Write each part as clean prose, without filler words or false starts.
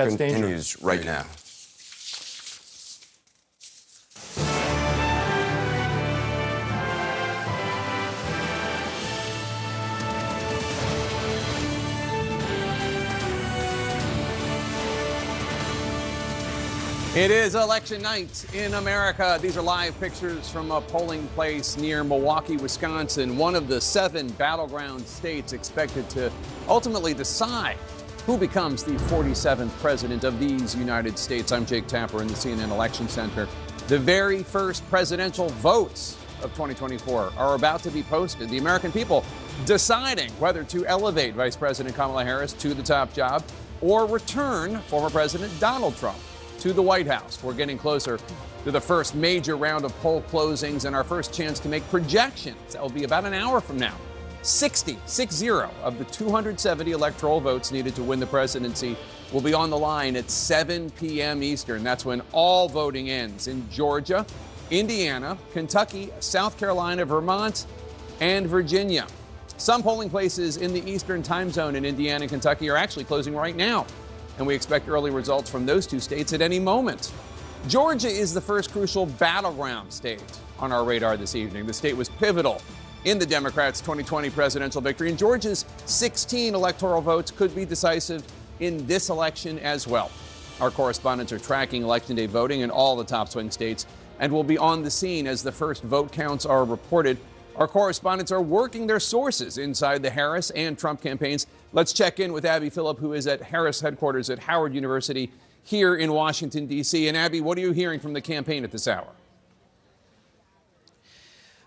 continues right now. It is election night in America. These are live pictures from a polling place near Milwaukee, Wisconsin, one of the 7 battleground states expected to ultimately decide who becomes the 47th president of these United States. I'm Jake Tapper in the CNN Election Center. The very first presidential votes of 2024 are about to be posted. The American people deciding whether to elevate Vice President Kamala Harris to the top job or return former President Donald Trump to the White House. We're getting closer to the first major round of poll closings and our first chance to make projections. That will be about an hour from now. 60 of the 270 electoral votes needed to win the presidency will be on the line at 7 p.m. Eastern. That's when all voting ends in Georgia, Indiana, Kentucky, South Carolina, Vermont, and Virginia. Some polling places in the Eastern time zone in Indiana and Kentucky are actually closing right now, and we expect early results from those 2 states at any moment. Georgia is the first crucial battleground state on our radar this evening. The state was pivotal in the Democrats' 2020 presidential victory, and Georgia's 16 electoral votes could be decisive in this election as well. Our correspondents are tracking Election Day voting in all the top swing states and will be on the scene as the first vote counts are reported. Our correspondents are working their sources inside the Harris and Trump campaigns. Let's check in with Abby Phillip, who is at Harris headquarters at Howard University here in Washington, D.C. And Abby, what are you hearing from the campaign at this hour?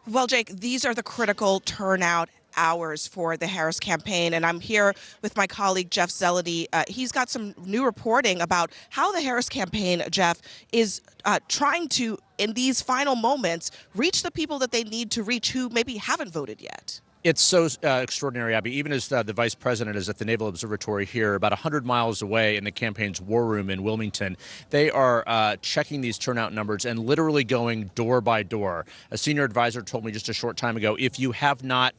Well, Jake, these are the critical turnout hours for the Harris campaign, and I'm here with my colleague Jeff Zelady. He's got some new reporting about how the Harris campaign, Jeff, is trying to, in these final moments, reach the people that they need to reach who maybe haven't voted yet. It's so extraordinary, Abby. Even as the vice president is at the Naval Observatory here, about 100 miles away in the campaign's war room in Wilmington, they are checking these turnout numbers and literally going door by door. A senior advisor told me just a short time ago, if you have not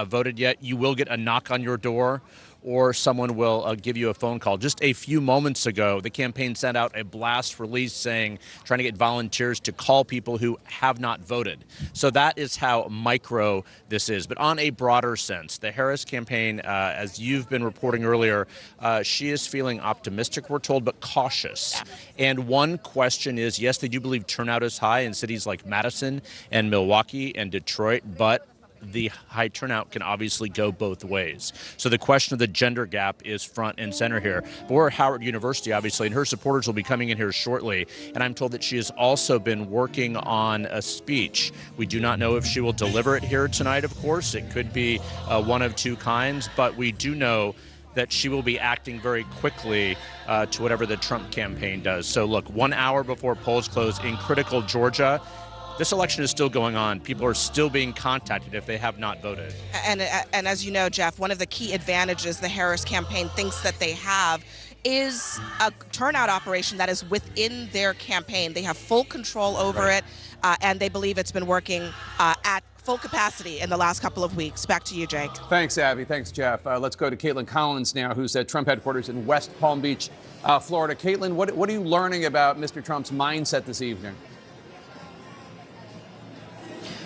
voted yet, you will get a knock on your door or someone will give you a phone call. Just a few moments ago, the campaign sent out a blast release trying to get volunteers to call people who have not voted. So that is how micro this is. But on a broader sense, the Harris campaign, as you've been reporting earlier, she is feeling optimistic, we're told, but cautious. Yeah. And one question is, yes, they do believe turnout is high in cities like Madison and Milwaukee and Detroit, but the high turnout can obviously go both ways. So the question of the gender gap is front and center here. But we're at Howard University, obviously, and her supporters will be coming in here shortly. And I'm told that she has also been working on a speech. We do not know if she will deliver it here tonight, of course. It could be one of 2 kinds, but we do know that she will be acting very quickly to whatever the Trump campaign does. So look, 1 hour before polls close in critical Georgia, this election is still going on. People are still being contacted if they have not voted. And as you know, Jeff, one of the key advantages the Harris campaign thinks that they have is a turnout operation that is within their campaign. They have full control over it, and they believe it's been working at full capacity in the last couple of weeks. Back to you, Jake. Thanks, Abby. Thanks, Jeff. Let's go to Caitlin Collins now, who's at Trump headquarters in West Palm Beach, Florida. Caitlin, what are you learning about Mr. Trump's mindset this evening?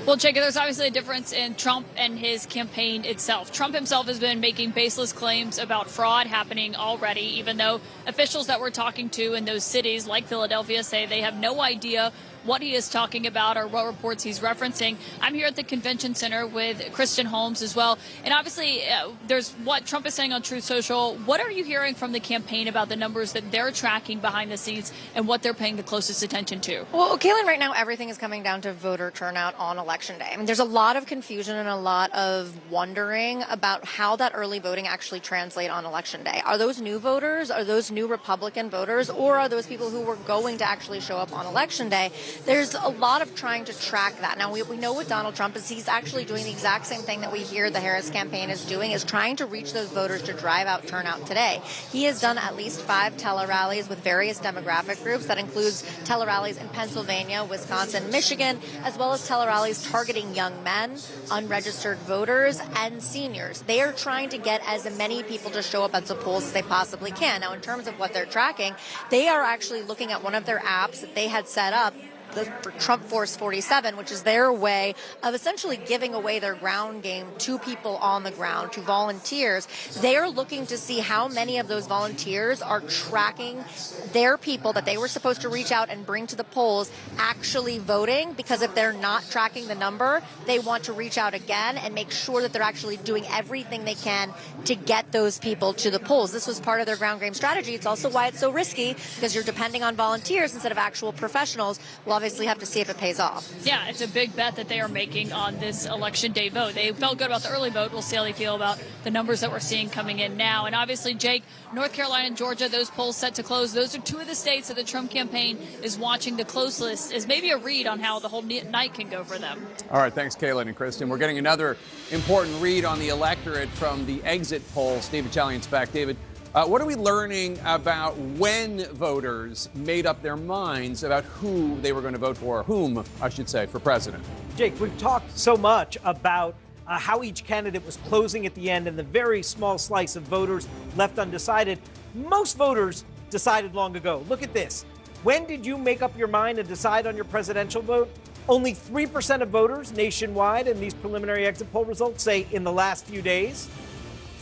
Well, Jake, there's obviously a difference in Trump and his campaign itself. Trump himself has been making baseless claims about fraud happening already, even though officials that we're talking to in those cities like Philadelphia say they have no idea what he is talking about or what reports he's referencing. I'm here at the convention center with Kristen Holmes as well. And obviously, there's what Trump is saying on Truth Social. What are you hearing from the campaign about the numbers that they're tracking behind the scenes and what they're paying the closest attention to? Well, Kaylin, right now, everything is coming down to voter turnout on Election Day. I mean, there's a lot of confusion and a lot of wondering about how that early voting actually translate on Election Day. Are those new voters? Are those new Republican voters? Or are those people who were going to actually show up on Election Day? there's a lot of trying to track that. Now, we know with Donald Trump is he's actually doing the exact same thing that we hear the Harris campaign is doing, is trying to reach those voters to drive out turnout today. He has done at least 5 tele-rallies with various demographic groups. That includes tele-rallies in Pennsylvania, Wisconsin, Michigan, as well as tele-rallies targeting young men, unregistered voters, and seniors. They are trying to get as many people to show up at the polls as they possibly can. Now, in terms of what they're tracking, they are actually looking at one of their apps that they had set up, the Trump Force 47, which is their way of essentially giving away their ground game to people on the ground, to volunteers. They are looking to see how many of those volunteers are tracking their people that they were supposed to reach out and bring to the polls actually voting, because if they're not tracking the number, they want to reach out again and make sure that they're actually doing everything they can to get those people to the polls. This was part of their ground game strategy. It's also why it's so risky, because you're depending on volunteers instead of actual professionals. We'll obviously have to see if it pays off. Yeah, it's a big bet that they are making on this election day vote. They felt good about the early vote. We'll see how they feel about the numbers that we're seeing coming in now. And obviously, Jake, North Carolina and Georgia, those polls set to close. Those are 2 of the states that the Trump campaign is watching the close list as maybe a read on how the whole night can go for them. All right, thanks, Kaylin and Kristen. We're getting another important read on the electorate from the exit polls. David Chalian's back. David, what are we learning about when voters made up their minds about who they were going to vote for, whom, I should say, for president? Jake, we've talked so much about how each candidate was closing at the end and the very small slice of voters left undecided. Most voters decided long ago. Look at this. When did you make up your mind and decide on your presidential vote? Only 3% of voters nationwide in these preliminary exit poll results say in the last few days.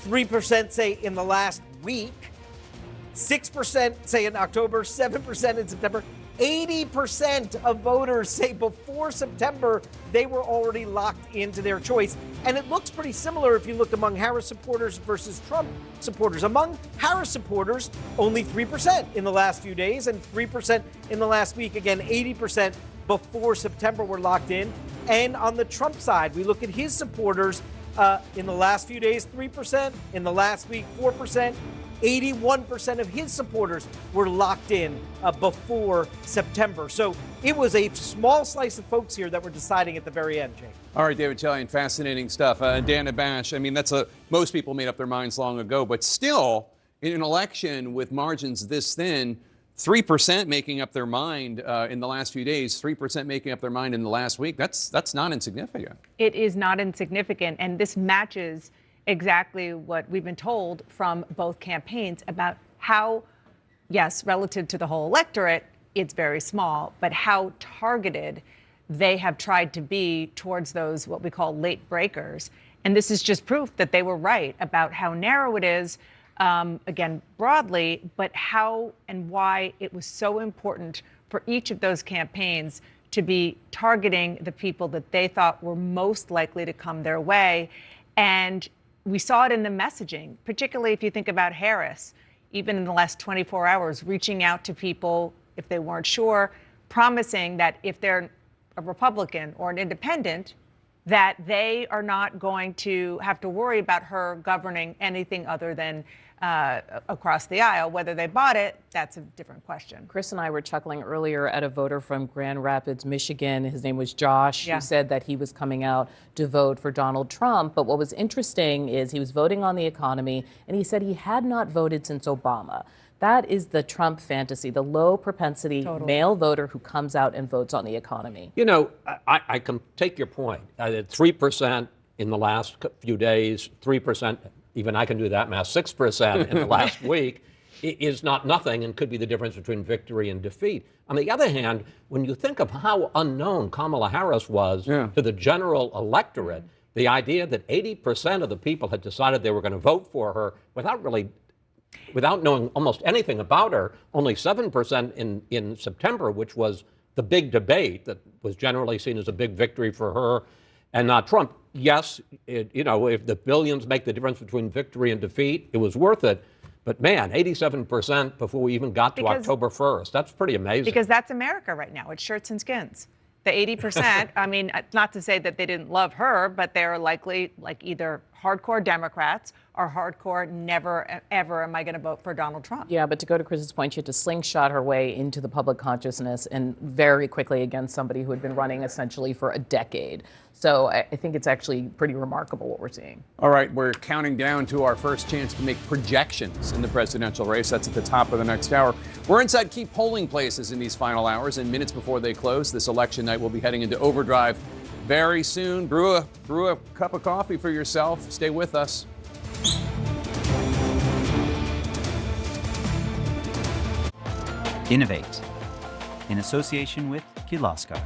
3% say in the last week. 6% say in October, 7% in September. 80% of voters say before September they were already locked into their choice. And it looks pretty similar if you look among Harris supporters versus Trump supporters. Among Harris supporters, only 3% in the last few days and 3% in the last week. Again, 80% before September were locked in. And on the Trump side, we look at his supporters in the last few days, 3%, in the last week, 4%. 81% of his supporters were locked in before September. So it was a small slice of folks here that were deciding at the very end, Jake. All right, David Chalian, fascinating stuff. Dana Bash, I mean, most people made up their minds long ago, but still, in an election with margins this thin, 3% making up their mind in the last few days, 3% making up their mind in the last week, that's not insignificant. It is not insignificant, and this matches exactly what we've been told from both campaigns about how, yes, relative to the whole electorate, it's very small, but how targeted they have tried to be towards those what we call late breakers. And this is just proof that they were right about how narrow it is, again, broadly, but how and why it was so important for each of those campaigns to be targeting the people that they thought were most likely to come their way. And we saw it in the messaging, particularly if you think about Harris, even in the last 24 hours, reaching out to people if they weren't sure, promising that if they're a Republican or an independent, that they are not going to have to worry about her governing anything other than across the aisle. Whether they bought it, that's a different question. Chris and I were chuckling earlier at a voter from Grand Rapids, Michigan. His name was Josh, who said that he was coming out to vote for Donald Trump. But what was interesting is he was voting on the economy, and he said he had not voted since Obama. That is the Trump fantasy, the low propensity male voter who comes out and votes on the economy. You know, I can take your point. 3% in the last few days, 3%. Even I can do that math, 6% in the last week is not nothing and could be the difference between victory and defeat. On the other hand, when you think of how unknown Kamala Harris was to the general electorate, the idea that 80% of the people had decided they were going to vote for her without knowing almost anything about her, only 7% in September, which was the big debate that was generally seen as a big victory for her and not Trump. Yes, if the billions make the difference between victory and defeat, it was worth it. But man, 87% before we even got to October 1st. That's pretty amazing. Because that's America right now. It's shirts and skins. The 80%, I mean, not to say that they didn't love her, but they're likely like either hardcore Democrats or hardcore never, ever am I going to vote for Donald Trump. Yeah, but to go to Chris's point, she had to slingshot her way into the public consciousness and very quickly against somebody who had been running essentially for a decade. So I think it's actually pretty remarkable what we're seeing. All right, we're counting down to our first chance to make projections in the presidential race. That's at the top of the next hour. We're inside key polling places in these final hours, and minutes before they close, this election night will be heading into overdrive very soon. Brew a cup of coffee for yourself. Stay with us. Innovate, in association with Kirloskar.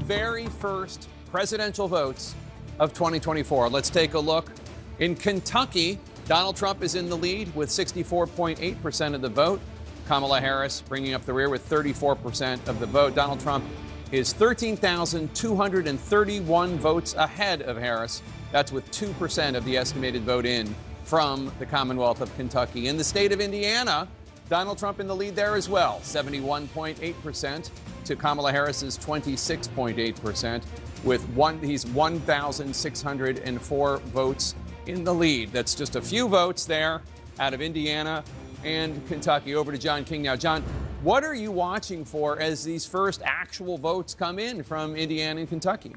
Very first presidential votes of 2024. Let's take a look. In Kentucky, Donald Trump is in the lead with 64.8% of the vote. Kamala Harris bringing up the rear with 34% of the vote. Donald Trump is 13,231 votes ahead of Harris. That's with 2% of the estimated vote in from the Commonwealth of Kentucky. In the state of Indiana, Donald Trump in the lead there as well, 71.8% to Kamala Harris's 26.8%. he's 1,604 votes in the lead. That's just a few votes there out of Indiana and Kentucky. Over to John King now. John, what are you watching for as these first actual votes come in from Indiana and Kentucky?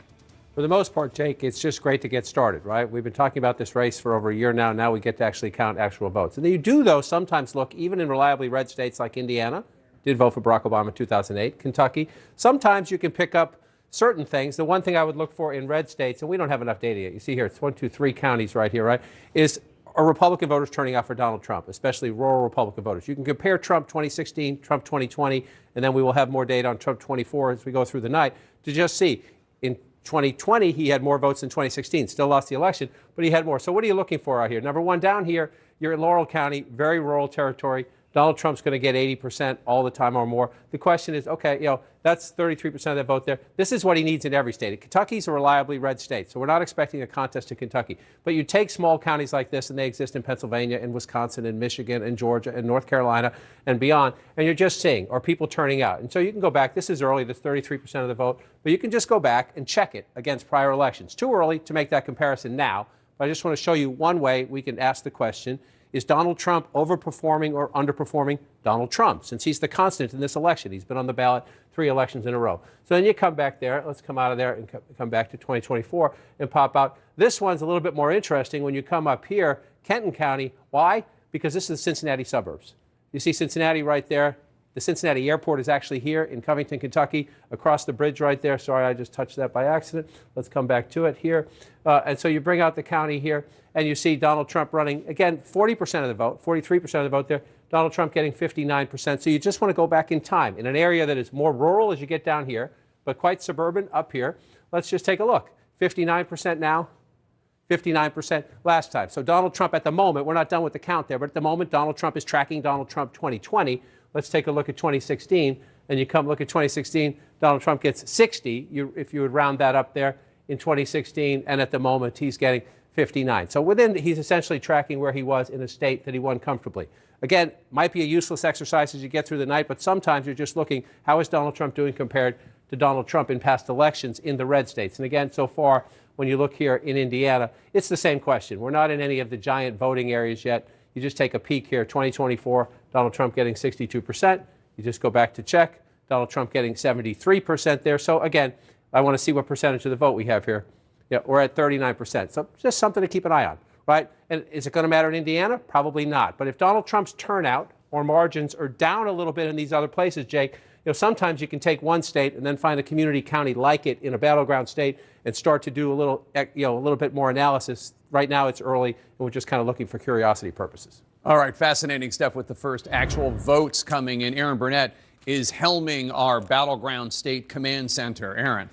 For the most part, Jake, it's just great to get started, right? We've been talking about this race for over a year now. Now we get to actually count actual votes. And you do, though, sometimes look, even in reliably red states like Indiana, did vote for Barack Obama in 2008, Kentucky, sometimes you can pick up certain things. The one thing I would look for in red states, and we don't have enough data yet, you see here, it's 1, 2, 3 counties right here, right, is are Republican voters turning out for Donald Trump, especially rural Republican voters. You can compare Trump 2016, Trump 2020, and then we will have more data on Trump 24 as we go through the night to just see. In 2020, he had more votes than 2016. Still lost the election, but he had more. So what are you looking for out here? Number one, down here, you're in Laurel County, very rural territory. Donald Trump's going to get 80% all the time or more. The question is, okay, that's 33% of the vote there. This is what he needs in every state. Kentucky's a reliably red state, so we're not expecting a contest to Kentucky. But you take small counties like this, and they exist in Pennsylvania and Wisconsin and Michigan and Georgia and North Carolina and beyond, and you're just seeing, are people turning out? And so you can go back. This is early, that's 33% of the vote, but you can just go back and check it against prior elections. Too early to make that comparison now, but I just want to show you one way we can ask the question. Is Donald Trump overperforming or underperforming Donald Trump? Since he's the constant in this election. He's been on the ballot 3 elections in a row. So then you come back there. Let's come out of there and come back to 2024 and pop out. This one's a little bit more interesting when you come up here, Kenton County. Why? Because this is the Cincinnati suburbs. You see Cincinnati right there. The Cincinnati airport is actually here in Covington, Kentucky, across the bridge right there. Sorry, I just touched that by accident. Let's come back to it here. And so you bring out the county here, and you see Donald Trump running, again, 40% of the vote, 43% of the vote there. Donald Trump getting 59%. So you just want to go back in time in an area that is more rural as you get down here, but quite suburban up here. Let's just take a look. 59% now, 59% last time. So Donald Trump at the moment, we're not done with the count there, but at the moment, Donald Trump is tracking Donald Trump 2020. Let's take a look at 2016, and you come look at 2016, Donald Trump gets 60, if you would round that up there in 2016, and at the moment he's getting 59. So he's essentially tracking where he was in a state that he won comfortably. Again, might be a useless exercise as you get through the night, but sometimes you're just looking, how is Donald Trump doing compared to Donald Trump in past elections in the red states? And again, so far, when you look here in Indiana, it's the same question. We're not in any of the giant voting areas yet. You just take a peek here, 2024, Donald Trump getting 62%. You just go back to check, Donald Trump getting 73% there. So again, I want to see what percentage of the vote we have here. Yeah, we're at 39%. So just something to keep an eye on, right? And is it going to matter in Indiana? Probably not. But if Donald Trump's turnout or margins are down a little bit in these other places, Jake, sometimes you can take one state and then find a community county like it in a battleground state and start to do a little bit more analysis. Right now it's early, and we're just kind of looking for curiosity purposes. All right, fascinating stuff with the first actual votes coming in. Aaron Burnett is helming our Battleground State Command Center. Aaron.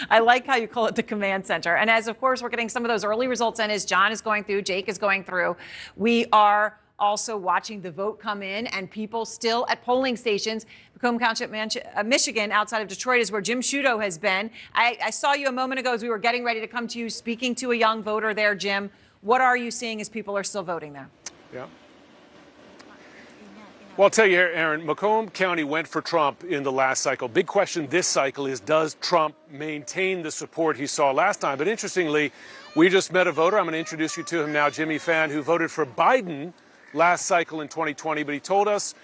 I like how you call it the Command Center. And as, of course, we're getting some of those early results in as John is going through, Jake is going through, we are also watching the vote come in, and people still at polling stations. Macomb Township, Michigan, outside of Detroit, is where Jim Sciutto has been. I saw you a moment ago as we were getting ready to come to you, speaking to a young voter there, Jim. What are you seeing as people are still voting there? Yeah. Well, I'll tell you, Aaron, Macomb County went for Trump in the last cycle. Big question this cycle is, does Trump maintain the support he saw last time? But interestingly, we just met a voter. I'm going to introduce you to him now, Jimmy Fan, who voted for Biden last cycle in 2020. But he told us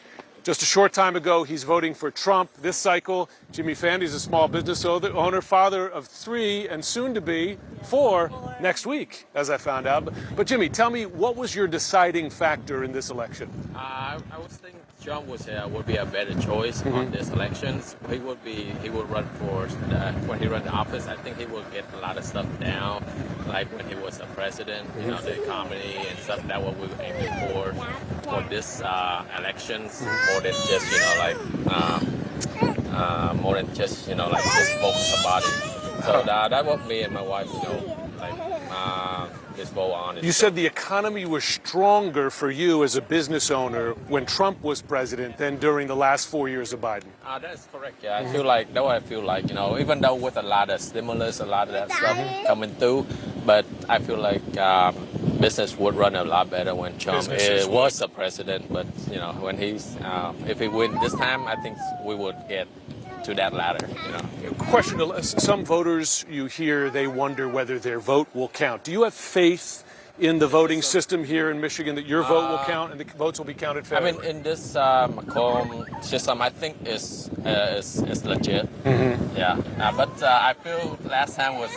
just a short time ago he's voting for Trump this cycle. Jimmy Fan, he's a small business owner, father of 3, and soon to be 4 next week, as I found out. But Jimmy, tell me, what was your deciding factor in this election? I was thinking Trump would be a better choice on this election. He would run for when he ran the office. I think he would get a lot of stuff down, like when he was the president. You know, the economy and stuff. That's what we were aiming for this elections, more than just just vote somebody. So that what me and my wife just vote on. You said the economy was stronger for you as a business owner when Trump was president than during the last 4 years of Biden. That's correct. Yeah, I feel like even though with a lot of stimulus, a lot of that stuff coming through, but I feel like business would run a lot better when Trump was the president. But when he's if he win this time, I think we would get to that ladder. Question: some voters you hear they wonder whether their vote will count. Do you have faith in the voting system here in Michigan that your vote will count and the votes will be counted fairly? I mean, in this Macomb system, I think it's legit. Yeah, but I feel last time was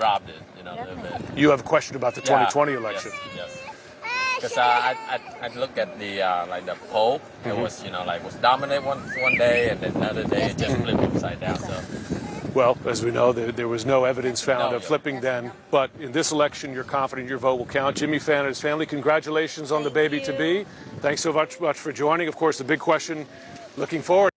robbed it, a little bit. You have a question about the 2020 election? Yes. Because I look at the the poll. It was was dominant one day, and then another day it just flipped upside down. So. Well, as we know, there was no evidence found of flipping then. But in this election, you're confident your vote will count. Jimmy Fan and his family, congratulations on the baby-to-be. Thanks so much for joining. Of course, the big question looking forward,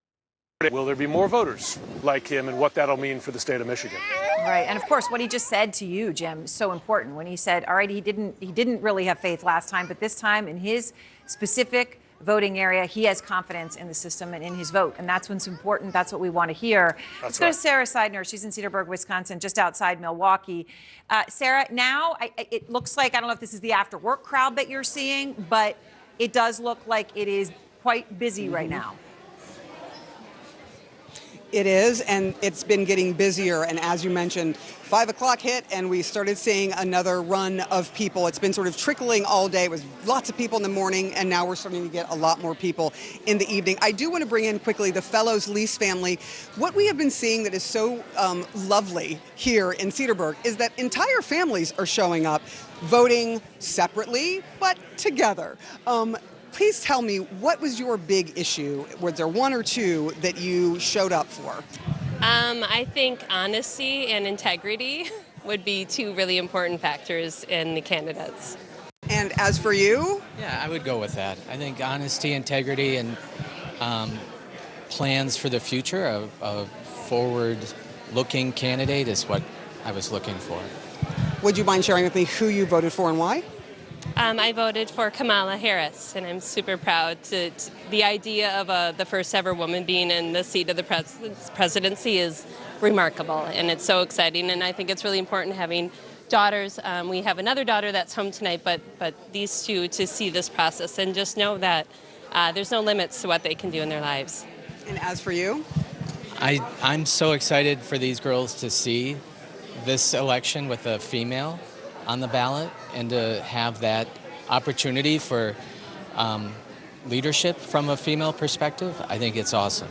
will there be more voters like him and what that'll mean for the state of Michigan? Right, and of course, what he just said to you, Jim, is so important. When he said, all right, he didn't really have faith last time, but this time in his specific voting area, he has confidence in the system and in his vote, and that's what's important. That's what we want to hear. Let's go to Sarah Seidner. She's in Cedarburg, Wisconsin, just outside Milwaukee. Sarah, now it looks like, I don't know if this is the after-work crowd that you're seeing, but it does look like it is quite busy right now. It is, and it's been getting busier. And as you mentioned, 5 o'clock hit, and we started seeing another run of people. It's been sort of trickling all day. It was lots of people in the morning, and now we're starting to get a lot more people in the evening. I do want to bring in quickly the Fellows Lease family. What we have been seeing that is so lovely here in Cedarburg is that entire families are showing up, voting separately, but together. Please tell me, what was your big issue? Was there one or two that you showed up for? I think honesty and integrity would be two really important factors in the candidates. And as for you? Yeah, I would go with that. I think honesty, integrity, and plans for the future, a forward-looking candidate is what I was looking for. Would you mind sharing with me who you voted for and why? I voted for Kamala Harris, and I'm super proud to the idea of the first ever woman being in the seat of the presidency is remarkable, and it's so exciting. And I think it's really important having daughters. We have another daughter that's home tonight, but these two to see this process and just know that there's no limits to what they can do in their lives. And as for you? I'm so excited for these girls to see this election with a female on the ballot and to have that opportunity for leadership from a female perspective. I think it's awesome.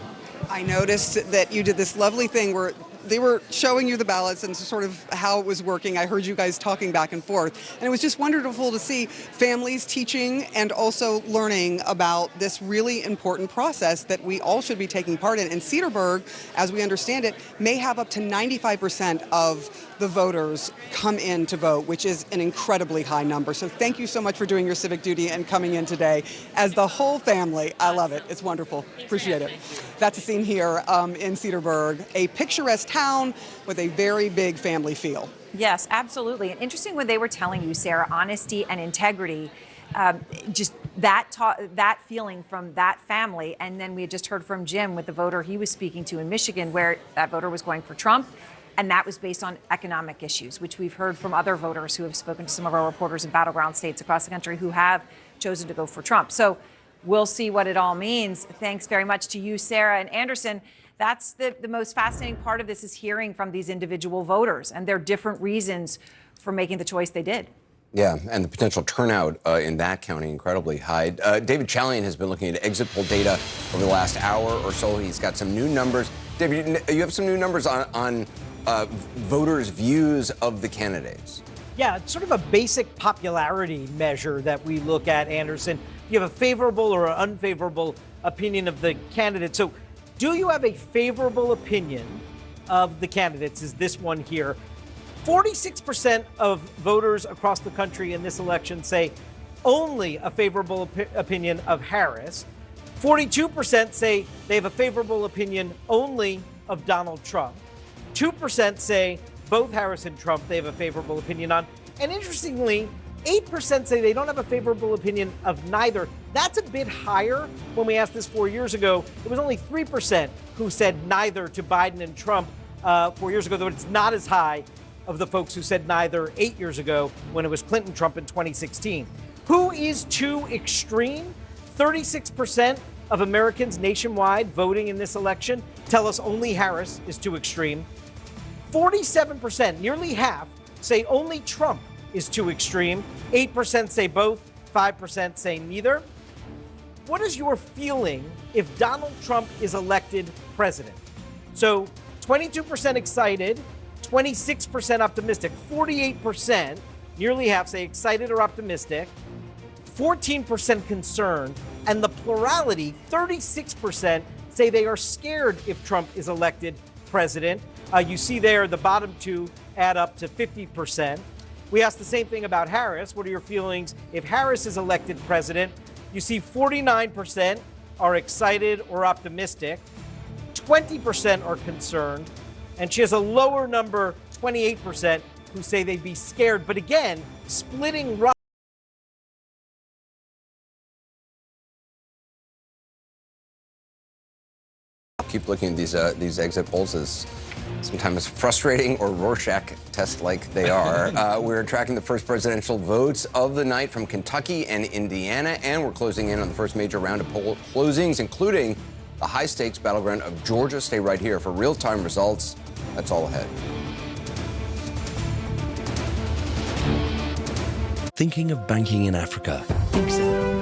I noticed that you did this lovely thing where they were showing you the ballots and sort of how it was working. I heard you guys talking back and forth. And it was just wonderful to see families teaching and also learning about this really important process that we all should be taking part in. And Cedarburg, as we understand it, may have up to 95% of the voters come in to vote, which is an incredibly high number. So thank you so much for doing your civic duty and coming in today. As the whole family, I love it. It's wonderful. Appreciate it. That's a scene here in Cedarburg, a picturesque town with a very big family feel. Yes, absolutely. And interesting when they were telling you, Sarah, honesty and integrity, just that feeling from that family. And then we had just heard from Jim with the voter he was speaking to in Michigan, where that voter was going for Trump. And that was based on economic issues, which we've heard from other voters who have spoken to some of our reporters in battleground states across the country who have chosen to go for Trump. So we'll see what it all means. Thanks very much to you, Sarah and Anderson. That's the most fascinating part of this, is hearing from these individual voters and their different reasons for making the choice they did. Yeah, and the potential turnout in that county incredibly high. David Chalian has been looking at exit poll data over the last hour or so. He's got some new numbers. David, you have some new numbers on voters' views of the candidates. Yeah, it's sort of a basic popularity measure that we look at, Anderson. You have a favorable or unfavorable opinion of the candidate. So do you have a favorable opinion of the candidates? Is this one here? 46% of voters across the country in this election say only a favorable opinion of Harris. 42% say they have a favorable opinion only of Donald Trump. 2% say both Harris and Trump they have a favorable opinion on. And interestingly, 8% say they don't have a favorable opinion of neither. That's a bit higher. When we asked this 4 years ago, it was only 3% who said neither to Biden and Trump 4 years ago, though it's not as high of the folks who said neither 8 years ago when it was Clinton-Trump in 2016. Who is too extreme? 36% of Americans nationwide voting in this election tell us only Harris is too extreme. 47%, nearly half, say only Trump is too extreme. 8% say both, 5% say neither. What is your feeling if Donald Trump is elected president? So 22% excited, 26% optimistic, 48%, nearly half, say excited or optimistic, 14% concerned, and the plurality, 36%, say they are scared if Trump is elected president. You see there the bottom two add up to 50%. We asked the same thing about Harris. What are your feelings if Harris is elected president? You see 49% are excited or optimistic, 20% are concerned, and she has a lower number, 28%, who say they'd be scared. But again, splitting right. Keep looking at these exit polls as sometimes frustrating or Rorschach test-like they are. We're tracking the first presidential votes of the night from Kentucky and Indiana, and we're closing in on the first major round of poll closings, including the high-stakes battleground of Georgia. Stay right here for real-time results. That's all ahead. Thinking of banking in Africa? Think so.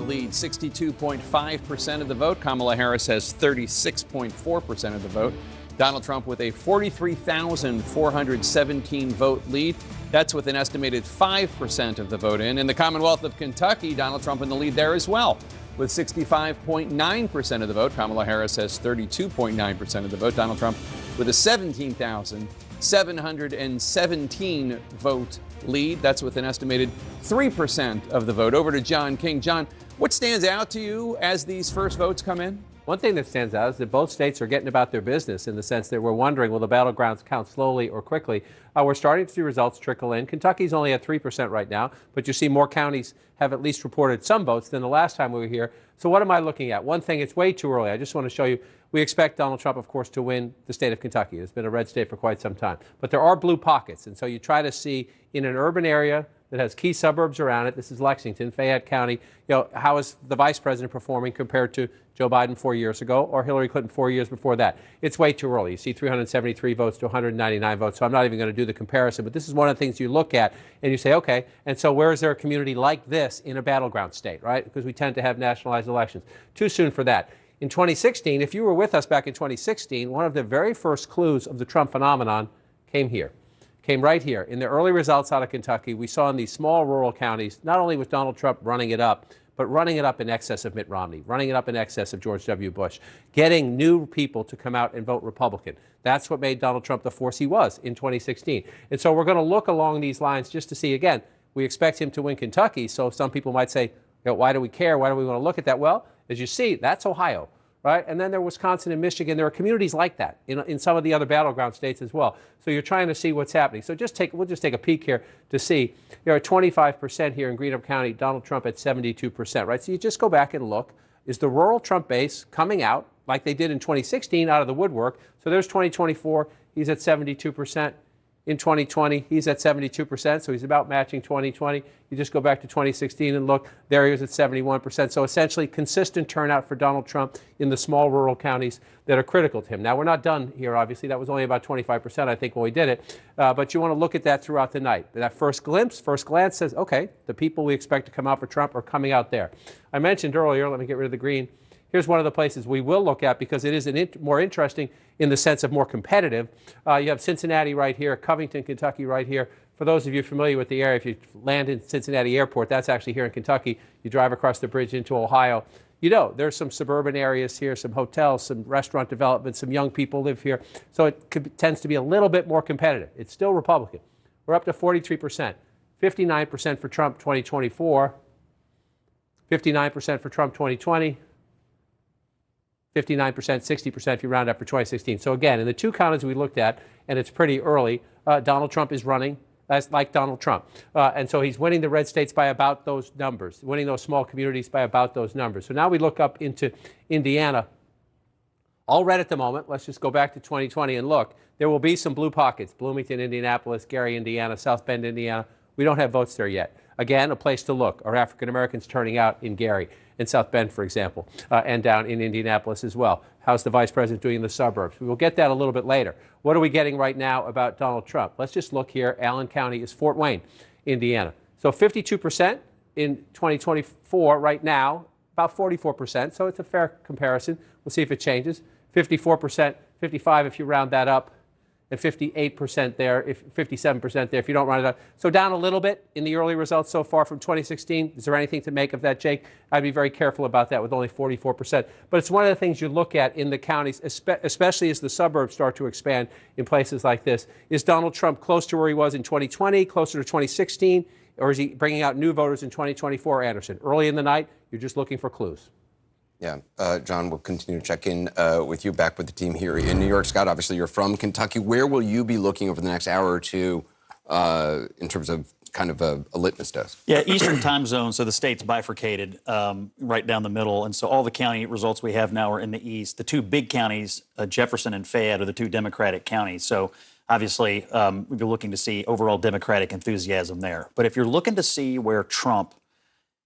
lead, 62.5% of the vote. Kamala Harris has 36.4% of the vote. Donald Trump with a 43,417 vote lead. That's with an estimated 5% of the vote in. In the Commonwealth of Kentucky, Donald Trump in the lead there as well, with 65.9% of the vote. Kamala Harris has 32.9% of the vote. Donald Trump with a 17,717 vote lead. That's with an estimated 3% of the vote. Over to John King. John, what stands out to you as these first votes come in? One thing that stands out is that both states are getting about their business in the sense that we're wondering, will the battlegrounds count slowly or quickly? We're starting to see results trickle in. Kentucky's only at 3% right now, but you see more counties have at least reported some votes than the last time we were here. So what am I looking at? One thing, it's way too early. I just want to show you, we expect Donald Trump, of course, to win the state of Kentucky. It's been a red state for quite some time. But there are blue pockets, and so you try to see in an urban area that has key suburbs around it. This is Lexington, Fayette County. How is the vice president performing compared to Joe Biden 4 years ago or Hillary Clinton 4 years before that? It's way too early. You see 373 votes to 199 votes, so I'm not even going to do the comparison. But this is one of the things you look at and you say, okay, and so where is there a community like this in a battleground state, right? Because we tend to have nationalized elections. Too soon for that. In 2016, if you were with us back in 2016, one of the very first clues of the Trump phenomenon came here. Came right here. In the early results out of Kentucky, we saw in these small rural counties, not only was Donald Trump running it up, but running it up in excess of Mitt Romney, running it up in excess of George W. Bush, getting new people to come out and vote Republican. That's what made Donald Trump the force he was in 2016. And so we're going to look along these lines just to see, again, we expect him to win Kentucky. So some people might say, why do we care? Why do we want to look at that? Well, as you see, that's Ohio. Right? And then there are Wisconsin and Michigan. There are communities like that in some of the other battleground states as well. So you're trying to see what's happening. So we'll just take a peek here to see. You're at 25% here in Greenup County, Donald Trump at 72%, right? So you just go back and look. Is the rural Trump base coming out like they did in 2016 out of the woodwork? So there's 2024. He's at 72%. In 2020, he's at 72%, so he's about matching 2020. You just go back to 2016 and look, there he is at 71%. So essentially consistent turnout for Donald Trump in the small rural counties that are critical to him. Now, we're not done here, obviously. That was only about 25%, I think, when we did it. But you want to look at that throughout the night. That first glance says, okay, the people we expect to come out for Trump are coming out there. I mentioned earlier, let me get rid of the green. Here's one of the places we will look at because it is more interesting in the sense of more competitive. You have Cincinnati right here, Covington, Kentucky right here. For those of you familiar with the area, if you land in Cincinnati Airport, that's actually here in Kentucky. You drive across the bridge into Ohio. There's some suburban areas here, some hotels, some restaurant development, some young people live here. So it tends to be a little bit more competitive. It's still Republican. We're up to 43%, 59% for Trump 2024, 59% for Trump 2020. 59%, 60% if you round up for 2016. So again, in the two counties we looked at, and it's pretty early, Donald Trump is running. That's like Donald Trump. And so he's winning the red states by about those numbers, winning those small communities by about those numbers. So now we look up into Indiana. All red at the moment. Let's just go back to 2020 and look. There will be some blue pockets. Bloomington, Indianapolis, Gary, Indiana, South Bend, Indiana. We don't have votes there yet. Again, a place to look. Are African Americans turning out in Gary, in South Bend, for example, and down in Indianapolis as well? How's the vice president doing in the suburbs? We will get that a little bit later. What are we getting right now about Donald Trump? Let's just look here. Allen County is Fort Wayne, Indiana. So 52% in 2024 right now, about 44%. So it's a fair comparison. We'll see if it changes. 54%, 55% if you round that up, and 58% there, 57% there if you don't round it up. So down a little bit in the early results so far from 2016. Is there anything to make of that, Jake? I'd be very careful about that with only 44%. But it's one of the things you look at in the counties, especially as the suburbs start to expand in places like this. Is Donald Trump close to where he was in 2020, closer to 2016, or is he bringing out new voters in 2024, Anderson? Early in the night, you're just looking for clues. Yeah, John, we'll continue to check in with you, back with the team here in New York. Scott, obviously you're from Kentucky. Where will you be looking over the next hour or two in terms of kind of a litmus test? Yeah, Eastern time zone, so the state's bifurcated right down the middle. And so all the county results we have now are in the east. The two big counties, Jefferson and Fayette, are the two Democratic counties. So obviously we'll be looking to see overall Democratic enthusiasm there. But if you're looking to see where Trump,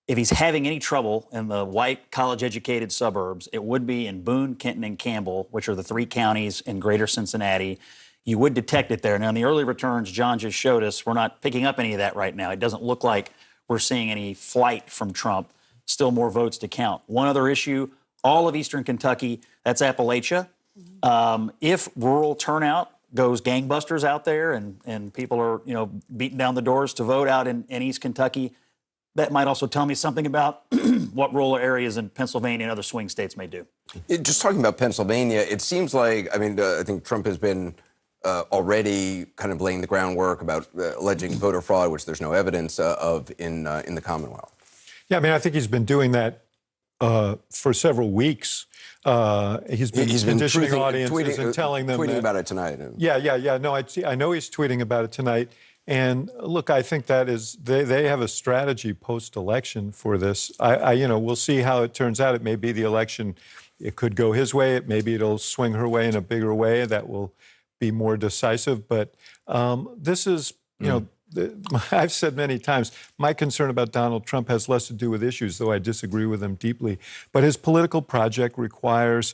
if he's having any trouble in the white college-educated suburbs, it would be in Boone, Kenton, and Campbell, which are the three counties in greater Cincinnati. You would detect it there. Now, in the early returns John just showed us, we're not picking up any of that right now. It doesn't look like we're seeing any flight from Trump still more votes to count. One other issue, all of Eastern Kentucky, that's Appalachia. If rural turnout goes gangbusters out there and people are, beating down the doors to vote out in East Kentucky, that might also tell me something about what rural areas in Pennsylvania and other swing states may do. Just talking about Pennsylvania, it seems like, I think Trump has been already kind of laying the groundwork about alleging voter fraud, which there's no evidence of in the Commonwealth. Yeah, I think he's been doing that for several weeks. He's been conditioning audiences and telling them tweeting about it tonight. Yeah. No, I know he's tweeting about it tonight. And look, I think that is they have a strategy post-election for this. We'll see how it turns out. It may be the election. It could go his way. Maybe it'll swing her way in a bigger way that will be more decisive. But this is, I've said many times, my concern about Donald Trump has less to do with issues, though I disagree with him deeply. But his political project requires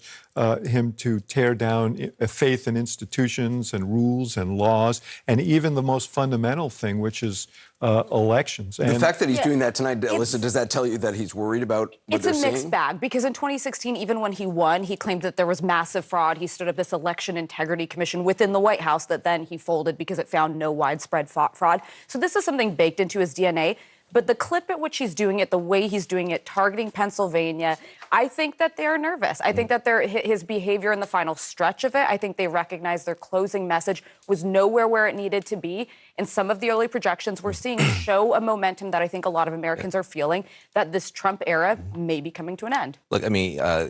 him to tear down faith in institutions and rules and laws, and even the most fundamental thing, which is elections. The fact that he's doing that tonight, Alyssa, does that tell you that he's worried about what they're It's a mixed seeing? bag, because in 2016, even when he won, he claimed that there was massive fraud. He stood up this election integrity commission within the White House that then he folded because it found no widespread fraud. So this is something baked into his DNA. But the clip at which he's doing it, the way he's doing it, targeting Pennsylvania, I think that they're nervous. I think that his behavior in the final stretch of it, I think they recognize their closing message was nowhere where it needed to be. And some of the early projections we're seeing show a momentum that I think a lot of Americans are feeling, that this Trump era may be coming to an end. Look,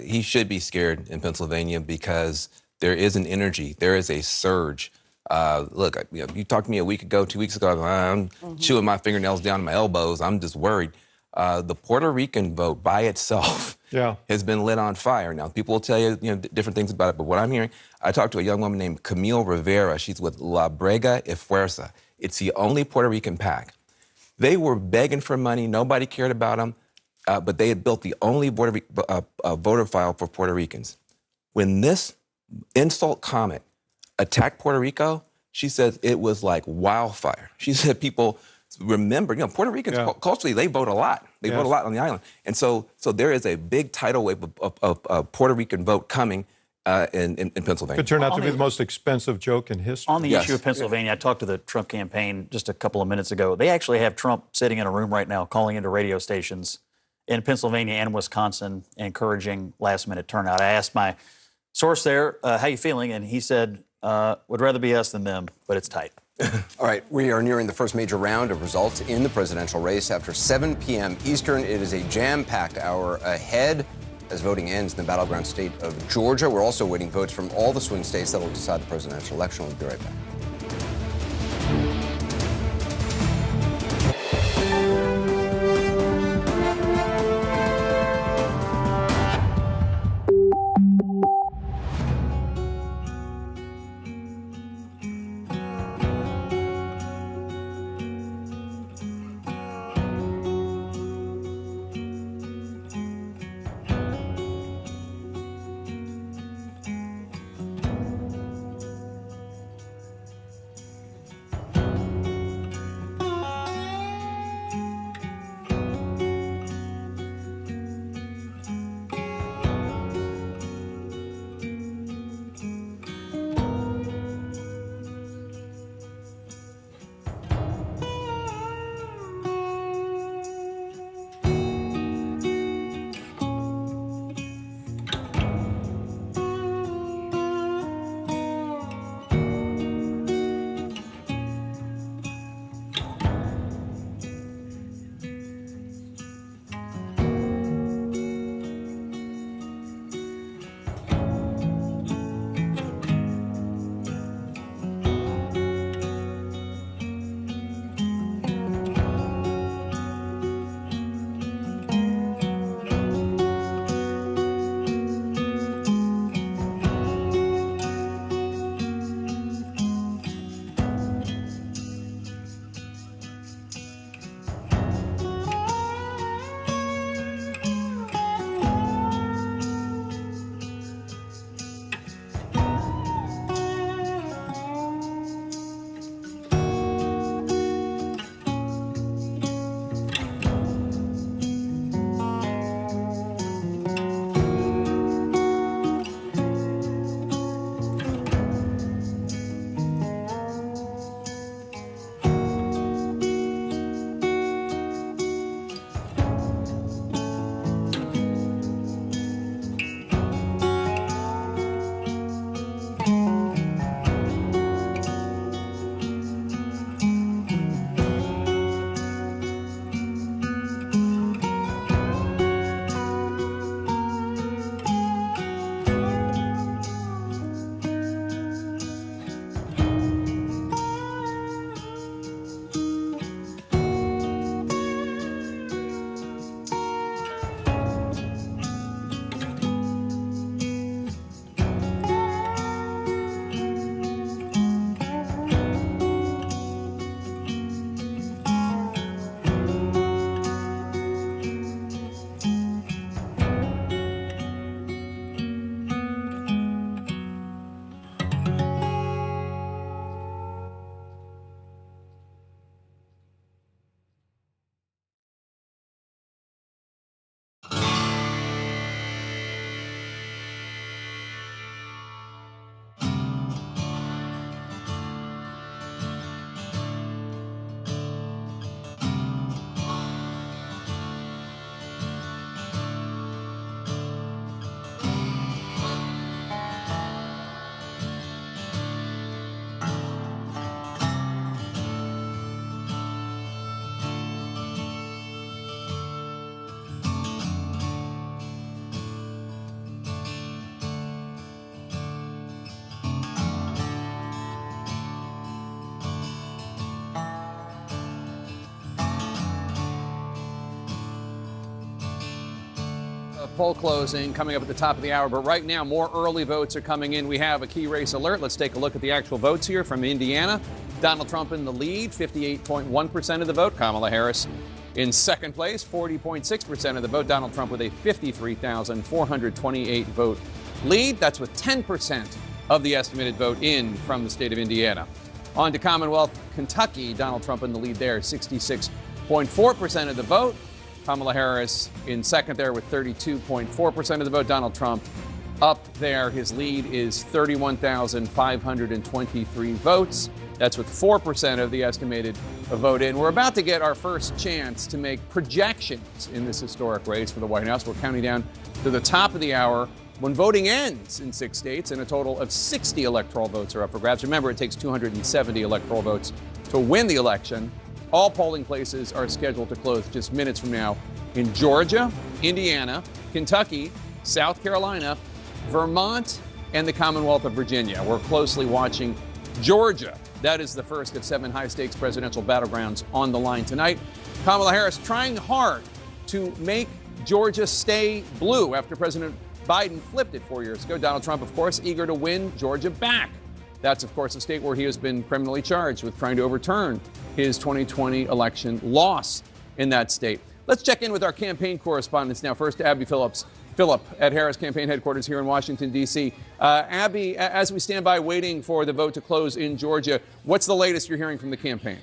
he should be scared in Pennsylvania because there is an energy, there is a surge. Look, you talked to me a week ago, 2 weeks ago, I'm chewing my fingernails down to my elbows. I'm just worried. The Puerto Rican vote by itself has been lit on fire. Now, people will tell you, different things about it, but what I'm hearing, I talked to a young woman named Camille Rivera. She's with La Brega y Fuerza. It's the only Puerto Rican PAC. They were begging for money. Nobody cared about them, but they had built the only voter file for Puerto Ricans. When this insult comment attacked Puerto Rico, she said it was like wildfire. She said people remember, Puerto Ricans culturally, they vote a lot. They vote a lot on the island. And so there is a big tidal wave of Puerto Rican vote coming in Pennsylvania. Could turn out to be the most expensive joke in history. On the issue of Pennsylvania, I talked to the Trump campaign just a couple of minutes ago. They actually have Trump sitting in a room right now calling into radio stations in Pennsylvania and Wisconsin, encouraging last-minute turnout. I asked my source there, how you feeling? And he said, would rather be us than them, but it's tight. All right, we are nearing the first major round of results in the presidential race. After 7 p.m. Eastern, it is a jam-packed hour ahead as voting ends in the battleground state of Georgia. We're also waiting votes from all the swing states that will decide the presidential election. We'll be right back. poll closing coming up at the top of the hour, but right now more early votes are coming in. We have a key race alert. Let's take a look at the actual votes here from Indiana. Donald Trump in the lead, 58.1% of the vote. Kamala Harris in second place, 40.6% of the vote. Donald Trump with a 53,428 vote lead. That's with 10% of the estimated vote in from the state of Indiana. On to Commonwealth Kentucky, Donald Trump in the lead there, 66.4% of the vote. Kamala Harris in second there with 32.4% of the vote. Donald Trump up there. His lead is 31,523 votes. That's with 4% of the estimated vote in. We're about to get our first chance to make projections in this historic race for the White House. We're counting down to the top of the hour when voting ends in 6 states and a total of 60 electoral votes are up for grabs. Remember, it takes 270 electoral votes to win the election. All polling places are scheduled to close just minutes from now in Georgia, Indiana, Kentucky, South Carolina, Vermont, and the Commonwealth of Virginia. We're closely watching Georgia. That is the first of 7 high-stakes presidential battlegrounds on the line tonight. Kamala Harris trying hard to make Georgia stay blue after President Biden flipped it 4 years ago. Donald Trump, of course, eager to win Georgia back. That's, of course, a state where he has been criminally charged with trying to overturn his 2020 election loss in that state. Let's check in with our campaign correspondents now. First, Abby Phillip at Harris Campaign Headquarters here in Washington, D.C. Abby, as we stand by waiting for the vote to close in Georgia, what's the latest you're hearing from the campaign?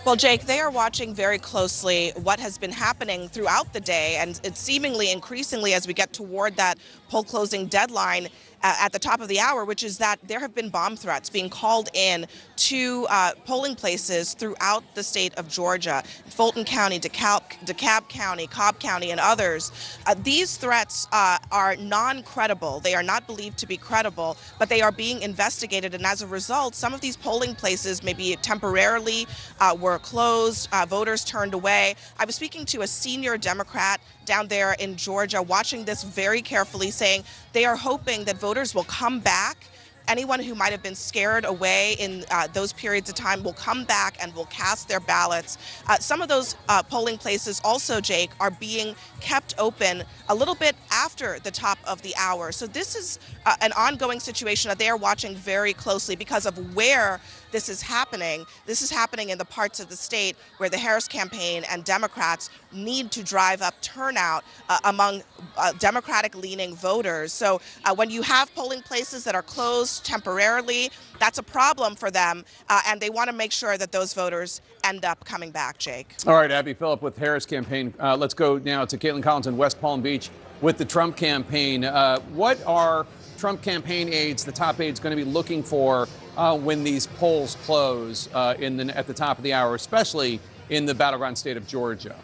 Well, Jake, they are watching very closely what has been happening throughout the day, and it's seemingly increasingly as we get toward that poll closing deadline at the top of the hour, which is that there have been bomb threats being called in to polling places throughout the state of Georgia, Fulton County, DeKalb County, Cobb County, and others. These threats are non-credible. They are not believed to be credible, but they are being investigated, and as a result, some of these polling places maybe temporarily were closed, voters turned away. I was speaking to a senior Democrat down there in Georgia, watching this very carefully, saying they are hoping that voters will come back. Anyone who might have been scared away in those periods of time will come back and will cast their ballots. Some of those polling places also, Jake, are being kept open a little bit after the top of the hour. So this is an ongoing situation that they are watching very closely because of where this is happening. This is happening in the parts of the state where the Harris campaign and Democrats need to drive up turnout among Democratic-leaning voters. So when you have polling places that are closed temporarily, that's a problem for them, and they want to make sure that those voters end up coming back, Jake. All right, Abby Phillip with Harris Campaign. Let's go now to Caitlin Collins in West Palm Beach with the Trump campaign. What are Trump campaign aides, the top aides, going to be looking for when these polls close at the top of the hour, especially in the battleground state of Georgia?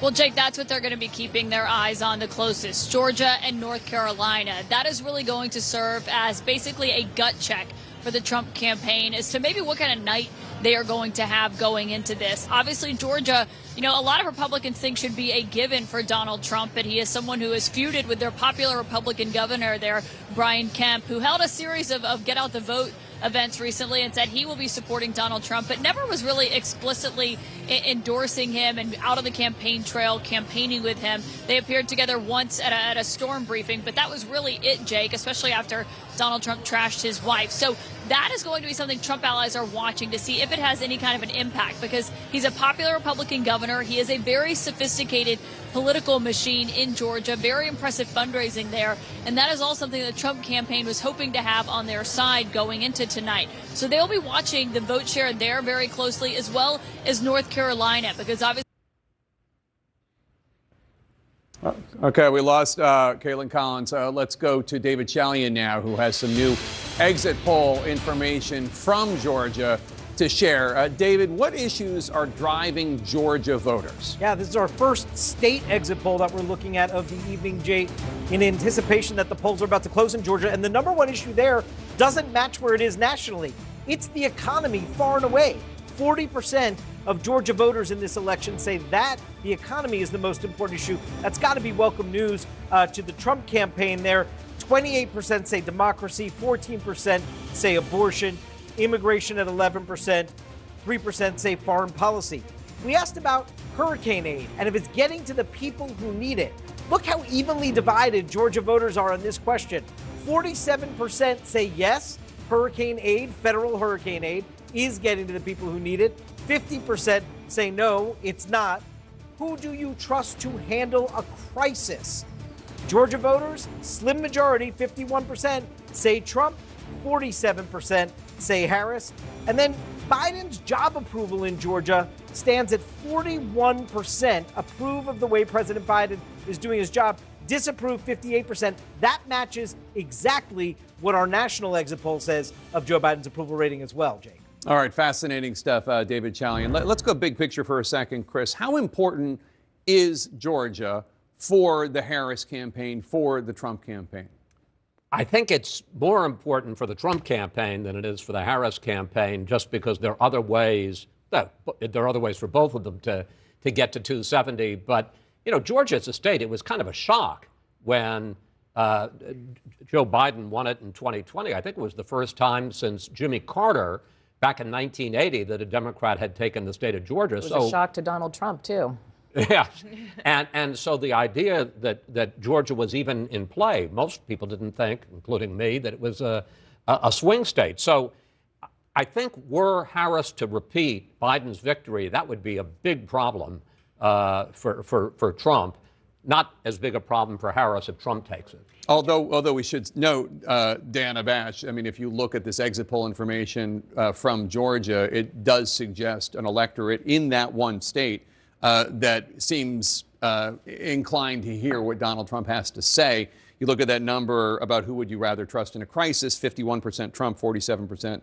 Well, Jake, that's what they're going to be keeping their eyes on the closest, Georgia and North Carolina. That is really going to serve as basically a gut check for the Trump campaign as to maybe what kind of night they are going to have going into this. Obviously, Georgia, a lot of Republicans think should be a given for Donald Trump, but he is someone who is feuded with their popular Republican governor there, Brian Kemp, who held a series of get out the vote events recently and said he will be supporting Donald Trump, but never was really explicitly endorsing him and out on the campaign trail campaigning with him. They appeared together once at a storm briefing, but that was really it, Jake, especially after Donald Trump trashed his wife. So that is going to be something Trump allies are watching to see if it has any kind of an impact, because he's a popular Republican governor. He is a very sophisticated political machine in Georgia, very impressive fundraising there, and that is all something the Trump campaign was hoping to have on their side going into tonight. So they'll be watching the vote share there very closely, as well as North Carolina, because obviously. Okay, we lost Caitlin Collins. Let's go to David Chalian now, who has some new exit poll information from Georgia to share. David, what issues are driving Georgia voters? Yeah, this is our first state exit poll that we're looking at of the evening, Jake, in anticipation that the polls are about to close in Georgia. And the number one issue there doesn't match where it is nationally. It's the economy, far and away. 40% of Georgia voters in this election say that the economy is the most important issue. That's got to be welcome news to the Trump campaign there. 28% say democracy, 14% say abortion, immigration at 11%, 3% say foreign policy. We asked about hurricane aid and if it's getting to the people who need it. Look how evenly divided Georgia voters are on this question. 47% say yes, hurricane aid, federal hurricane aid, is getting to the people who need it. 50% say no, it's not. Who do you trust to handle a crisis? Georgia voters, slim majority, 51%, say Trump, 47% say Harris. And then Biden's job approval in Georgia stands at 41%, approve of the way President Biden is doing his job, disapprove 58%. That matches exactly what our national exit poll says of Joe Biden's approval rating as well, Jake. All right, fascinating stuff, David Chalian. Let's go big picture for a second, Chris. How important is Georgia for the Harris campaign, for the Trump campaign? I think it's more important for the Trump campaign than it is for the Harris campaign, just because there are other ways. There are other ways for both of them to get to 270. But you know, Georgia as a state, it was kind of a shock when Joe Biden won it in 2020. I think it was the first time since Jimmy Carter back in 1980 that a Democrat had taken the state of Georgia. It was a shock to Donald Trump, too. Yeah, and so the idea that Georgia was even in play, most people didn't think, including me, that it was a swing state. So I think were Harris to repeat Biden's victory, that would be a big problem for Trump. Not as big a problem for Harris if Trump takes it. Although we should note, Dan Abash, I mean, if you look at this exit poll information from Georgia, it does suggest an electorate in that one state that seems inclined to hear what Donald Trump has to say. You look at that number about who would you rather trust in a crisis, 51% Trump, 47%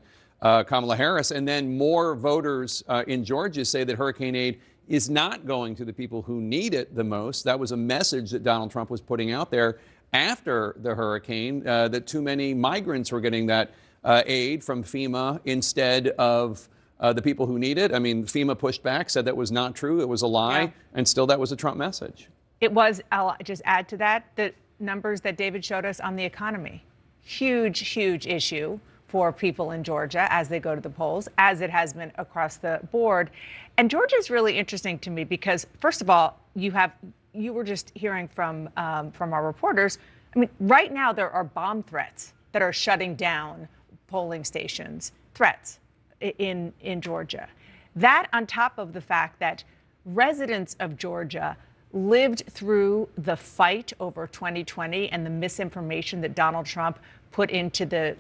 Kamala Harris. And then more voters in Georgia say that hurricane aid is not going to the people who need it the most. That was a message that Donald Trump was putting out there after the hurricane, that too many migrants were getting that aid from FEMA instead of the people who need it. I mean, FEMA pushed back, said that was not true. It was a lie. And still that was a Trump message. It was. I'll just add to that, the numbers that David showed us on the economy. Huge, huge issue for people in Georgia as they go to the polls, as it has been across the board. And Georgia is really interesting to me because, first of all, you were just hearing from our reporters. I mean, right now there are bomb threats that are shutting down polling stations, threats in Georgia. That on top of the fact that residents of Georgia lived through the fight over 2020 and the misinformation that Donald Trump put into the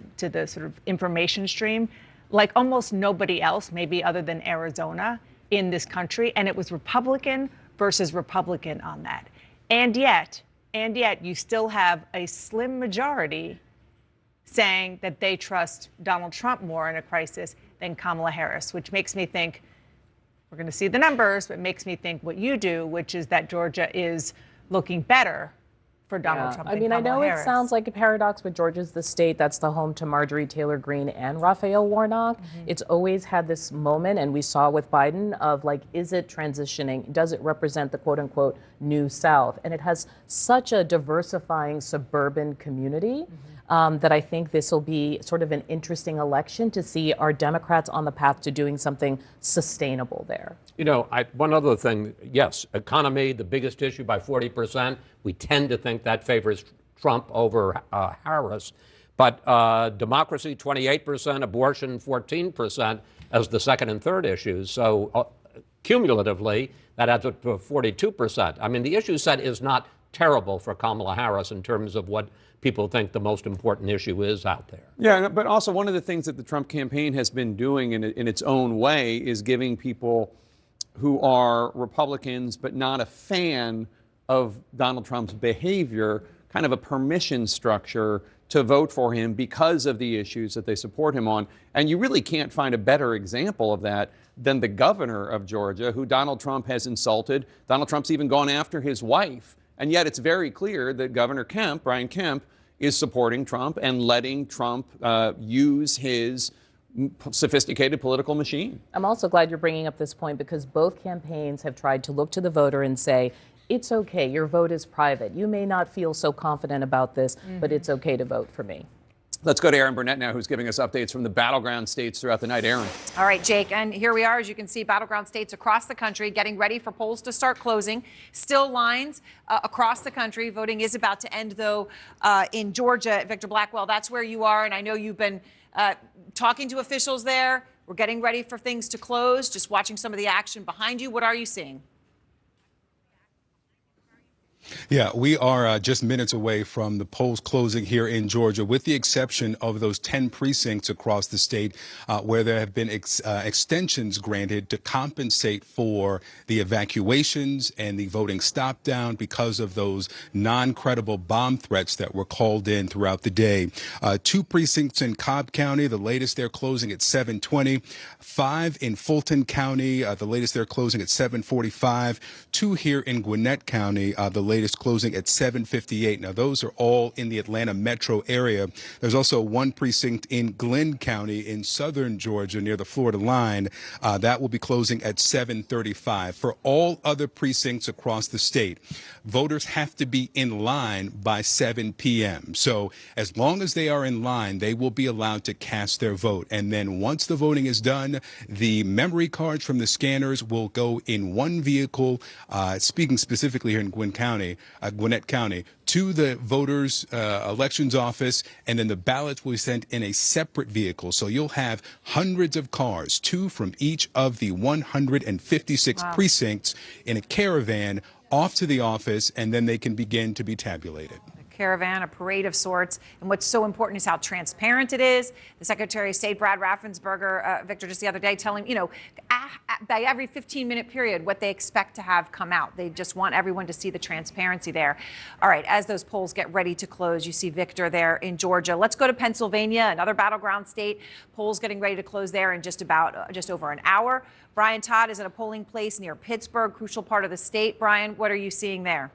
sort of information stream like almost nobody else, maybe other than Arizona in this country. And it was Republican versus Republican on that. And yet you still have a slim majority saying that they trust Donald Trump more in a crisis than Kamala Harris, which makes me think, we're going to see the numbers, but makes me think what you do, which is that Georgia is looking better for Donald Trump than Kamala I know Harris. it sounds like a paradox, but Georgia's the state that's the home to Marjorie Taylor Greene and Raphael Warnock. It's always had this moment, and we saw with Biden, of like, is it transitioning? Does it represent the quote unquote new South? And it has such a diversifying suburban community that I think this will be sort of an interesting election to see are Democrats on the path to doing something sustainable there. You know, one other thing, yes, economy, the biggest issue by 40%. We tend to think that favors Trump over Harris. But democracy, 28%, abortion, 14% as the second and third issues. So cumulatively, that adds up to 42%. I mean, the issue set is not terrible for Kamala Harris in terms of what people think the most important issue is out there. Yeah, but also one of the things that the Trump campaign has been doing in its own way is giving people who are Republicans but not a fan of Donald Trump's behavior kind of a permission structure to vote for him because of the issues that they support him on. And you really can't find a better example of that than the governor of Georgia, who Donald Trump has insulted. Donald Trump's even gone after his wife. And yet it's very clear that Governor Kemp, Brian Kemp, is supporting Trump and letting Trump use his sophisticated political machine. I'm also glad you're bringing up this point because both campaigns have tried to look to the voter and say, it's okay, your vote is private. You may not feel so confident about this, but it's okay to vote for me. Let's go to Aaron Burnett now, who's giving us updates from the battleground states throughout the night. Aaron. All right, Jake, and here we are, as you can see, battleground states across the country getting ready for polls to start closing. Still lines across the country. Voting is about to end, though, in Georgia. Victor Blackwell, that's where you are, and I know you've been talking to officials there. We're getting ready for things to close, just watching some of the action behind you. What are you seeing? Yeah, we are just minutes away from the polls closing here in Georgia, with the exception of those 10 precincts across the state where there have been extensions granted to compensate for the evacuations and the voting stop down because of those non-credible bomb threats that were called in throughout the day. 2 precincts in Cobb County, the latest they're closing at 7:20. 5 in Fulton County, the latest they're closing at 7:45. 2 here in Gwinnett County, the latest closing at 7:58. Now, those are all in the Atlanta metro area. There's also 1 precinct in Glenn County in southern Georgia near the Florida line. That will be closing at 7:35. For all other precincts across the state, voters have to be in line by 7 p.m. So as long as they are in line, they will be allowed to cast their vote. And then once the voting is done, the memory cards from the scanners will go in one vehicle, speaking specifically here in Gwinnett County, to the voters' elections office, and then the ballots will be sent in a separate vehicle. So you'll have hundreds of cars, 2 from each of the 156 precincts, in a caravan off to the office, and then they can begin to be tabulated. Caravan, a parade of sorts. And what's so important is how transparent it is. The Secretary of State, Brad Raffensperger, Victor, just the other day, telling, by every 15-minute period, what they expect to have come out. They just want everyone to see the transparency there. All right, as those polls get ready to close, you see Victor there in Georgia. Let's go to Pennsylvania, another battleground state. Polls getting ready to close there in just over an hour. Brian Todd is at a polling place near Pittsburgh, crucial part of the state. Brian, what are you seeing there?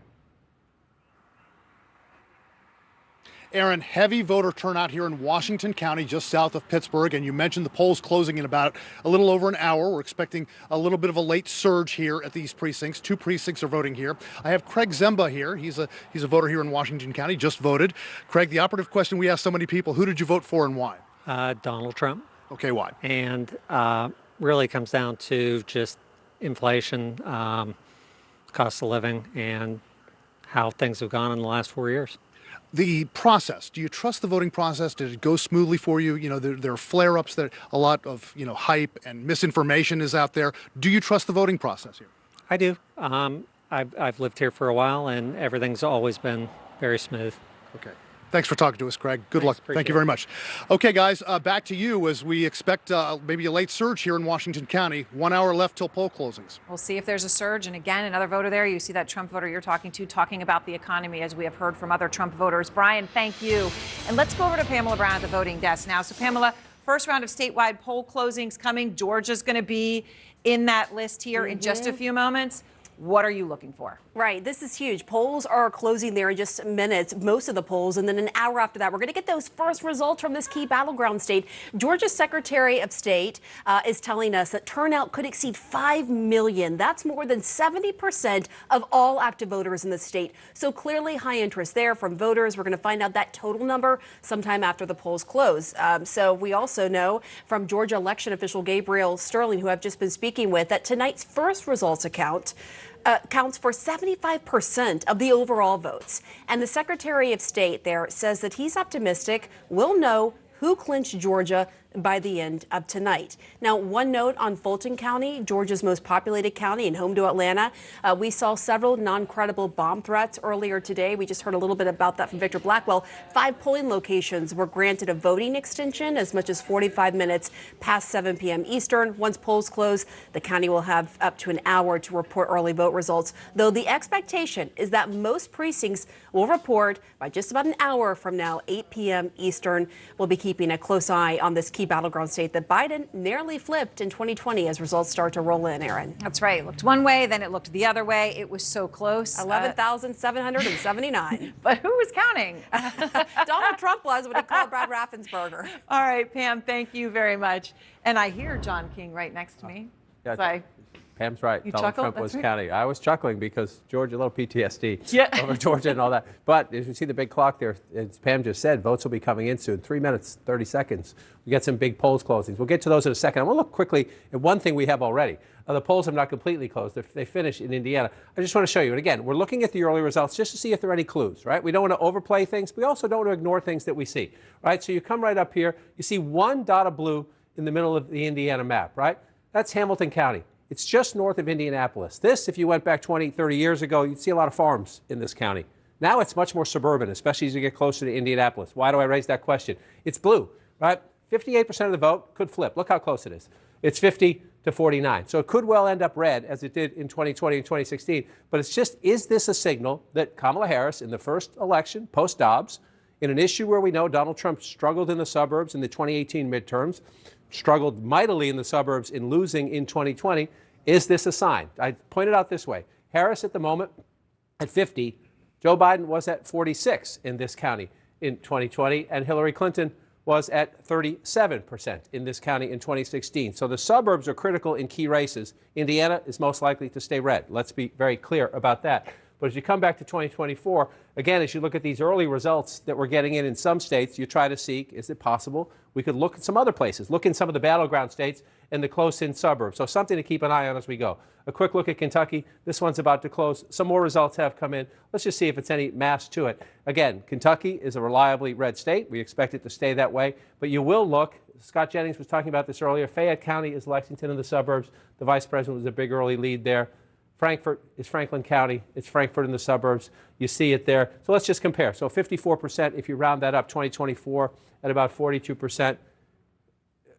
Aaron, heavy voter turnout here in Washington County, just south of Pittsburgh. And you mentioned the polls closing in about a little over an hour. We're expecting a little bit of a late surge here at these precincts. 2 precincts are voting here. I have Craig Zemba here. He's a voter here in Washington County, just voted. Craig, the operative question we asked so many people, who did you vote for and why? Donald Trump. Okay, why? And really comes down to just inflation, cost of living, and how things have gone in the last 4 years. The process, do you trust the voting process? Did it go smoothly for you? There are flare-ups, that a lot of, hype and misinformation is out there. Do you trust the voting process here? I do. I've lived here for a while, and everything's always been very smooth. Okay. Thanks for talking to us, Craig. Good luck. Thank you very much. Okay, guys, back to you as we expect maybe a late surge here in Washington County. 1 hour left till poll closings. We'll see if there's a surge. And again, another voter there. You see that Trump voter you're talking to talking about the economy, as we have heard from other Trump voters. Brian, thank you. And let's go over to Pamela Brown at the voting desk now. So, Pamela, first round of statewide poll closings coming. Georgia's going to be in that list here in just a few moments. What are you looking for? Right. This is huge. Polls are closing there in just minutes, most of the polls. And then an hour after that, we're going to get those first results from this key battleground state. Georgia's Secretary of State is telling us that turnout could exceed 5 million. That's more than 70% of all active voters in the state. So clearly high interest there from voters. We're going to find out that total number sometime after the polls close. So we also know from Georgia election official Gabriel Sterling, who I've just been speaking with, that tonight's first results account counts for 75% of the overall votes. And the Secretary of State there says that he's optimistic we'll know who clinched Georgia by the end of tonight. Now, one note on Fulton County, Georgia's most populated county and home to Atlanta. We saw several non-credible bomb threats earlier today. We just heard a little bit about that from Victor Blackwell. 5 polling locations were granted a voting extension as much as 45 minutes past 7 p.m. Eastern. Once polls close, the county will have up to an hour to report early vote results, though the expectation is that most precincts will report by just about an hour from now, 8 p.m. Eastern. We'll be keeping a close eye on this key battleground state that Biden nearly flipped in 2020 as results start to roll in, Aaron. That's right. It looked one way, then it looked the other way. It was so close. 11,779. But who was counting? Donald Trump was when he called Brad Raffensperger. All right, Pam, thank you very much. And I hear John King right next to me. Yeah, Pam's right. You Donald chuckled? Trump was That's right. counting. I was chuckling because Georgia, a little PTSD Yeah. over Georgia and all that. But as you see the big clock there, as Pam just said, votes will be coming in soon. 3 minutes, 30 seconds. We get some big polls closings. We'll get to those in a second. I want to look quickly at one thing we have already. The polls have not completely closed. They finish in Indiana. I just want to show you. And again, we're looking at the early results just to see if there are any clues, right? We don't want to overplay things. We also don't want to ignore things that we see, right? So you come right up here. You see one dot of blue in the middle of the Indiana map, right? That's Hamilton County. It's just north of Indianapolis. This, if you went back 20, 30 years ago, you'd see a lot of farms in this county. Now it's much more suburban, especially as you get closer to Indianapolis. Why do I raise that question? It's blue, right? 58% of the vote could flip. Look how close it is. It's 50 to 49. So it could well end up red, as it did in 2020 and 2016. But it's just, is this a signal that Kamala Harris, in the first election, post-Dobbs, in an issue where we know Donald Trump struggled in the suburbs in the 2018 midterms, struggled mightily in the suburbs in losing in 2020, is this a sign? I pointed out this way. Harris at the moment at 50, Joe Biden was at 46 in this county in 2020, and Hillary Clinton was at 37% in this county in 2016. So the suburbs are critical in key races. Indiana is most likely to stay red. Let's be very clear about that. But as you come back to 2024, again, as you look at these early results that we're getting in some states, you try to seek, is it possible we could look at some other places, look in some of the battleground states and the close-in suburbs. So something to keep an eye on as we go. A quick look at Kentucky. This one's about to close. Some more results have come in. Let's just see if it's any mass to it. Again, Kentucky is a reliably red state. We expect it to stay that way. But you will look, Scott Jennings was talking about this earlier, Fayette County is Lexington in the suburbs. The vice president was a big early lead there. Frankfort is Franklin County. It's Frankfort in the suburbs. You see it there. So let's just compare. So 54%, if you round that up, 2024 at about 42%,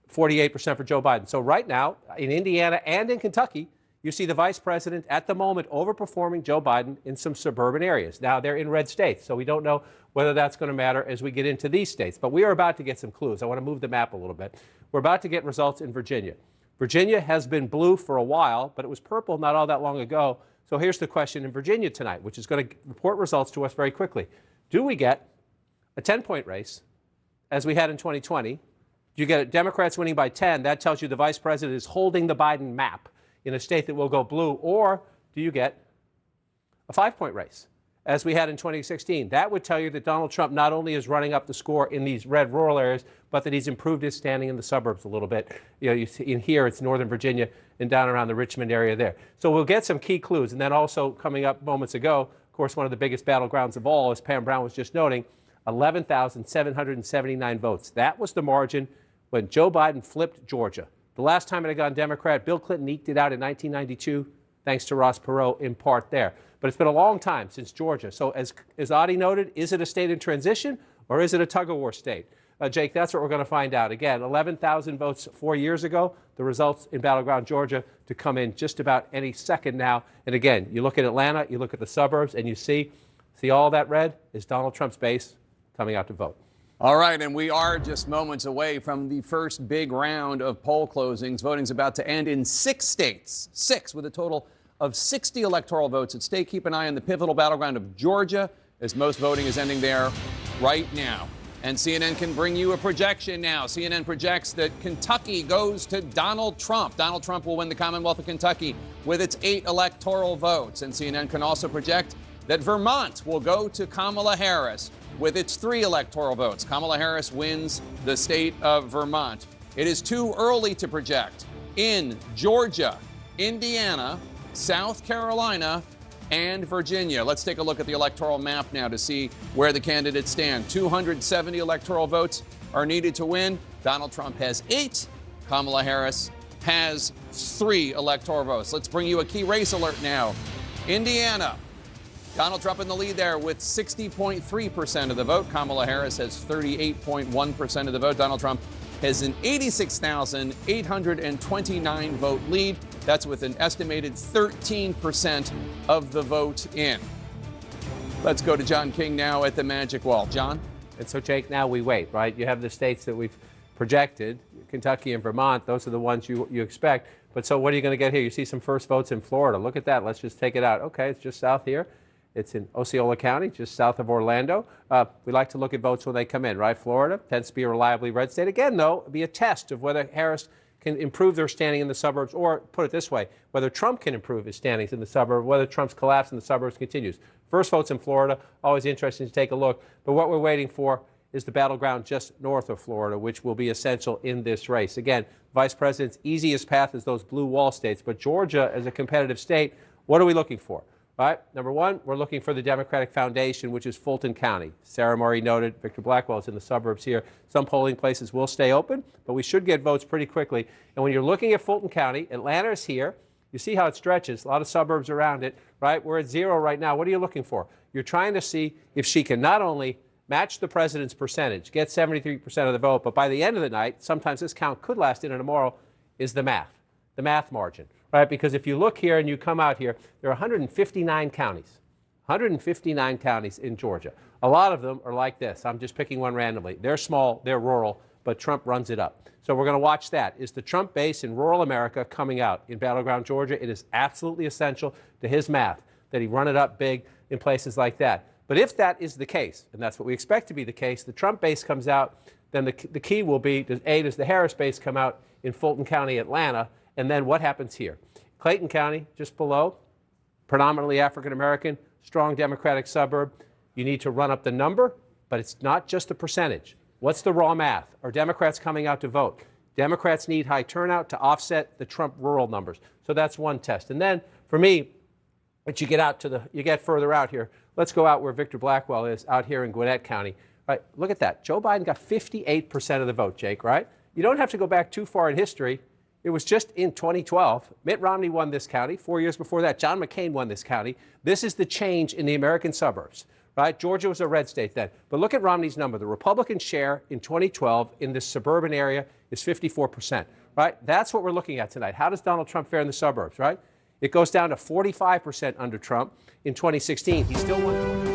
48% for Joe Biden. So right now, in Indiana and in Kentucky, you see the vice president at the moment overperforming Joe Biden in some suburban areas. Now, they're in red states, so we don't know whether that's going to matter as we get into these states. But we are about to get some clues. I want to move the map a little bit. We're about to get results in Virginia. Virginia has been blue for a while, but it was purple not all that long ago. So here's the question in Virginia tonight, which is going to report results to us very quickly. Do we get a 10-point race, as we had in 2020? Do you get Democrats winning by 10? That tells you the vice president is holding the Biden map in a state that will go blue. Or do you get a 5-point race, as we had in 2016? That would tell you that Donald Trump not only is running up the score in these red rural areas, but that he's improved his standing in the suburbs a little bit. You know, you see in here, it's Northern Virginia and down around the Richmond area there. So we'll get some key clues. And then also coming up moments ago, of course, one of the biggest battlegrounds of all, as Pam Brown was just noting, 11,779 votes. That was the margin when Joe Biden flipped Georgia. The last time it had gone Democrat, Bill Clinton eked it out in 1992, thanks to Ross Perot in part there. But it's been a long time since Georgia. So as Adi noted, is it a state in transition or is it a tug-of-war state? Jake, that's what we're going to find out. Again, 11,000 votes 4 years ago. The results in battleground Georgia to come in just about any second now. And again, you look at Atlanta, you look at the suburbs, and you see all that red is Donald Trump's base coming out to vote. All right, and we are just moments away from the first big round of poll closings. Voting's about to end in 6 states, 6 with a total of 60 electoral votes at stake. Keep an eye on the pivotal battleground of Georgia, as most voting is ending there right now. And CNN can bring you a projection now. CNN projects that Kentucky goes to Donald Trump. Donald Trump will win the Commonwealth of Kentucky with its 8 electoral votes. And CNN can also project that Vermont will go to Kamala Harris with its 3 electoral votes. Kamala Harris wins the state of Vermont. It is too early to project in Georgia, Indiana, South Carolina, and Virginia. Let's take a look at the electoral map now to see where the candidates stand. 270 electoral votes are needed to win. Donald Trump has 8. Kamala Harris has 3 electoral votes. Let's bring you a key race alert now. Indiana. Donald Trump in the lead there with 60.3% of the vote. Kamala Harris has 38.1% of the vote. Donald Trump has an 86,829 vote lead. That's with an estimated 13% of the vote in. Let's go to John King now at the Magic Wall. John? And so, Jake, now we wait, right? You have the states that we've projected, Kentucky and Vermont. Those are the ones you expect. But so what are you going to get here? You see some first votes in Florida. Look at that. Let's just take it out. Okay, it's just south here. It's in Osceola County, just south of Orlando. We like to look at votes when they come in, right? Florida tends to be a reliably red state. Again, though, it'll be a test of whether Harris can improve their standing in the suburbs, or put it this way, whether Trump can improve his standings in the suburbs, whether Trump's collapse in the suburbs continues. First votes in Florida, always interesting to take a look. But what we're waiting for is the battleground just north of Florida, which will be essential in this race. Again, Vice President's easiest path is those blue wall states. But Georgia, as a competitive state, what are we looking for? Right? Number one, we're looking for the Democratic Foundation, which is Fulton County. Sarah Murray noted Victor Blackwell is in the suburbs here. Some polling places will stay open, but we should get votes pretty quickly. And when you're looking at Fulton County, Atlanta is here. You see how it stretches, a lot of suburbs around it, right? We're at 0 right now. What are you looking for? You're trying to see if she can not only match the president's percentage, get 73% of the vote, but by the end of the night, sometimes this count could last into tomorrow, is the math margin. Right, because if you look here and you come out here, there are 159 counties. 159 counties in Georgia. A lot of them are like this. I'm just picking one randomly. They're small, they're rural, but Trump runs it up. So we're going to watch that. Is the Trump base in rural America coming out in battleground Georgia? It is absolutely essential to his math that he run it up big in places like that. But if that is the case, and that's what we expect to be the case, the Trump base comes out, then the key will be, does the Harris base come out in Fulton County, Atlanta? And then what happens here? Clayton County, just below, predominantly African-American, strong Democratic suburb. You need to run up the number, but it's not just the percentage. What's the raw math? Are Democrats coming out to vote? Democrats need high turnout to offset the Trump rural numbers. So that's one test. And then, for me, as you get further out here, let's go out where Victor Blackwell is, out here in Gwinnett County. Right, look at that. Joe Biden got 58% of the vote, Jake, right? You don't have to go back too far in history. It was just in 2012. Mitt Romney won this county. 4 years before that, John McCain won this county. This is the change in the American suburbs, right? Georgia was a red state then. But look at Romney's number. The Republican share in 2012 in this suburban area is 54%, right? That's what we're looking at tonight. How does Donald Trump fare in the suburbs, right? It goes down to 45% under Trump in 2016. He still won Georgia.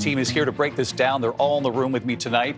Team is here to break this down. They're all in the room with me tonight.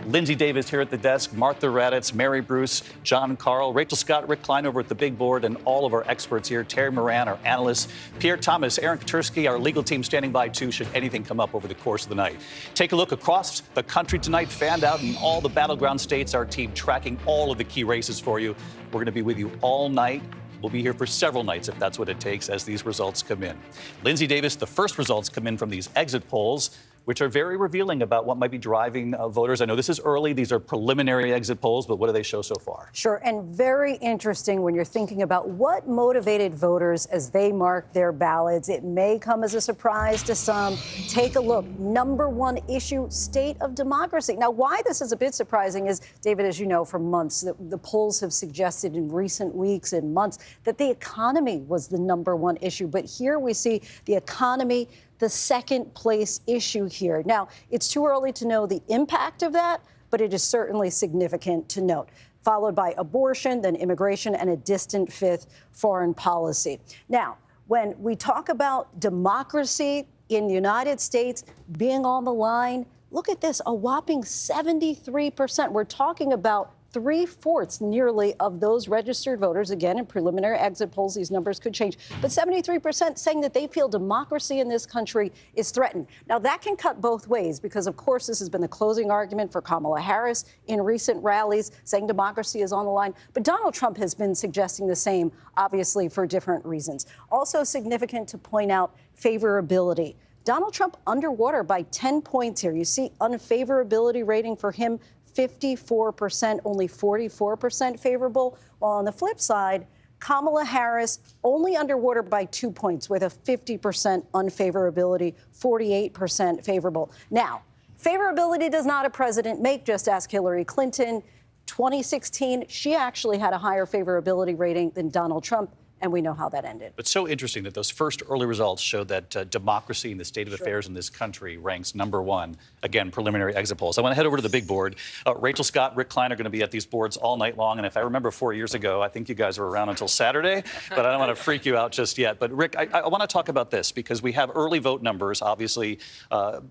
Lindsay Davis here at the desk, Martha Raddatz, Mary Bruce, John Carl, Rachel Scott, Rick Klein over at the big board, and all of our experts here. Terry Moran, our analyst, Pierre Thomas, Aaron Katursky, our legal team standing by too should anything come up over the course of the night. Take a look across the country tonight, fanned out in all the battleground states. Our team tracking all of the key races for you. We're going to be with you all night. We'll be here for several nights if that's what it takes as these results come in. Lindsay Davis, the first results come in from these exit polls, which are very revealing about what might be driving voters. I know this is early. These are preliminary exit polls, but what do they show so far? Sure, and very interesting when you're thinking about what motivated voters as they mark their ballots. It may come as a surprise to some. Take a look. Number one issue, state of democracy. Now, why this is a bit surprising is, David, as you know, for months, the polls have suggested in recent weeks and months that the economy was the number one issue. But here we see the economy, the second place issue here. Now, it's too early to know the impact of that, but it is certainly significant to note. Followed by abortion, then immigration, and a distant fifth, foreign policy. Now, when we talk about democracy in the United States being on the line, look at this, a whopping 73%. We're talking about 3/4 nearly of those registered voters, again, in preliminary exit polls, these numbers could change, but 73% saying that they feel democracy in this country is threatened. Now, that can cut both ways because, of course, this has been the closing argument for Kamala Harris in recent rallies, saying democracy is on the line. But Donald Trump has been suggesting the same, obviously, for different reasons. Also significant to point out favorability. Donald Trump underwater by 10 points here. You see unfavorability rating for him, 54%, only 44% favorable. While on the flip side, Kamala Harris only underwater by 2 points with a 50% unfavorability, 48% favorable. Now, favorability does not a president make. Just ask Hillary Clinton. 2016, she actually had a higher favorability rating than Donald Trump. and we know how that ended. It's so interesting that those first early results showed that democracy and the state of affairs in this country ranks #1. Again, preliminary exit polls. I want to head over to the big board. Rachel Scott, Rick Klein are going to be at these boards all night long. And if I remember 4 years ago, I think you guys were around until Saturday, but I don't want to freak you out just yet. But Rick, I want to talk about this because we have early vote numbers. Obviously,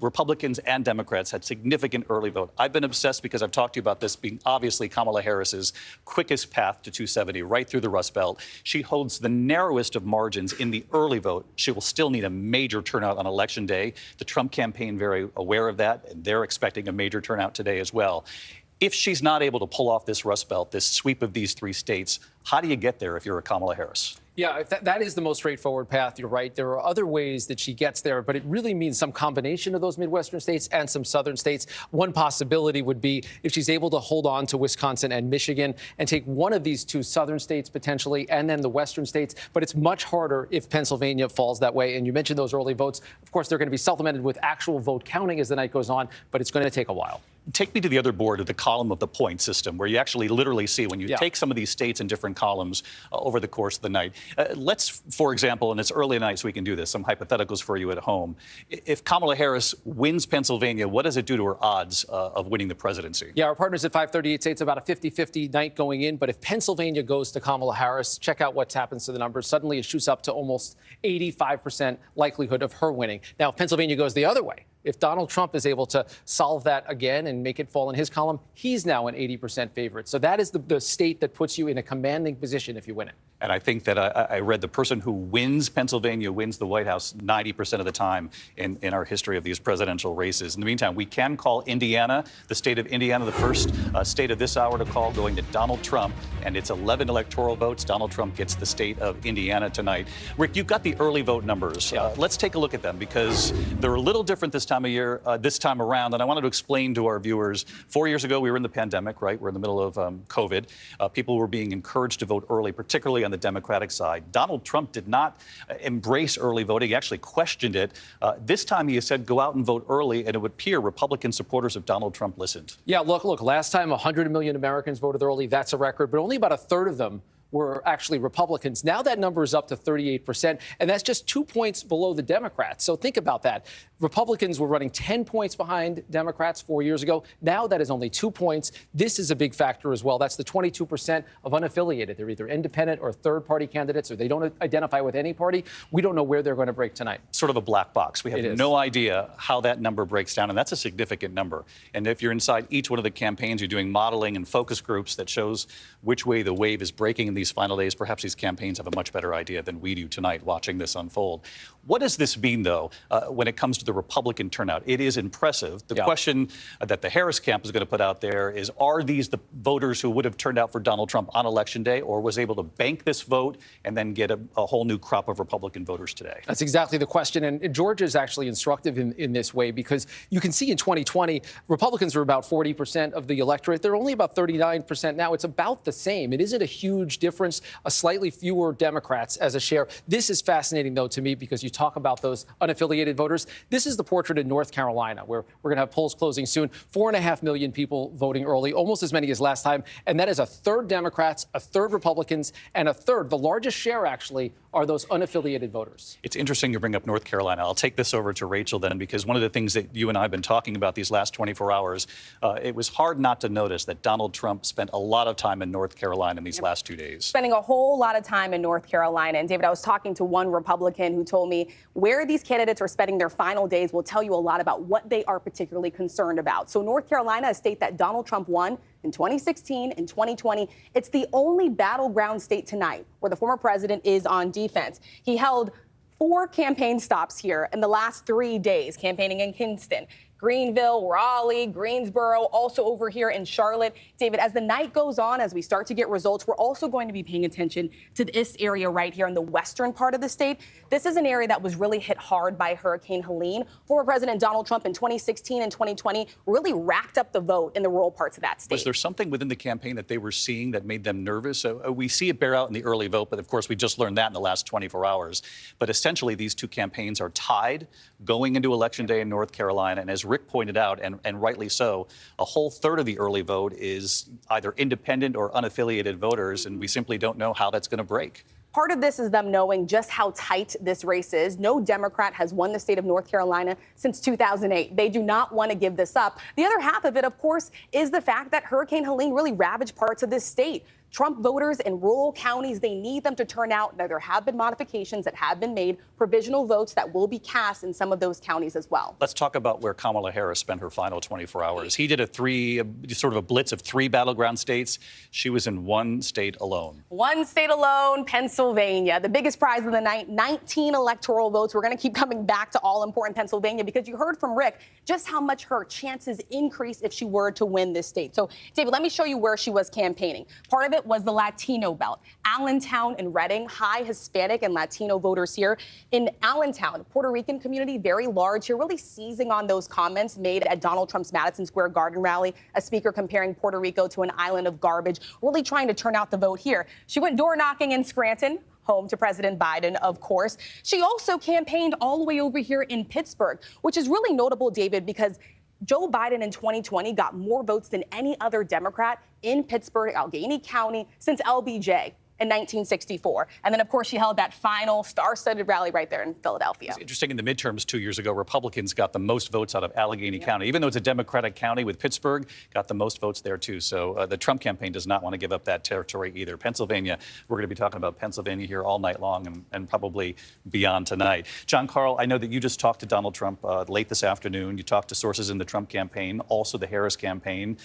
Republicans and Democrats had significant early vote. I've been obsessed because I've talked to you about this being obviously Kamala Harris's quickest path to 270, right through the Rust Belt. She holds the narrowest of margins in the early vote. She will still need a major turnout on Election Day. The Trump campaign very aware of that, and they're expecting a major turnout today as well. If she's not able to pull off this Rust Belt, this sweep of these 3 states, how do you get there if you're a Kamala Harris? Yeah, that is the most straightforward path. You're right. There are other ways that she gets there, but it really means some combination of those Midwestern states and some southern states. One possibility would be if she's able to hold on to Wisconsin and Michigan and take one of these 2 southern states potentially and then the western states. But it's much harder if Pennsylvania falls that way. And you mentioned those early votes. Of course, they're going to be supplemented with actual vote counting as the night goes on, but it's going to take a while. Take me to the other board of the column of the point system, where you actually literally see when you take some of these states in different columns over the course of the night. Let's, for example, and it's early night, so we can do this, some hypotheticals for you at home. If Kamala Harris wins Pennsylvania, what does it do to her odds of winning the presidency? Yeah, our partners at 538 say it's about a 50-50 night going in. But if Pennsylvania goes to Kamala Harris, check out what happens to the numbers. Suddenly it shoots up to almost 85% likelihood of her winning. Now, if Pennsylvania goes the other way, if Donald Trump is able to solve that again and make it fall in his column, he's now an 80% favorite. So that is the state that puts you in a commanding position if you win it. And I think that I read the person who wins Pennsylvania wins the White House 90% of the time in our history of these presidential races. In the meantime, we can call Indiana, the state of Indiana, the first state of this hour to call, going to Donald Trump. And it's 11 electoral votes. Donald Trump gets the state of Indiana tonight. Rick, you've got the early vote numbers. Let's take a look at them because they're a little different this time of year, this time around. And I wanted to explain to our viewers, 4 years ago, we were in the pandemic, right? We're in the middle of COVID. People were being encouraged to vote early, particularly on the Democratic side. Donald Trump did not embrace early voting. He actually questioned it. This time he said go out and vote early, and it would appear Republican supporters of Donald Trump listened. Yeah, look, last time 100 million Americans voted early. That's a record, but only about a third of them were actually Republicans. Now that number is up to 38%, and that's just 2 points below the Democrats. So think about that. Republicans were running 10 points behind Democrats 4 years ago. Now that is only 2 points. This is a big factor as well. That's the 22% of unaffiliated. They're either independent or third-party candidates, or they don't identify with any party. We don't know where they're going to break tonight. Sort of a black box. We have no idea how that number breaks down, and that's a significant number. And if you're inside each one of the campaigns, you're doing modeling and focus groups that shows which way the wave is breaking in these final days. Perhaps these campaigns have a much better idea than we do tonight watching this unfold. What does this mean, though, when it comes to the Republican turnout? It is impressive. The question that the Harris camp is going to put out there is, are these the voters who would have turned out for Donald Trump on Election Day, or was able to bank this vote and then get a whole new crop of Republican voters today? That's exactly the question. And Georgia is actually instructive in this way, because you can see in 2020, Republicans were about 40% of the electorate. They're only about 39% now. It's about the same. It isn't a huge difference, a slightly fewer Democrats as a share. This is fascinating, though, to me, because you talk about those unaffiliated voters. This is the portrait in North Carolina, where we're going to have polls closing soon. 4.5 million people voting early, almost as many as last time. And that is a third Democrats, a third Republicans, and a third, the largest share actually, are those unaffiliated voters. It's interesting you bring up North Carolina. I'll take this over to Rachel then, because one of the things that you and I have been talking about these last 24 hours, it was hard not to notice that Donald Trump spent a lot of time in North Carolina in these last 2 days. Spending a whole lot of time in North Carolina. And David, I was talking to one Republican who told me where these candidates are spending their final days will tell you a lot about what they are particularly concerned about. So North Carolina, a state that Donald Trump won in 2016 and 2020, it's the only battleground state tonight where the former president is on defense. He held 4 campaign stops here in the last 3 days, campaigning in Kinston, Greenville, Raleigh, Greensboro, also over here in Charlotte. David, as the night goes on, as we start to get results, we're also going to be paying attention to this area right here in the western part of the state. This is an area that was really hit hard by Hurricane Helene. Former President Donald Trump in 2016 and 2020 really racked up the vote in the rural parts of that state. Was there something within the campaign that they were seeing that made them nervous? We see it bear out in the early vote, but of course we just learned that in the last 24 hours. But essentially these two campaigns are tied going into Election Day in North Carolina. And as Rick pointed out, and rightly so, a whole third of the early vote is either independent or unaffiliated voters, and we simply don't know how that's going to break. Part of this is them knowing just how tight this race is. No Democrat has won the state of North Carolina since 2008. They do not want to give this up. The other half of it, of course, is the fact that Hurricane Helene really ravaged parts of this state. Trump voters in rural counties, they need them to turn out. Now, there have been modifications that have been made, provisional votes that will be cast in some of those counties as well. Let's talk about where Kamala Harris spent her final 24 hours. He did a sort of a blitz of 3 battleground states. She was in 1 state alone. 1 state alone, Pennsylvania. The biggest prize of the night, 19 electoral votes. We're going to keep coming back to all-important Pennsylvania because you heard from Rick just how much her chances increase if she were to win this state. So, David, let me show you where she was campaigning. Part of it was the Latino belt. Allentown and Reading, high Hispanic and Latino voters here. In Allentown, Puerto Rican community, very large here, really seizing on those comments made at Donald Trump's Madison Square Garden rally, a speaker comparing Puerto Rico to an island of garbage, really trying to turn out the vote here. She went door knocking in Scranton, home to President Biden, of course. She also campaigned all the way over here in Pittsburgh, which is really notable, David, because Joe Biden in 2020 got more votes than any other Democrat in Pittsburgh, Allegheny County since LBJ in 1964. And then, of course, she held that final star-studded rally right there in Philadelphia. It's interesting, in the midterms 2 years ago, Republicans got the most votes out of Allegheny County. Even though it's a Democratic county with Pittsburgh, got the most votes there, too. So the Trump campaign does not want to give up that territory either. Pennsylvania, we're going to be talking about Pennsylvania here all night long and probably beyond tonight. John Carl, I know that you just talked to Donald Trump late this afternoon. You talked to sources in the Trump campaign, also the Harris campaign.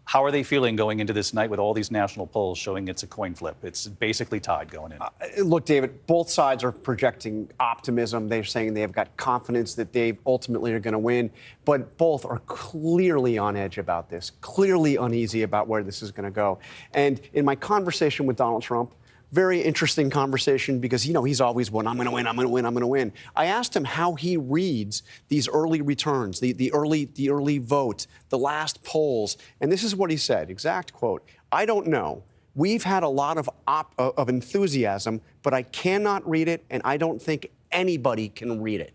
How are they feeling going into this night with all these national polls showing it's a coin flip? It's basically tied going in. Look, David, both sides are projecting optimism. They're saying they've got confidence that they ultimately are going to win. But both are clearly on edge about this, clearly uneasy about where this is going to go. And in my conversation with Donald Trump, very interesting conversation because, you know, he's always, well, I'm going to win, I'm going to win, I'm going to win. I asked him how he reads these early returns, the early vote, the last polls. And this is what he said, exact quote, "I don't know. We've had a lot of enthusiasm, but I cannot read it, and I don't think anybody can read it."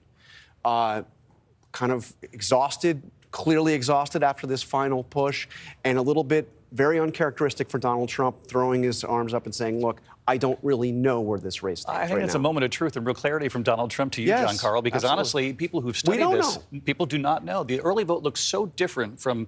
Kind of exhausted, clearly exhausted after this final push, and a little bit very uncharacteristic for Donald Trump, throwing his arms up and saying, look, I don't really know where this race stands. I think it's a moment of truth and real clarity from Donald Trump to you, Yes, John Carl, because absolutely. honestly, people who've studied this, people do not know. The early vote looks so different from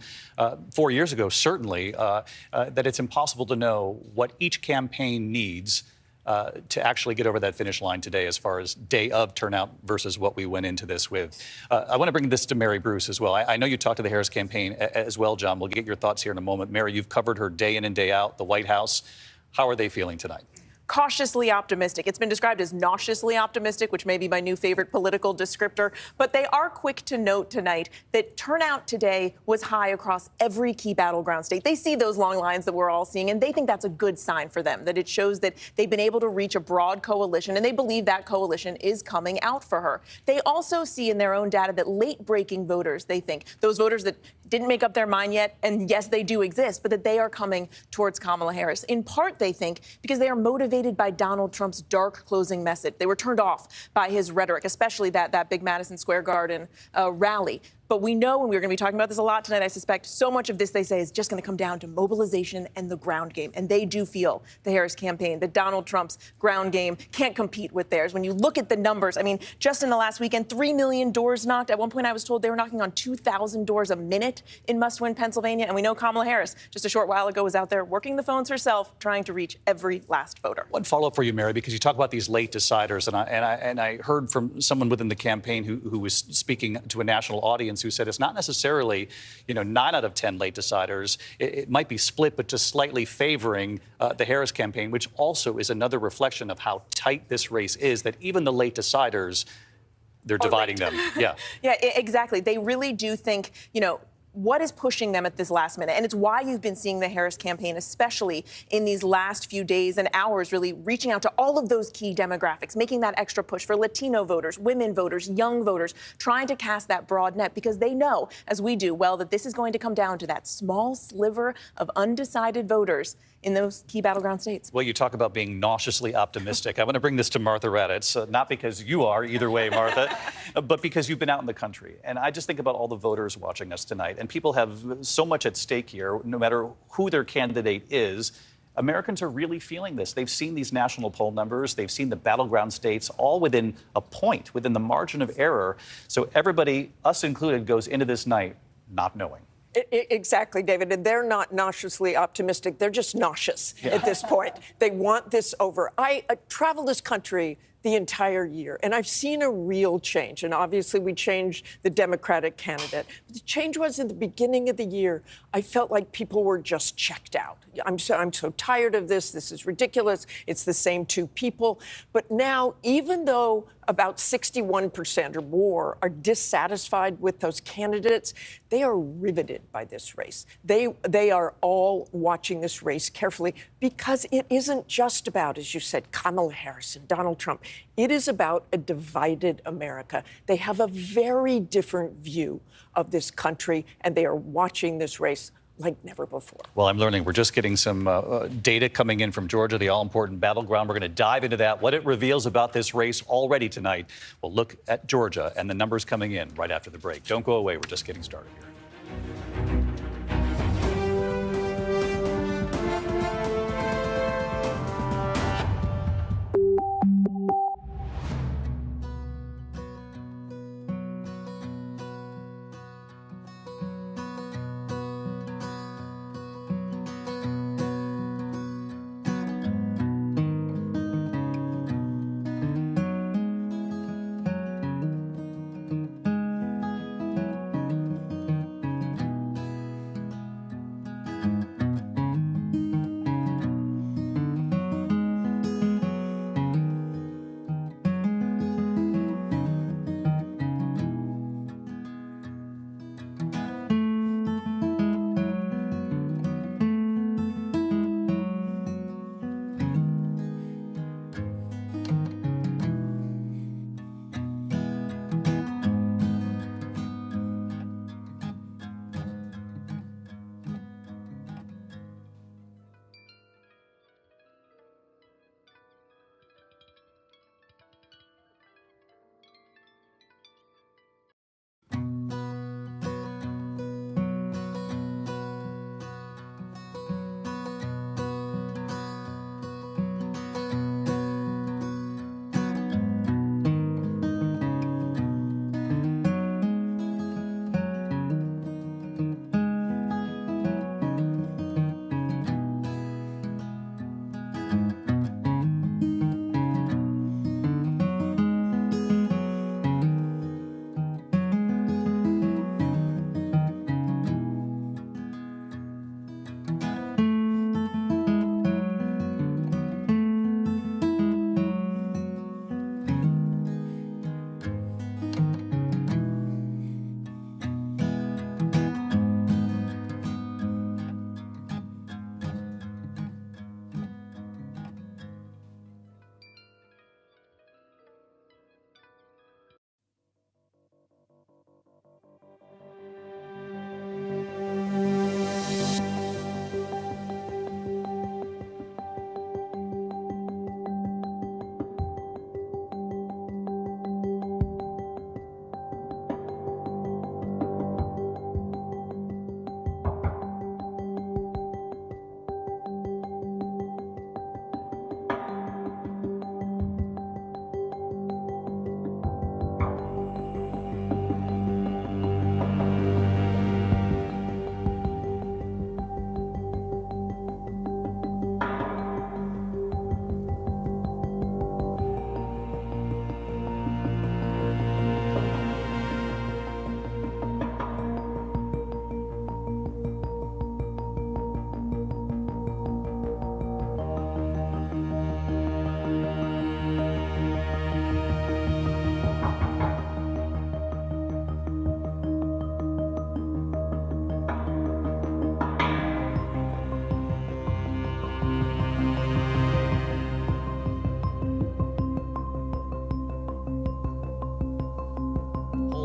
4 years ago, certainly, that it's impossible to know what each campaign needs to actually get over that finish line today as far as day of turnout versus what we went into this with. I want to bring this to Mary Bruce as well. I know you talked to the Harris campaign as well, John. We'll get your thoughts here in a moment. Mary, you've covered her day in and day out, the White House. How are they feeling tonight? Cautiously optimistic. It's been described as nauseously optimistic, which may be my new favorite political descriptor. But they are quick to note tonight that turnout today was high across every key battleground state. They see those long lines that we're all seeing, and they think that's a good sign for them, that it shows that they've been able to reach a broad coalition, and they believe that coalition is coming out for her. They also see in their own data that late-breaking voters, they think, those voters that didn't make up their mind yet, and yes, they do exist, but that they are coming towards Kamala Harris. In part, they think, because they are motivated by Donald Trump's dark closing message. They were turned off by his rhetoric, especially that big Madison Square Garden rally. But we know, and we're going to be talking about this a lot tonight, I suspect, so much of this, they say, is just going to come down to mobilization and the ground game. And they do feel, the Harris campaign, that Donald Trump's ground game can't compete with theirs. When you look at the numbers, I mean, just in the last weekend, 3 million doors knocked. At one point, I was told they were knocking on 2,000 doors a minute in must-win Pennsylvania. And we know Kamala Harris, just a short while ago, was out there working the phones herself, trying to reach every last voter. One follow-up for you, Mary, because you talk about these late deciders, and I heard from someone within the campaign who was speaking to a national audience who said it's not necessarily, 9 out of 10 late deciders. It might be split, but just slightly favoring the Harris campaign, which also is another reflection of how tight this race is, that even the late deciders, they're dividing them. Yeah. Yeah, exactly. They really do think, what is pushing them at this last minute? And it's why you've been seeing the Harris campaign, especially in these last few days and hours, really reaching out to all of those key demographics, making that extra push for Latino voters, women voters, young voters, trying to cast that broad net because they know, as we do, well, that this is going to come down to that small sliver of undecided voters in those key battleground states. Well, you talk about being nauseously optimistic. I want to bring this to Martha Raddatz, not because you are either way, Martha, but because you've been out in the country. And I just think about all the voters watching us tonight. And people have so much at stake here, no matter who their candidate is. Americans are really feeling this. They've seen these national poll numbers. They've seen the battleground states all within a point, within the margin of error. So everybody, us included, goes into this night not knowing. Exactly, David. And they're not nauseously optimistic. They're just nauseous at this point. They want this over. I travel this country the entire year, and I've seen a real change. And obviously, we changed the Democratic candidate. But the change was in the beginning of the year. I felt like people were just checked out. I'm so tired of this. This is ridiculous. It's the same two people. But now, even though about 61% or more are dissatisfied with those candidates, they are riveted by this race. They are all watching this race carefully because it isn't just about, as you said, Kamala Harris and Donald Trump. It is about a divided America. They have a very different view of this country, and they are watching this race like never before. Well, I'm learning. We're just getting some data coming in from Georgia, the all-important battleground. We're going to dive into that, what it reveals about this race already tonight. We'll look at Georgia and the numbers coming in right after the break. Don't go away. We're just getting started here.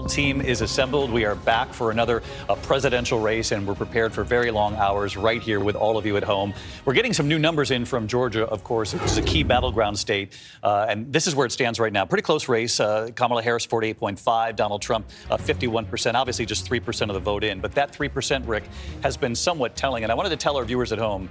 team is assembled. We are back for another presidential race, and we're prepared for very long hours right here with all of you at home. We're getting some new numbers in from Georgia, of course, which is a key battleground state. And this is where it stands right now. Pretty close race. Kamala Harris, 48.5. Donald Trump, 51%. Obviously, just 3% of the vote in. But that 3%, Rick, has been somewhat telling. And I wanted to tell our viewers at home,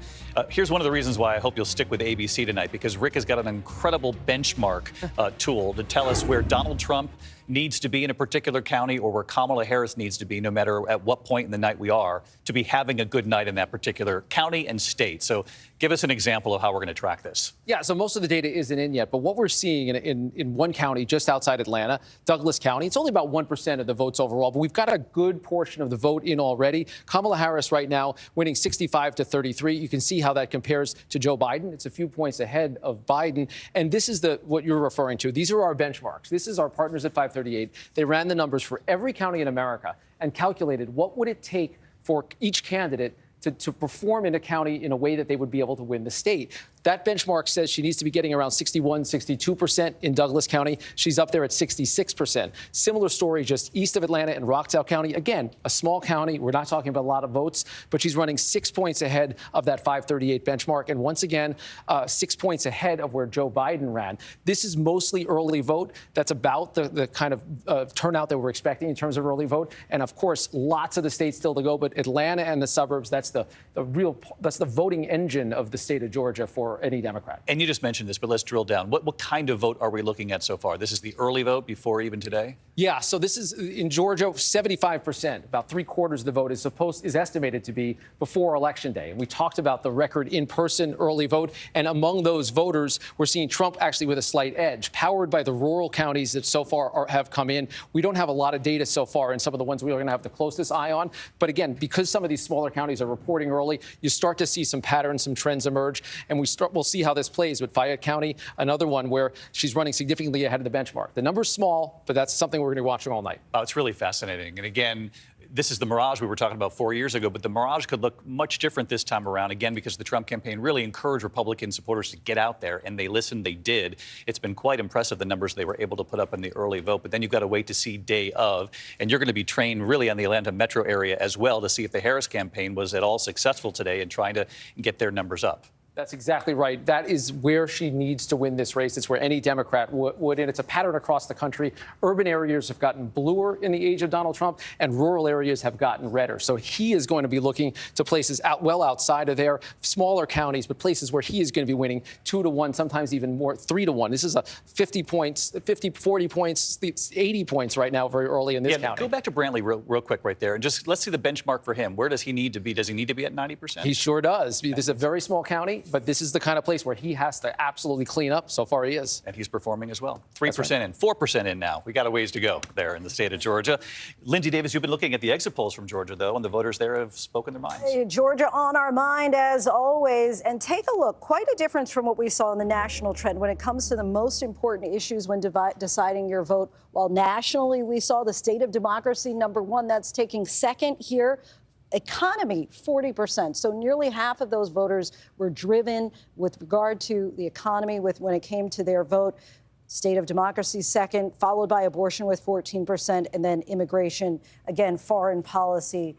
here's one of the reasons why I hope you'll stick with ABC tonight, because Rick has got an incredible benchmark tool to tell us where Donald Trump needs to be in a particular county or where Kamala Harris needs to be, no matter at what point in the night we are, to be having a good night in that particular county and state. So give us an example of how we're going to track this. Yeah, so most of the data isn't in yet, but what we're seeing in one county just outside Atlanta, Douglas County, it's only about 1% of the votes overall, but we've got a good portion of the vote in already. Kamala Harris right now winning 65-33. You can see how that compares to Joe Biden. It's a few points ahead of Biden. And this is what you're referring to. These are our benchmarks. This is our partners at 538. They ran the numbers for every county in America and calculated what would it take for each candidate to perform in a county in a way that they would be able to win the state. That benchmark says she needs to be getting around 61-62% in Douglas County. She's up there at 66%. Similar story just east of Atlanta in Rockdale County. Again, a small county. We're not talking about a lot of votes, but she's running 6 points ahead of that 538 benchmark. And once again, 6 points ahead of where Joe Biden ran. This is mostly early vote. That's about the kind of turnout that we're expecting in terms of early vote. And of course, lots of the states still to go, but Atlanta and the suburbs, that's the voting engine of the state of Georgia for any Democrat. And you just mentioned this, but let's drill down. What kind of vote are we looking at so far? This is the early vote before even today? Yeah, so this is in Georgia, 75%, about 3/4 of the vote is estimated to be before Election Day. And we talked about the record in-person early vote. And among those voters, we're seeing Trump actually with a slight edge, powered by the rural counties that so far have come in. We don't have a lot of data so far in some of the ones we're going to have the closest eye on. But again, because some of these smaller counties are reporting early, you start to see some patterns, some trends emerge. And we'll see how this plays with Fayette County, another one where she's running significantly ahead of the benchmark. The number's small, but that's something we're going to be watching all night. Oh, it's really fascinating. And again, this is the mirage we were talking about 4 years ago, but the mirage could look much different this time around, again, because the Trump campaign really encouraged Republican supporters to get out there, and they listened, they did. It's been quite impressive, the numbers they were able to put up in the early vote, but then you've got to wait to see day of, and you're going to be trained really on the Atlanta metro area as well to see if the Harris campaign was at all successful today in trying to get their numbers up. That's exactly right. That is where she needs to win this race. It's where any Democrat would, and it's a pattern across the country. Urban areas have gotten bluer in the age of Donald Trump, and rural areas have gotten redder. So he is going to be looking to places well outside of there, smaller counties, but places where he is going to be winning 2-1, sometimes even more, 3-1. This is a 50 points, 50, 40 points, 80 points right now, very early in this county. Go back to Brantley real quick right there, and just let's see the benchmark for him. Where does he need to be? Does he need to be at 90%? He sure does. This is a very small county, but this is the kind of place where he has to absolutely clean up. So far, he is. And he's performing as well. 3% in, 4% in now. We got a ways to go there in the state of Georgia. Lindsay Davis, you've been looking at the exit polls from Georgia, though, and the voters there have spoken their minds. Hey, Georgia on our mind, as always. And take a look. Quite a difference from what we saw in the national trend when it comes to the most important issues when deciding your vote. While nationally, we saw the state of democracy, #1. That's taking second here. Economy, 40%. So nearly half of those voters were driven with regard to the economy when it came to their vote. State of democracy second, followed by abortion with 14%, and then immigration, again, foreign policy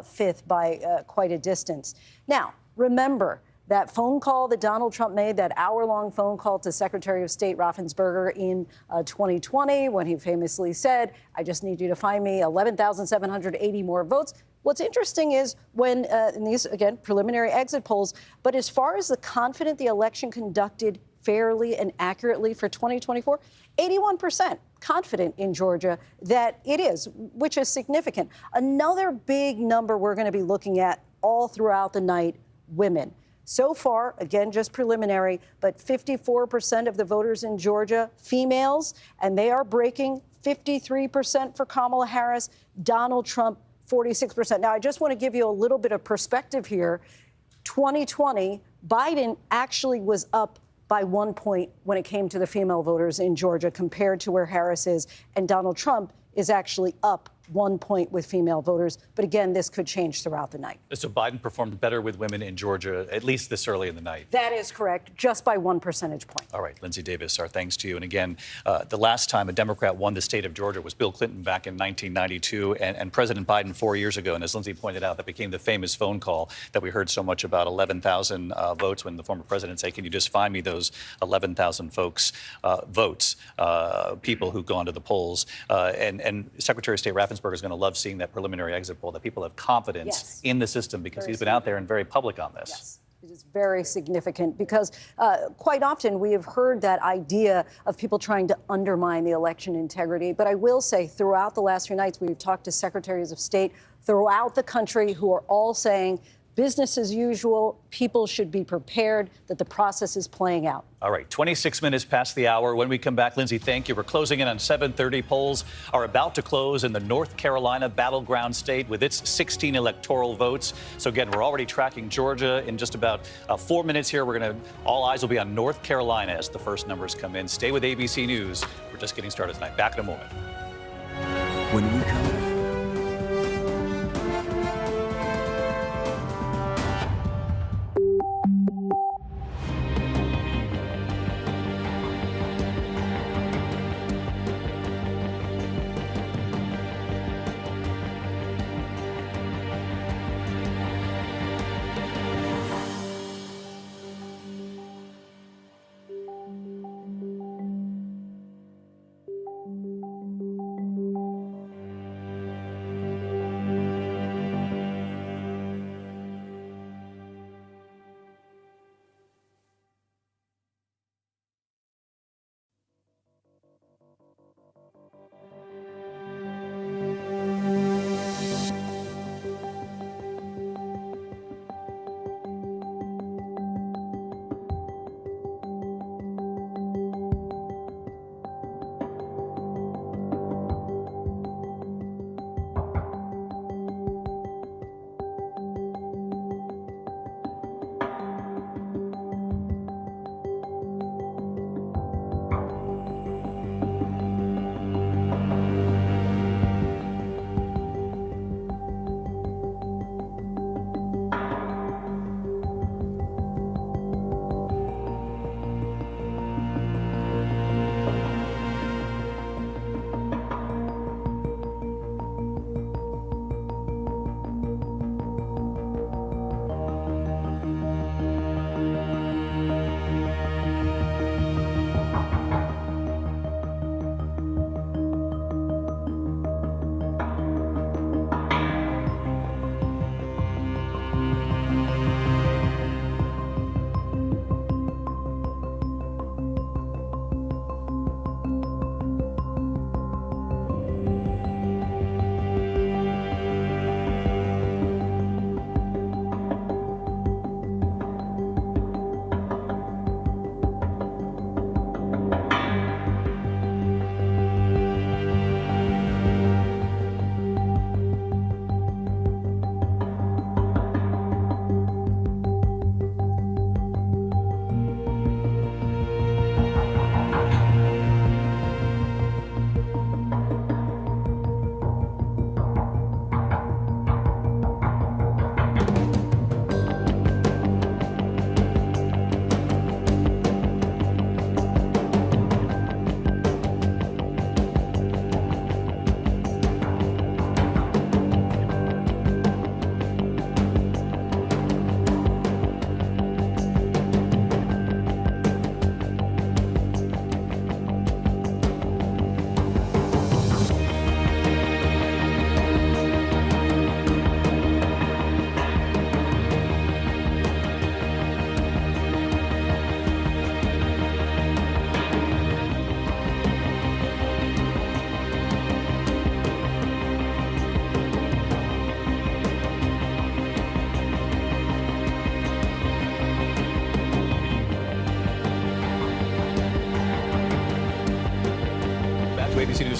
fifth by quite a distance. Now, remember that phone call that Donald Trump made, that hour-long phone call to Secretary of State Raffensperger in 2020, when he famously said, I just need you to find me 11,780 more votes. What's interesting is when, in these, again, preliminary exit polls, but as far as the confident the election conducted fairly and accurately for 2024, 81% confident in Georgia that it is, which is significant. Another big number we're going to be looking at all throughout the night, women. So far, again, just preliminary, but 54% of the voters in Georgia, females, and they are breaking 53% for Kamala Harris, Donald Trump, 46%. Now, I just want to give you a little bit of perspective here. 2020, Biden actually was up by 1 point when it came to the female voters in Georgia compared to where Harris is, and Donald Trump is actually up 1 point with female voters. But again, this could change throughout the night. So Biden performed better with women in Georgia, at least this early in the night. That is correct, just by 1 percentage point. All right, Lindsay Davis, our thanks to you. And again, the last time a Democrat won the state of Georgia was Bill Clinton back in 1992, and President Biden 4 years ago. And as Lindsay pointed out, that became the famous phone call that we heard so much about, 11,000 votes, when the former president said, can you just find me those 11,000 folks, votes, people who've gone to the polls. And Secretary of State Raffensperger is going to love seeing that preliminary exit poll, that people have confidence in the system, because he's been out there and very public on this. Yes. It is very significant because quite often we have heard that idea of people trying to undermine the election integrity. But I will say throughout the last few nights, we've talked to secretaries of state throughout the country who are all saying business as usual, people should be prepared that the process is playing out. All right, 26 minutes past the hour. When we come back, Lindsay, thank you. We're closing in on 7:30. Polls are about to close in the North Carolina battleground state with its 16 electoral votes. So again, we're already tracking Georgia. In just about 4 minutes here, all eyes will be on North Carolina as the first numbers come in. Stay with ABC News. We're just getting started tonight. Back in a moment. When we come back.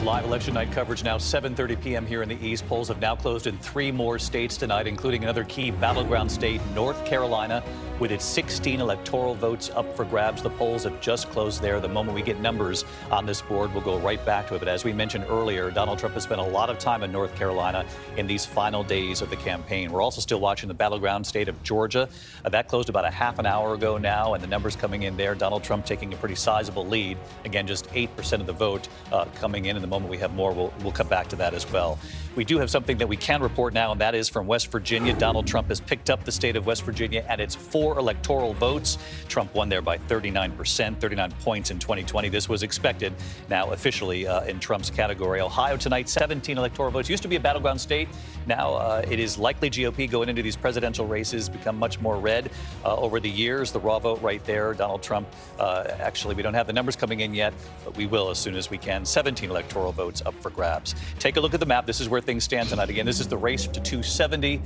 live election night coverage now 7:30 p.m. here in the East. Polls have now closed in 3 more states tonight, including another key battleground state, North Carolina, with its 16 electoral votes up for grabs. The polls have just closed there. The moment we get numbers on this board, we'll go right back to it. But as we mentioned earlier, Donald Trump has spent a lot of time in North Carolina in these final days of the campaign. We're also still watching the battleground state of Georgia. That closed about a half an hour ago now, and the numbers coming in there. Donald Trump taking a pretty sizable lead. Again, just 8% of the vote coming in. And the moment we have more, we'll come back to that as well. We do have something that we can report now, and that is from West Virginia. Donald Trump has picked up the state of West Virginia at its 4 electoral votes. Trump won there by 39%, 39 points in 2020. This was expected now officially in Trump's category. Ohio tonight, 17 electoral votes. Used to be a battleground state. Now it is likely GOP going into these presidential races become much more red over the years. The raw vote right there. Donald Trump, actually, we don't have the numbers coming in yet, but we will as soon as we can. 17 electoral votes up for grabs. Take a look at the map. This is where things stand tonight. Again, this is the race to 270.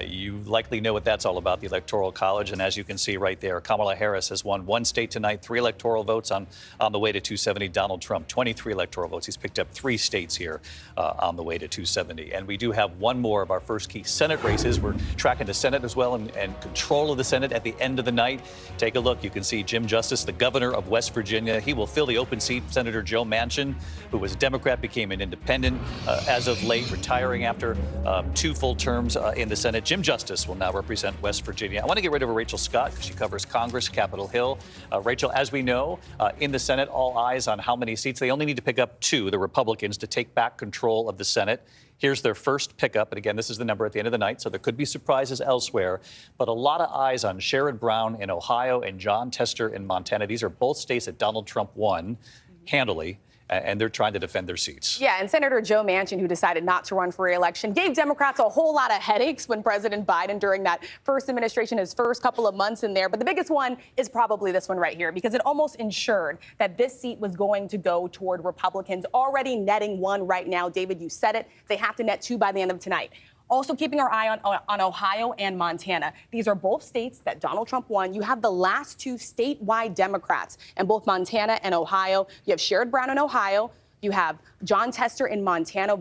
You likely know what that's all about, the Electoral College. And as you can see right there, Kamala Harris has won 1 state tonight, 3 electoral votes on the way to 270. Donald Trump, 23 electoral votes. He's picked up 3 states here on the way to 270. And we do have one more of our first key Senate races. We're tracking the Senate as well and control of the Senate at the end of the night. Take a look. You can see Jim Justice, the governor of West Virginia. He will fill the open seat. Senator Joe Manchin, who was a Democrat, became an independent as of late, retiring after 2 full terms in the Senate. Jim Justice will now represent West Virginia. I want to get rid of Rachel Scott because she covers Congress, Capitol Hill. Rachel, as we know, in the Senate, all eyes on how many seats. They only need to pick up 2, the Republicans, to take back control of the Senate. Here's their first pickup. And again, this is the number at the end of the night, so there could be surprises elsewhere. But a lot of eyes on Sherrod Brown in Ohio and John Tester in Montana. These are both states that Donald Trump won handily, and they're trying to defend their seats. Yeah, and Senator Joe Manchin, who decided not to run for re-election, gave Democrats a whole lot of headaches when President Biden, during that first administration, his first couple of months in there. But the biggest one is probably this one right here, because it almost ensured that this seat was going to go toward Republicans, already netting 1 right now. David, you said it. They have to net 2 by the end of tonight. Also keeping our eye on Ohio and Montana. These are both states that Donald Trump won. You have the last 2 statewide Democrats in both Montana and Ohio. You have Sherrod Brown in Ohio. You have John Tester in Montana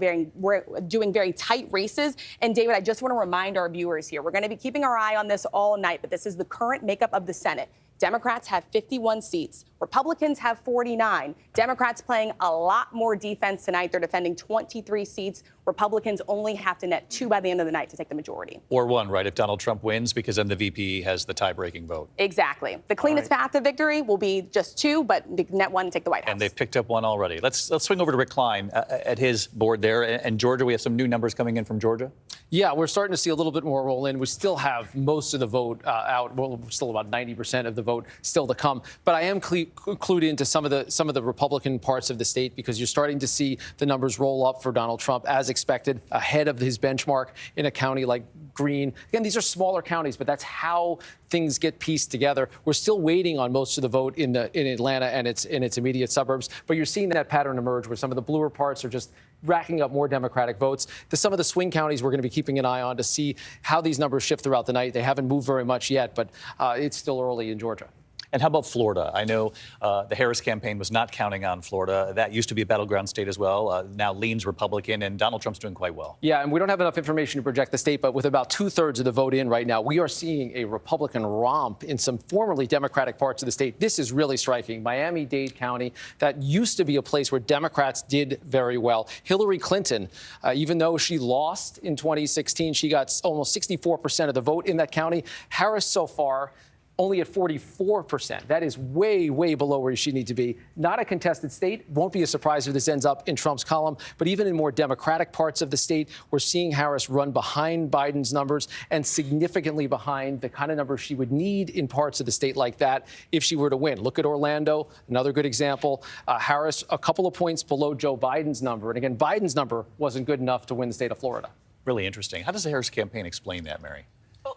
doing very tight races. And David, I just want to remind our viewers here, we're going to be keeping our eye on this all night, but this is the current makeup of the Senate. Democrats have 51 seats. Republicans have 49. Democrats playing a lot more defense tonight. They're defending 23 seats. Republicans only have to net 2 by the end of the night to take the majority. Or 1, right, if Donald Trump wins, because then the VP has the tie-breaking vote. Exactly. The cleanest path to victory will be just 2, but net 1 and take the White House. And they've picked up 1 already. Let's swing over to Rick Klein at his board there. And Georgia, we have some new numbers coming in from Georgia. Yeah, we're starting to see a little bit more roll in. We still have most of the vote out. Well, still about 90% of the vote still to come. But I am clued into some of the Republican parts of the state, because you're starting to see the numbers roll up for Donald Trump as expected, ahead of his benchmark in a county like Greene. Again, these are smaller counties, but that's how things get pieced together. We're still waiting on most of the vote in Atlanta and its immediate suburbs, but you're seeing that pattern emerge where some of the bluer parts are just racking up more Democratic votes. Some of the swing counties we're going to be keeping an eye on to see how these numbers shift throughout the night. They haven't moved very much yet, but it's still early in Georgia. And how about Florida? I know the Harris campaign was not counting on Florida. That used to be a battleground state as well. Now leans Republican, and Donald Trump's doing quite well. Yeah, and we don't have enough information to project the state, but with about 2/3 of the vote in right now, we are seeing a Republican romp in some formerly Democratic parts of the state. This is really striking. Miami-Dade County, that used to be a place where Democrats did very well. Hillary Clinton, even though she lost in 2016, she got almost 64% of the vote in that county. Harris so far only at 44%. That is way, way below where she needs to be. Not a contested state. Won't be a surprise if this ends up in Trump's column. But even in more Democratic parts of the state, we're seeing Harris run behind Biden's numbers and significantly behind the kind of numbers she would need in parts of the state like that if she were to win. Look at Orlando, another good example. Harris, a couple of points below Joe Biden's number. And again, Biden's number wasn't good enough to win the state of Florida. Really interesting. How does the Harris campaign explain that, Mary?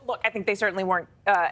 Look, I think they certainly weren't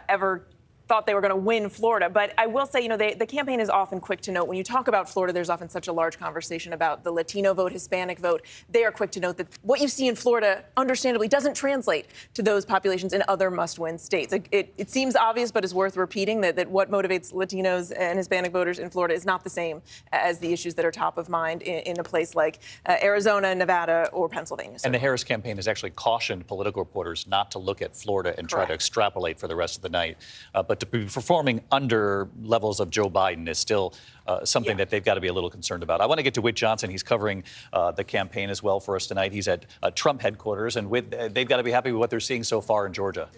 ever thought they were going to win Florida. But I will say, you know, the campaign is often quick to note. When you talk about Florida, there's often such a large conversation about the Latino vote, Hispanic vote. They are quick to note that what you see in Florida, understandably, doesn't translate to those populations in other must-win states. It seems obvious, but it's worth repeating that what motivates Latinos and Hispanic voters in Florida is not the same as the issues that are top of mind in a place like Arizona, Nevada, or Pennsylvania. And the Harris campaign has actually cautioned political reporters not to look at Florida and try to extrapolate for the rest of the night. But to be performing under levels of Joe Biden is still something that they've got to be a little concerned about. I want to get to Whit Johnson. He's covering the campaign as well for us tonight. He's at Trump headquarters, and they've got to be happy with what they're seeing so far in Georgia.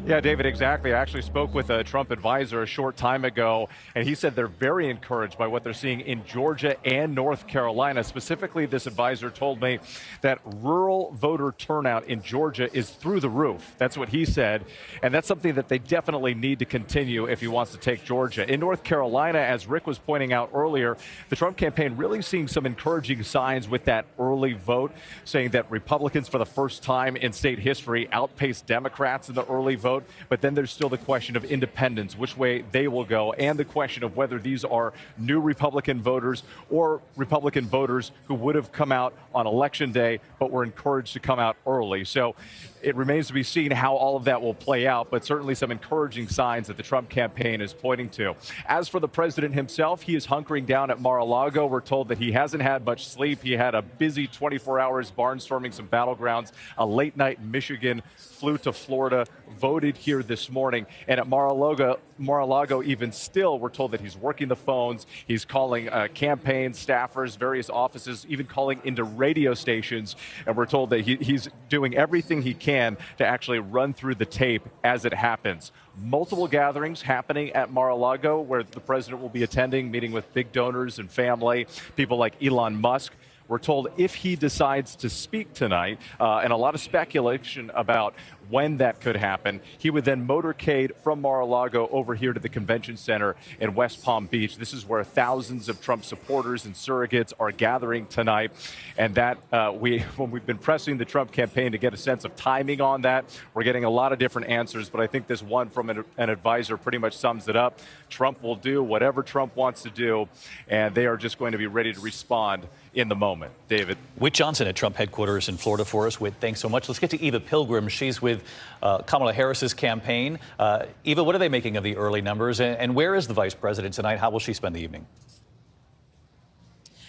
Yeah, David, exactly. I actually spoke with a Trump advisor a short time ago, and he said they're very encouraged by what they're seeing in Georgia and North Carolina. Specifically, this advisor told me that rural voter turnout in Georgia is through the roof. That's what he said, and that's something that they definitely need to continue if he wants to take Georgia. In North Carolina, as Rick was pointing out earlier, the Trump campaign really seeing some encouraging signs with that early vote, saying that Republicans, for the first time in state history, outpaced Democrats in the early vote. But then there's still the question of independents, which way they will go, and the question of whether these are new Republican voters or Republican voters who would have come out on Election Day but were encouraged to come out early. So it remains to be seen how all of that will play out, but certainly some encouraging signs that the Trump campaign is pointing to. As for the president himself, he is hunkering down at Mar-a-Lago. We're told that he hasn't had much sleep. He had a busy 24 hours barnstorming some battlegrounds, a late night in Michigan, flew to Florida, voted here this morning. And at Mar-a-Lago, even still, we're told that he's working the phones. He's calling campaign staffers, various offices, even calling into radio stations. And we're told that he's doing everything he can to actually run through the tape as it happens. Multiple gatherings happening at Mar-a-Lago where the president will be attending, meeting with big donors and family, people like Elon Musk. We're told if he decides to speak tonight, and a lot of speculation about when that could happen, he would then motorcade from Mar-a-Lago over here to the convention center in West Palm Beach. This is where thousands of Trump supporters and surrogates are gathering tonight. And that when we've been pressing the Trump campaign to get a sense of timing on that, we're getting a lot of different answers. But I think this one from an advisor pretty much sums it up. Trump will do whatever Trump wants to do, and they are just going to be ready to respond in the moment. David. Whit Johnson at Trump headquarters in Florida for us. Whit, thanks so much. Let's get to Eva Pilgrim. She's with Kamala Harris's campaign. Eva, what are they making of the early numbers? And where is the vice president tonight? How will she spend the evening?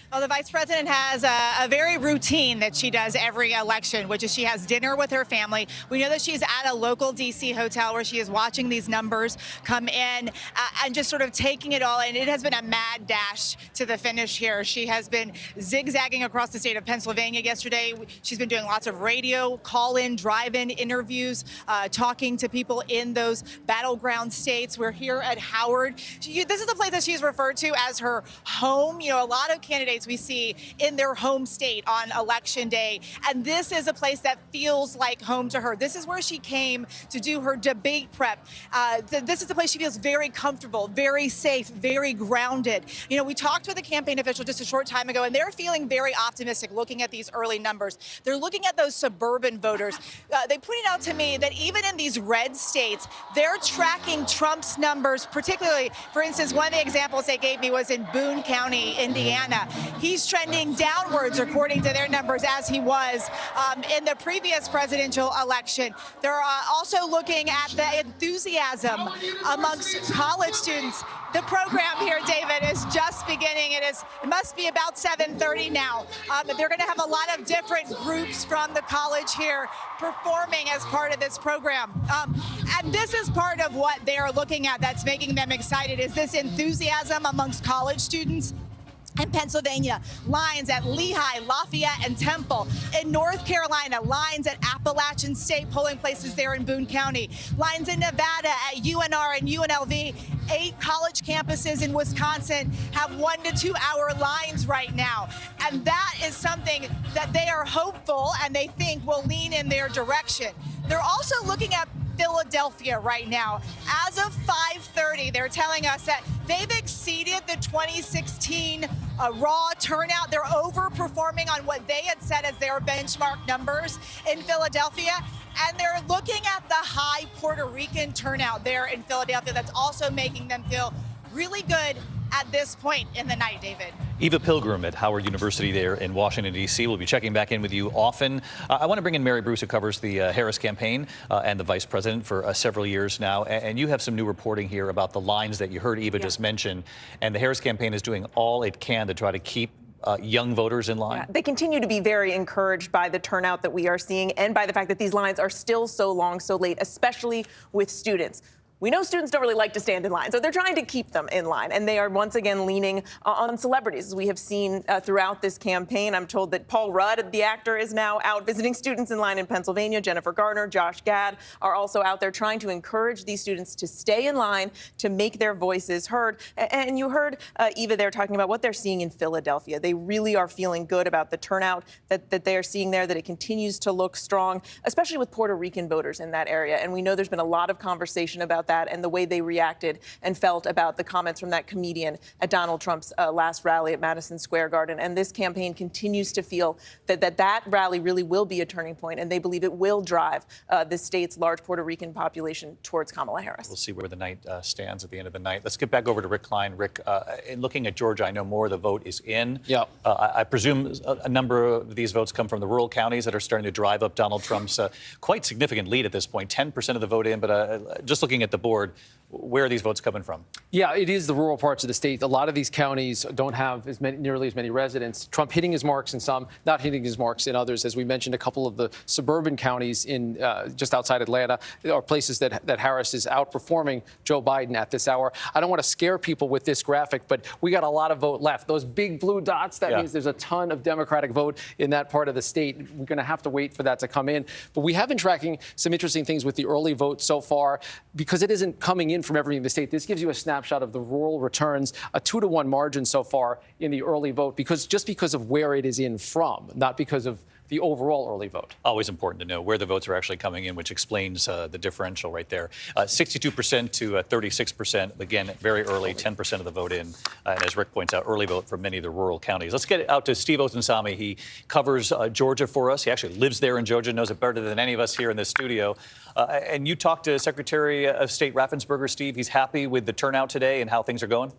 Well, the vice president has a very routine that she does every election, which is she has dinner with her family. We know that she's at a local D.C. hotel where she is watching these numbers come in and just sort of taking it all in. It has been a mad dash to the finish here. She has been zigzagging across the state of Pennsylvania yesterday. She's been doing lots of radio, call-in, drive-in interviews, talking to people in those battleground states. We're here at Howard. This is the place that she's referred to as her home. You know, a lot of candidates we see in their home state on Election Day. And this is a place that feels like home to her. This is where she came to do her debate prep. This is the place she feels very comfortable, very safe, very grounded. You know, we talked with a campaign official just a short time ago, and they're feeling very optimistic looking at these early numbers. They're looking at those suburban voters. They pointed out to me that even in these red states, they're tracking Trump's numbers, particularly, for instance, one of the examples they gave me was in Boone County, Indiana. He's trending downwards, according to their numbers, as he was in the previous presidential election. They're also looking at the enthusiasm amongst college students. The program here, David, is just beginning. It must be about 7:30 now. They're going to have a lot of different groups from the college here performing as part of this program. And this is part of what they're looking at that's making them excited, is this enthusiasm amongst college students. In Pennsylvania, lines at Lehigh, Lafayette, and Temple. In North Carolina, lines at Appalachian State polling places there in Boone County. Lines in Nevada at UNR and UNLV. 8 college campuses in Wisconsin have 1 to 2 hour lines right now. And that is something that they are hopeful and they think will lean in their direction. They're also looking at Philadelphia right now. As of 5:30, they're telling us that they've exceeded the 2016 raw turnout. They're overperforming on what they had set as their benchmark numbers in Philadelphia. And they're looking at the high Puerto Rican turnout there in Philadelphia. That's also making them feel really good at this point in the night, David. Eva Pilgrim at Howard University there in Washington, D.C. We'll be checking back in with you often. I want to bring in Mary Bruce, who covers the Harris campaign and the vice president for several years now. And you have some new reporting here about the lines that you heard Eva just mention. And the Harris campaign is doing all it can to try to keep young voters in line. Yeah, they continue to be very encouraged by the turnout that we are seeing and by the fact that these lines are still so long, so late, especially with students. We know students don't really like to stand in line, so they're trying to keep them in line. And they are once again leaning on celebrities, as we have seen throughout this campaign. I'm told that Paul Rudd, the actor, is now out visiting students in line in Pennsylvania. Jennifer Garner, Josh Gad are also out there trying to encourage these students to stay in line, to make their voices heard. And you heard Eva there talking about what they're seeing in Philadelphia. They really are feeling good about the turnout that they are seeing there, that it continues to look strong, especially with Puerto Rican voters in that area. And we know there's been a lot of conversation about that and the way they reacted and felt about the comments from that comedian at Donald Trump's last rally at Madison Square Garden. And this campaign continues to feel that rally really will be a turning point, and they believe it will drive the state's large Puerto Rican population towards Kamala Harris. We'll see where the night stands at the end of the night. Let's get back over to Rick Klein. Rick, in looking at Georgia, I know more of the vote is in. Yeah. I presume a number of these votes come from the rural counties that are starting to drive up Donald Trump's quite significant lead at this point, 10% of the vote in. But just looking at the board, where are these votes coming from? Yeah, it is the rural parts of the state. A lot of these counties don't have nearly as many residents. Trump hitting his marks in some, not hitting his marks in others. As we mentioned, a couple of the suburban counties in just outside Atlanta are places that Harris is outperforming Joe Biden at this hour. I don't want to scare people with this graphic, but we got a lot of vote left. Those big blue dots, that means there's a ton of Democratic vote in that part of the state. We're going to have to wait for that to come in. But we have been tracking some interesting things with the early vote so far, because it isn't coming in from everything in the state. This gives you a snapshot of the rural returns, a 2-to-1 margin so far in the early vote, because of where it is in from, not because of the overall early vote. Always important to know where the votes are actually coming in, which explains the differential right there. 62% to 36%. Again, very early, 10% of the vote in. And as Rick points out, early vote for many of the rural counties. Let's get out to Steve Osunsami. He covers Georgia for us. He actually lives there in Georgia, knows it better than any of us here in this studio. And you talked to Secretary of State Raffensperger, Steve. He's happy with the turnout today and how things are going?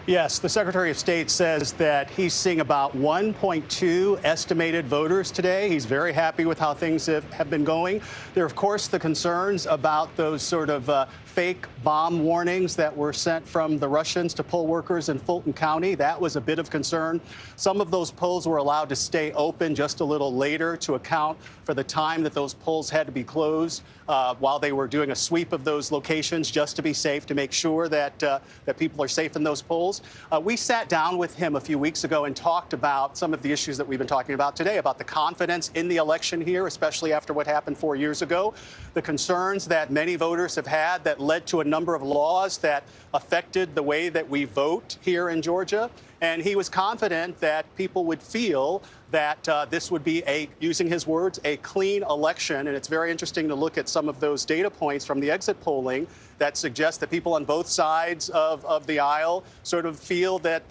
Yes, the Secretary of State says that he's seeing about 1.2 estimated voters today. He's very happy with how things have been going. There are, of course, the concerns about those sort of fake bomb warnings that were sent from the Russians to poll workers in Fulton County. That was a bit of concern. Some of those polls were allowed to stay open just a little later to account for the time that those polls had to be closed while they were doing a sweep of those locations, just to be safe, to make sure that that people are safe in those polls. We sat down with him a few weeks ago and talked about some of the issues that we've been talking about today, about the confidence in the election here, especially after what happened 4 years ago, the concerns that many voters have had that led to a number of laws that affected the way that we vote here in Georgia. And he was confident that people would feel that this would be using his words, a clean election. And it's very interesting to look at some of those data points from the exit polling that suggest that people on both sides of the aisle sort of feel that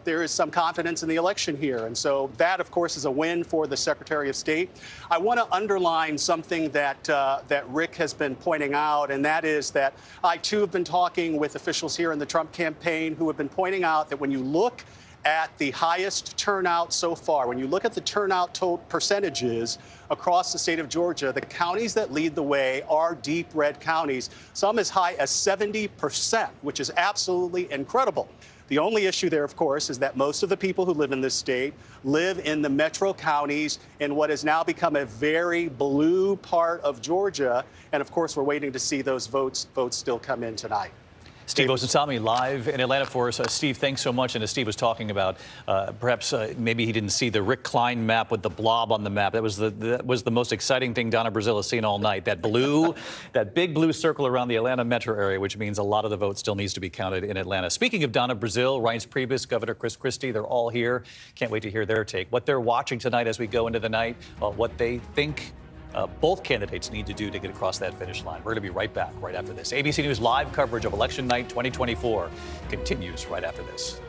there is some confidence in the election here. And so that, of course, is a win for the Secretary of State. I want to underline something that Rick has been pointing out, and that is that I, too, have been talking with officials here in the Trump campaign who have been pointing out that when you look at the highest turnout so far, when you look at the turnout percentages across the state of Georgia, the counties that lead the way are deep red counties, some as high as 70%, which is absolutely incredible. The only issue there, of course, is that most of the people who live in this state live in the metro counties in what has now become a very blue part of Georgia. And of course, we're waiting to see those votes still come in tonight. Steve Osunsami live in Atlanta for us. Steve, thanks so much. And as Steve was talking about, perhaps maybe he didn't see the Rick Klein map with the blob on the map. That was the most exciting thing Donna Brazile has seen all night. That blue, that big blue circle around the Atlanta metro area, which means a lot of the vote still needs to be counted in Atlanta. Speaking of Donna Brazile, Reince Priebus, Governor Chris Christie, they're all here. Can't wait to hear their take. What they're watching tonight as we go into the night, what they think both candidates need to do to get across that finish line. We're going to be right back right after this. ABC News live coverage of Election Night 2024 continues right after this.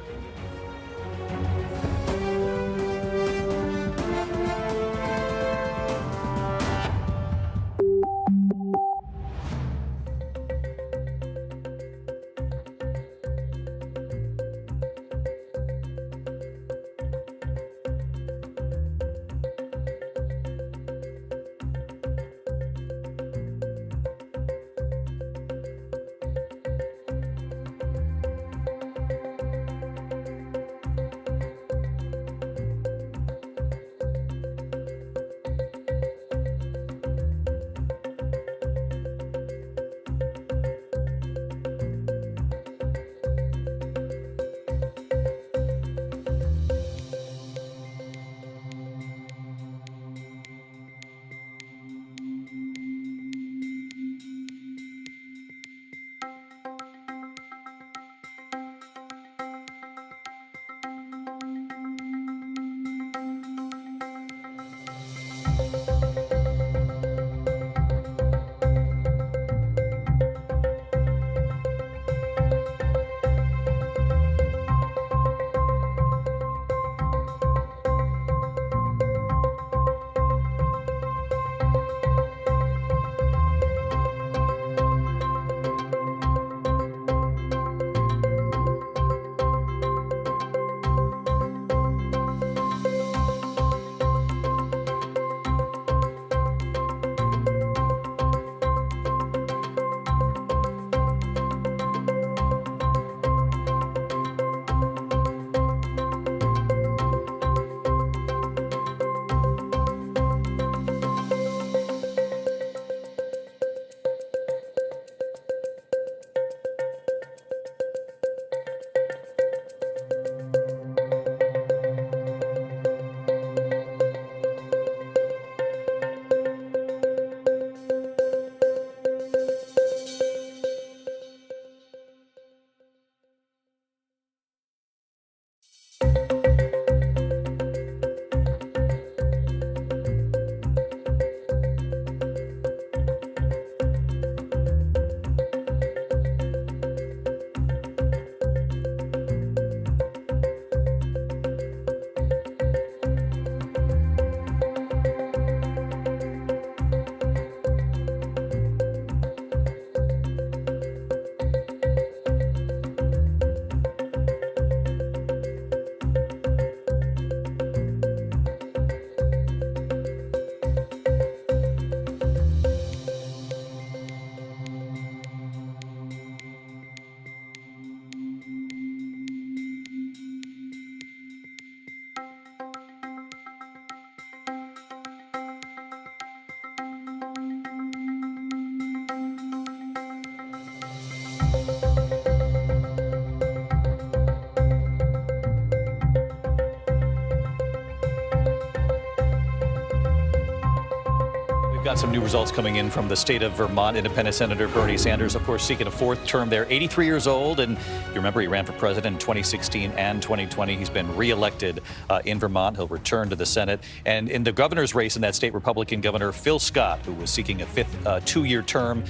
We've got some new results coming in from the state of Vermont. Independent Senator Bernie Sanders, of course, seeking a fourth term there, 83 years old. And you remember he ran for president in 2016 and 2020. He's been reelected in Vermont. He'll return to the Senate. And in the governor's race in that state, Republican Governor Phil Scott, who was seeking a fifth two-year term,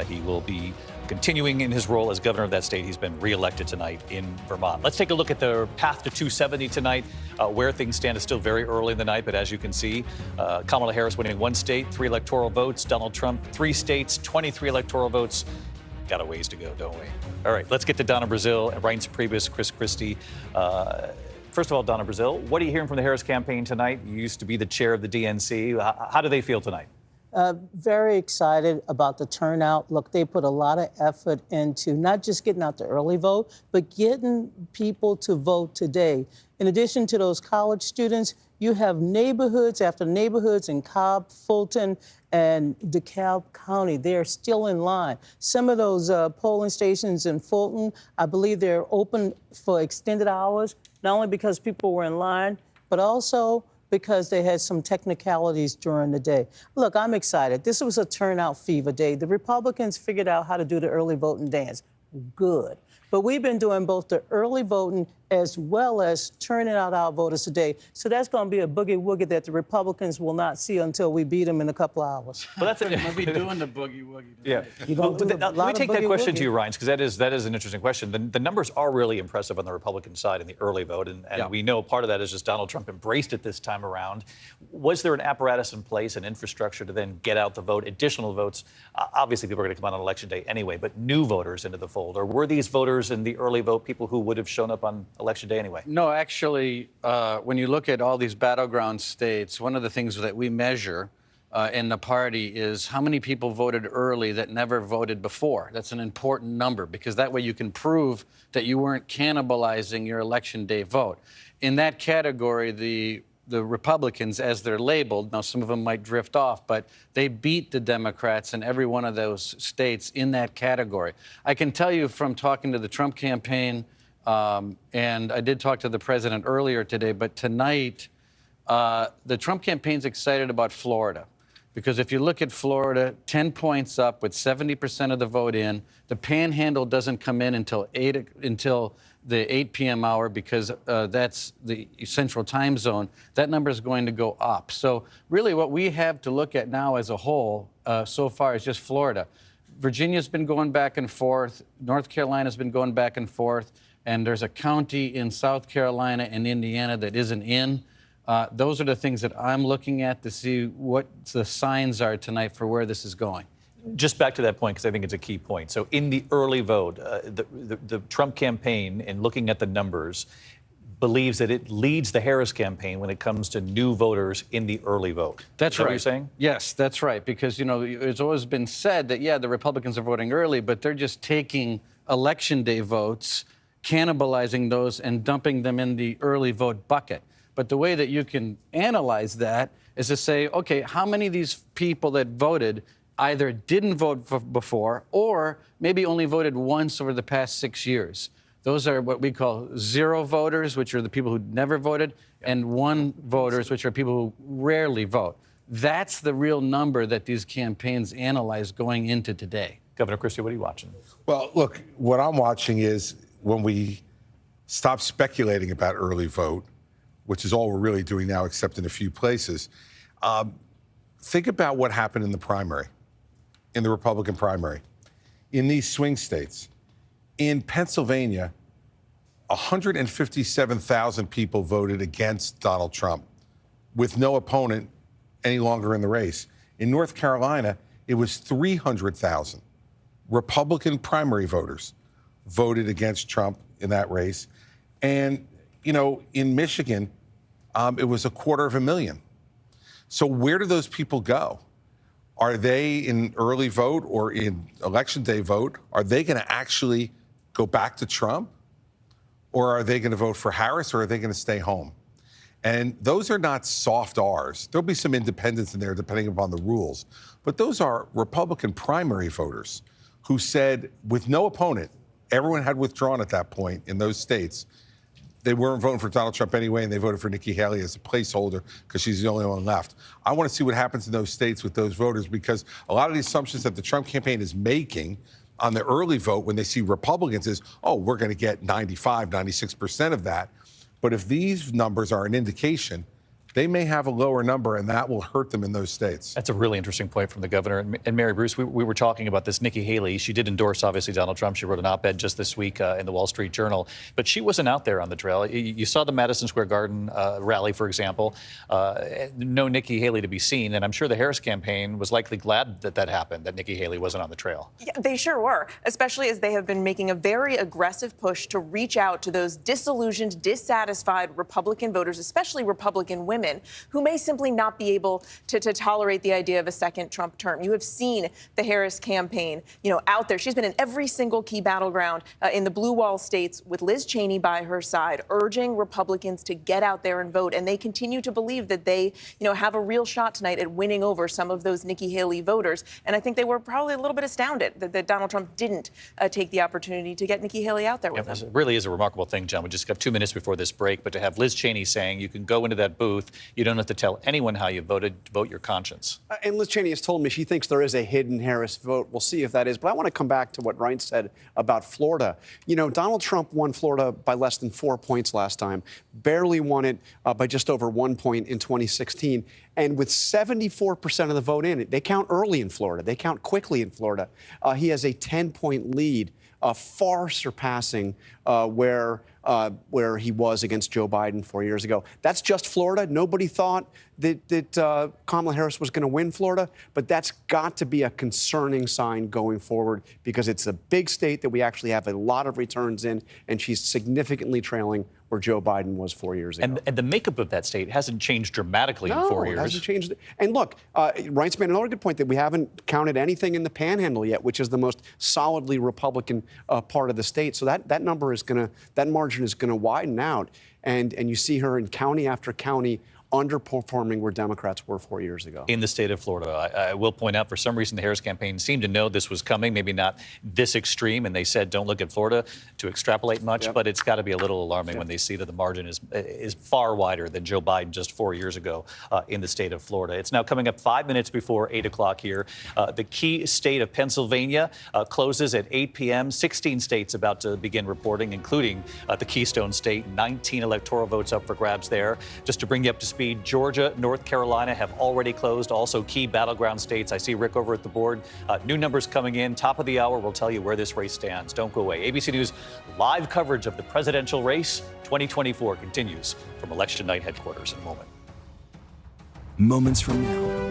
he will be continuing in his role as governor of that state. He's been reelected tonight in Vermont. Let's take a look at the path to 270 tonight. Where things stand is still very early in the night, but as you can see, Kamala Harris winning one state, 3 electoral votes. Donald Trump, 3 states, 23 electoral votes. Got a ways to go, don't we? All right, let's get to Donna Brazil, Reince Priebus, Chris Christie. First of all, Donna Brazil, what are you hearing from the Harris campaign tonight? You used to be the chair of the DNC. How do they feel tonight? Very excited about the turnout. Look, they put a lot of effort into not just getting out the early vote, but getting people to vote today. In addition to those college students, you have neighborhoods after neighborhoods in Cobb, Fulton, and DeKalb County. They're still in line. Some of those polling stations in Fulton, I believe they're open for extended hours, not only because people were in line, but also because they had some technicalities during the day. Look, I'm excited. This was a turnout fever day. The Republicans figured out how to do the early voting dance. Good. But we've been doing both the early voting as well as turning out our voters today. So that's going to be a boogie-woogie that the Republicans will not see until we beat them in a couple hours. Well, that's We'll be doing the boogie-woogie. Yeah. Let me take that question to you, Reince, because that is an interesting question. The numbers are really impressive on the Republican side in the early vote, and we know part of that is just Donald Trump embraced it this time around. Was there an apparatus in place, an infrastructure to then get out the vote, additional votes? Obviously, people are going to come out on Election Day anyway, but new voters into the fold. Or were these voters in the early vote people who would have shown up on Election Day anyway? No, actually, when you look at all these battleground states, one of the things that we measure in the party is how many people voted early that never voted before. That's an important number because that way you can prove that you weren't cannibalizing your Election Day vote. In that category, the Republicans, as they're labeled, now some of them might drift off, but they beat the Democrats in every one of those states in that category. I can tell you from talking to the Trump campaign, and I did talk to the president earlier today, but tonight, the Trump campaign's excited about Florida. Because if you look at Florida, 10 points up with 70% of the vote in. The panhandle doesn't come in until the 8 p.m. hour because that's the central time zone. That number is going to go up. So really what we have to look at now as a whole so far is just Florida. Virginia's been going back and forth. North Carolina's been going back and forth. And there's a county in South Carolina and Indiana that isn't in. Those are the things that I'm looking at to see what the signs are tonight for where this is going. Just back to that point, because I think it's a key point. So in the early vote, the Trump campaign, in looking at the numbers, believes that it leads the Harris campaign when it comes to new voters in the early vote. That's right. What You're saying? Yes, that's right. Because, you know, it's always been said that, yeah, the Republicans are voting early, but they're just taking Election Day votes, cannibalizing those, and dumping them in the early vote bucket. But the way that you can analyze that is to say, okay, how many of these people that voted either didn't vote before or maybe only voted once over the past 6 years? Those are what we call zero voters, which are the people who never voted, and one voters, which are people who rarely vote. That's the real number that these campaigns analyze going into today. Governor Christie, what are you watching? Well, look, what I'm watching is when we stop speculating about early vote, which is all we're really doing now, except in a few places. Think about what happened in the primary, in the Republican primary, in these swing states. In Pennsylvania, 157,000 people voted against Donald Trump with no opponent any longer in the race. In North Carolina, it was 300,000 Republican primary voters voted against Trump in that race. And you know, in Michigan, it was 250,000. So where do those people go? Are they in early vote or in Election Day vote? Are they going to actually go back to Trump? Or are they going to vote for Harris, or are they going to stay home? And those are not soft R's. There'll be some independents in there depending upon the rules. But those are Republican primary voters who said, with no opponent, everyone had withdrawn at that point in those states, they weren't voting for Donald Trump anyway, and they voted for Nikki Haley as a placeholder because she's the only one left. I want to see what happens in those states with those voters, because a lot of the assumptions that the Trump campaign is making on the early vote when they see Republicans is, oh, we're going to get 95, 96% of that. But if these numbers are an indication, they may have a lower number, and that will hurt them in those states. That's a really interesting point from the governor. And Mary Bruce, we were talking about this Nikki Haley. She did endorse, obviously, Donald Trump. She wrote an op-ed just this week in the Wall Street Journal. But she wasn't out there on the trail. You saw the Madison Square Garden rally, for example. No Nikki Haley to be seen. And I'm sure the Harris campaign was likely glad that that happened, that Nikki Haley wasn't on the trail. Yeah, they sure were, especially as they have been making a very aggressive push to reach out to those disillusioned, dissatisfied Republican voters, especially Republican women, who may simply not be able to tolerate the idea of a second Trump term. You have seen the Harris campaign, out there. She's been in every single key battleground in the blue wall states with Liz Cheney by her side, urging Republicans to get out there and vote. And they continue to believe that they, have a real shot tonight at winning over some of those Nikki Haley voters. And I think they were probably a little bit astounded that Donald Trump didn't take the opportunity to get Nikki Haley out there with them. It really is a remarkable thing, John. We just got 2 minutes before this break, but to have Liz Cheney saying you can go into that booth, you don't have to tell anyone how you voted, vote your conscience. And Liz Cheney has told me she thinks there is a hidden Harris vote. We'll see if that is. But I want to come back to what Ryan said about Florida. Donald Trump won Florida by less than 4 points last time, barely won it by just over 1 point in 2016. And with 74% of the vote in it, they count early in Florida. They count quickly in Florida. He has a 10-point lead, far surpassing where he was against Joe Biden 4 years ago. That's just Florida. Nobody thought that Kamala Harris was going to win Florida, but that's got to be a concerning sign going forward, because it's a big state that we actually have a lot of returns in, and she's significantly trailing where Joe Biden was 4 years ago. And the makeup of that state hasn't changed dramatically in 4 years. No, it hasn't changed. And look, Ryan's made another good point that we haven't counted anything in the Panhandle yet, which is the most solidly Republican part of the state. So that number is that margin is going to widen out. And you see her in county after county underperforming where Democrats were 4 years ago. In the state of Florida, I will point out, for some reason, the Harris campaign seemed to know this was coming, maybe not this extreme, and they said, don't look at Florida to extrapolate much, but it's got to be a little alarming when they see that the margin is far wider than Joe Biden just 4 years ago in the state of Florida. It's now coming up 5 minutes before 8 o'clock here. The key state of Pennsylvania closes at 8 p.m. 16 states about to begin reporting, including the Keystone State. 19 electoral votes up for grabs there. Just to bring you up to speed, Georgia, North Carolina have already closed. Also key battleground states. I see Rick over at the board. New numbers coming in. Top of the hour, we'll tell you where this race stands. Don't go away. ABC News live coverage of the presidential race 2024 continues from election night headquarters in a moment. Moments from now.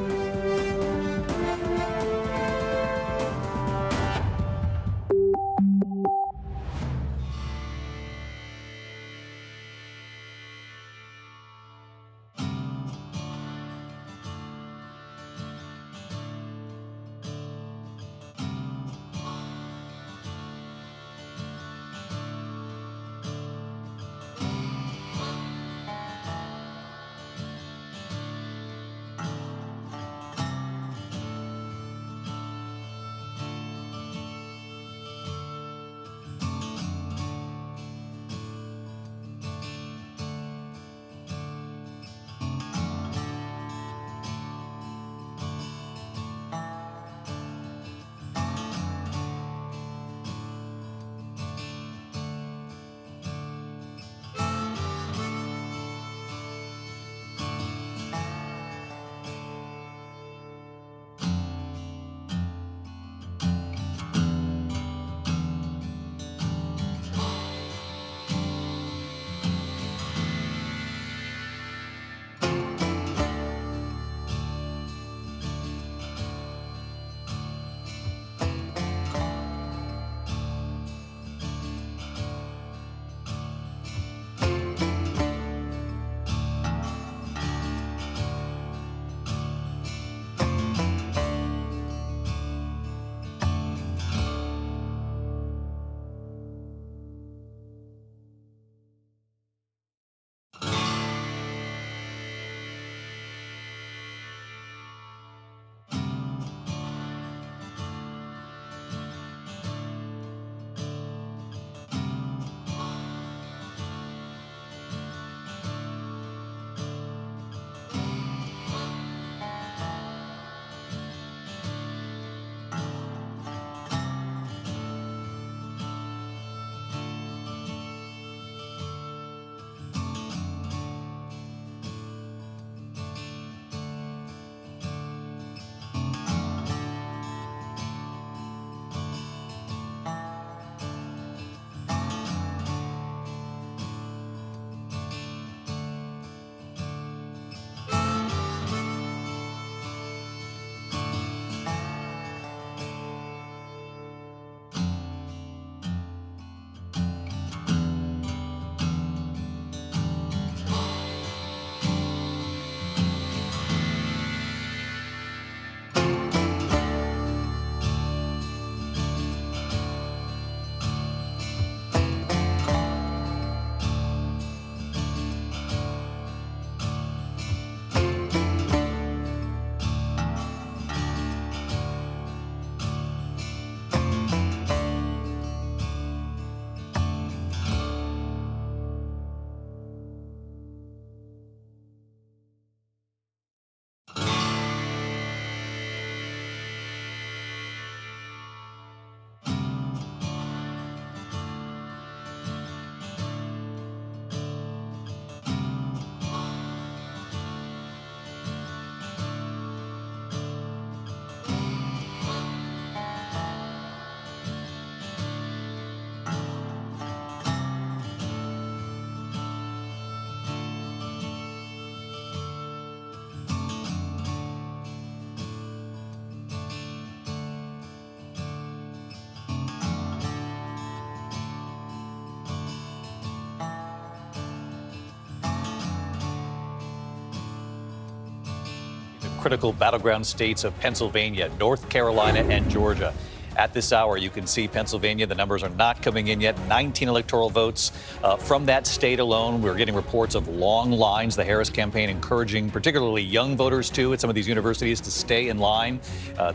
critical battleground states of Pennsylvania, North Carolina, and Georgia. At this hour, you can see Pennsylvania. The numbers are not coming in yet. 19 electoral votes from that state alone. We're getting reports of long lines. The Harris campaign encouraging particularly young voters, too, at some of these universities to stay in line.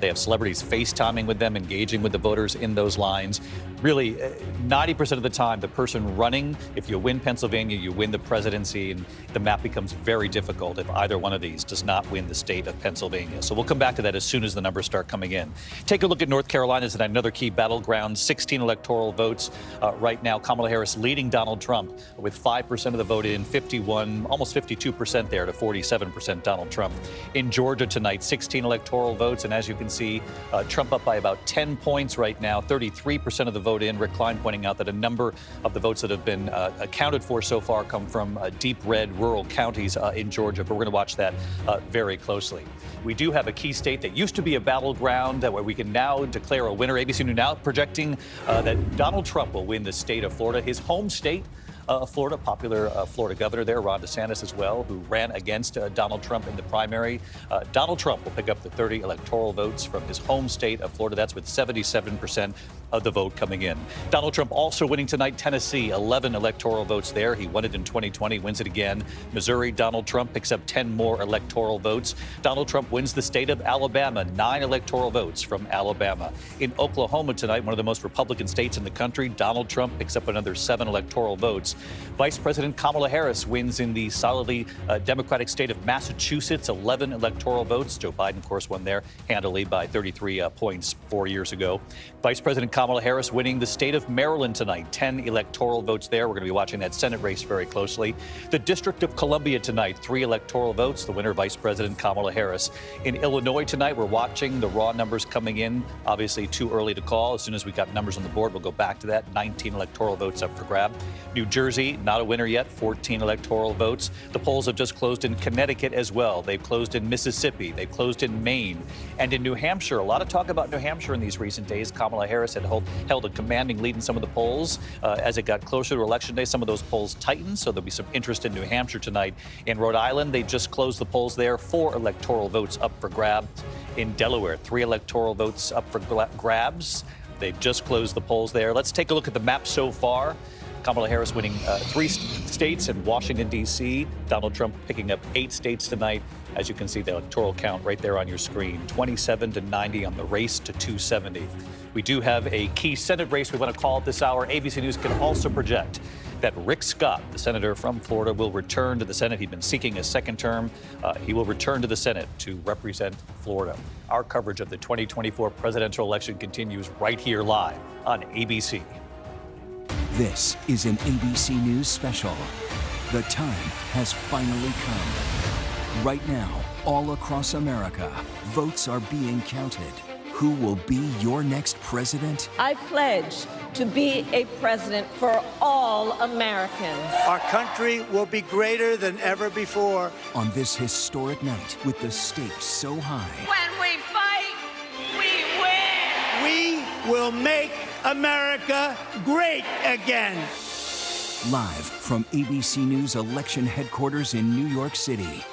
They have celebrities FaceTiming with them, engaging with the voters in those lines. Really, 90% of the time, the person running, if you win Pennsylvania, you win the presidency, and the map becomes very difficult if either one of these does not win the state of Pennsylvania. So we'll come back to that as soon as the numbers start coming in. Take a look at North Carolina as another key battleground. 16 electoral votes right now. Kamala Harris leading Donald Trump with 5% of the vote in, 51, almost 52% there to 47% Donald Trump. In Georgia tonight, 16 electoral votes, and as you can see, Trump up by about 10 points right now, 33% of the vote in. Rick Klein pointing out that a number of the votes that have been accounted for so far come from deep red rural counties in Georgia, but we're going to watch that very closely. We do have a key state that used to be a battleground where we can now declare a winner. ABC News now projecting that Donald Trump will win the state of Florida, his home state. Florida, popular Florida governor there, Ron DeSantis as well, who ran against Donald Trump in the primary. Donald Trump will pick up the 30 electoral votes from his home state of Florida. That's with 77% of the vote coming in. Donald Trump also winning tonight, Tennessee, 11 electoral votes there. He won it in 2020, wins it again. Missouri, Donald Trump picks up 10 more electoral votes. Donald Trump wins the state of Alabama, 9 electoral votes from Alabama. In Oklahoma tonight, one of the most Republican states in the country, Donald Trump picks up another 7 electoral votes. Vice President Kamala Harris wins in the solidly Democratic state of Massachusetts, 11 electoral votes. Joe Biden, of course, won there handily by 33 points 4 years ago. Vice President Kamala Harris winning the state of Maryland tonight, 10 electoral votes there. We're going to be watching that Senate race very closely. The District of Columbia tonight, 3 electoral votes. The winner, Vice President Kamala Harris. In Illinois tonight, we're watching the raw numbers coming in. Obviously, too early to call. As soon as we got numbers on the board, we'll go back to that. 19 electoral votes up for grab. New Jersey, not a winner yet, 14 electoral votes. The polls have just closed in Connecticut as well. They've closed in Mississippi. They've closed in Maine. And in New Hampshire, a lot of talk about New Hampshire in these recent days. Kamala Harris had held a commanding lead in some of the polls. As it got closer to Election Day, some of those polls tightened, so there'll be some interest in New Hampshire tonight. In Rhode Island, they just closed the polls there. 4 electoral votes up for grabs. In Delaware, 3 electoral votes up for grabs. They've just closed the polls there. Let's take a look at the map so far. Kamala Harris winning 3 states in Washington, D.C. Donald Trump picking up 8 states tonight. As you can see, the electoral count right there on your screen, 27 to 90 on the race to 270. We do have a key Senate race we want to call at this hour. ABC News can also project that Rick Scott, the senator from Florida, will return to the Senate. He'd been seeking a second term. He will return to the Senate to represent Florida. Our coverage of the 2024 presidential election continues right here live on ABC. This is an ABC News special. The time has finally come. Right now, all across America, votes are being counted. Who will be your next president? I pledge to be a president for all Americans. Our country will be greater than ever before. On this historic night, with the stakes so high. When we fight, we win. We will make America great again. Live from ABC News election headquarters in New York City.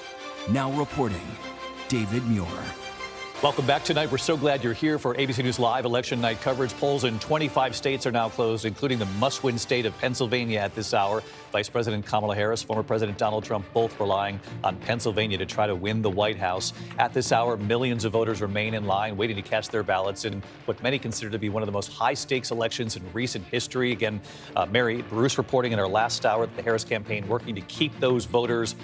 Now reporting, David Muir. Welcome back tonight. We're so glad you're here for ABC News Live election night coverage. Polls in 25 states are now closed, including the must-win state of Pennsylvania at this hour. Vice President Kamala Harris, former President Donald Trump, both relying on Pennsylvania to try to win the White House. At this hour, millions of voters remain in line, waiting to cast their ballots in what many consider to be one of the most high-stakes elections in recent history. Again, Mary Bruce reporting in our last hour that the Harris campaign working to keep those voters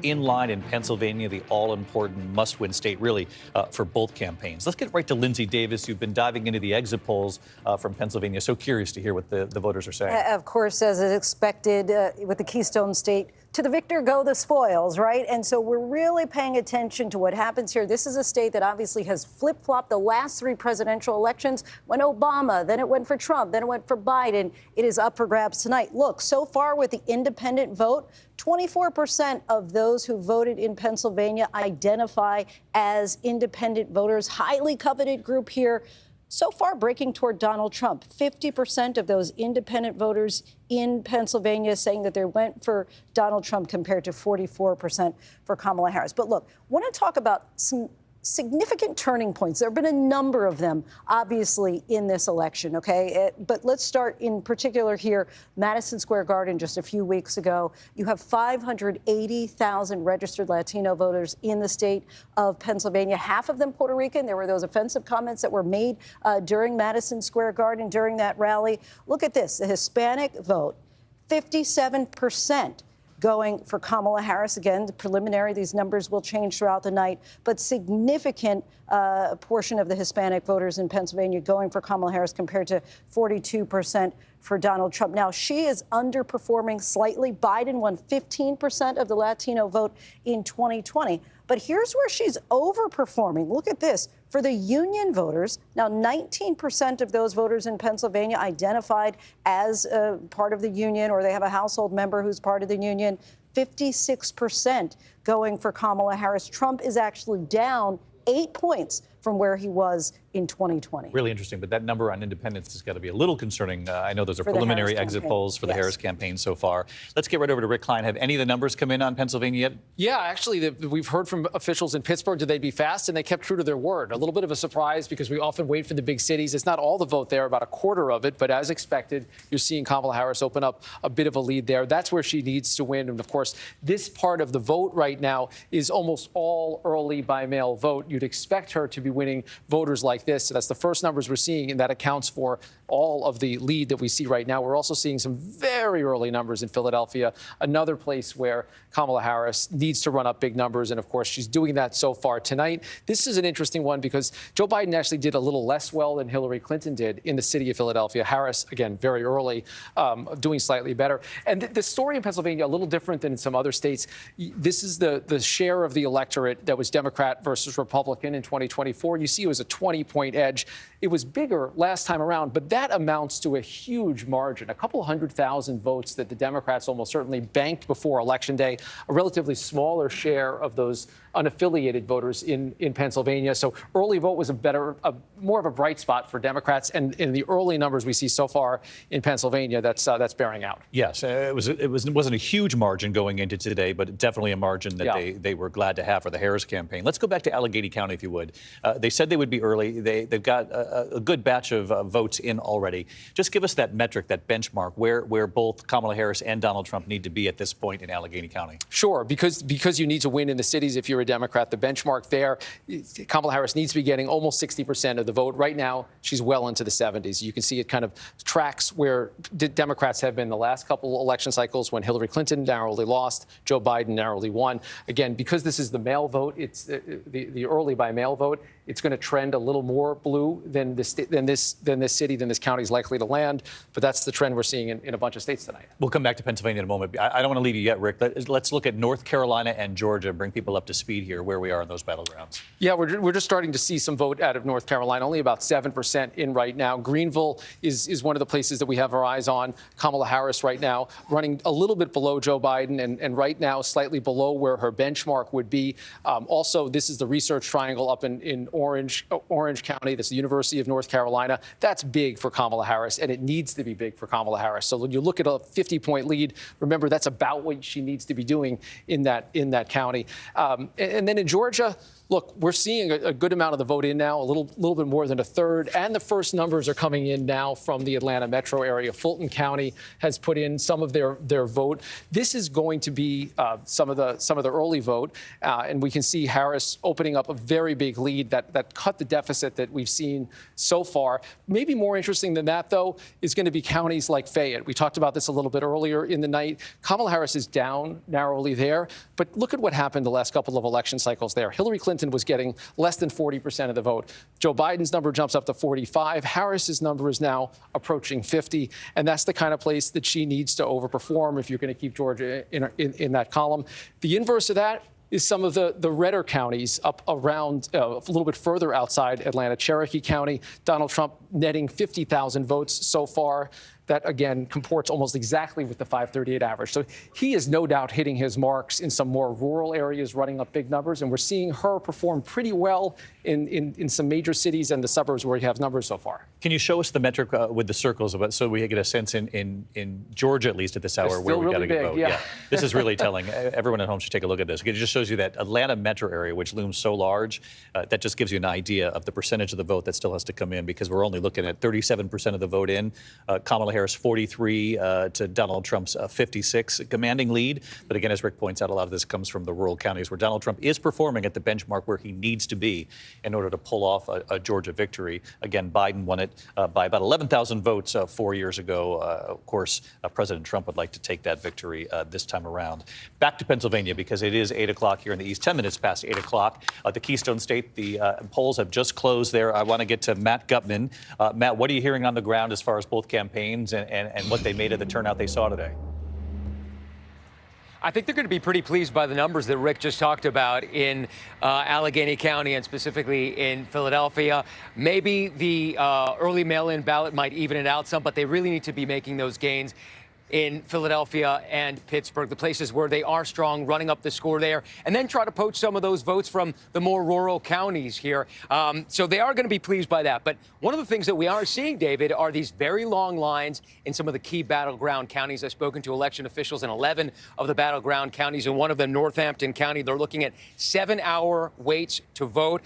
in line in Pennsylvania, the all-important must-win state, really, for both campaigns. Let's get right to Lindsay Davis. You've been diving into the exit polls from Pennsylvania. So curious to hear what the voters are saying. Of course, as expected, with the Keystone State, to the victor go the spoils, right? And so we're really paying attention to what happens here. This is a state that obviously has flip-flopped the last 3 presidential elections. When Obama, then it went for Trump, then it went for Biden. It is up for grabs tonight. Look, so far with the independent vote, 24% of those who voted in Pennsylvania identify as independent voters. Highly coveted group here. So far, breaking toward Donald Trump. 50% of those independent voters in Pennsylvania saying that they went for Donald Trump compared to 44% for Kamala Harris. But look, I want to talk about some significant turning points. There have been a number of them, obviously, in this election, okay? But let's start in particular here, Madison Square Garden just a few weeks ago. You have 580,000 registered Latino voters in the state of Pennsylvania, half of them Puerto Rican. There were those offensive comments that were made during Madison Square Garden during that rally. Look at this, the Hispanic vote, 57%. Going for Kamala Harris. Again, the preliminary, these numbers will change throughout the night, but significant portion of the Hispanic voters in Pennsylvania going for Kamala Harris compared to 42% for Donald Trump. Now, she is underperforming slightly. Biden won 15% of the Latino vote in 2020. But here's where she's overperforming. Look at this. For the union voters, now 19% of those voters in Pennsylvania identified as part of the union, or they have a household member who's part of the union. 56% going for Kamala Harris. Trump is actually down 8 points from where he was in 2020. Really interesting, but that number on independents has got to be a little concerning. I know those are For the preliminary Harris exit campaign. polls for the Yes. Harris campaign so far. Let's get right over to Rick Klein. Have any of the numbers come in on Pennsylvania yet? Yeah, actually, we've heard from officials in Pittsburgh that they'd be fast, and they kept true to their word. A little bit of a surprise because we often wait for the big cities. It's not all the vote there, about a quarter of it, but as expected, you're seeing Kamala Harris open up a bit of a lead there. That's where she needs to win. And of course, this part of the vote right now is almost all early by mail vote. You'd expect her to be winning voters like this. So that's the first numbers we're seeing, and that accounts for all of the lead that we see right now. We're also seeing some very early numbers in Philadelphia, another place where Kamala Harris needs to run up big numbers. And of course, she's doing that so far tonight. This is an interesting one because Joe Biden actually did a little less well than Hillary Clinton did in the city of Philadelphia. Harris, again, very early, doing slightly better. And the story in Pennsylvania, a little different than in some other states. This is the share of the electorate that was Democrat versus Republican in 2024. You see it was a 20-point edge. It was bigger last time around, but that amounts to a huge margin, a couple 100,000 votes that the Democrats almost certainly banked before Election Day, a relatively smaller share of those unaffiliated voters in Pennsylvania. So early vote was more of a bright spot for Democrats. And in the early numbers we see so far in Pennsylvania, that's bearing out. Yes, it wasn't a huge margin going into today, but definitely a margin that they were glad to have for the Harris campaign. Let's go back to Allegheny County, if you would. They said they would be early. They've got a good batch of votes in already. Just give us that metric, that benchmark, where both Kamala Harris and Donald Trump need to be at this point in Allegheny County. Sure, because you need to win in the cities if you're a Democrat. The benchmark there, Kamala Harris needs to be getting almost 60% of the vote. Right now, she's well into the 70s. You can see it kind of tracks where Democrats have been the last couple election cycles when Hillary Clinton narrowly lost, Joe Biden narrowly won. Again, because this is the mail vote, it's the early by mail vote, it's going to trend a little more blue than this county is likely to land. But that's the trend we're seeing in a bunch of states tonight. We'll come back to Pennsylvania in a moment. I don't want to leave you yet, Rick. Let's look at North Carolina and Georgia, bring people up to speed here, where we are in those battlegrounds. Yeah, we're just starting to see some vote out of North Carolina, only about 7% in right now. Greenville is one of the places that we have our eyes on. Kamala Harris right now running a little bit below Joe Biden and right now slightly below where her benchmark would be. Also, this is the research triangle up in Orange County. This is the University of North Carolina. That's big for Kamala Harris, and it needs to be big for Kamala Harris. So when you look at a 50-point lead, remember that's about what she needs to be doing in that county. And then in Georgia, look, we're seeing a good amount of the vote in now, a little bit more than a third, and the first numbers are coming in now from the Atlanta metro area. Fulton County has put in some of their vote. This is going to be some of the early vote, and we can see Harris opening up a very big lead that cut the deficit that we've seen so far. Maybe more interesting than that, though, is going to be counties like Fayette. We talked about this a little bit earlier in the night. Kamala Harris is down narrowly there, but look at what happened the last couple of election cycles there. Hillary Clinton was getting less than 40% of the vote. Joe Biden's number jumps up to 45. Harris's number is now approaching 50, and that's the kind of place that she needs to overperform if you're going to keep Georgia in that column. The inverse of that is some of the redder counties up around a little bit further outside Atlanta. Cherokee County, Donald Trump netting 50,000 votes so far. that, again, comports almost exactly with the 538 average. So he is no doubt hitting his marks in some more rural areas, running up big numbers. And we're seeing her perform pretty well in some major cities and the suburbs where you have numbers so far. Can you show us the metric with the circles so we get a sense in Georgia, at least at this hour, where we got to go vote? Yeah. This is really telling. Everyone at home should take a look at this. It just shows you that Atlanta metro area, which looms so large, that just gives you an idea of the percentage of the vote that still has to come in, because we're only looking at 37% of the vote in. Kamala Harris 43 to Donald Trump's 56, commanding lead. But again, as Rick points out, a lot of this comes from the rural counties where Donald Trump is performing at the benchmark where he needs to be in order to pull off a Georgia victory. Again, Biden won it by about 11,000 votes 4 years ago. Of course, President Trump would like to take that victory this time around. Back to Pennsylvania, because it is 8 o'clock here in the East, 10 minutes past 8 o'clock. The Keystone State, the polls have just closed there. I want to get to Matt Gutman. Matt, what are you hearing on the ground as far as both campaigns and what they made of the turnout they saw today? I think they're going to be pretty pleased by the numbers that Rick just talked about in Allegheny County and specifically in Philadelphia. Maybe the early mail-in ballot might even it out some, but they really need to be making those gains in Philadelphia and Pittsburgh, the places where they are strong, running up the score there, and then try to poach some of those votes from the more rural counties here. So they are going to be pleased by that. But one of the things that we are seeing, David, are these very long lines in some of the key battleground counties. I've spoken to election officials in 11 of the battleground counties. In one of them, Northampton County, they're looking at 7-hour waits to vote.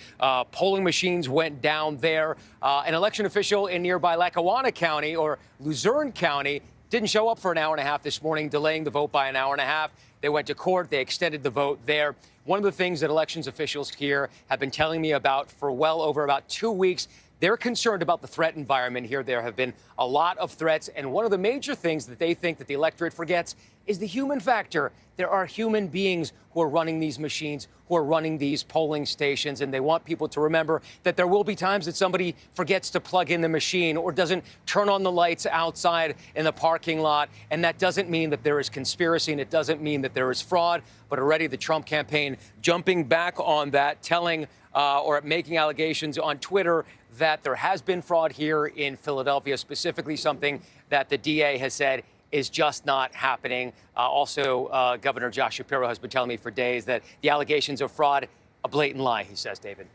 Polling machines went down there. An election official in nearby Lackawanna County or Luzerne County didn't show up for an hour and a half this morning, delaying the vote by an hour and a half. They went to court. They extended the vote there. One of the things that elections officials here have been telling me about for well over about 2 weeks, they're concerned about the threat environment here. There have been a lot of threats. And one of the major things that they think that the electorate forgets is the human factor. There are human beings who are running these machines, who are running these polling stations, and they want people to remember that there will be times that somebody forgets to plug in the machine or doesn't turn on the lights outside in the parking lot. And that doesn't mean that there is conspiracy, and it doesn't mean that there is fraud. But already the Trump campaign jumping back on that, telling or making allegations on Twitter that there has been fraud here in Philadelphia, specifically something that the DA has said is just not happening. Also, Governor Josh Shapiro has been telling me for days that the allegations of fraud, a blatant lie, he says, David.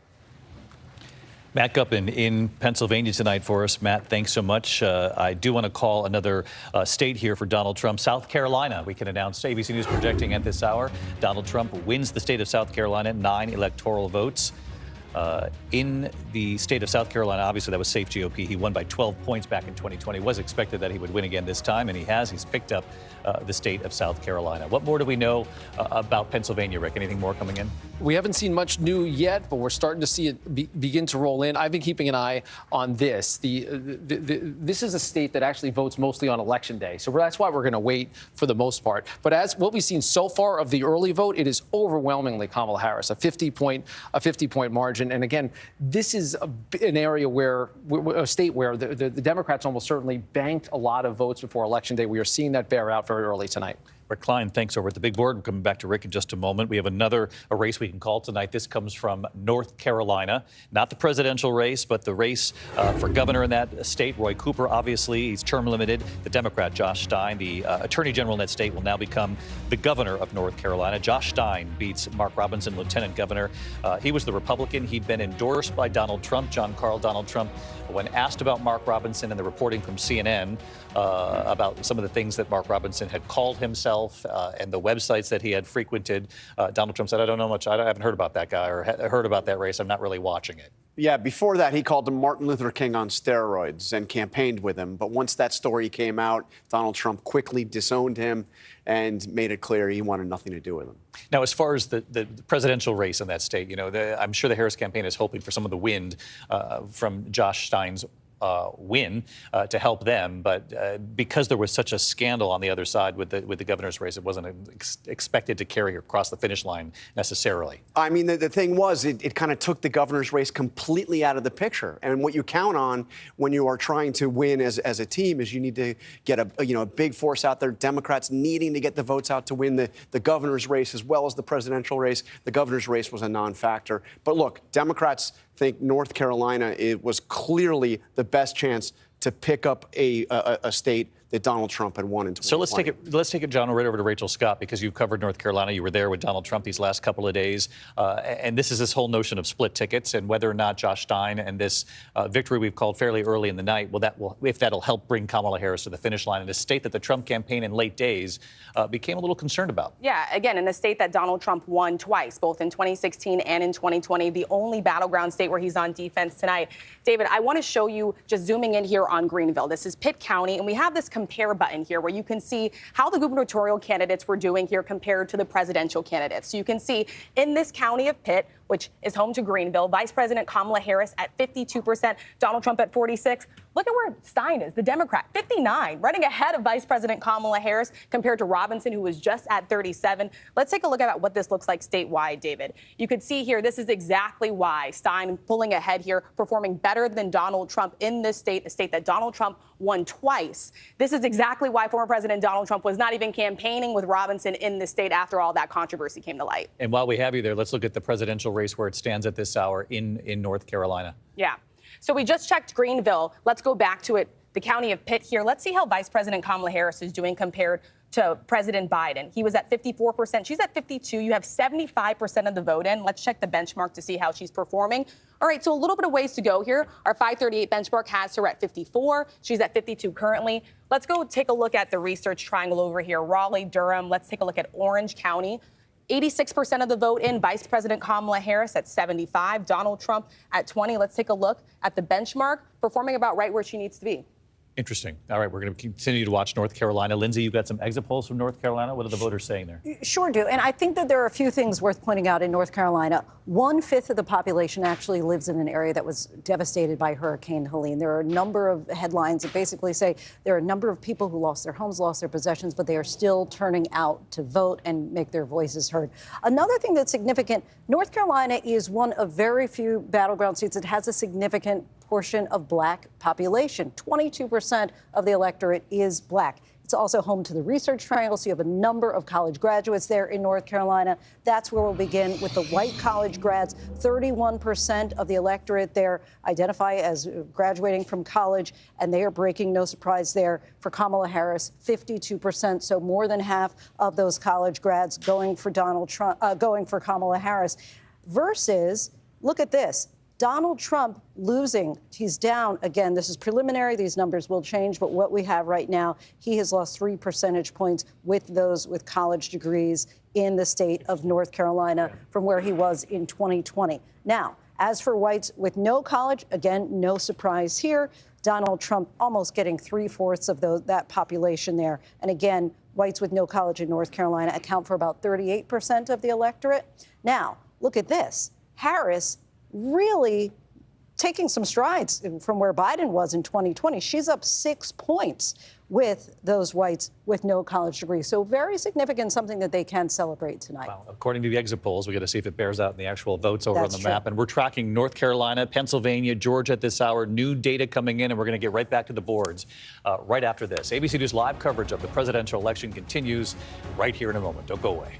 Matt Gutman in Pennsylvania tonight for us. Matt, thanks so much. I do want to call another state here for Donald Trump, South Carolina. We can announce ABC News projecting at this hour. Donald Trump wins the state of South Carolina, 9 electoral votes. In the state of South Carolina, obviously that was safe GOP. He won by 12 points back in 2020. It was expected that he would win again this time, and he has. He's picked up the state of South Carolina. What more do we know about Pennsylvania, Rick? Anything more coming in? We haven't seen much new yet, but we're starting to see it begin to roll in. I've been keeping an eye on this. This is a state that actually votes mostly on Election Day, so that's why we're going to wait for the most part. But as what we've seen so far of the early vote, it is overwhelmingly Kamala Harris, a 50-point margin. And again, this is an area where a state where the Democrats almost certainly banked a lot of votes before Election Day. We are seeing that bear out very early tonight. Rick Klein, thanks over at the big board. We're coming back to Rick in just a moment. We have a race we can call tonight. This comes from North Carolina, not the presidential race, but the race for governor in that state. Roy Cooper, obviously, he's term limited. The Democrat, Josh Stein, the attorney general in that state, will now become the governor of North Carolina. Josh Stein beats Mark Robinson, lieutenant governor. He was the Republican. He'd been endorsed by Donald Trump, John Carl Donald Trump. When asked about Mark Robinson and the reporting from CNN about some of the things that Mark Robinson had called himself and the websites that he had frequented, Donald Trump said, I don't know much. I haven't heard about that guy or heard about that race. I'm not really watching it. Yeah, before that, he called him Martin Luther King on steroids and campaigned with him. But once that story came out, Donald Trump quickly disowned him and made it clear he wanted nothing to do with him. Now, as far as the presidential race in that state, you know, I'm sure the Harris campaign is hoping for some of the wind from Josh Stein's win to help them. But because there was such a scandal on the other side with the governor's race, it wasn't expected to carry across the finish line necessarily. I mean, the thing was, it kind of took the governor's race completely out of the picture. And what you count on when you are trying to win as a team is you need to get a big force out there. Democrats needing to get the votes out to win the governor's race as well as the presidential race. The governor's race was a non-factor. But look, Democrats think North Carolina was clearly the best chance to pick up a state that Donald Trump had won in 2020. So let's take it, John, right over to Rachel Scott, because you've covered North Carolina. You were there with Donald Trump these last couple of days. And this is this whole notion of split tickets and whether or not Josh Stein and this victory we've called fairly early in the night, if that'll help bring Kamala Harris to the finish line in a state that the Trump campaign in late days became a little concerned about. Yeah, again, in the state that Donald Trump won twice, both in 2016 and in 2020, the only battleground state where he's on defense tonight. David, I want to show you, just zooming in here on Greenville. This is Pitt County, and we have this compare button here where you can see how the gubernatorial candidates were doing here compared to the presidential candidates. So you can see in this county of Pitt, which is home to Greenville, Vice President Kamala Harris at 52%, Donald Trump at 46%. Look at where Stein is, the Democrat, 59, running ahead of Vice President Kamala Harris compared to Robinson, who was just at 37. Let's take a look at what this looks like statewide, David. You could see here, this is exactly why Stein pulling ahead here, performing better than Donald Trump in this state, a state that Donald Trump won twice. This is exactly why former President Donald Trump was not even campaigning with Robinson in this state after all that controversy came to light. And while we have you there, let's look at the presidential race where it stands at this hour in North Carolina. Yeah. So we just checked Greenville. Let's go back to it, the county of Pitt here. Let's see how Vice President Kamala Harris is doing compared to President Biden. He was at 54%. She's at 52%. You have 75% of the vote in. Let's check the benchmark to see how she's performing. All right, so a little bit of ways to go here. Our 538 benchmark has her at 54. She's at 52 currently. Let's go take a look at the research triangle over here. Raleigh, Durham. Let's take a look at Orange County. 86% of the vote in, Vice President Kamala Harris at 75, Donald Trump at 20. Let's take a look at the benchmark, performing about right where she needs to be. Interesting. All right, we're going to continue to watch North Carolina. Lindsay, you've got some exit polls from North Carolina. What are the voters saying there? Sure do. And I think that there are a few things worth pointing out in North Carolina. 1/5 of the population actually lives in an area that was devastated by Hurricane Helene. There are a number of headlines that basically say there are a number of people who lost their homes, lost their possessions, but they are still turning out to vote and make their voices heard. Another thing that's significant, North Carolina is one of very few battleground states that has a significant portion of black population. 22% of the electorate is black. It's also home to the Research Triangle, so you have a number of college graduates there in North Carolina. That's where we'll begin with the white college grads. 31% of the electorate there identify as graduating from college, and they are breaking, no surprise there, for Kamala Harris, 52%. So more than half of those college grads going for Donald Trump, going for Kamala Harris. Versus, look at this. Donald Trump losing. He's down. Again, this is preliminary. These numbers will change. But what we have right now, he has lost 3 percentage points with those with college degrees in the state of North Carolina from where he was in 2020. Now, as for whites with no college, again, no surprise here. Donald Trump almost getting 3/4 of that population there. And again, whites with no college in North Carolina account for about 38% of the electorate. Now, look at this. Harris really taking some strides from where Biden was in 2020. She's up 6 points with those whites with no college degree. So very significant, something that they can celebrate tonight. Well, according to the exit polls, we got to see if it bears out in the actual votes over That's on the map. And we're tracking North Carolina, Pennsylvania, Georgia at this hour. New data coming in, and we're going to get right back to the boards right after this. ABC News live coverage of the presidential election continues right here in a moment. Don't go away.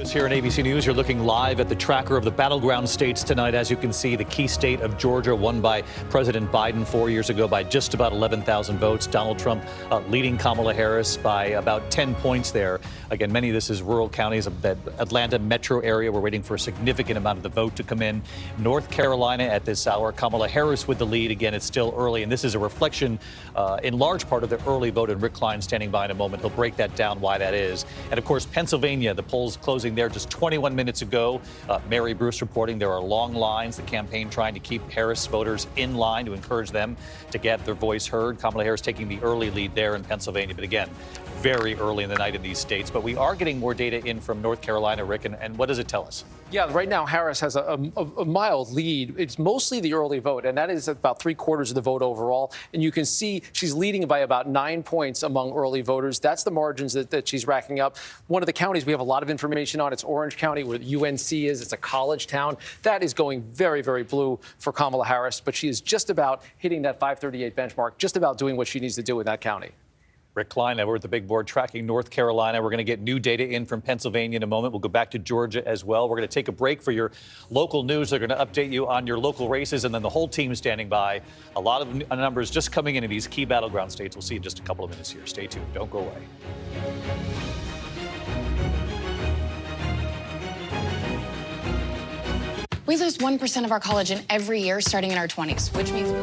Davis here in ABC News. You're looking live at the tracker of the battleground states tonight. As you can see, the key state of Georgia won by President Biden 4 years ago by just about 11,000 votes. Donald Trump leading Kamala Harris by about 10 points there. Again, many of this is rural counties of the Atlanta metro area. We're waiting for a significant amount of the vote to come in. North Carolina at this hour, Kamala Harris with the lead. Again, it's still early, and this is a reflection in large part of the early vote. And Rick Klein standing by in a moment. He'll break that down, why that is. And of course, Pennsylvania, the polls closing there just 21 minutes ago. Mary Bruce reporting there are long lines. The campaign trying to keep Harris voters in line to encourage them to get their voice heard. Kamala Harris taking the early lead there in Pennsylvania. But again, very early in the night in these states. But we are getting more data in from North Carolina, Rick. And what does it tell us? Yeah, right now Harris has a mild lead. It's mostly the early vote, and that is about 3/4 of the vote overall. And you can see she's leading by about 9 points among early voters. That's the margins that she's racking up. One of the counties we have a lot of information on, it's Orange County, where UNC is. It's a college town. That is going very, very blue for Kamala Harris, but she is just about hitting that 538 benchmark, just about doing what she needs to do in that county. Rick Klein, we're at the big board tracking North Carolina. We're going to get new data in from Pennsylvania in a moment. We'll go back to Georgia as well. We're going to take a break for your local news. They're going to update you on your local races, and then the whole team standing by. A lot of numbers just coming into these key battleground states. We'll see you in just a couple of minutes here. Stay tuned. Don't go away. We lose 1% of our collagen every year starting in our 20s, which means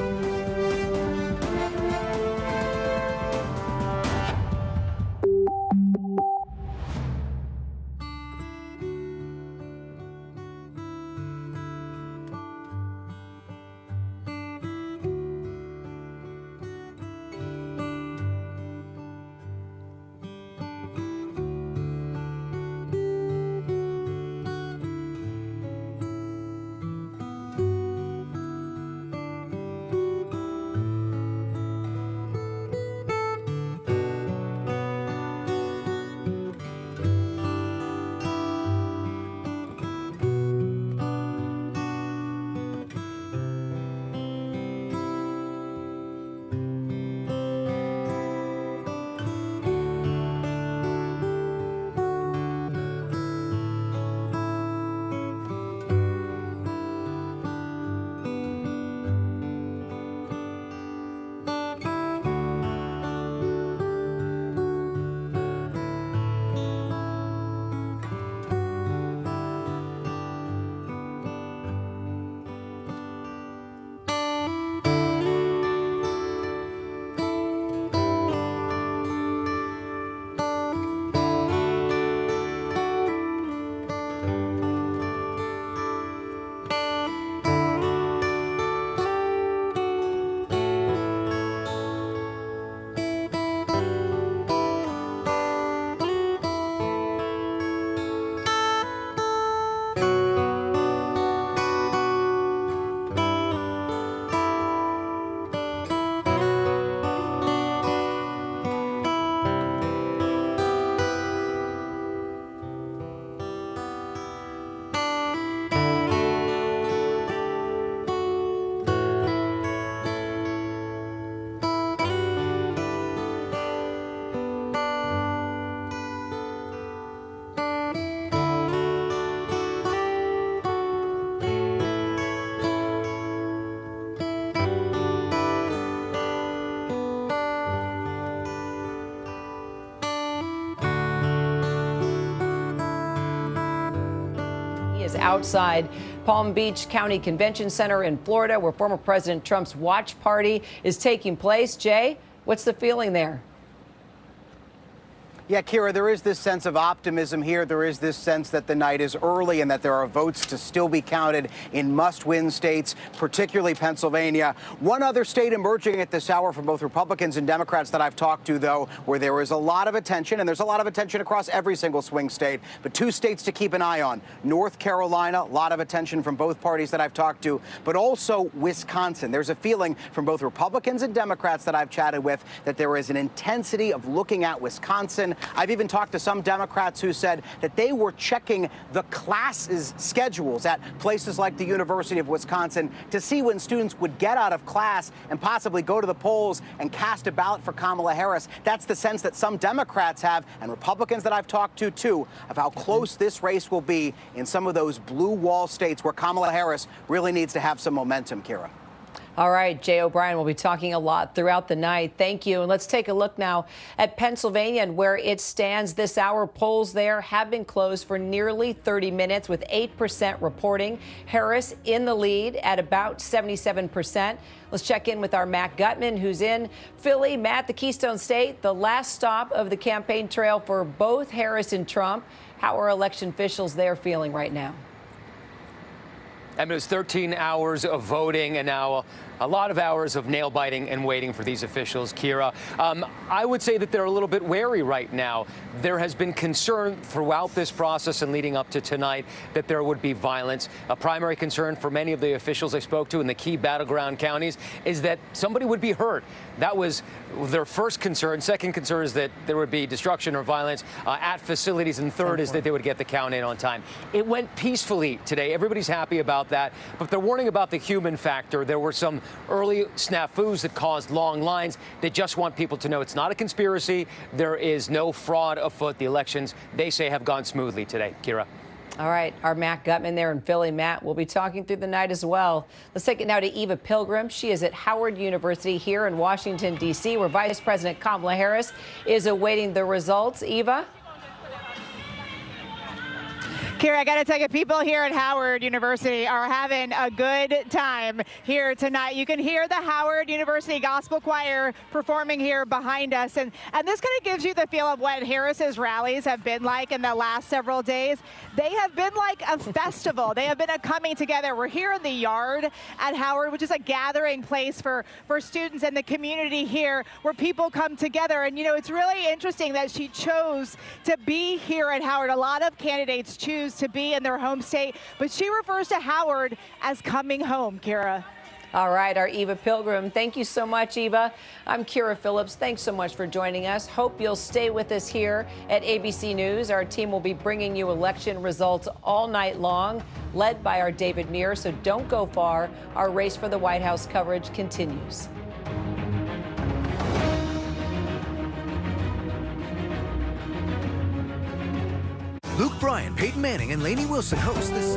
outside Palm Beach County Convention Center in Florida, where former President Trump's watch party is taking place. Jay, what's the feeling there? Yeah, Kira, there is this sense of optimism here. There is this sense that the night is early and that there are votes to still be counted in must-win states, particularly Pennsylvania. One other state emerging at this hour for both Republicans and Democrats that I've talked to, though, where there is a lot of attention, and there's a lot of attention across every single swing state, but two states to keep an eye on. North Carolina, a lot of attention from both parties that I've talked to, but also Wisconsin. There's a feeling from both Republicans and Democrats that I've chatted with that there is an intensity of looking at Wisconsin election. I've even talked to some Democrats who said that they were checking the classes schedules at places like the University of Wisconsin to see when students would get out of class and possibly go to the polls and cast a ballot for Kamala Harris. That's the sense that some Democrats have, and Republicans that I've talked to, too, of how close this race will be in some of those blue wall states where Kamala Harris really needs to have some momentum, Kira. All right, Jay O'Brien will be talking a lot throughout the night. Thank you. And let's take a look now at Pennsylvania and where it stands this hour. Polls there have been closed for nearly 30 minutes with 8% reporting. Harris in the lead at about 77%. Let's check in with our Matt Gutman, who's in Philly. Matt, the Keystone State, the last stop of the campaign trail for both Harris and Trump. How are election officials there feeling right now? I mean, it was 13 hours of voting and now a lot of hours of nail biting and waiting for these officials, Kira. I would say that they're a little bit wary right now. There has been concern throughout this process and leading up to tonight that there would be violence. A primary concern for many of the officials I spoke to in the key battleground counties is that somebody would be hurt. That was their first concern. Second concern is that there would be destruction or violence at facilities. And third is that they would get the count in on time. It went peacefully today. Everybody's happy about that. But they're warning about the human factor. There were some early snafus that caused long lines. They just want people to know it's not a conspiracy. There is no fraud afoot. The elections, they say, have gone smoothly today. Kira. All right, our Matt Gutman there in Philly. Matt, we'll be talking through the night as well. Let's take it now to Eva Pilgrim. She is at Howard University here in Washington, D.C., where Vice President Kamala Harris is awaiting the results. Eva? Kira, I got to tell you, people here at Howard University are having a good time here tonight. You can hear the Howard University Gospel Choir performing here behind us. And this kind of gives you the feel of what Harris's rallies have been like in the last several days. They have been like a festival. They have been a coming together. We're here in the yard at Howard, which is a gathering place for students and the community here where people come together. And, you know, it's really interesting that she chose to be here at Howard. A lot of candidates choose to be in their home state, but she refers to Howard as coming home, Kira. All right, our Eva Pilgrim. Thank you so much, Eva. I'm Kira Phillips. Thanks so much for joining us. Hope you'll stay with us here at ABC News. Our team will be bringing you election results all night long, led by our David Muir, so don't go far. Our race for the White House coverage continues. Luke Bryan, Peyton Manning, and Lainey Wilson host this.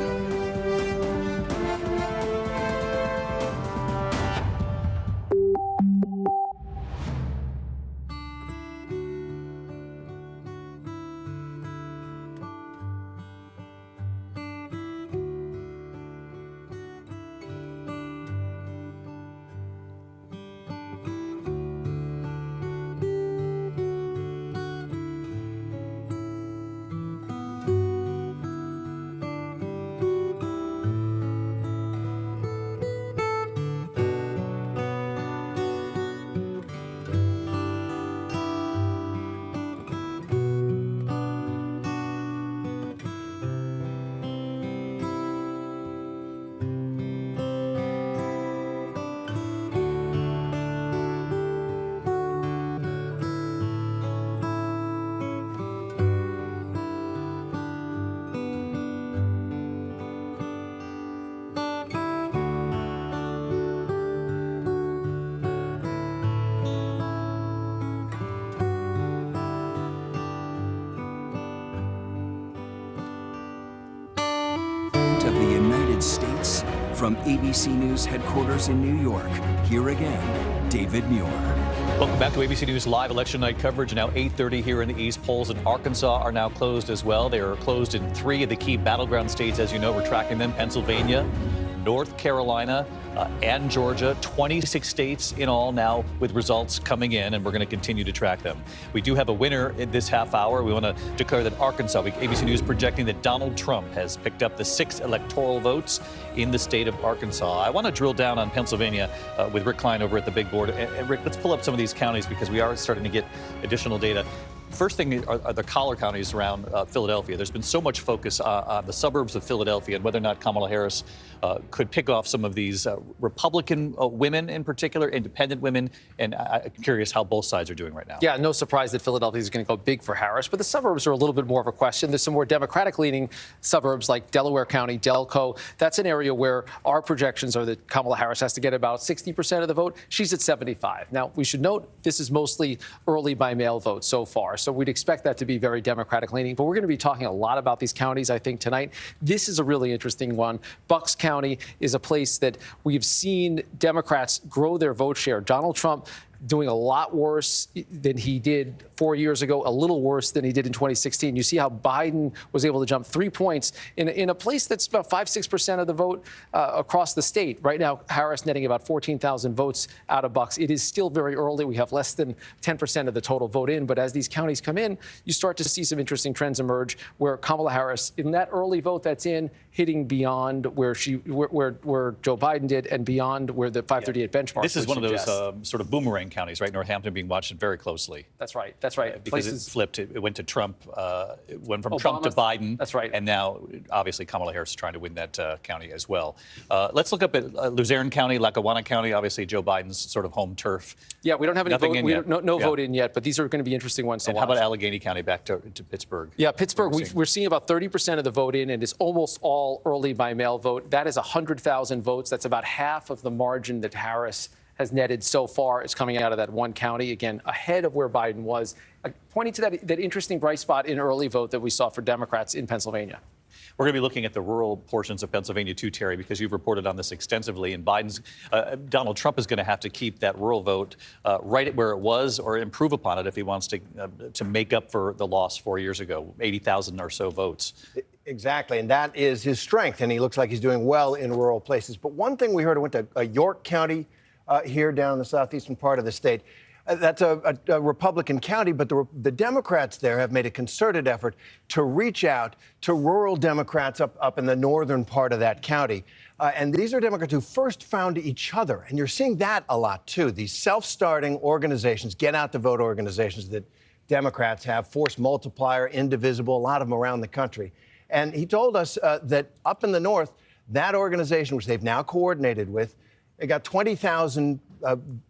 States. From ABC News headquarters in New York, here again, David Muir. Welcome back to ABC News Live election night coverage. Now 8:30 here in the East. Polls in Arkansas are now closed as well. They are closed in 3 of the key battleground states. As you know, we're tracking them: Pennsylvania, North Carolina, and Georgia. 26 states in all now with results coming in, and we're going to continue to track them. We do have a winner in this half hour. We want to declare that Arkansas, ABC News projecting that Donald Trump has picked up the 6 electoral votes in the state of Arkansas. I want to drill down on Pennsylvania with Rick Klein over at the big board. And Rick, let's pull up some of these counties because we are starting to get additional data. First thing are the collar counties around Philadelphia. There's been so much focus on the suburbs of Philadelphia and whether or not Kamala Harris could pick off some of these Republican women in particular, independent women. And I'm curious how both sides are doing right now. Yeah, no surprise that Philadelphia is going to go big for Harris, but the suburbs are a little bit more of a question. There's some more Democratic-leaning suburbs like Delaware County, Delco. That's an area where our projections are that Kamala Harris has to get about 60% of the vote. She's at 75. Now, we should note this is mostly early by mail vote so far, so we'd expect that to be very Democratic-leaning. But we're going to be talking a lot about these counties, I think, tonight. This is a really interesting one. Bucks County is a place that we've seen Democrats grow their vote share. Donald Trump doing a lot worse than he did 4 years ago, a little worse than he did in 2016. You see how Biden was able to jump 3 points in a place that's about 5-6% of the vote across the state. Right now, Harris netting about 14,000 votes out of Bucks. It is still very early. We have less than 10% of the total vote in. But as these counties come in, you start to see some interesting trends emerge where Kamala Harris, in that early vote that's in, hitting beyond where Joe Biden did and beyond where the 538 benchmark. This is one of those sort of boomerang counties, right? Northampton being watched very closely. That's right. That's right. Because it flipped. It went to Trump. It went from Trump to Biden. That's right. And now, obviously, Kamala Harris is trying to win that county as well. Let's look up at Luzerne County, Lackawanna County. Obviously, Joe Biden's sort of home turf. Yeah, we don't have any Nothing vote. in We yet. no Yeah. vote in yet, but these are going to be interesting ones to And watch. how about Allegheny County back to Pittsburgh? Yeah, Pittsburgh, we're seeing about 30% of the vote in, and it's almost all early by mail vote. That is 100,000 votes. That's about half of the margin that Harris has netted so far. Is coming out of that one county, again, ahead of where Biden was, pointing to that interesting bright spot in early vote that we saw for Democrats in Pennsylvania. We're going to be looking at the rural portions of Pennsylvania too, Terry, because you've reported on this extensively. And Donald Trump is going to have to keep that rural vote right where it was or improve upon it if he wants to make up for the loss 4 years ago, 80,000 or so votes. Exactly, and that is his strength, and he looks like he's doing well in rural places. But one thing we heard, I went to York County here down in the southeastern part of the state. That's a Republican county, but the Democrats there have made a concerted effort to reach out to rural Democrats up in the northern part of that county. And these are Democrats who first found each other. And you're seeing that a lot, too. These self-starting organizations, get-out-the-vote organizations that Democrats have, force multiplier, indivisible, a lot of them around the country. And he told us that up in the north, that organization, which they've now coordinated with, they got 20,000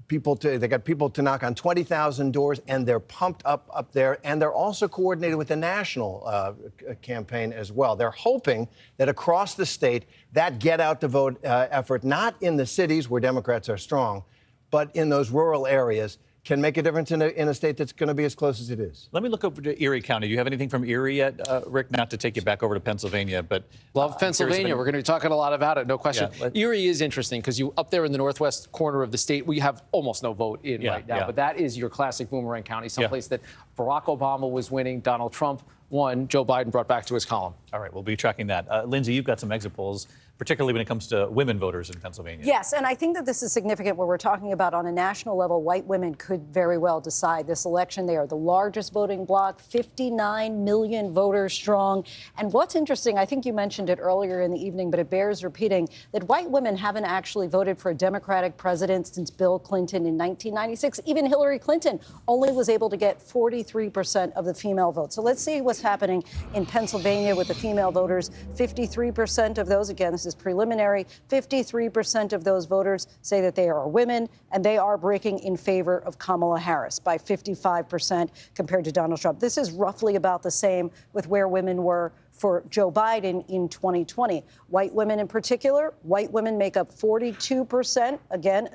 people to knock on 20,000 doors, and they're pumped up there. And they're also coordinated with the national campaign as well. They're hoping that across the state, that get out the vote effort, not in the cities where Democrats are strong, but in those rural areas, can make a difference in a state that's going to be as close as it is. Let me look over to Erie County. Do you have anything from Erie yet, Rick? Not to take you back over to Pennsylvania, but love Pennsylvania. We're going to be talking a lot about it, no question. Yeah, Erie is interesting because you up there in the northwest corner of the state, we have almost no vote in right now. But that is your classic boomerang county, someplace that Barack Obama was winning, Donald Trump won, Joe Biden brought back to his column. All right, we'll be tracking that. Lindsay, you've got some exit polls, particularly when it comes to women voters in Pennsylvania. Yes, and I think that this is significant where we're talking about on a national level, white women could very well decide this election. They are the largest voting bloc, 59 million voters strong. And what's interesting, I think you mentioned it earlier in the evening, but it bears repeating, that white women haven't actually voted for a Democratic president since Bill Clinton in 1996. Even Hillary Clinton only was able to get 43% of the female vote. So let's see what's happening in Pennsylvania with the female voters. 53% of those, again, this is preliminary, 53% of those voters say that they are women, and they are breaking in favor of Kamala Harris by 55% compared to Donald Trump. This is roughly about the same with where women were for Joe Biden in 2020. White women in particular, white women make up 42%, again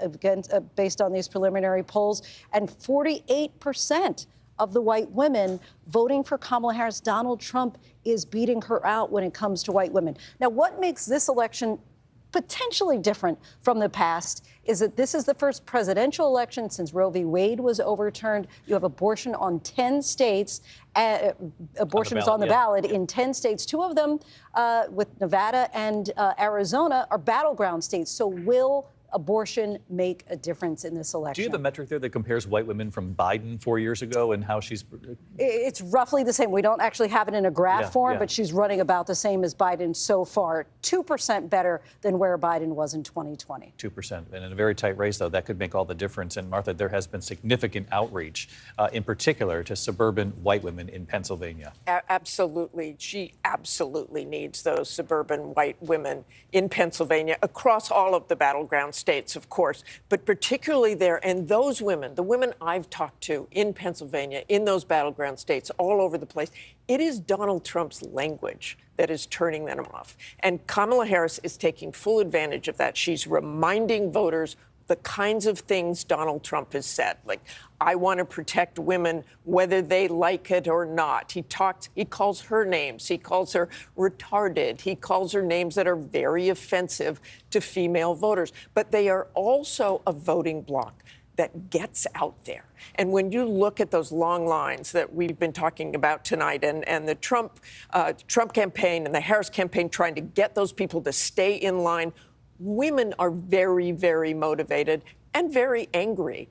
based on these preliminary polls, and 48% of the white women voting for Kamala Harris. Donald Trump is beating her out when it comes to white women. Now, what makes this election potentially different from the past is that this is the first presidential election since Roe v. Wade was overturned. You have abortion on 10 states. Abortion is on the ballot in 10 states. Two of them, with Nevada and Arizona, are battleground states. So will abortion make a difference in this election? Do you have a metric there that compares white women from Biden 4 years ago and how she's... It's roughly the same. We don't actually have it in a graph form, yeah. but she's running about the same as Biden so far, 2% better than where Biden was in 2020. 2%. And in a very tight race, though, that could make all the difference. And Martha, there has been significant outreach, in particular to suburban white women in Pennsylvania. Absolutely. She absolutely needs those suburban white women in Pennsylvania, across all of the battleground states, of course, but particularly there. And those women, the women I've talked to in Pennsylvania, in those battleground states, all over the place, it is Donald Trump's language that is turning them off. And Kamala Harris is taking full advantage of that. She's reminding voters the kinds of things Donald Trump has said, like, I want to protect women whether they like it or not. He calls her names. He calls her retarded. He calls her names that are very offensive to female voters. But they are also a voting bloc that gets out there. And when you look at those long lines that we've been talking about tonight, and the Trump campaign and the Harris campaign trying to get those people to stay in line, women are very, very motivated and very angry.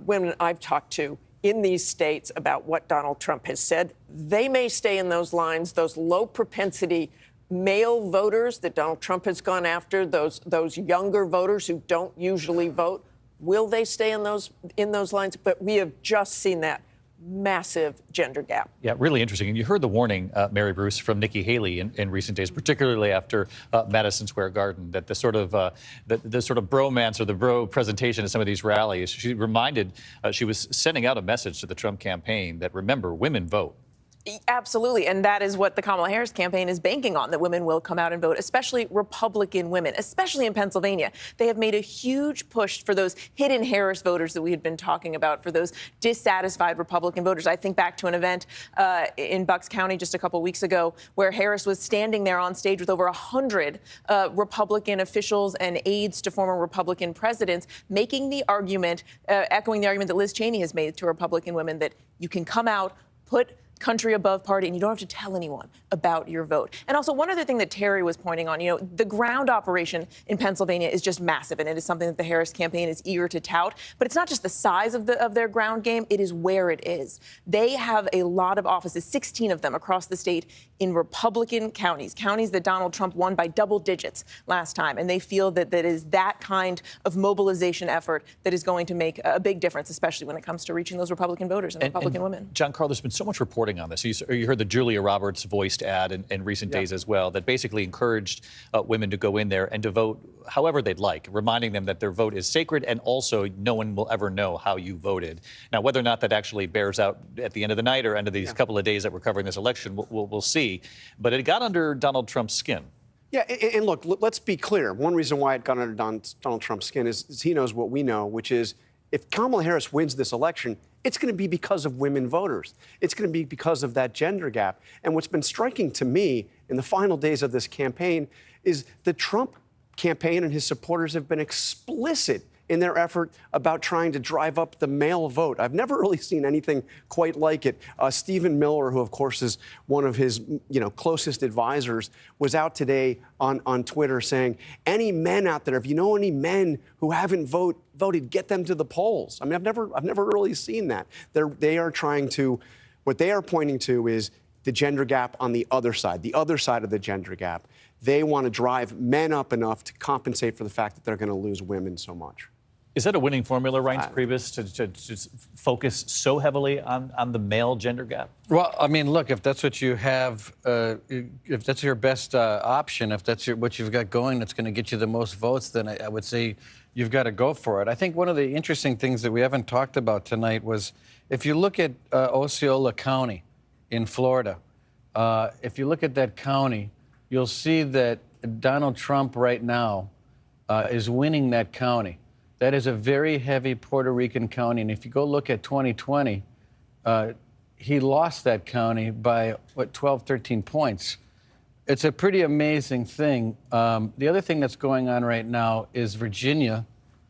Women I've talked to in these states about what Donald Trump has said, they may stay in those lines, those low propensity male voters that Donald Trump has gone after, those younger voters who don't usually vote. Will they stay in those lines? But we have just seen that massive gender gap. Yeah, really interesting. And you heard the warning, Mary Bruce, from Nikki Haley in recent days, particularly after Madison Square Garden, that the sort of bromance or the bro presentation at some of these rallies. She reminded, she was sending out a message to the Trump campaign that, remember, women vote. Absolutely. And that is what the Kamala Harris campaign is banking on, that women will come out and vote, especially Republican women, especially in Pennsylvania. They have made a huge push for those hidden Harris voters that we had been talking about, for those dissatisfied Republican voters. I think back to an event in Bucks County just a couple weeks ago where Harris was standing there on stage with over 100 Republican officials and aides to former Republican presidents, making the argument, echoing the argument that Liz Cheney has made to Republican women, that you can come out, put country above party, and you don't have to tell anyone about your vote. And also, one other thing that Terry was pointing on, the ground operation in Pennsylvania is just massive, and it is something that the Harris campaign is eager to tout. But it's not just the size of their ground game, it is where it is. They have a lot of offices, 16 of them across the state, in Republican counties that Donald Trump won by double digits last time. And they feel that that is that kind of mobilization effort that is going to make a big difference, especially when it comes to reaching those Republican voters and Republican women. John Carl, there's been so much reporting on this. You heard the Julia Roberts voiced ad in recent days as well, that basically encouraged women to go in there and to vote however they'd like, reminding them that their vote is sacred, and also no one will ever know how you voted. Now, whether or not that actually bears out at the end of the night or end of these couple of days that we're covering this election, we'll see. But it got under Donald Trump's skin. Yeah, and look, let's be clear. One reason why it got under Donald Trump's skin is he knows what we know, which is if Kamala Harris wins this election, it's going to be because of women voters. It's going to be because of that gender gap. And what's been striking to me in the final days of this campaign is the Trump campaign and his supporters have been explicit in their effort about trying to drive up the male vote. I've never really seen anything quite like it. Stephen Miller, who of course is one of his closest advisors, was out today on Twitter saying, any men out there, if you know any men who haven't voted, get them to the polls. I mean, I've never really seen that. They are trying to, what they are pointing to is the gender gap on the other side of the gender gap. They want to drive men up enough to compensate for the fact that they're going to lose women so much. Is that a winning formula, Reince Priebus, to focus so heavily on the male gender gap? Well, I mean, look, if that's what you have, if that's your best option, if that's what you've got going that's going to get you the most votes, then I would say you've got to go for it. I think one of the interesting things that we haven't talked about tonight was if you look at Osceola County in Florida, if you look at that county, you'll see that Donald Trump right now is winning that county. That is a very heavy Puerto Rican county. And if you go look at 2020, he lost that county by, 12, 13 points. It's a pretty amazing thing. The other thing that's going on right now is Virginia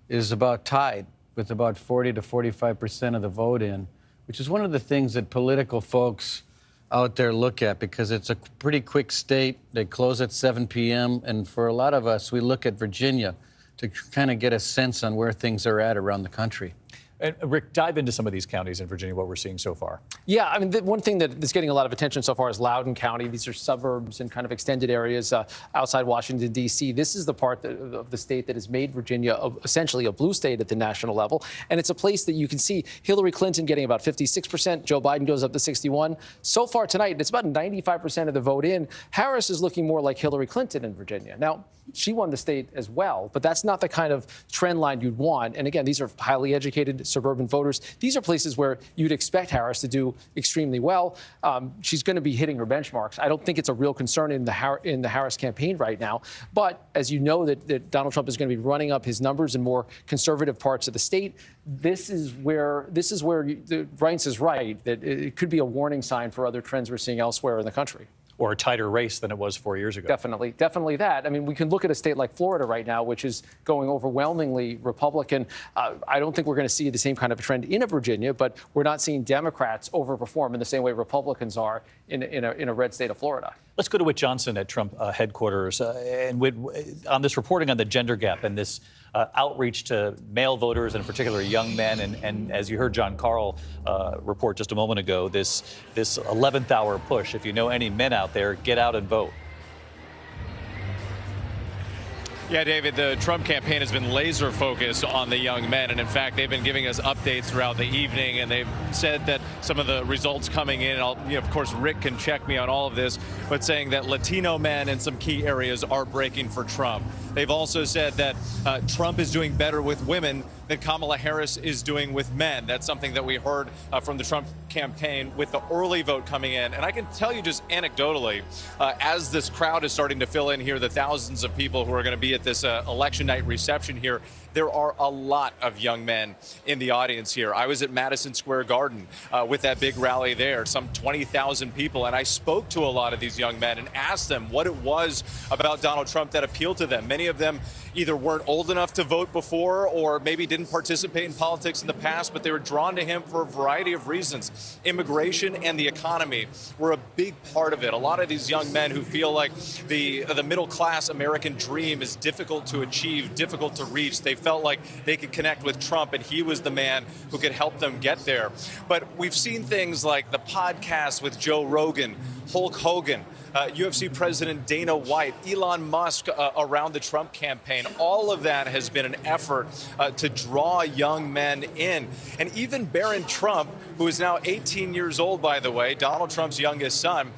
is about tied with about 40 to 45% of the vote in, which is one of the things that political folks out there look at because it's a pretty quick state. They close at 7 p.m. And for a lot of us, we look at Virginia to kind of get a sense on where things are at around the country. And Rick, dive into some of these counties in Virginia, what we're seeing so far. Yeah, I mean, the one thing that is getting a lot of attention so far is Loudoun County. These are suburbs and kind of extended areas outside Washington, D.C. This is the part of the state that has made Virginia essentially a blue state at the national level. And it's a place that you can see Hillary Clinton getting about 56%. Joe Biden goes up to 61%. So far tonight, it's about 95% of the vote in. Harris is looking more like Hillary Clinton in Virginia. Now, she won the state as well, but that's not the kind of trend line you'd want. And again, these are highly educated suburban voters. These are places where you'd expect Harris to do extremely well. She's going to be hitting her benchmarks. I don't think it's a real concern in the Harris campaign right now. But as you know, that Donald Trump is going to be running up his numbers in more conservative parts of the state. This is where Reince is right, that it could be a warning sign for other trends we're seeing elsewhere in the country. Or a tighter race than it was 4 years ago. Definitely that. I mean, we can look at a state like Florida right now, which is going overwhelmingly Republican. I don't think we're going to see the same kind of a trend in Virginia, but we're not seeing Democrats overperform in the same way Republicans are in a red state of Florida. Let's go to Whit Johnson at Trump headquarters. And on this reporting on the gender gap and this outreach to male voters, and in particular young men, and as you heard John Carl report just a moment ago, this 11th hour push. If you know any men out there, get out and vote. Yeah, David, the Trump campaign has been laser focused on the young men. And in fact, they've been giving us updates throughout the evening. And they've said that some of the results coming in, of course, Rick can check me on all of this, but saying that Latino men in some key areas are breaking for Trump. They've also said that Trump is doing better with women than Kamala Harris is doing with men. That's something that we heard from the Trump campaign with the early vote coming in. And I can tell you just anecdotally, as this crowd is starting to fill in here, the thousands of people who are going to be at this election night reception here, there are a lot of young men in the audience here. I was at Madison Square Garden with that big rally there, some 20,000 people, and I spoke to a lot of these young men and asked them what it was about Donald Trump that appealed to them. Many of them either weren't old enough to vote before or maybe didn't participate in politics in the past, but they were drawn to him for a variety of reasons. Immigration and the economy were a big part of it. A lot of these young men who feel like the middle-class American dream is difficult to achieve, difficult to reach. They felt like they could connect with Trump, and he was the man who could help them get there. But we've seen things like the podcast with Joe Rogan, Hulk Hogan, UFC President Dana White, Elon Musk around the Trump campaign. All of that has been an effort to draw young men in. And even Barron Trump, who is now 18 years old, by the way, Donald Trump's youngest son,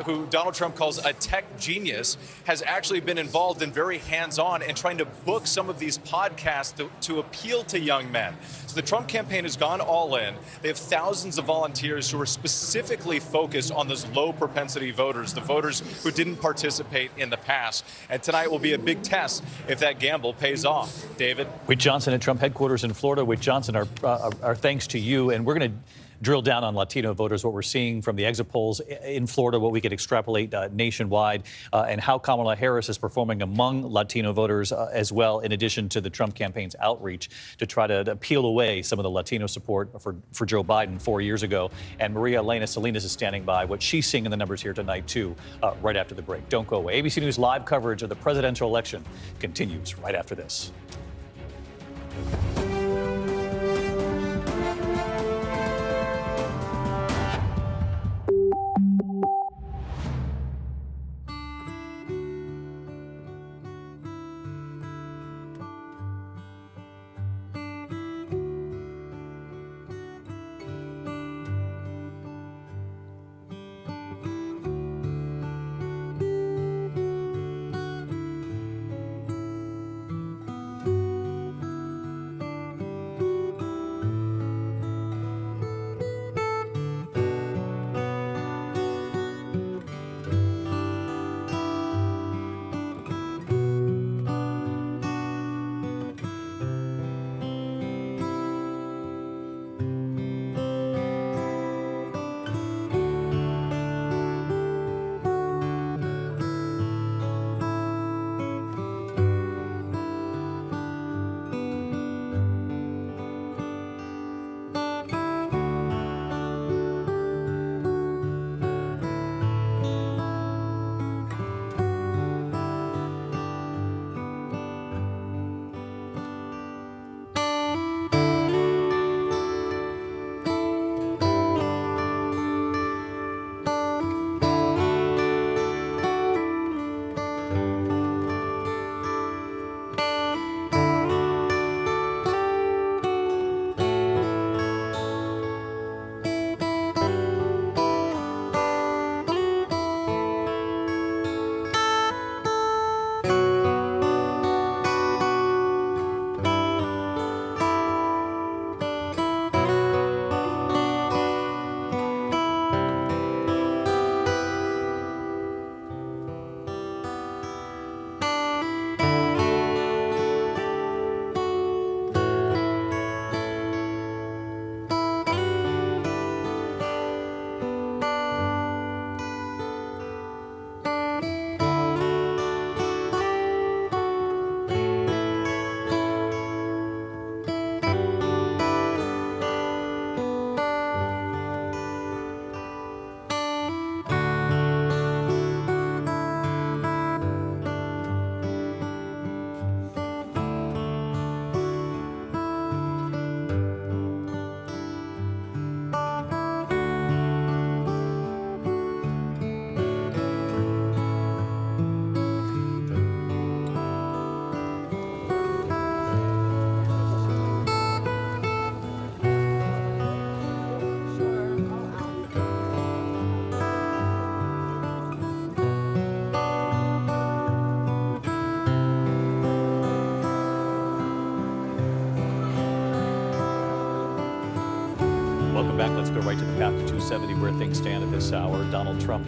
who Donald Trump calls a tech genius, has actually been involved in very hands-on and trying to book some of these podcasts to appeal to young men. So the Trump campaign has gone all in. They have thousands of volunteers who are specifically focused on those low propensity voters, the voters who didn't participate in the past. And tonight will be a big test if that gamble pays off. David? Whit Johnson at Trump headquarters in Florida. Whit Johnson, our thanks to you. And we're going to drill down on Latino voters, what we're seeing from the exit polls in Florida, what we could extrapolate nationwide, and how Kamala Harris is performing among Latino voters as well, in addition to the Trump campaign's outreach to try to peel away some of the Latino support for Joe Biden 4 years ago. And Maria Elena Salinas is standing by. What she's seeing in the numbers here tonight, too, right after the break. Don't go away. ABC News live coverage of the presidential election continues right after this. right to the path to 270, where things stand at this hour. Donald Trump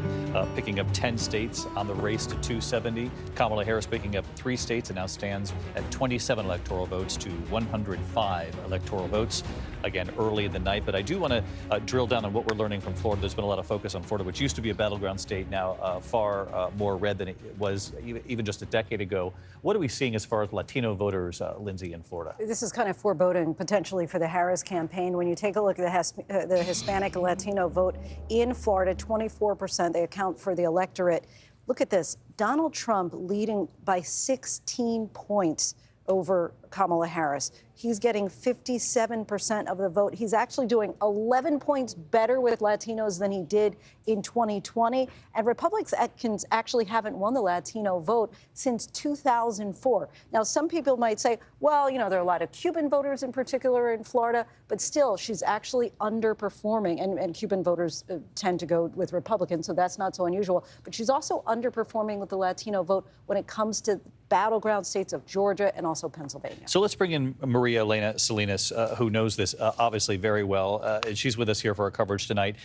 picking up 10 states on the race to 270. Kamala Harris picking up 3 states and now stands at 27 electoral votes to 105 electoral votes. Again, early in the night. But I do want to drill down on what we're learning from Florida. There's been a lot of focus on Florida, which used to be a battleground state, now far more red than it was even just a decade ago. What are we seeing as far as Latino voters, Lindsay, in Florida? This is kind of foreboding potentially for the Harris campaign. When you take a look at the Hispanic and Latino vote in Florida, 24%, they account for the electorate. Look at this. Donald Trump leading by 16 points over Kamala Harris. He's getting 57% of the vote. He's actually doing 11 points better with Latinos than he did in 2020. And Republicans actually haven't won the Latino vote since 2004. Now, some people might say, well, you know, there are a lot of Cuban voters in particular in Florida, but still, she's actually underperforming. And Cuban voters tend to go with Republicans, so that's not so unusual. But she's also underperforming with the Latino vote when it comes to battleground states of Georgia and also Pennsylvania. So let's bring in Maria Elena Salinas, who knows this obviously very well. And she's with us here for our coverage tonight.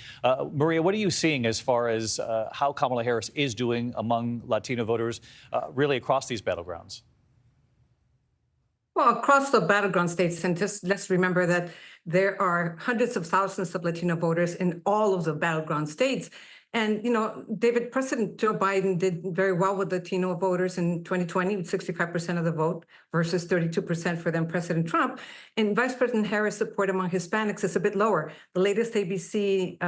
Maria, what are you seeing as far as how Kamala Harris is doing among Latino voters really across these battlegrounds? Well, across the battleground states, and just let's remember that there are hundreds of thousands of Latino voters in all of the battleground states. And, you know, David, President Joe Biden did very well with Latino voters in 2020, with 65% of the vote versus 32% for then President Trump. And Vice President Harris' support among Hispanics is a bit lower. The latest ABC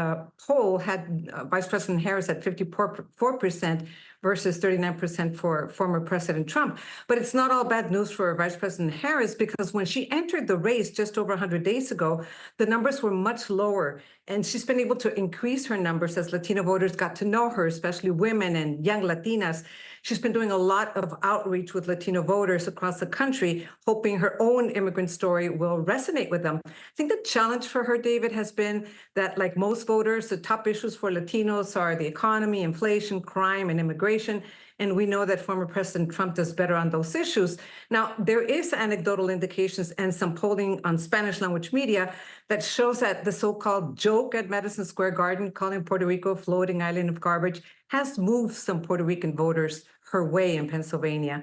poll had Vice President Harris at 54% versus 39% for former President Trump. But it's not all bad news for Vice President Harris, because when she entered the race just over 100 days ago, the numbers were much lower. And she's been able to increase her numbers as Latino voters got to know her, especially women and young Latinas. She's been doing a lot of outreach with Latino voters across the country, hoping her own immigrant story will resonate with them. I think the challenge for her, David, has been that, like most voters, the top issues for Latinos are the economy, inflation, crime, and immigration. And we know that former President Trump does better on those issues. Now, there is anecdotal indications and some polling on Spanish language media that shows that the so-called joke at Madison Square Garden, calling Puerto Rico a floating island of garbage, has moved some Puerto Rican voters her way in Pennsylvania,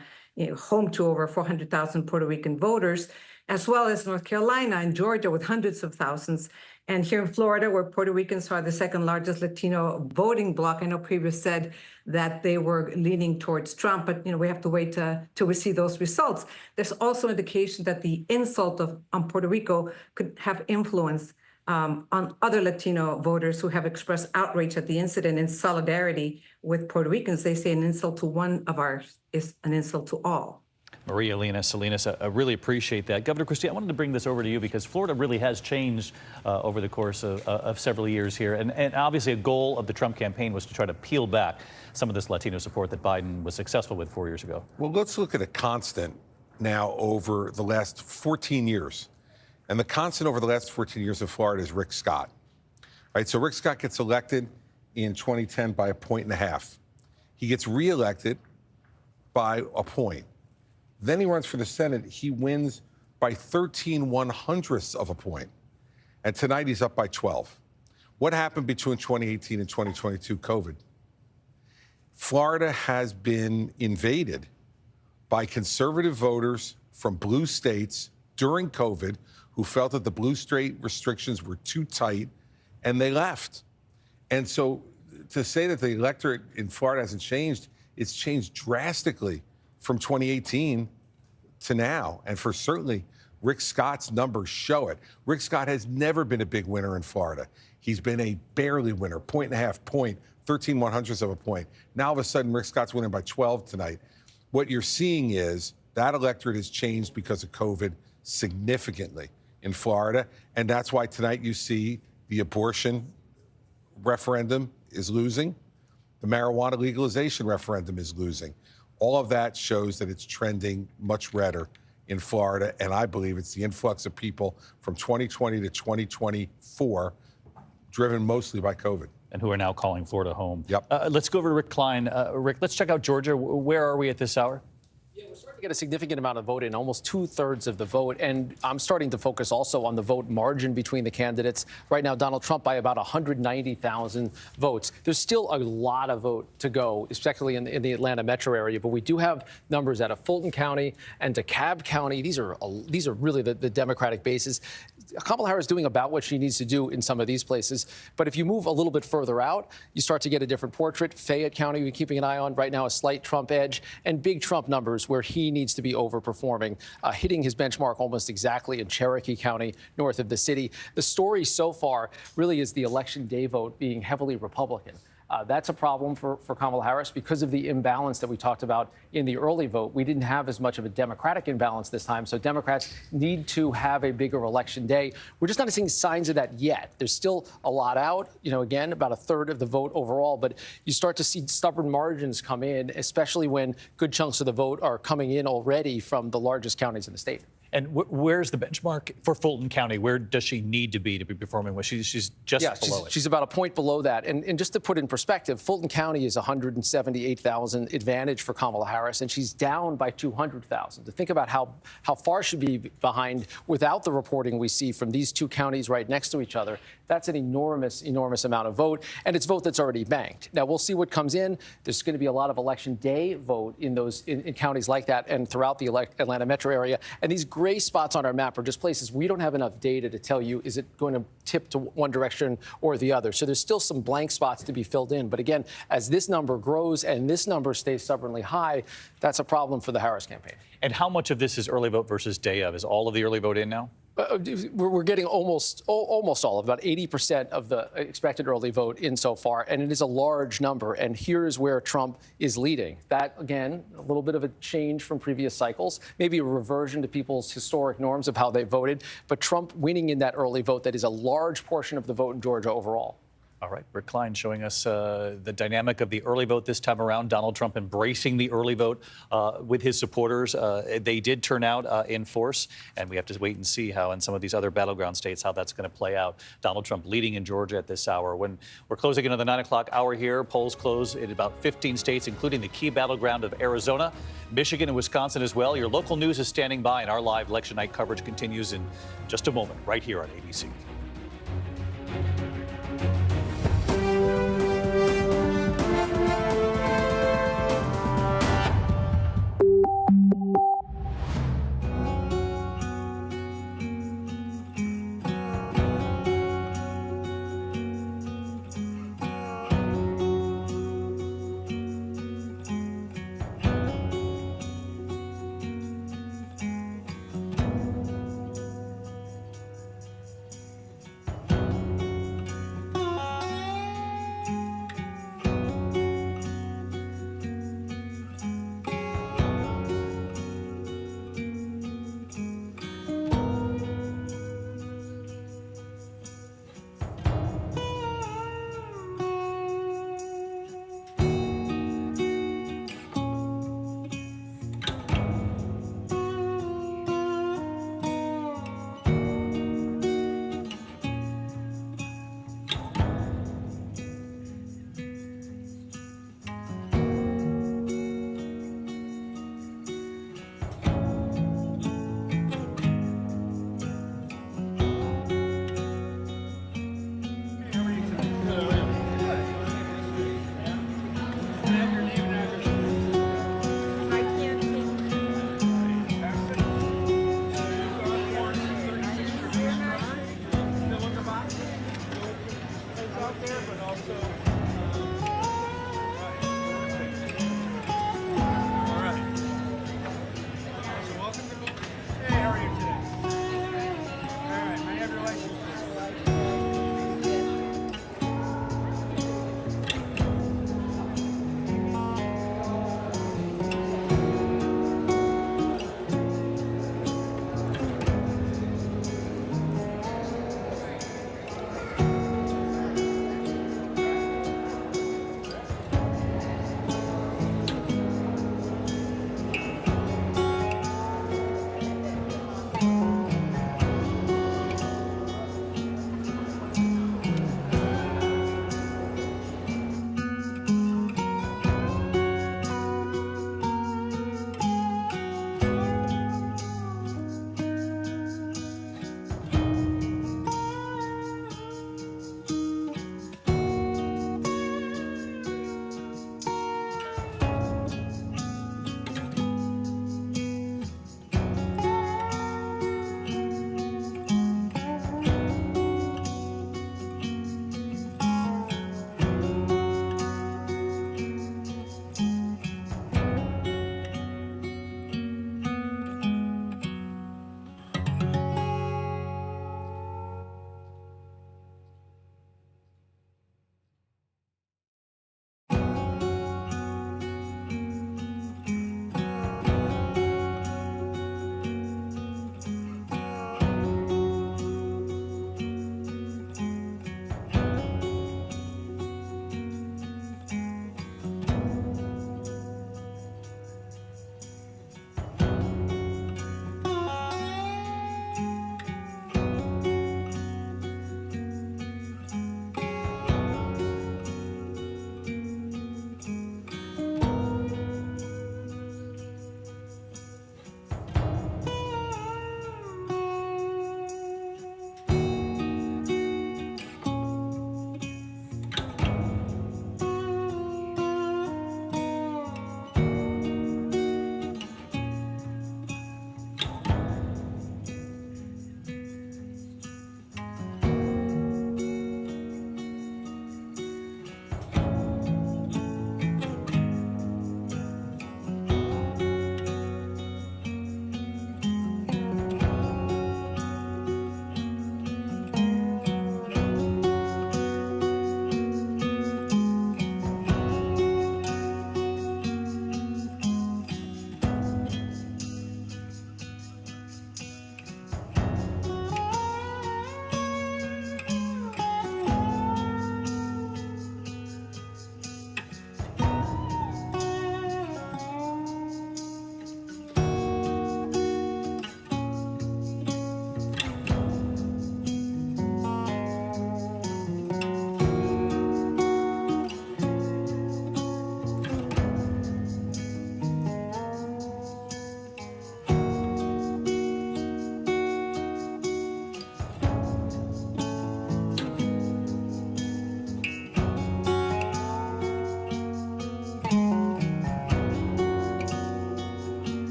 home to over 400,000 Puerto Rican voters, as well as North Carolina and Georgia with hundreds of thousands. And here in Florida, where Puerto Ricans are the second largest Latino voting bloc, I know previous said that they were leaning towards Trump, but we have to wait till we see those results. There's also indication that the insult on Puerto Rico could have influence on other Latino voters who have expressed outrage at the incident in solidarity with Puerto Ricans. They say an insult to one of ours is an insult to all. Maria Elena Salinas, I really appreciate that. Governor Christie, I wanted to bring this over to you because Florida really has changed over the course of several years here. And obviously a goal of the Trump campaign was to try to peel back some of this Latino support that Biden was successful with 4 years ago. Well, let's look at a constant now over the last 14 years. And the constant over the last 14 years of Florida is Rick Scott. Right? So Rick Scott gets elected in 2010 by 1.5 points. He gets reelected by a point. Then he runs for the Senate. He wins by 13/100ths of a point. And tonight he's up by 12. What happened between 2018 and 2022? COVID. Florida has been invaded by conservative voters from blue states during COVID who felt that the blue state restrictions were too tight, and they left. And so to say that the electorate in Florida hasn't changed, it's changed drastically from 2018 to now. And for certainly Rick Scott's numbers show it. Rick Scott has never been a big winner in Florida. He's been a barely winner, 1.5 point, 13/100ths of a point. Now all of a sudden Rick Scott's winning by 12 tonight. What you're seeing is that electorate has changed because of COVID significantly in Florida. And that's why tonight you see the abortion referendum is losing. The marijuana legalization referendum is losing. All of that shows that it's trending much redder in Florida, and I believe it's the influx of people from 2020 to 2024, driven mostly by COVID. And who are now calling Florida home. Yep. Let's go over to Rick Klein. Rick, let's check out Georgia. Where are we at this hour? Yeah, we're starting to get a significant amount of vote in, almost 2/3 of the vote. And I'm starting to focus also on the vote margin between the candidates. Right now, Donald Trump by about 190,000 votes. There's still a lot of vote to go, especially in the Atlanta metro area. But we do have numbers out of Fulton County and DeKalb County. These are really the Democratic bases. Kamala Harris is doing about what she needs to do in some of these places. But if you move a little bit further out, you start to get a different portrait. Fayette County, we're keeping an eye on right now, a slight Trump edge, and big Trump numbers where he needs to be overperforming, hitting his benchmark almost exactly in Cherokee County, north of the city. The story so far really is the election day vote being heavily Republican. That's a problem for Kamala Harris because of the imbalance that we talked about in the early vote. We didn't have as much of a Democratic imbalance this time, so Democrats need to have a bigger election day. We're just not seeing signs of that yet. There's still a lot out, again, about 1/3 of the vote overall, but you start to see stubborn margins come in, especially when good chunks of the vote are coming in already from the largest counties in the state. And where's the benchmark for Fulton County? Where does she need to be performing? Well, she's just below it. She's about a point below that. And just to put in perspective, Fulton County is 178,000 advantage for Kamala Harris, and she's down by 200,000. To think about how far she'd be behind without the reporting we see from these two counties right next to each other, that's an enormous, enormous amount of vote, and it's vote that's already banked. Now, we'll see what comes in. There's going to be a lot of election day vote in counties like that and throughout the Atlanta metro area. And these gray spots on our map are just places we don't have enough data to tell you, is it going to tip to one direction or the other? So there's still some blank spots to be filled in. But again, as this number grows and this number stays stubbornly high, that's a problem for the Harris campaign. And how much of this is early vote versus day of? Is all of the early vote in now? We're getting almost all of about 80% of the expected early vote in so far, and it is a large number. And here's where Trump is leading. That, again, a little bit of a change from previous cycles, maybe a reversion to people's historic norms of how they voted, but Trump winning in that early vote that is a large portion of the vote in Georgia overall. All right, Rick Klein showing us the dynamic of the early vote this time around. Donald Trump embracing the early vote with his supporters. They did turn out in force, and we have to wait and see how in some of these other battleground states how that's going to play out. Donald Trump leading in Georgia at this hour. When we're closing into the 9 o'clock hour here, polls close in about 15 states, including the key battleground of Arizona, Michigan, and Wisconsin as well. Your local news is standing by, and our live election night coverage continues in just a moment right here on ABC.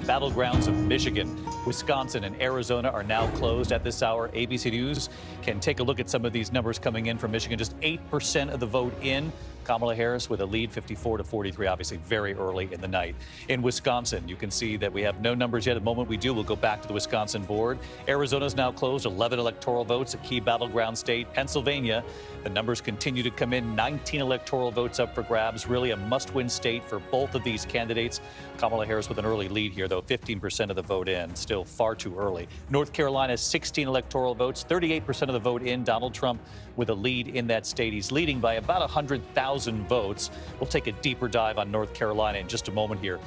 battlegrounds of Michigan. Wisconsin and Arizona are now closed at this hour. ABC News can take a look at some of these numbers coming in from Michigan. Just 8% of the vote in. Kamala Harris with a lead, 54-43, obviously very early in the night. In Wisconsin, you can see that we have no numbers yet. At the moment we do, we'll go back to the Wisconsin board. Arizona's now closed, 11 electoral votes, a key battleground state. Pennsylvania, the numbers continue to come in, 19 electoral votes up for grabs. Really a must-win state for both of these candidates. Kamala Harris with an early lead here, though, 15% of the vote in, still far too early. North Carolina, 16 electoral votes, 38% of the vote in. Donald Trump with a lead in that state. He's leading by about 100,000 votes. We'll take a deeper dive on North Carolina in just a moment here.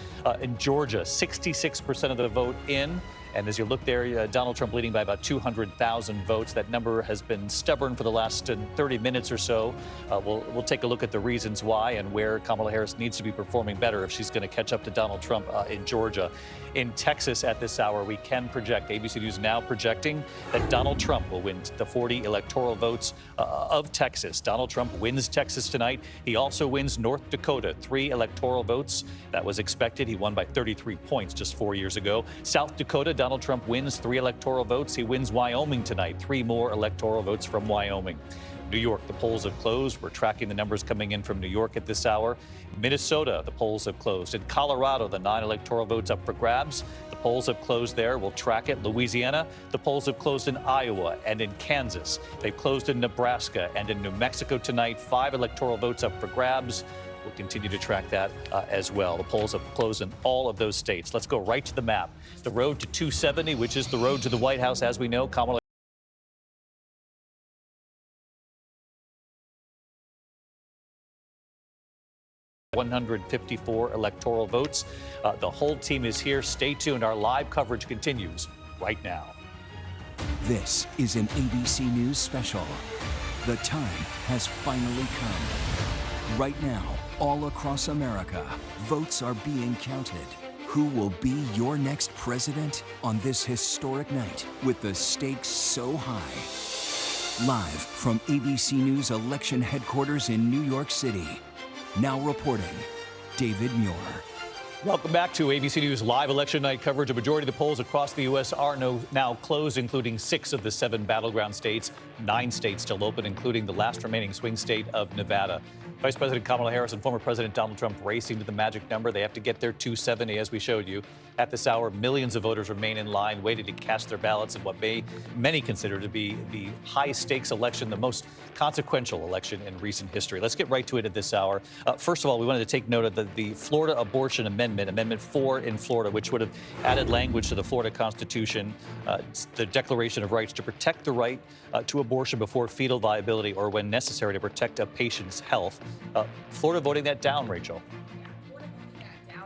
In Georgia, 66% of the vote in. And as you look there, Donald Trump leading by about 200,000 votes. That number has been stubborn for the last 30 minutes or so. We'll take a look at the reasons why and where Kamala Harris needs to be performing better if she's going to catch up to Donald Trump in Georgia. In Texas at this hour, we can project, ABC News now projecting that Donald Trump will win the 40 electoral votes of Texas. Donald Trump wins Texas tonight. He also wins North Dakota, 3 electoral votes. That was expected. He won by 33 points just 4 years ago. South Dakota, Donald Trump wins 3 electoral votes. He wins Wyoming tonight, 3 more electoral votes from Wyoming. New York, the polls have closed. We're tracking the numbers coming in from New York at this hour. Minnesota, the polls have closed. In Colorado, the 9 electoral votes up for grabs. The polls have closed there. We'll track it. Louisiana, the polls have closed in Iowa and in Kansas. They've closed in Nebraska and in New Mexico tonight. 5 electoral votes up for grabs. We'll continue to track that as well. The polls have closed in all of those states. Let's go right to the map. The road to 270, which is the road to the White House, as we know. Kamala 154 electoral votes. The whole team is here. Stay tuned. Our live coverage continues right now. This is an ABC News special. The time has finally come. Right now, all across America, votes are being counted. Who will be your next president on this historic night with the stakes so high? Live from ABC News election headquarters in New York City. Now reporting, David Muir. Welcome back to ABC News live election night coverage. A majority of the polls across the U.S. are now closed, including 6 of the 7 battleground states. 9 states still open, including the last remaining swing state of Nevada. Vice President Kamala Harris and former President Donald Trump racing to the magic number. They have to get their 270, as we showed you. At this hour, millions of voters remain in line, waiting to cast their ballots in what many consider to be the high-stakes election, the most consequential election in recent history. Let's get right to it at this hour. First of all, we wanted to take note of the Florida Abortion Amendment, Amendment 4 in Florida, which would have added language to the Florida Constitution, the Declaration of Rights to protect the right to abortion before fetal viability or when necessary to protect a patient's health. Florida voting that down, Rachel.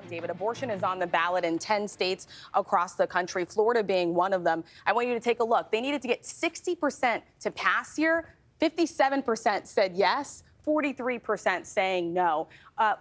David, abortion is on the ballot in 10 states across the country, Florida being one of them. I want you to take a look. They needed to get 60% to pass here. 57% said yes. 43% saying no.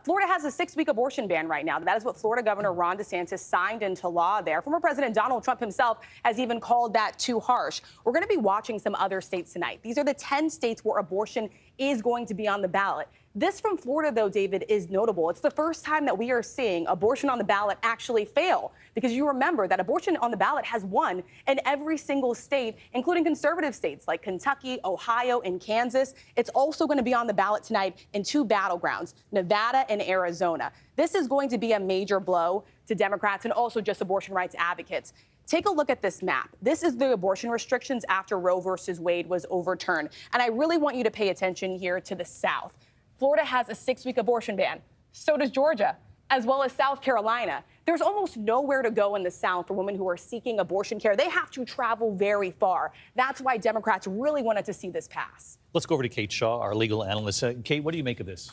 Florida has a 6-week abortion ban right now. That is what Florida Governor Ron DeSantis signed into law there. Former President Donald Trump himself has even called that too harsh. We're going to be watching some other states tonight. These are the 10 states where abortion is going to be on the ballot. This from Florida, though, David, is notable. It's the first time that we are seeing abortion on the ballot actually fail, because you remember that abortion on the ballot has won in every single state, including conservative states like Kentucky, Ohio, and Kansas. It's also going to be on the ballot tonight in 2 battlegrounds, Nevada and Arizona. This is going to be a major blow to Democrats and also just abortion rights advocates. Take a look at this map. This is the abortion restrictions after Roe versus Wade was overturned. And I really want you to pay attention here to the South. Florida has a 6-week abortion ban. So does Georgia, as well as South Carolina. There's almost nowhere to go in the South for women who are seeking abortion care. They have to travel very far. That's why Democrats really wanted to see this pass. Let's go over to Kate Shaw, our legal analyst. Kate, what do you make of this?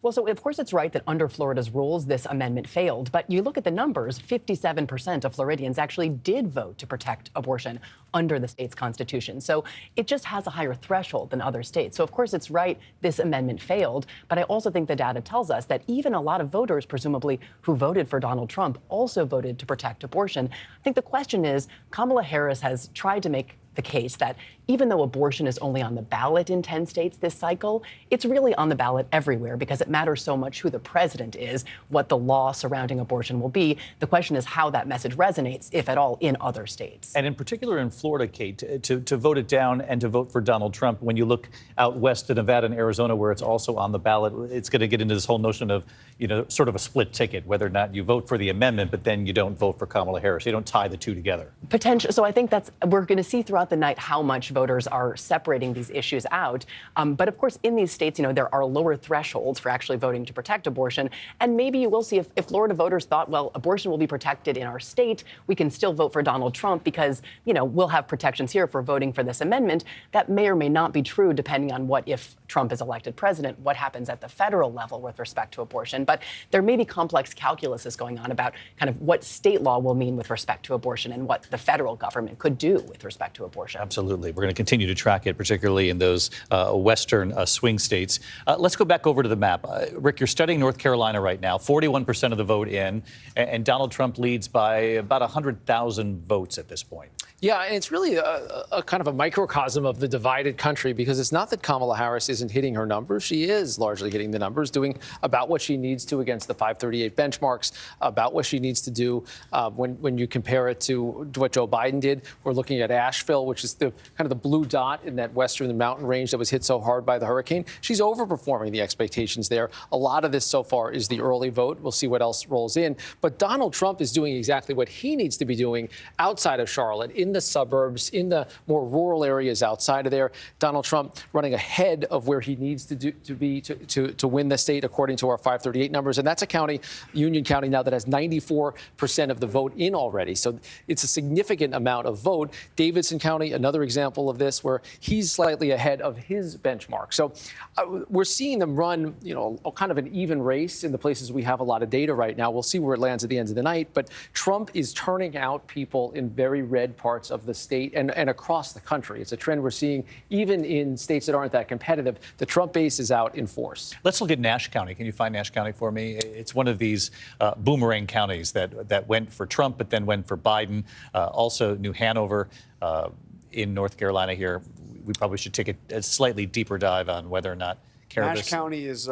Well, so of course it's right that under Florida's rules, this amendment failed. But you look at the numbers, 57% of Floridians actually did vote to protect abortion under the state's constitution. So it just has a higher threshold than other states. So of course it's right this amendment failed. But I also think the data tells us that even a lot of voters, presumably, who voted for Donald Trump also voted to protect abortion. I think the question is, Kamala Harris has tried to make the case that even though abortion is only on the ballot in 10 states this cycle, it's really on the ballot everywhere because it matters so much who the president is, what the law surrounding abortion will be. The question is how that message resonates, if at all, in other states. And in particular in Florida, Kate, to vote it down and to vote for Donald Trump, when you look out west to Nevada and Arizona, where it's also on the ballot, it's going to get into this whole notion of, sort of a split ticket, whether or not you vote for the amendment, but then you don't vote for Kamala Harris. You don't tie the two together. Potential. So I think we're going to see throughout the night how much voters are separating these issues out. But of course, in these states, there are lower thresholds for actually voting to protect abortion. And maybe you will see if Florida voters thought, well, abortion will be protected in our state, we can still vote for Donald Trump because, we'll have protections here for voting for this amendment. That may or may not be true depending on if Trump is elected president, what happens at the federal level with respect to abortion. But there may be complex calculuses going on about kind of what state law will mean with respect to abortion and what the federal government could do with respect to abortion. Absolutely. We're going to continue to track it, particularly in those western swing states. Let's go back over to the map. Rick, you're studying North Carolina right now, 41% of the vote in, and Donald Trump leads by about 100,000 votes at this point. Yeah, and it's really a kind of a microcosm of the divided country, because it's not that Kamala Harris isn't hitting her numbers. She is largely hitting the numbers, doing about what she needs to against the 538 benchmarks, about what she needs to do when you compare it to what Joe Biden did. We're looking at Asheville, which is the kind of the blue dot in that western mountain range that was hit so hard by the hurricane. She's overperforming the expectations there. A lot of this so far is the early vote. We'll see what else rolls in. But Donald Trump is doing exactly what he needs to be doing outside of Charlotte, in the suburbs, in the more rural areas outside of there. Donald Trump running ahead of where he needs to win the state, according to our 538 numbers. And that's a county, Union County, now that has 94% of the vote in already. So it's a significant amount of vote. Davidson County, another example of this, where he's slightly ahead of his benchmark. So we're seeing them run, kind of an even race in the places we have a lot of data right now. We'll see where it lands at the end of the night. But Trump is turning out people in very red parts of the state and across the country. It's a trend we're seeing even in states that aren't that competitive. The Trump base is out in force. Let's look at Nash County. Can you find Nash County for me? It's one of these boomerang counties that went for Trump but then went for Biden. Also, New Hanover in North Carolina here. We probably should take a slightly deeper dive on whether or not Nash County is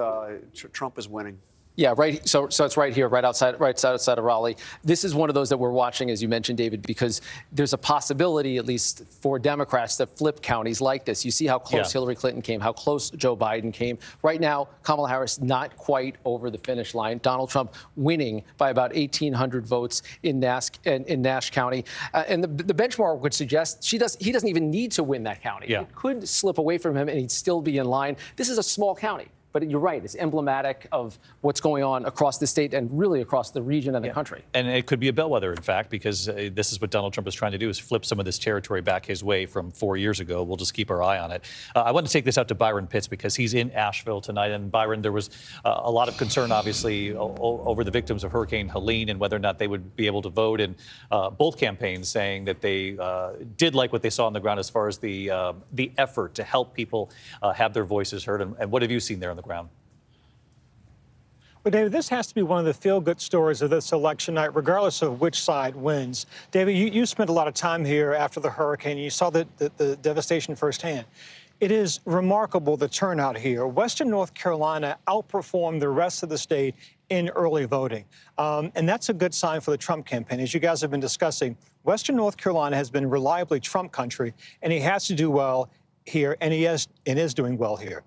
Trump is winning. Yeah, right. So it's right here, right outside of Raleigh. This is one of those that we're watching, as you mentioned, David, because there's a possibility, at least for Democrats, to flip counties like this. You see how close Hillary Clinton came, how close Joe Biden came. Right now, Kamala Harris not quite over the finish line. Donald Trump winning by about 1,800 votes in Nash County. And the benchmark would suggest he doesn't even need to win that county. Yeah. It could slip away from him and he'd still be in line. This is a small county. But you're right, it's emblematic of what's going on across the state and really across the region and the country. And it could be a bellwether, in fact, because this is what Donald Trump is trying to do, is flip some of this territory back his way from 4 years ago. We'll just keep our eye on it. I want to take this out to Byron Pitts because he's in Asheville tonight. And Byron, there was a lot of concern, obviously, over the victims of Hurricane Helene and whether or not they would be able to vote. And both campaigns saying that they did like what they saw on the ground as far as the effort to help people have their voices heard. And what have you seen there on the ground? Well, David, this has to be one of the feel-good stories of this election night, regardless of which side wins. David, you spent a lot of time here after the hurricane. You saw the devastation firsthand. It is remarkable, the turnout here. Western North Carolina outperformed the rest of the state in early voting. And that's a good sign for the Trump campaign. As you guys have been discussing, Western North Carolina has been reliably Trump country, and he has to do well here, and he is doing well here.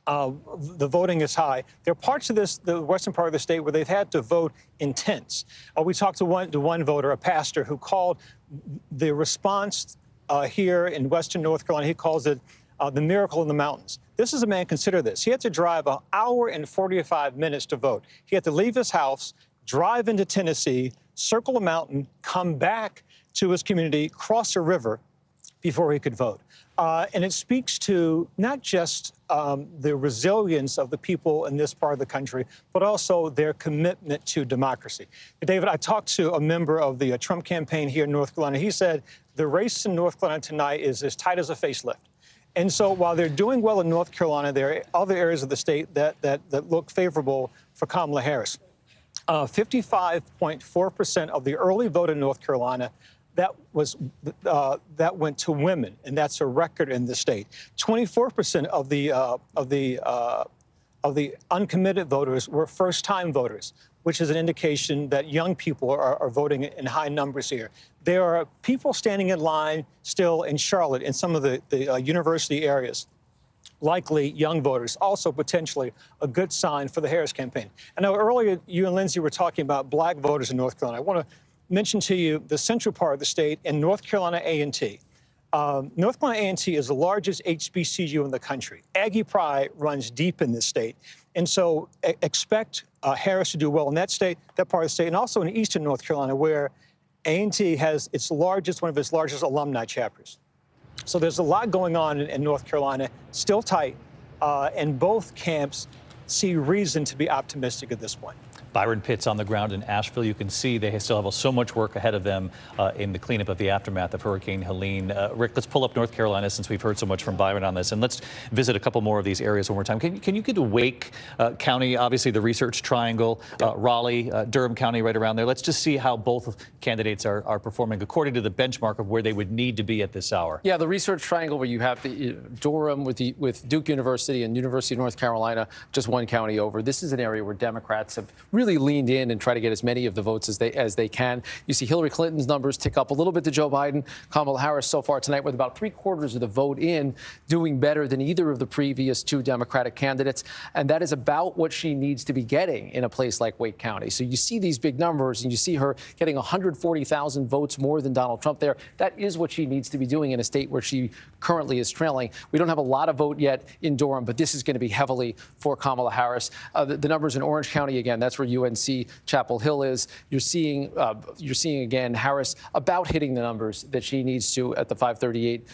The voting is high. There are parts of the western part of the state where they've had to vote in tents. We talked to one voter, a pastor, who called the response here in Western North Carolina, he calls it the miracle in the mountains. This is a man, consider this. He had to drive 1 hour and 45 minutes to vote. He had to leave his house, drive into Tennessee, circle a mountain, come back to his community, cross a river before he could vote. And it speaks to not just the resilience of the people in this part of the country, but also their commitment to democracy. David, I talked to a member of the Trump campaign here in North Carolina. He said the race in North Carolina tonight is as tight as a facelift. And so while they're doing well in North Carolina, there are other areas of the state that look favorable for Kamala Harris. 55.4% of the early vote in North Carolina that went to women, and that's a record in the state. 24% of the uncommitted voters were first-time voters, which is an indication that young people are voting in high numbers here. There are people standing in line still in Charlotte in some of the university areas, likely young voters, also potentially a good sign for the Harris campaign. I know earlier you and Lindsay were talking about black voters in North Carolina. I want to mention to you the central part of the state and North Carolina A&T. North Carolina A&T is the largest HBCU in the country. Aggie pride runs deep in this state. And so expect Harris to do well in that state, that part of the state, and also in eastern North Carolina, where A&T has one of its largest alumni chapters. So there's a lot going on in North Carolina, still tight, and both camps see reason to be optimistic at this point. Byron Pitt's on the ground in Asheville. You can see they still have so much work ahead of them in the cleanup of the aftermath of Hurricane Helene. Rick, let's pull up North Carolina since we've heard so much from Byron on this, and let's visit a couple more of these areas one more time. Can you get to Wake County, obviously the Research Triangle, Raleigh, Durham County right around there? Let's just see how both candidates are performing according to the benchmark of where they would need to be at this hour. Yeah, the Research Triangle, where you have the Durham with Duke University and University of North Carolina, just one county over. This is an area where Democrats have really leaned in and try to get as many of the votes as they can. You see Hillary Clinton's numbers tick up a little bit to Joe Biden. Kamala Harris so far tonight with about 3/4 of the vote in, doing better than either of the previous two Democratic candidates. And that is about what she needs to be getting in a place like Wake County. So you see these big numbers and you see her getting 140,000 votes more than Donald Trump there. That is what she needs to be doing in a state where she currently is trailing. We don't have a lot of vote yet in Durham, but this is going to be heavily for Kamala Harris. The numbers in Orange County, again, that's where UNC Chapel Hill is. You're seeing again Harris about hitting the numbers that she needs to at the 538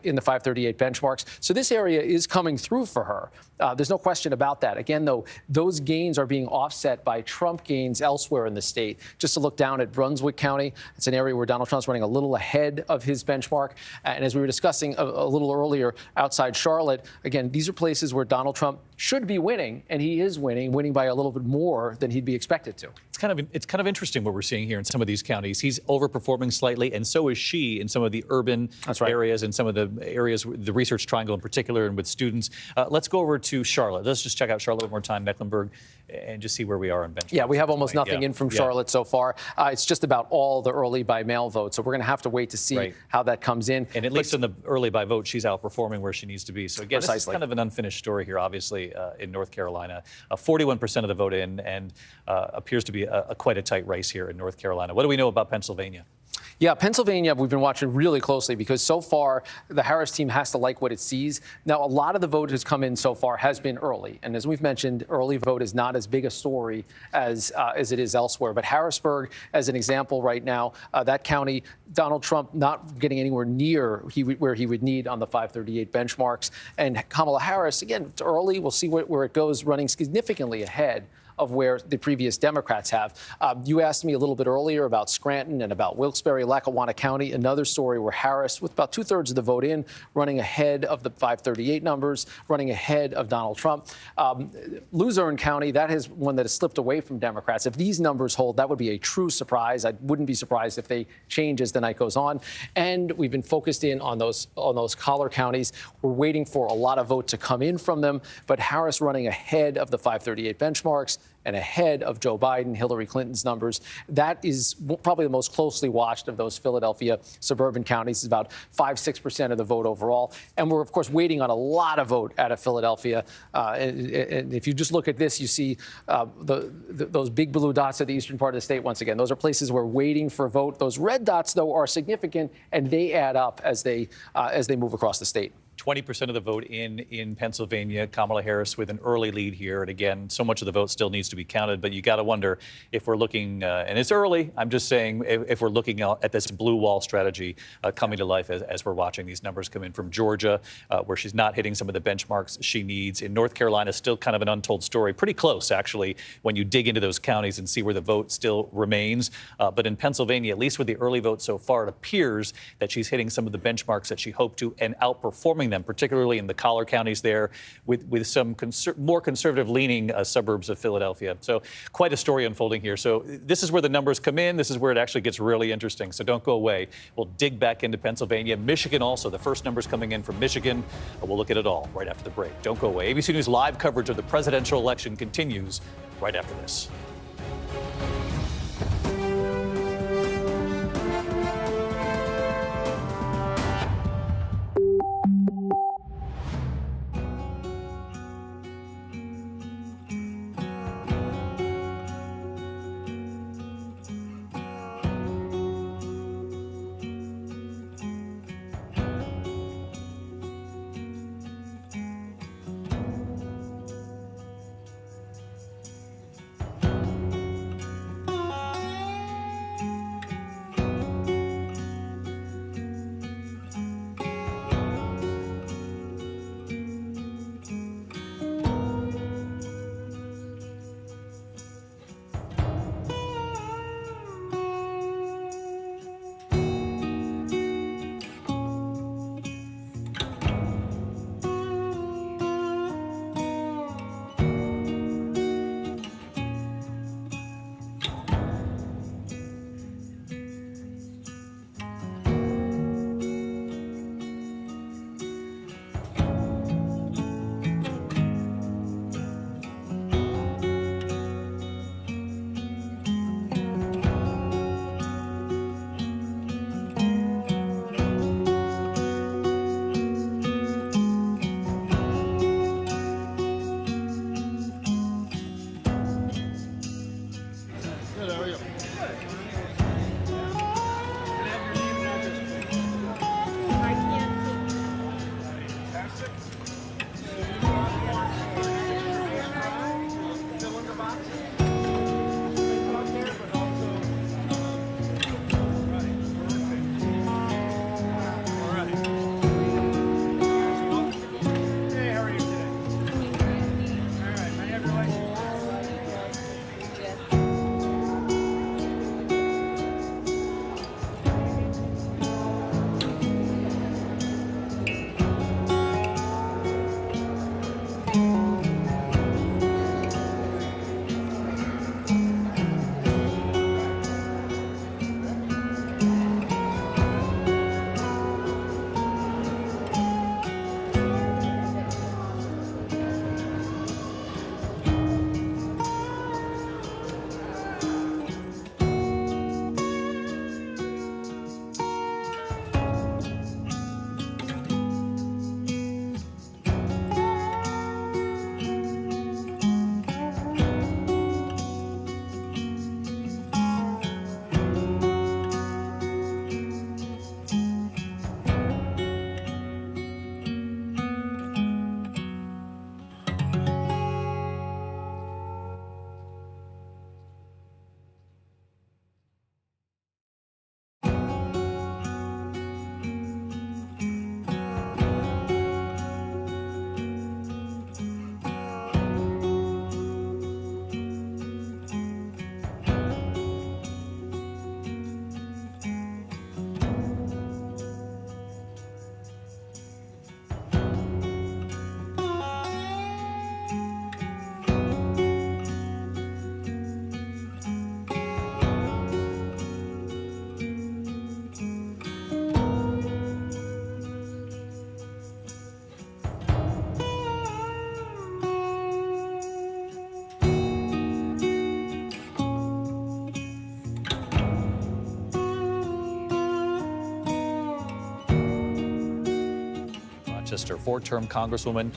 in the 538 benchmarks. So this area is coming through for her. There's no question about that. Again, though, those gains are being offset by Trump gains elsewhere in the state. Just to look down at Brunswick County, it's an area where Donald Trump's running a little ahead of his benchmark. And as we were discussing a little earlier, outside Charlotte, again, these are places where Donald Trump should be winning, and he is winning by a little bit more than he'd be expected to. It's kind of interesting what we're seeing here in some of these counties. He's overperforming slightly, and so is she in some of the urban areas and some of the areas, the Research Triangle in particular, and with students. Let's go over to Charlotte. Let's just check out Charlotte one more time, Mecklenburg, and just see where we are in benchmark. Yeah, we have almost nothing in from Charlotte so far. It's just about all the early by mail votes. So we're going to have to wait to see how that comes in. And at least in the early by vote, she's outperforming where she needs to be. So again, this is kind of an unfinished story here, obviously, in North Carolina. 41% of the vote in, and appears to be quite a tight race here in North Carolina. What do we know about Pennsylvania? Yeah, Pennsylvania, we've been watching really closely because so far the Harris team has to like what it sees. Now, a lot of the vote has come in so far has been early. And as we've mentioned, early vote is not as big a story as it is elsewhere. But Harrisburg, as an example right now, that county, Donald Trump not getting anywhere near where he would need on the 538 benchmarks. And Kamala Harris, again, it's early. We'll see where it goes, running significantly ahead of where the previous Democrats have. You asked me a little bit earlier about Scranton and about Wilkes-Barre, Lackawanna County, another story where Harris, with about 2/3 of the vote in, running ahead of the 538 numbers, running ahead of Donald Trump. Luzerne County, that is one that has slipped away from Democrats. If these numbers hold, that would be a true surprise. I wouldn't be surprised if they change as the night goes on. And we've been focused in on those collar counties. We're waiting for a lot of vote to come in from them, but Harris running ahead of the 538 benchmarks and ahead of Joe Biden, Hillary Clinton's numbers. That is probably the most closely watched of those Philadelphia suburban counties. It's about 5-6% of the vote overall. And we're, of course, waiting on a lot of vote out of Philadelphia. And if you just look at this, you see those big blue dots at the eastern part of the state. Once again, those are places we're waiting for vote. Those red dots, though, are significant, and they add up as they move across the state. 20% of the vote in Pennsylvania. Kamala Harris with an early lead here. And again, so much of the vote still needs to be counted. But you got to wonder if we're looking, and it's early, I'm just saying, if we're looking at this blue wall strategy coming to life as we're watching these numbers come in from Georgia, where she's not hitting some of the benchmarks she needs. In North Carolina, still kind of an untold story. Pretty close, actually, when you dig into those counties and see where the vote still remains. But in Pennsylvania, at least with the early vote so far, it appears that she's hitting some of the benchmarks that she hoped to and outperforming them, particularly in the collar counties there with some more conservative-leaning suburbs of Philadelphia. So quite a story unfolding here. So this is where the numbers come in. This is where it actually gets really interesting. So don't go away. We'll dig back into Pennsylvania. Michigan also. The first numbers coming in from Michigan. We'll look at it all right after the break. Don't go away. ABC News live coverage of the presidential election continues right after this. Rochester, four-term Congresswoman,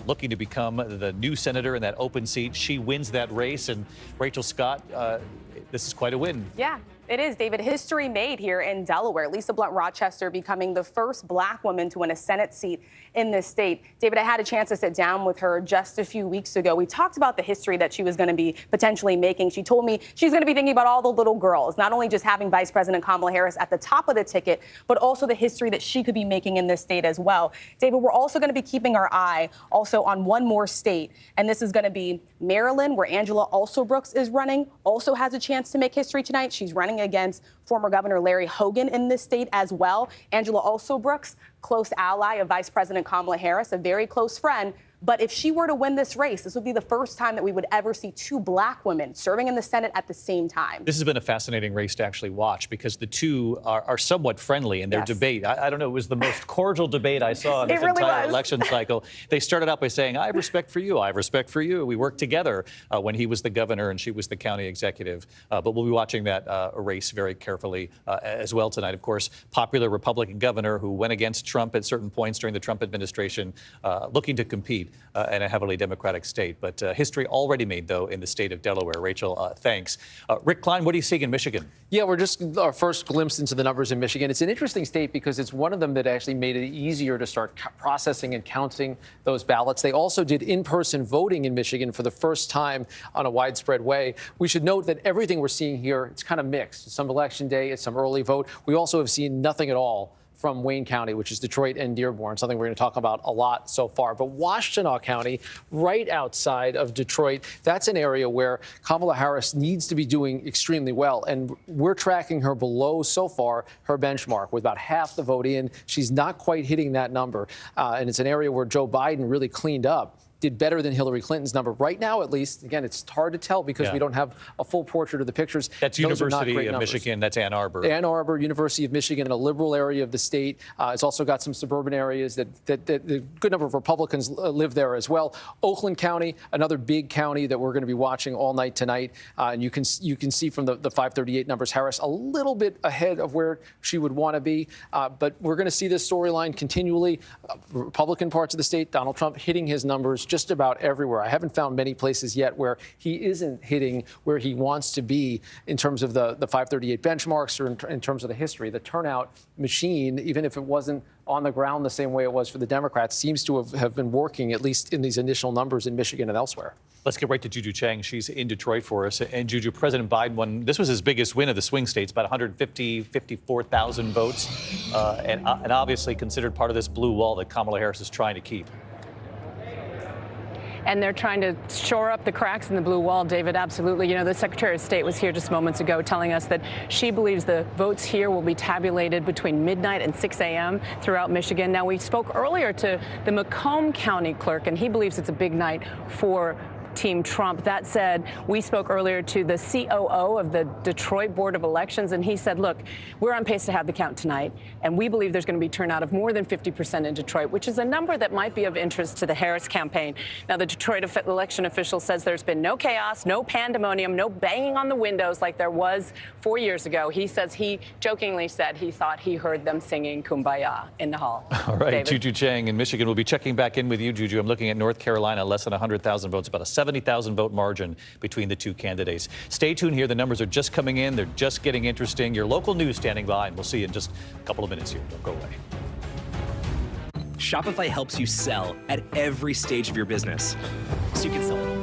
looking to become the new senator in that open seat. She wins that race, and Rachel Scott, this is quite a win. Yeah. It is, David. History made here in Delaware. Lisa Blunt Rochester becoming the first Black woman to win a Senate seat in this state. David, I had a chance to sit down with her just a few weeks ago. We talked about the history that she was going to be potentially making. She told me she's going to be thinking about all the little girls, not only just having Vice President Kamala Harris at the top of the ticket, but also the history that she could be making in this state as well. David, we're also going to be keeping our eye also on one more state, and this is going to be Maryland, where Angela Alsobrooks is running, also has a chance to make history tonight. She's running running against former Governor Larry Hogan in this state as well. Angela Alsobrooks, close ally of Vice President Kamala Harris, a very close friend. But if she were to win this race, this would be the first time that we would ever see two black women serving in the Senate at the same time. This has been a fascinating race to actually watch because the two are somewhat friendly in their debate. I don't know, it was the most cordial debate I saw in this entire election cycle. They started out by saying, I have respect for you, I have respect for you. We worked together when he was the governor and she was the county executive. But we'll be watching that race very carefully as well tonight. Of course, popular Republican governor who went against Trump at certain points during the Trump administration, looking to compete in a heavily Democratic state. But history already made, though, in the state of Delaware. Rachel, thanks. Rick Klein, what are you seeing in Michigan? Yeah, we're just our first glimpse into the numbers in Michigan. It's an interesting state because it's one of them that actually made it easier to start processing and counting those ballots. They also did in-person voting in Michigan for the first time on a widespread way. We should note that everything we're seeing here, it's kind of mixed. Some election day, it's some early vote. We also have seen nothing at all from Wayne County, which is Detroit and Dearborn, something we're going to talk about a lot so far. But Washtenaw County, right outside of Detroit, that's an area where Kamala Harris needs to be doing extremely well. And we're tracking her below, so far, her benchmark with about half the vote in. She's not quite hitting that number. And it's an area where Joe Biden really cleaned up. Did better than Hillary Clinton's number. Right now, at least, again, it's hard to tell because we don't have a full portrait of the pictures. That's University of Michigan. That's Ann Arbor. Ann Arbor, University of Michigan, a liberal area of the state. It's also got some suburban areas that a good number of Republicans live there as well. Oakland County, another big county that we're going to be watching all night tonight. And you can see from the 538 numbers, Harris a little bit ahead of where she would want to be. But we're going to see this storyline continually. Republican parts of the state, Donald Trump hitting his numbers just about everywhere. I haven't found many places yet where he isn't hitting where he wants to be in terms of the 538 benchmarks or in terms of the history. The turnout machine, even if it wasn't on the ground the same way it was for the Democrats, seems to have been working, at least in these initial numbers in Michigan and elsewhere. Let's get right to Juju Chang. She's in Detroit for us. And Juju, President Biden won. This was his biggest win of the swing states, about 54,000 votes, and obviously considered part of this blue wall that Kamala Harris is trying to keep. And they're trying to shore up the cracks in the blue wall, David, absolutely. You know, the Secretary of State was here just moments ago telling us that she believes the votes here will be tabulated between midnight and 6 a.m. throughout Michigan. Now, we spoke earlier to the Macomb County clerk, and he believes it's a big night for Team Trump. That said, we spoke earlier to the COO of the Detroit Board of Elections, and he said, look, we're on pace to have the count tonight, and we believe there's going to be turnout of more than 50% in Detroit, which is a number that might be of interest to the Harris campaign. Now, the Detroit election official says there's been no chaos, no pandemonium, no banging on the windows like there was 4 years ago. He says he jokingly said he thought he heard them singing Kumbaya in the hall. All right, David. Juju Chang in Michigan. We'll be checking back in with you, Juju. I'm looking at North Carolina, less than 100,000 votes, about a 70,000 vote margin between the two candidates. Stay tuned here. The numbers are just coming in. They're just getting interesting. Your local news standing by, and we'll see you in just a couple of minutes here. Don't go away. Shopify helps you sell at every stage of your business, so you can sell it all.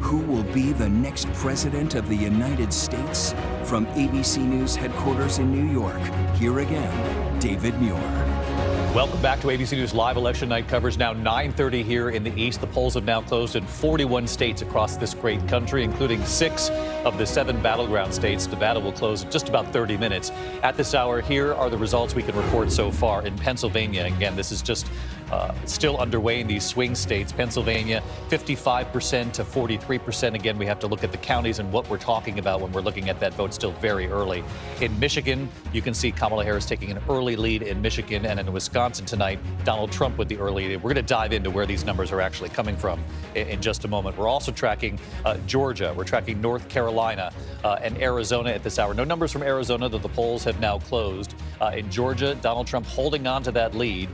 Who will be the next president of the United States? From ABC News headquarters in New York, here again, David Muir. Welcome back to ABC News Live. Election night coverage now 9:30 here in the East. The polls have now closed in 41 states across this great country, including 6 of the 7 battleground states. Nevada will close in just about 30 minutes. At this hour, here are the results we can report so far in Pennsylvania. Again, this is just still underway in these swing states. Pennsylvania, 55% to 43%. Again, we have to look at the counties and what we're talking about when we're looking at that vote still very early. In Michigan, you can see Kamala Harris taking an early lead in Michigan, and in Wisconsin tonight, Donald Trump with the early lead. We're going to dive into where these numbers are actually coming from in just a moment. We're also tracking Georgia. We're tracking North Carolina and Arizona at this hour. No numbers from Arizona, though the polls have now closed. In Georgia, Donald Trump holding on to that lead.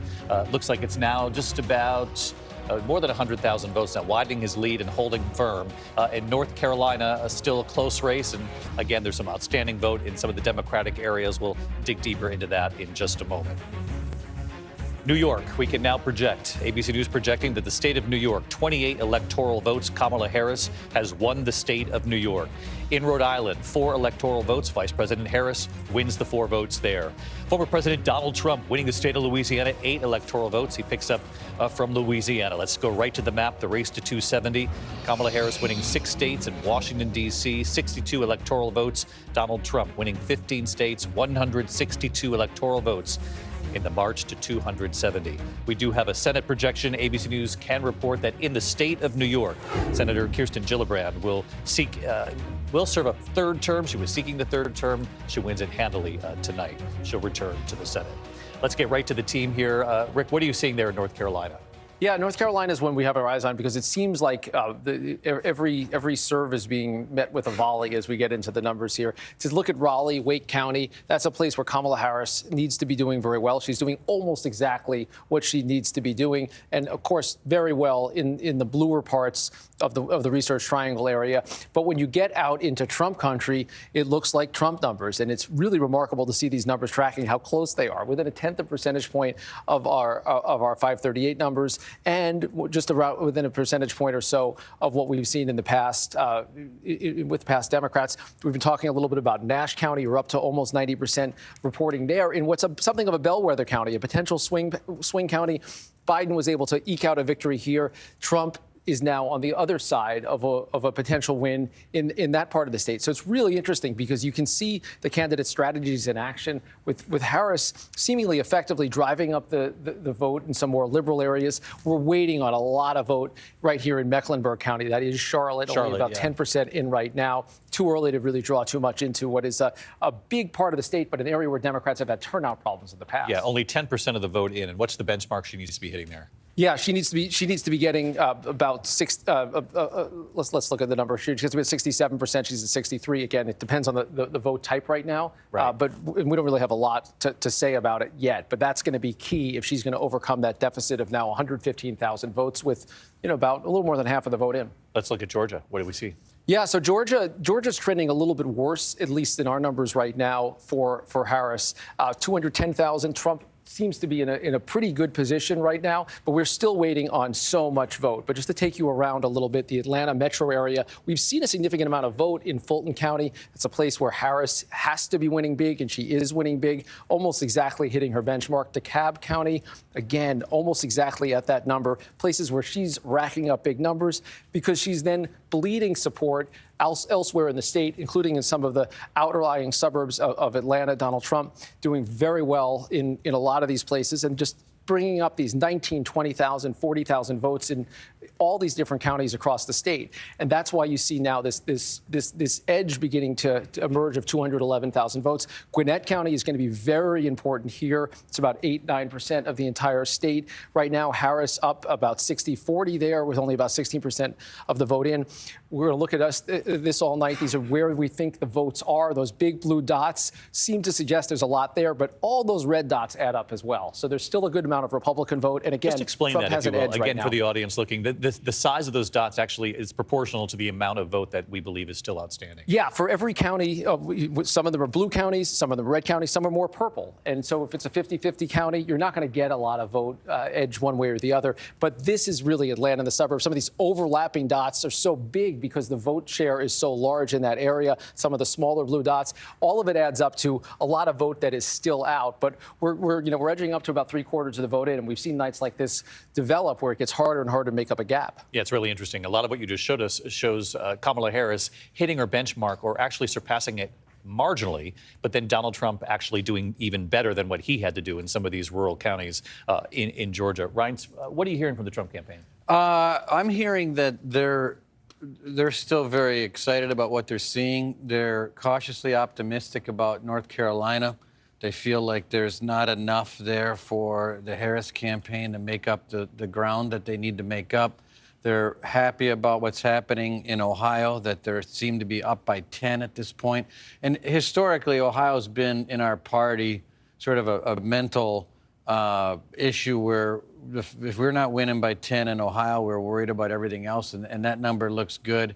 Looks like it's now just about more than 100,000 votes now, widening his lead and holding firm. In North Carolina, still a close race. And again, there's some outstanding vote in some of the Democratic areas. We'll dig deeper into that in just a moment. New York, we can now project. ABC News projecting that the state of New York, 28 electoral votes. Kamala Harris has won the state of New York. In Rhode Island, 4 electoral votes. Vice President Harris wins the 4 votes there. Former President Donald Trump winning the state of Louisiana, 8 electoral votes. He picks up from Louisiana. Let's go right to the map, the race to 270. Kamala Harris winning 6 states in Washington, D.C., 62 electoral votes. Donald Trump winning 15 states, 162 electoral votes in the march to 270. We do have a Senate projection. ABC News can report that in the state of New York, Senator Kirsten Gillibrand will serve a 3rd term. She was seeking the 3rd term. She wins it handily tonight. She'll return to the Senate. Let's get right to the team here. Rick, what are you seeing there in North Carolina? Yeah, North Carolina is one we have our eyes on because it seems like every serve is being met with a volley as we get into the numbers here. To look at Raleigh, Wake County, that's a place where Kamala Harris needs to be doing very well. She's doing almost exactly what she needs to be doing, and of course, very well in the bluer parts of the Research Triangle area. But when you get out into Trump country, it looks like Trump numbers, and it's really remarkable to see these numbers tracking how close they are, within a 1/10 of a percentage point of our 538 numbers. And just around within a percentage point or so of what we've seen in the past with past Democrats. We've been talking a little bit about Nash County. We're up to almost 90% reporting there in what's something of a bellwether county, a potential swing county. Biden was able to eke out a victory here. Trump is now on the other side of a potential win in that part of the state. So it's really interesting because you can see the candidate strategies in action with Harris seemingly effectively driving up the vote in some more liberal areas. We're waiting on a lot of vote right here in Mecklenburg County. That is Charlotte only about 10% in right now. Too early to really draw too much into what is a big part of the state, but an area where Democrats have had turnout problems in the past. Yeah, only 10% of the vote in. And what's the benchmark she needs to be hitting there? Yeah, she needs to be getting about 6. Let's look at the number. She gets to be at 67%. She's at 63. Again, it depends on the vote type right now. Right. But we don't really have a lot to say about it yet. But that's going to be key if she's going to overcome that deficit of now 115,000 votes with about a little more than half of the vote in. Let's look at Georgia. What do we see? Yeah, so Georgia's trending a little bit worse, at least in our numbers right now for Harris. 210,000. Trump seems to be in a pretty good position right now, but we're still waiting on so much vote. But just to take you around a little bit, the Atlanta metro area, we've seen a significant amount of vote in Fulton County. It's a place where Harris has to be winning big, and she is winning big, almost exactly hitting her benchmark. DeKalb County, again, almost exactly at that number, places where she's racking up big numbers because she's then bleeding support elsewhere in the state, including in some of the outlying suburbs of Atlanta. Donald Trump doing very well in a lot of these places and just bringing up these 19, 20,000, 40,000 votes in all these different counties across the state. And that's why you see now this edge beginning to emerge of 211,000 votes. Gwinnett County is going to be very important here. It's about 8-9% of the entire state. Right now, Harris up about 60-40 there with only about 16% of the vote in. We're going to look at this all night. These are where we think the votes are. Those big blue dots seem to suggest there's a lot there, but all those red dots add up as well. So there's still a good amount amount of Republican vote. And again, just explain Trump that, has if you an will, edge right again now. for the audience looking. The size of those dots actually is proportional to the amount of vote that we believe is still outstanding. Yeah, for every county, some of them are blue counties, some of them are red counties, some are more purple. And so if it's a 50-50 county, you're not going to get a lot of vote edge one way or the other. But this is really Atlanta and the suburbs. Some of these overlapping dots are so big because the vote share is so large in that area. Some of the smaller blue dots, all of it adds up to a lot of vote that is still out. But we're edging up to about 3/4 of the vote in, and we've seen nights like this develop where it gets harder and harder to make up a gap. Yeah, it's really interesting. A lot of what you just showed us shows Kamala Harris hitting her benchmark or actually surpassing it marginally, but then Donald Trump actually doing even better than what he had to do in some of these rural counties in Georgia. Ryan, what are you hearing from the Trump campaign? I'm hearing that they're still very excited about what they're seeing. They're cautiously optimistic about North Carolina. They feel like there's not enough there for the Harris campaign to make up the ground that they need to make up. They're happy about what's happening in Ohio, that they seem to be up by 10 at this point. And historically, Ohio's been in our party sort of a mental issue where if we're not winning by 10 in Ohio, we're worried about everything else, and that number looks good.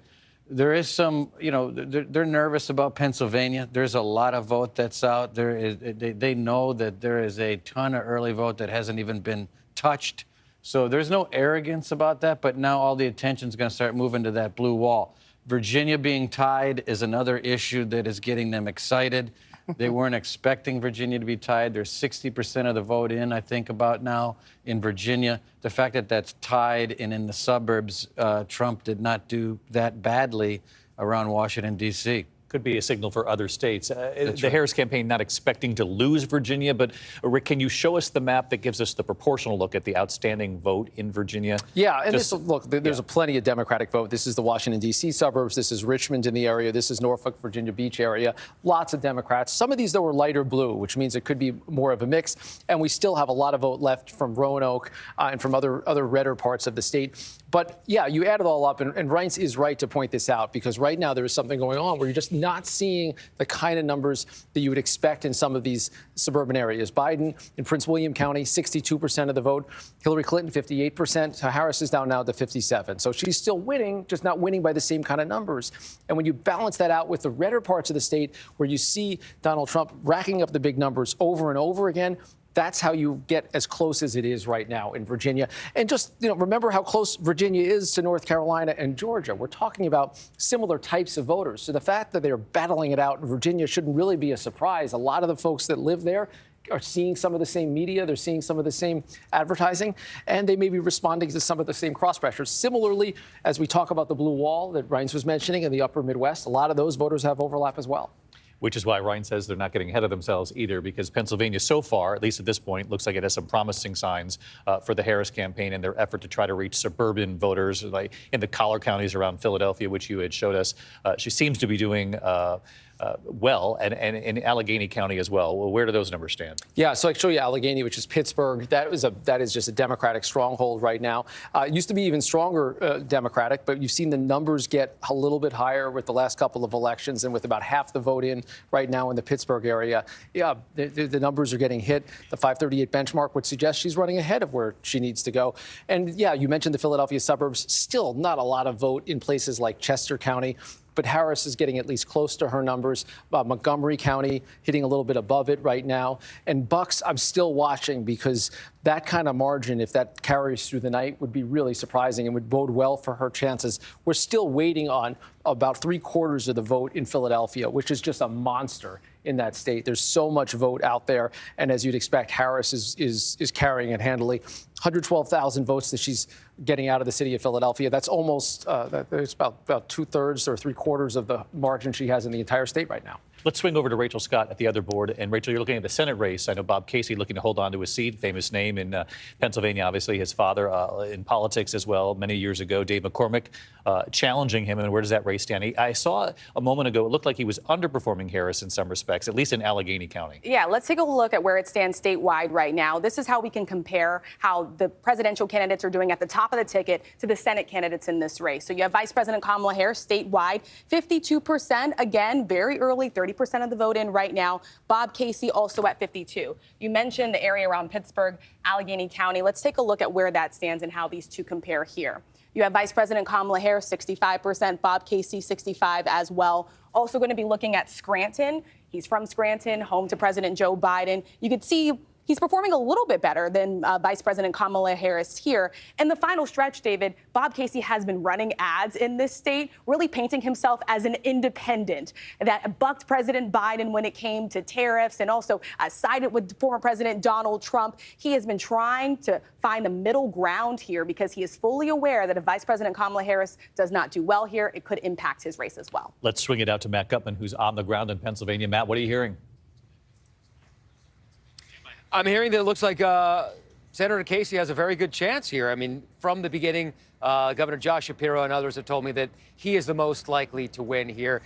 There is some, they're nervous about Pennsylvania. There's a lot of vote that's out there. They know that there is a ton of early vote that hasn't even been touched. So there's no arrogance about that, but now all the attention's going to start moving to that blue wall. Virginia being tied is another issue that is getting them excited. They weren't expecting Virginia to be tied. There's 60% of the vote in, I think, about now in Virginia. The fact that that's tied and in the suburbs, Trump did not do that badly around Washington, D.C. Could be a signal for other states. The Harris campaign not expecting to lose Virginia, but Rick, can you show us the map that gives us the proportional look at the outstanding vote in Virginia? Yeah, and there's plenty of Democratic vote. This is the Washington, D.C. suburbs. This is Richmond in the area. This is Norfolk, Virginia Beach area. Lots of Democrats. Some of these, though, are lighter blue, which means it could be more of a mix. And we still have a lot of vote left from Roanoke and from other redder parts of the state. But, yeah, you add it all up, and Reince is right to point this out, because right now there is something going on where you're just not seeing the kind of numbers that you would expect in some of these suburban areas. Biden in Prince William County, 62% of the vote. Hillary Clinton, 58%. Harris is down now to 57%. So she's still winning, just not winning by the same kind of numbers. And when you balance that out with the redder parts of the state, where you see Donald Trump racking up the big numbers over and over again, that's how you get as close as it is right now in Virginia. And just, remember how close Virginia is to North Carolina and Georgia. We're talking about similar types of voters. So the fact that they're battling it out in Virginia shouldn't really be a surprise. A lot of the folks that live there are seeing some of the same media. They're seeing some of the same advertising, and they may be responding to some of the same cross pressures. Similarly, as we talk about the blue wall that Reince was mentioning in the upper Midwest, a lot of those voters have overlap as well. Which is why Ryan says they're not getting ahead of themselves either, because Pennsylvania so far, at least at this point, looks like it has some promising signs for the Harris campaign and their effort to try to reach suburban voters, like in the collar counties around Philadelphia, which you had showed us. She seems to be doing well, and in Allegheny County as well. Well, where do those numbers stand? Yeah, so I can show you Allegheny, which is Pittsburgh. That is just a Democratic stronghold right now. It used to be even stronger Democratic, but you've seen the numbers get a little bit higher with the last couple of elections, and with about half the vote in right now in the Pittsburgh area. Yeah, the numbers are getting hit. The 538 benchmark would suggest she's running ahead of where she needs to go. And yeah, you mentioned the Philadelphia suburbs. Still not a lot of vote in places like Chester County, but Harris is getting at least close to her numbers. Montgomery County hitting a little bit above it right now. And Bucks, I'm still watching, because that kind of margin, if that carries through the night, would be really surprising and would bode well for her chances. We're still waiting on about 3/4 of the vote in Philadelphia, which is just a monster in that state. There's so much vote out there. And as you'd expect, Harris is carrying it handily. 112,000 votes that she's getting out of the city of Philadelphia. That's almost, it's about 2/3 or 3/4 of the margin she has in the entire state right now. Let's swing over to Rachel Scott at the other board. And Rachel, you're looking at the Senate race. I know Bob Casey looking to hold on to his seat, famous name in Pennsylvania, obviously his father in politics as well many years ago. Dave McCormick challenging him. And where does that race stand? I saw a moment ago, it looked like he was underperforming Harris in some respects, at least in Allegheny County. Yeah, let's take a look at where it stands statewide right now. This is how we can compare how the presidential candidates are doing at the top of the ticket to the Senate candidates in this race. So you have Vice President Kamala Harris statewide, 52%. Again, very early, 30 40% of the vote in right now. Bob Casey also at 52. You mentioned the area around Pittsburgh, Allegheny County. Let's take a look at where that stands and how these two compare here. You have Vice President Kamala Harris, 65%, Bob Casey, 65 as well. Also going to be looking at Scranton. He's from Scranton, home to President Joe Biden. You could see he's performing a little bit better than Vice President Kamala Harris here. In the final stretch, David, Bob Casey has been running ads in this state, really painting himself as an independent that bucked President Biden when it came to tariffs and also sided with former President Donald Trump. He has been trying to find the middle ground here because he is fully aware that if Vice President Kamala Harris does not do well here, it could impact his race as well. Let's swing it out to Matt Gutman, who's on the ground in Pennsylvania. Matt, what are you hearing? I'm hearing that it looks like Senator Casey has a very good chance here. I mean, from the beginning, Governor Josh Shapiro and others have told me that he is the most likely to win here.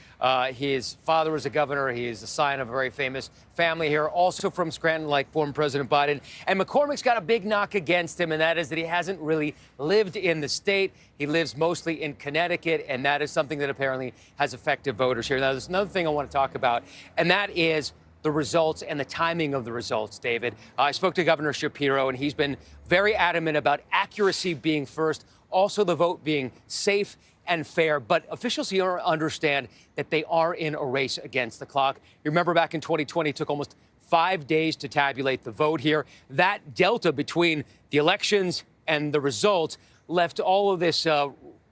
His father was a governor. He is a scion of a very famous family here, also from Scranton, like former President Biden. And McCormick's got a big knock against him, and that is that he hasn't really lived in the state. He lives mostly in Connecticut, and that is something that apparently has affected voters here. Now, there's another thing I want to talk about, and that is the results and the timing of the results, David. I spoke to Governor Shapiro, and he's been very adamant about accuracy being first, also the vote being safe and fair. But officials here understand that they are in a race against the clock. You remember back in 2020, it took almost 5 days to tabulate the vote here. That delta between the elections and the results left all of this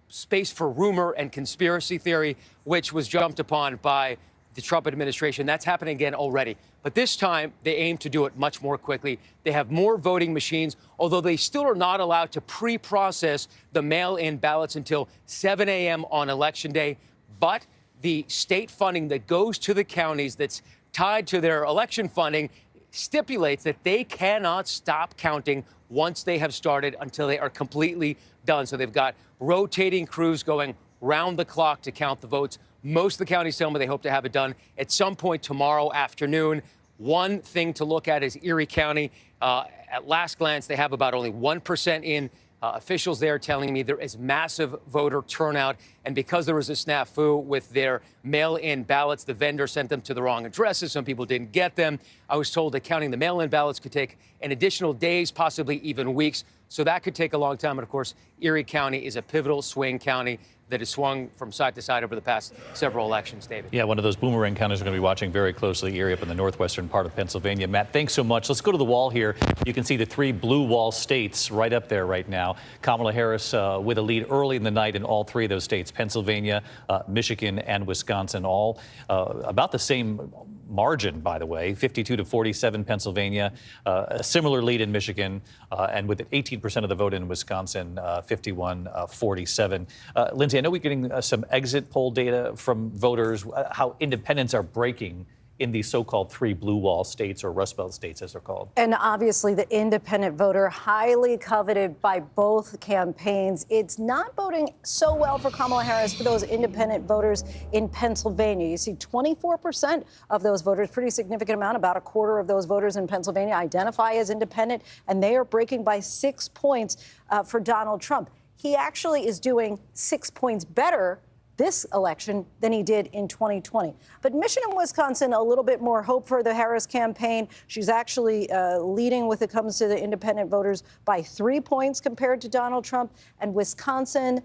space for rumor and conspiracy theory, which was jumped upon by the Trump administration. That's happening again already. But this time, they aim to do it much more quickly. They have more voting machines, although they still are not allowed to pre-process the mail-in ballots until 7 a.m. on Election Day. But the state funding that goes to the counties that's tied to their election funding stipulates that they cannot stop counting once they have started until they are completely done. So they've got rotating crews going round the clock to count the votes. Most of the counties tell me they hope to have it done at some point tomorrow afternoon. One thing to look at is Erie County. At last glance, they have about only 1% in. Officials there telling me there is massive voter turnout. And because there was a snafu with their mail-in ballots, the vendor sent them to the wrong addresses. Some people didn't get them. I was told that counting the mail-in ballots could take an additional days, possibly even weeks. So that could take a long time. And, of course, Erie County is a pivotal swing county that has swung from side to side over the past several elections, David. Yeah, one of those boomerang counties we're going to be watching very closely, Erie up in the northwestern part of Pennsylvania. Matt, thanks so much. Let's go to the wall here. You can see the three blue wall states right up there right now. Kamala Harris with a lead early in the night in all three of those states, Pennsylvania, Michigan, and Wisconsin, all about the same margin, by the way, 52 to 47 Pennsylvania, a similar lead in Michigan, and with 18% of the vote in Wisconsin, 51-47. Lindsay, I know we're getting some exit poll data from voters, how independents are breaking in these so-called three blue wall states, or Rust Belt states, as they're called. And obviously, the independent voter, highly coveted by both campaigns. It's not voting so well for Kamala Harris for those independent voters in Pennsylvania. You see 24% of those voters, pretty significant amount, about a quarter of those voters in Pennsylvania identify as independent, and they are breaking by 6 points for Donald Trump. He actually is doing 6 points better this election than he did in 2020. But Michigan and Wisconsin, a little bit more hope for the Harris campaign. She's actually leading when it comes to the independent voters by 3 points compared to Donald Trump. And Wisconsin,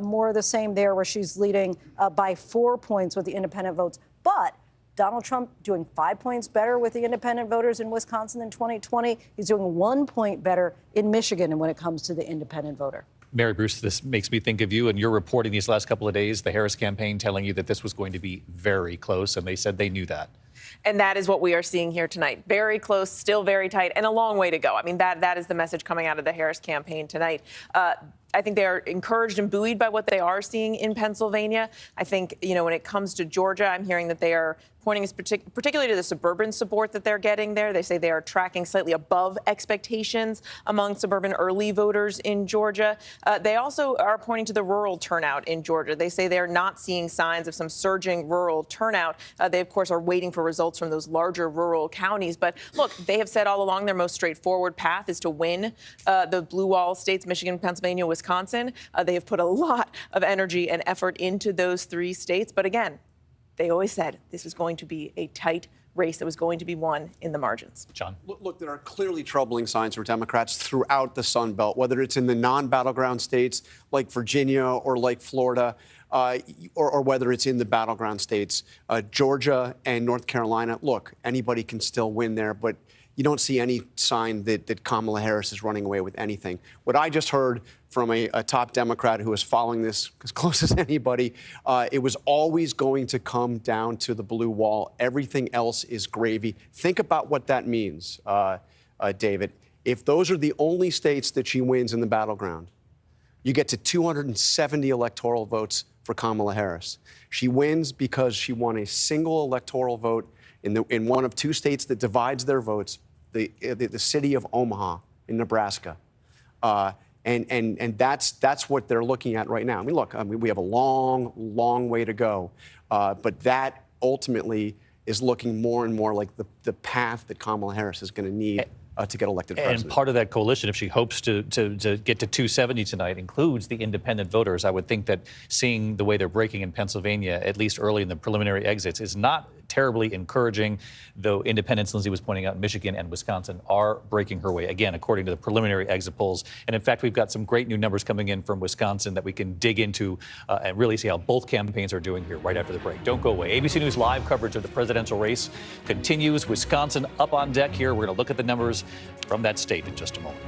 more of the same there, where she's leading by 4 points with the independent votes. But Donald Trump doing 5 points better with the independent voters in Wisconsin than 2020. He's doing 1 point better in Michigan when it comes to the independent voter. Mary Bruce, this makes me think of you and your reporting these last couple of days, the Harris campaign telling you that this was going to be very close, and they said they knew that. And that is what we are seeing here tonight. Very close, still very tight, and a long way to go. I mean, that is the message coming out of the Harris campaign tonight. I think they are encouraged and buoyed by what they are seeing in Pennsylvania. I think, when it comes to Georgia, I'm hearing that they are pointing particularly to the suburban support that they're getting there. They say they are tracking slightly above expectations among suburban early voters in Georgia. They also are pointing to the rural turnout in Georgia. They say they're not seeing signs of some surging rural turnout. They, of course, are waiting for results from those larger rural counties. But look, they have said all along their most straightforward path is to win the blue wall states, Michigan, Pennsylvania, Wisconsin. They have put a lot of energy and effort into those three states. But again, they always said this was going to be a tight race that was going to be won in the margins. John? Look, there are clearly troubling signs for Democrats throughout the Sun Belt, whether it's in the non-battleground states like Virginia or like Florida, or whether it's in the battleground states, Georgia and North Carolina. Look, anybody can still win there, but you don't see any sign that Kamala Harris is running away with anything. What I just heard from a top Democrat who is following this as close as anybody, it was always going to come down to the blue wall. Everything else is gravy. Think about what that means, David. If those are the only states that she wins in the battleground, you get to 270 electoral votes for Kamala Harris. She wins because she won a single electoral vote in one of two states that divides their votes, the city of Omaha in Nebraska. And that's what they're looking at right now. I mean, look, we have a long, long way to go. But that ultimately is looking more and more like the path that Kamala Harris is going to need to get elected president. And part of that coalition, if she hopes to get to 270 tonight, includes the independent voters. I would think that seeing the way they're breaking in Pennsylvania, at least early in the preliminary exits, is not terribly encouraging, though independents, Lindsay was pointing out, Michigan and Wisconsin are breaking her way, again, according to the preliminary exit polls. And in fact, we've got some great new numbers coming in from Wisconsin that we can dig into and really see how both campaigns are doing here right after the break. Don't go away. ABC News live coverage of the presidential race continues. Wisconsin up on deck here. We're going to look at the numbers from that state in just a moment.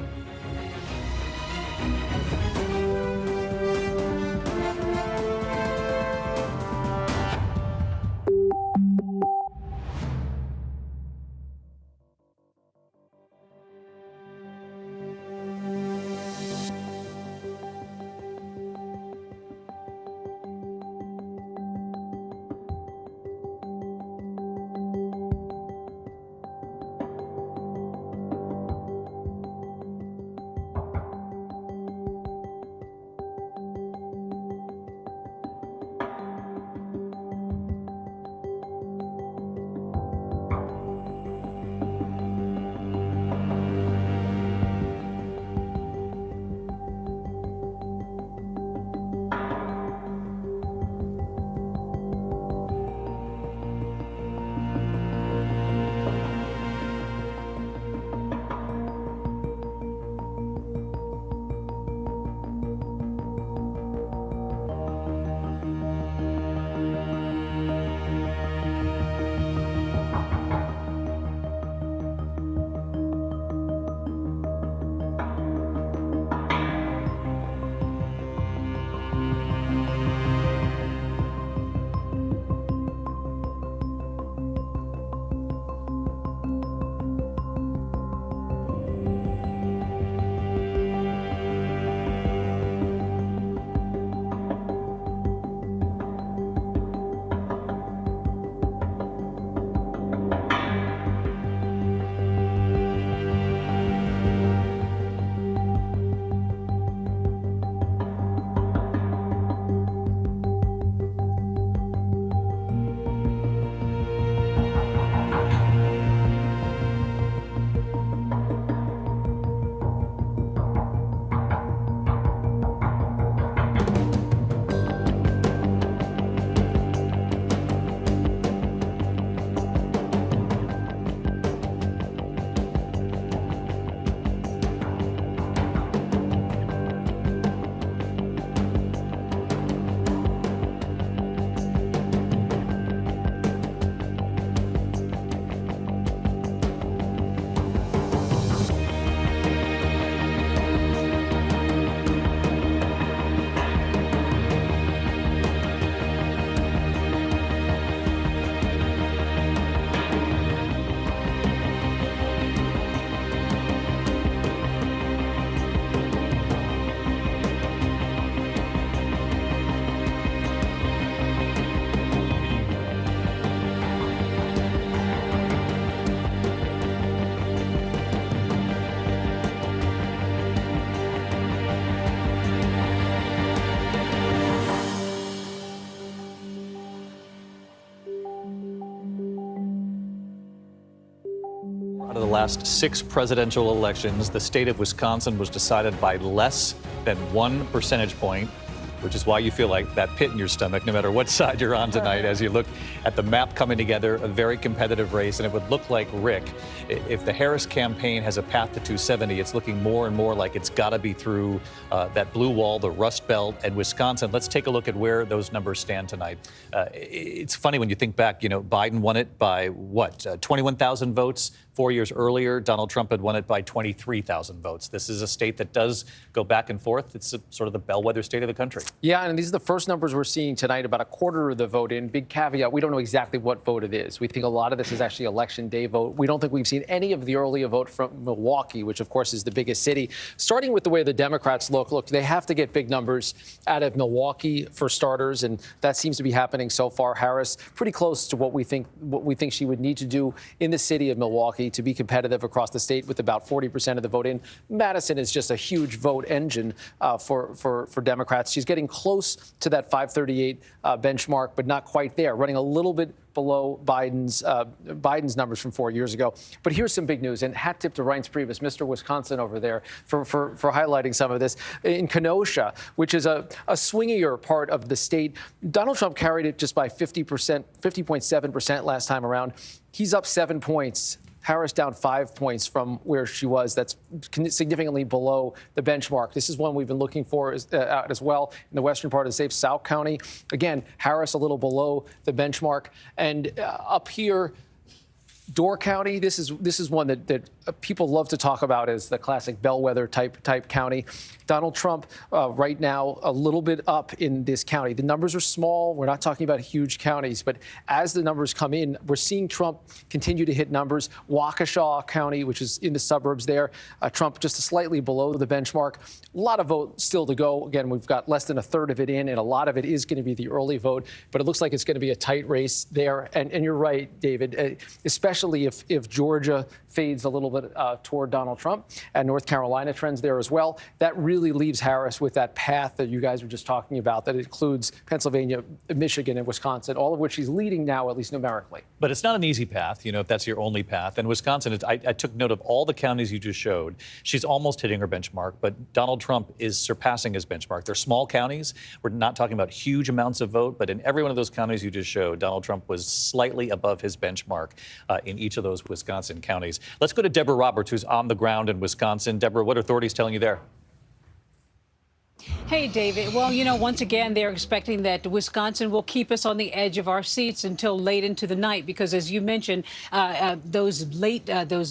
Out of the last 6 presidential elections, the state of Wisconsin was decided by less than 1 percentage point. which is why you feel like that pit in your stomach, no matter what side you're on tonight, as you look at the map coming together, a very competitive race. And it would look like, Rick, if the Harris campaign has a path to 270, it's looking more and more like it's got to be through that blue wall, the Rust Belt, and Wisconsin. Let's take a look at where those numbers stand tonight. It's funny when you think back, Biden won it by what, 21,000 votes? 4 years earlier, Donald Trump had won it by 23,000 votes. This is a state that does go back and forth. It's sort of the bellwether state of the country. Yeah, and these are the first numbers we're seeing tonight, about a quarter of the vote in. Big caveat, we don't know exactly what vote it is. We think a lot of this is actually election day vote. We don't think we've seen any of the earlier vote from Milwaukee, which of course is the biggest city. Starting with the way the Democrats look, they have to get big numbers out of Milwaukee for starters, and that seems to be happening so far. Harris pretty close to what we think she would need to do in the city of Milwaukee to be competitive across the state, with about 40% of the vote in. Madison is just a huge vote engine for Democrats. She's getting close to that 538 benchmark, but not quite there, running a little bit below Biden's numbers from 4 years ago. But here's some big news, and hat tip to Reince Priebus, Mr. Wisconsin over there, for highlighting some of this. In Kenosha, which is a swingier part of the state, Donald Trump carried it just by 50.7% last time around. He's up 7 points. Harris down 5 points from where she was. That's significantly below the benchmark. This is one we've been looking for as well in the western part of the state, South County. Again, Harris a little below the benchmark. And up here, Door County, this is one that people love to talk about as the classic bellwether type county. Donald Trump right now a little bit up in this county. The numbers are small. We're not talking about huge counties, but as the numbers come in, we're seeing Trump continue to hit numbers. Waukesha County, which is in the suburbs there, Trump just slightly below the benchmark. A lot of vote still to go. Again, we've got less than a third of it in, and a lot of it is going to be the early vote, but it looks like it's going to be a tight race there. And you're right, David, especially if Georgia fades a little bit toward Donald Trump, and North Carolina trends there as well. That really leaves Harris with that path that you guys were just talking about, that includes Pennsylvania, Michigan, and Wisconsin, all of which he's leading now, at least numerically. But it's not an easy path, if that's your only path. And Wisconsin, I took note of all the counties you just showed. She's almost hitting her benchmark, but Donald Trump is surpassing his benchmark. They're small counties. We're not talking about huge amounts of vote, but in every one of those counties you just showed, Donald Trump was slightly above his benchmark in each of those Wisconsin counties. Let's go to Deborah Roberts, who's on the ground in Wisconsin. Deborah, what are authorities telling you there? Hey, David. Well, once again, they're expecting that Wisconsin will keep us on the edge of our seats until late into the night, because, as you mentioned, those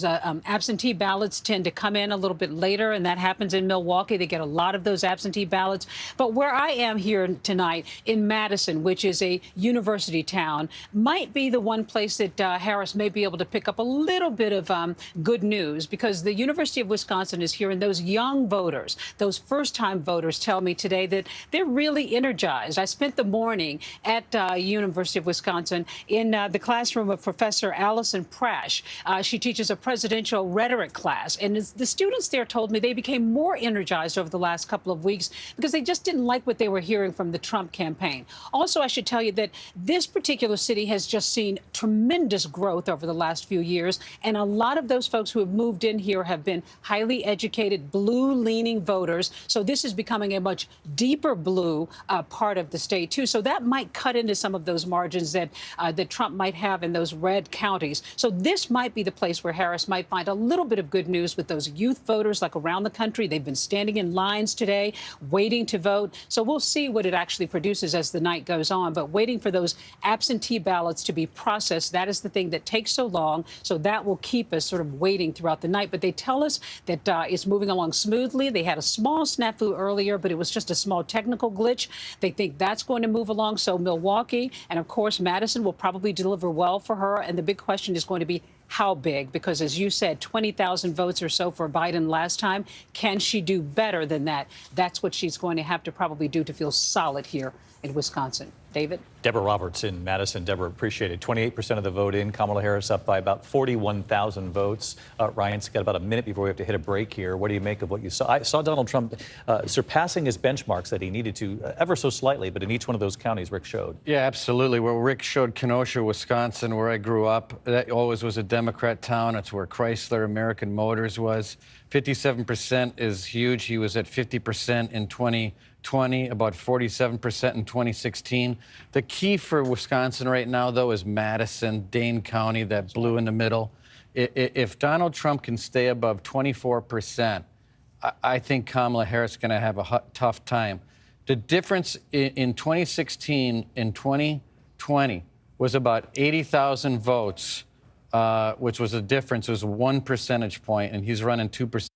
absentee ballots tend to come in a little bit later, and that happens in Milwaukee. They get a lot of those absentee ballots. But where I am here tonight in Madison, which is a university town, might be the one place that Harris may be able to pick up a little bit of good news, because the University of Wisconsin is here, and those young voters, those first-time voters, tell me today that they're really energized. I spent the morning at University of Wisconsin in the classroom of Professor Allison Prash. She teaches a presidential rhetoric class, and the students there told me they became more energized over the last couple of weeks because they just didn't like what they were hearing from the Trump campaign. Also, I should tell you that this particular city has just seen tremendous growth over the last few years, and a lot of those folks who have moved in here have been highly educated, blue-leaning voters. So this is becoming a much deeper blue part of the state, too. So that might cut into some of those margins that Trump might have in those red counties. So this might be the place where Harris might find a little bit of good news with those youth voters, like around the country. They've been standing in lines today, waiting to vote. So we'll see what it actually produces as the night goes on. But waiting for those absentee ballots to be processed, that is the thing that takes so long. So that will keep us sort of waiting throughout the night. But they tell us that it's moving along smoothly. They had a small snafu earlier, but it was just a small technical glitch. They think that's going to move along. So Milwaukee and, of course, Madison will probably deliver well for her. And the big question is going to be how big, because, as you said, 20,000 votes or so for Biden last time. Can she do better than that? That's what she's going to have to probably do to feel solid here in Wisconsin. David? Deborah Roberts in Madison. Deborah, appreciate it. 28% of the vote in. Kamala Harris up by about 41,000 votes. Ryan's got about a minute before we have to hit a break here. What do you make of what you saw? I saw Donald Trump surpassing his benchmarks that he needed to ever so slightly, but in each one of those counties Rick showed. Yeah, absolutely. Well, Rick showed Kenosha, Wisconsin, where I grew up. That always was a Democrat town. It's where Chrysler American Motors was. 57% is huge. He was at 50% in 2020, about 47% in 2016. The key for Wisconsin right now, though, is Madison, Dane County, that blue in the middle. If Donald Trump can stay above 24%, I think Kamala Harris is going to have a tough time. The difference in 2016 and 2020 was about 80,000 votes, which was a difference. It was 1 percentage point, and he's running 2%.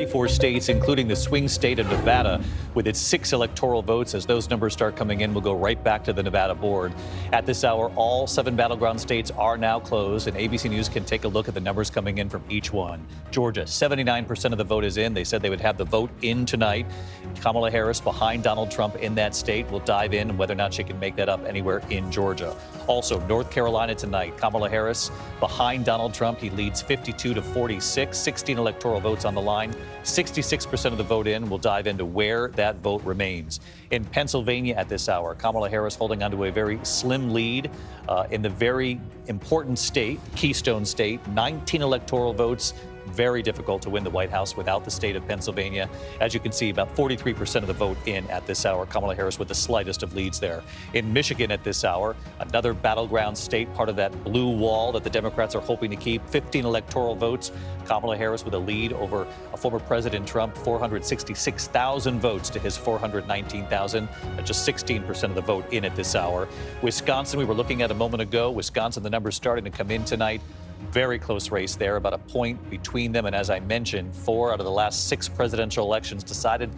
24 states, including the swing state of Nevada, with its 6 electoral votes. As those numbers start coming in, we'll go right back to the Nevada board. At this hour, all 7 battleground states are now closed, and ABC News can take a look at the numbers coming in from each one. Georgia, 79% of the vote is in. They said they would have the vote in tonight. Kamala Harris behind Donald Trump in that state. We'll dive in whether or not she can make that up anywhere in Georgia. Also, North Carolina tonight. Kamala Harris behind Donald Trump. He leads 52 to 46, 16 electoral votes on the line, 66% of the vote in. We'll dive into where that vote remains. In Pennsylvania at this hour, Kamala Harris holding onto a very slim lead in the very important state, Keystone State, 19 electoral votes. Very difficult to win the White House without the state of Pennsylvania. As you can see, about 43% of the vote in at this hour. Kamala Harris with the slightest of leads there. In Michigan at this hour, another battleground state, part of that blue wall that the Democrats are hoping to keep. 15 electoral votes. Kamala Harris with a lead over former President Trump, 466,000 votes to his 419,000. Just 16% of the vote in at this hour. Wisconsin, we were looking at a moment ago. Wisconsin, the numbers starting to come in tonight. Very close race there, about a point between them. And as I mentioned, 4 out of the last 6 presidential elections decided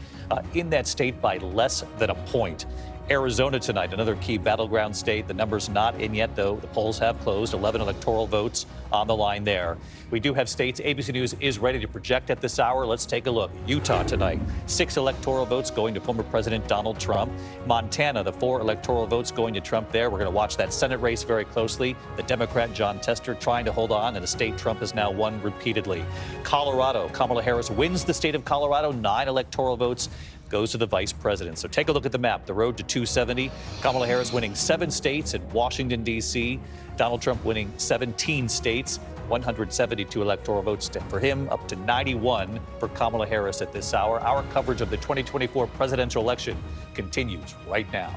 in that state by less than a point. Arizona tonight, another key battleground state. The numbers not in yet, though. The polls have closed. 11 electoral votes on the line there. We do have states. ABC News is ready to project at this hour. Let's take a look. Utah tonight, 6 electoral votes going to former President Donald Trump. Montana, the 4 electoral votes going to Trump there. We're going to watch that Senate race very closely. The Democrat John Tester trying to hold on in a state Trump has now won repeatedly. Colorado, Kamala Harris wins the state of Colorado, 9 electoral votes. Goes to the vice president. So take a look at the map. The road to 270. Kamala Harris winning 7 states in Washington, D.C. Donald Trump winning 17 states. 172 electoral votes for him, up to 91 for Kamala Harris at this hour. Our coverage of the 2024 presidential election continues right now.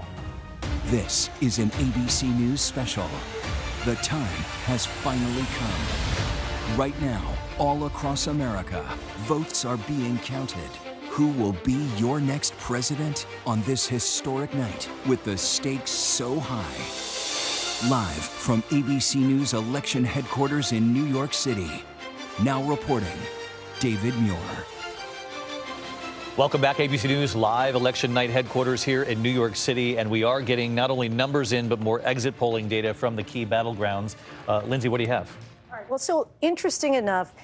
This is an ABC News special. The time has finally come. Right now, all across America, votes are being counted. Who will be your next president on this historic night with the stakes so high? Live from ABC News election headquarters in New York City. Now reporting, David Muir. Welcome back, ABC News live election night headquarters here in New York City. And we are getting not only numbers in, but more exit polling data from the key battlegrounds. Lindsay, what do you have? All right, well, so interesting enough,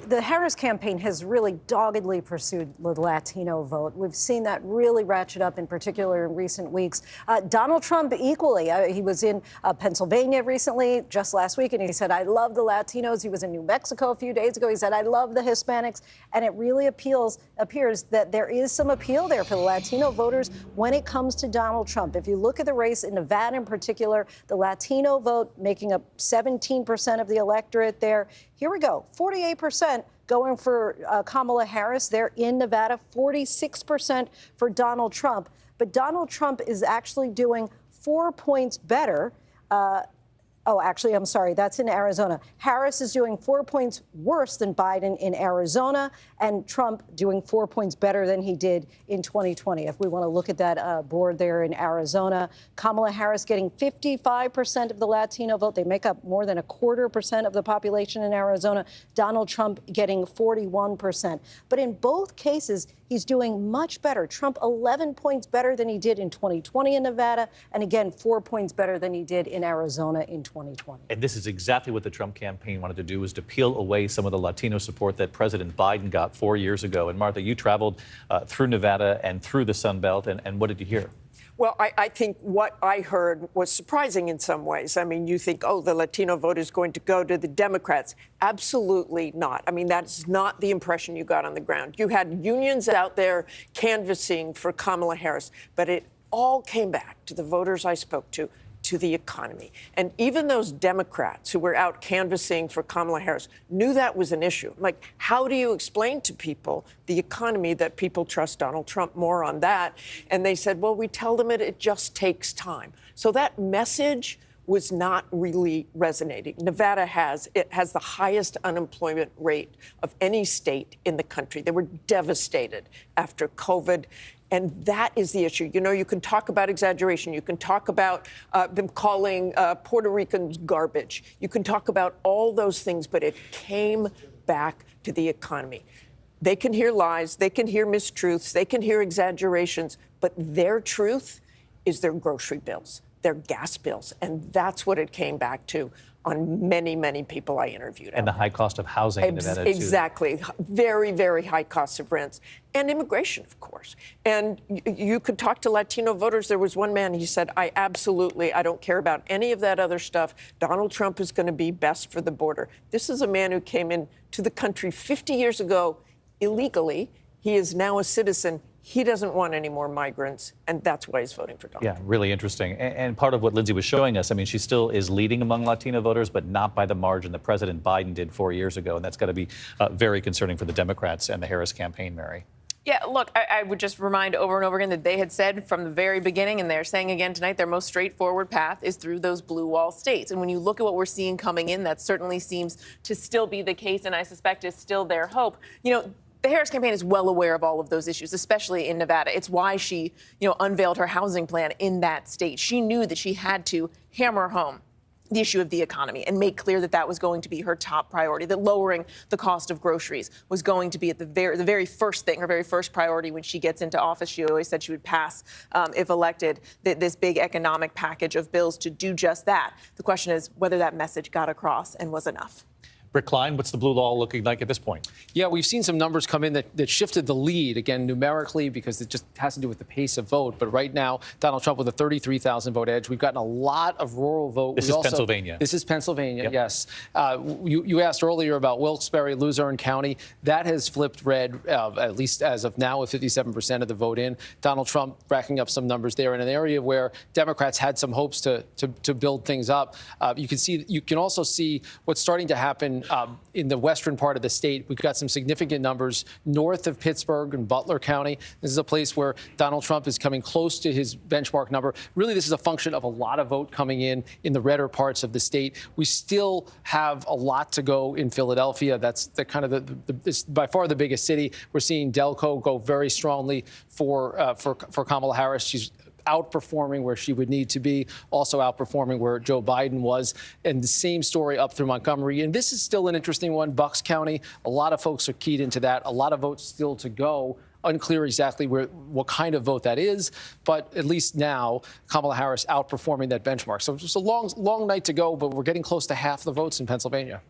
the Harris campaign has really doggedly pursued the Latino vote. We've seen that really ratchet up, in particular in recent weeks. Donald Trump equally. He was in Pennsylvania recently, just last week, and he said, I love the Latinos. He was in New Mexico a few days ago. He said, I love the Hispanics. And it really appears that there is some appeal there for the Latino voters when it comes to Donald Trump. If you look at the race in Nevada in particular, the Latino vote making up 17% of the electorate there. Here we go, 48% going for Kamala Harris. They're in Nevada, 46% for Donald Trump. But Donald Trump is actually doing 4 points better. Actually, I'm sorry, that's in Arizona. Harris is doing 4 points worse than Biden in Arizona, and Trump doing 4 points better than he did in 2020. If we want to look at that board there in Arizona, Kamala Harris getting 55% of the Latino vote. They make up more than 25% of the population in Arizona. Donald Trump getting 41%. But in both cases, he's doing much better. Trump 11 points better than he did in 2020 in Nevada, and again, 4 points better than he did in Arizona in 2020. And this is exactly what the Trump campaign wanted to do, was to peel away some of the Latino support that President Biden got 4 years ago. And Martha, you traveled through Nevada and through the Sun Belt, and what did you hear? Well, I think what I heard was surprising in some ways. I mean, you think, oh, the Latino vote is going to go to the Democrats. Absolutely not. I mean, that's not the impression you got on the ground. You had unions out there canvassing for Kamala Harris, but it all came back to the voters I spoke to the economy. And even those Democrats who were out canvassing for Kamala Harris knew that was an issue. Like, how do you explain to people the economy, that people trust Donald Trump more on that? And they said, well, we tell them it just takes time. So that message was not really resonating. Nevada has the highest unemployment rate of any state in the country. They were devastated after COVID. And that is the issue. You know, you can talk about exaggeration. You can talk about them calling Puerto Ricans garbage. You can talk about all those things, but it came back to the economy. They can hear lies, they can hear mistruths, they can hear exaggerations, but their truth is their grocery bills, their gas bills. And that's what it came back to on many, many people I interviewed. And the high cost of housing in Nevada, too. Exactly. Very, very high costs of rents. And immigration, of course. And you could talk to Latino voters. There was one man, he said, I don't care about any of that other stuff. Donald Trump is going to be best for the border. This is a man who came into the country 50 years ago illegally. He is now a citizen. He doesn't want any more migrants, and that's why he's voting for Donald Trump. Yeah, really interesting. And part of what Lindsay was showing us, I mean, she still is leading among Latino voters, but not by the margin that President Biden did 4 years ago. And that's got to be very concerning for the Democrats and the Harris campaign, Mary. Yeah, look, I would just remind over and over again that they had said from the very beginning, and they're saying again tonight, their most straightforward path is through those blue wall states. And when you look at what we're seeing coming in, that certainly seems to still be the case, and I suspect is still their hope. You know, the Harris campaign is well aware of all of those issues, especially in Nevada. It's why she, unveiled her housing plan in that state. She knew that she had to hammer home the issue of the economy and make clear that that was going to be her top priority, that lowering the cost of groceries was going to be at the very first thing, her very first priority when she gets into office. She always said she would pass, if elected, this big economic package of bills to do just that. The question is whether that message got across and was enough. Rick Klein, what's the blue wall looking like at this point? Yeah, we've seen some numbers come in that shifted the lead, again, numerically, because it just has to do with the pace of vote. But right now, Donald Trump with a 33,000 vote edge. We've gotten a lot of rural vote. This is Pennsylvania. This is Pennsylvania, yep. Yes. You asked earlier about Wilkes-Barre, Luzerne County. That has flipped red, at least as of now, with 57% of the vote in. Donald Trump racking up some numbers there in an area where Democrats had some hopes to build things up. You can also see what's starting to happen in the western part of the state. We've got some significant numbers north of Pittsburgh and Butler County. This is a place where Donald Trump is coming close to his benchmark number. Really, this is a function of a lot of vote coming in the redder parts of the state. We still have a lot to go in Philadelphia. That's it's by far the biggest city. We're seeing Delco go very strongly for Kamala Harris. She's outperforming where she would need to be, also outperforming where Joe Biden was. And the same story up through Montgomery. And this is still an interesting one. Bucks County, a lot of folks are keyed into that. A lot of votes still to go. Unclear exactly what kind of vote that is, but at least now Kamala Harris outperforming that benchmark. So it's a long night to go, but we're getting close to half the votes in Pennsylvania.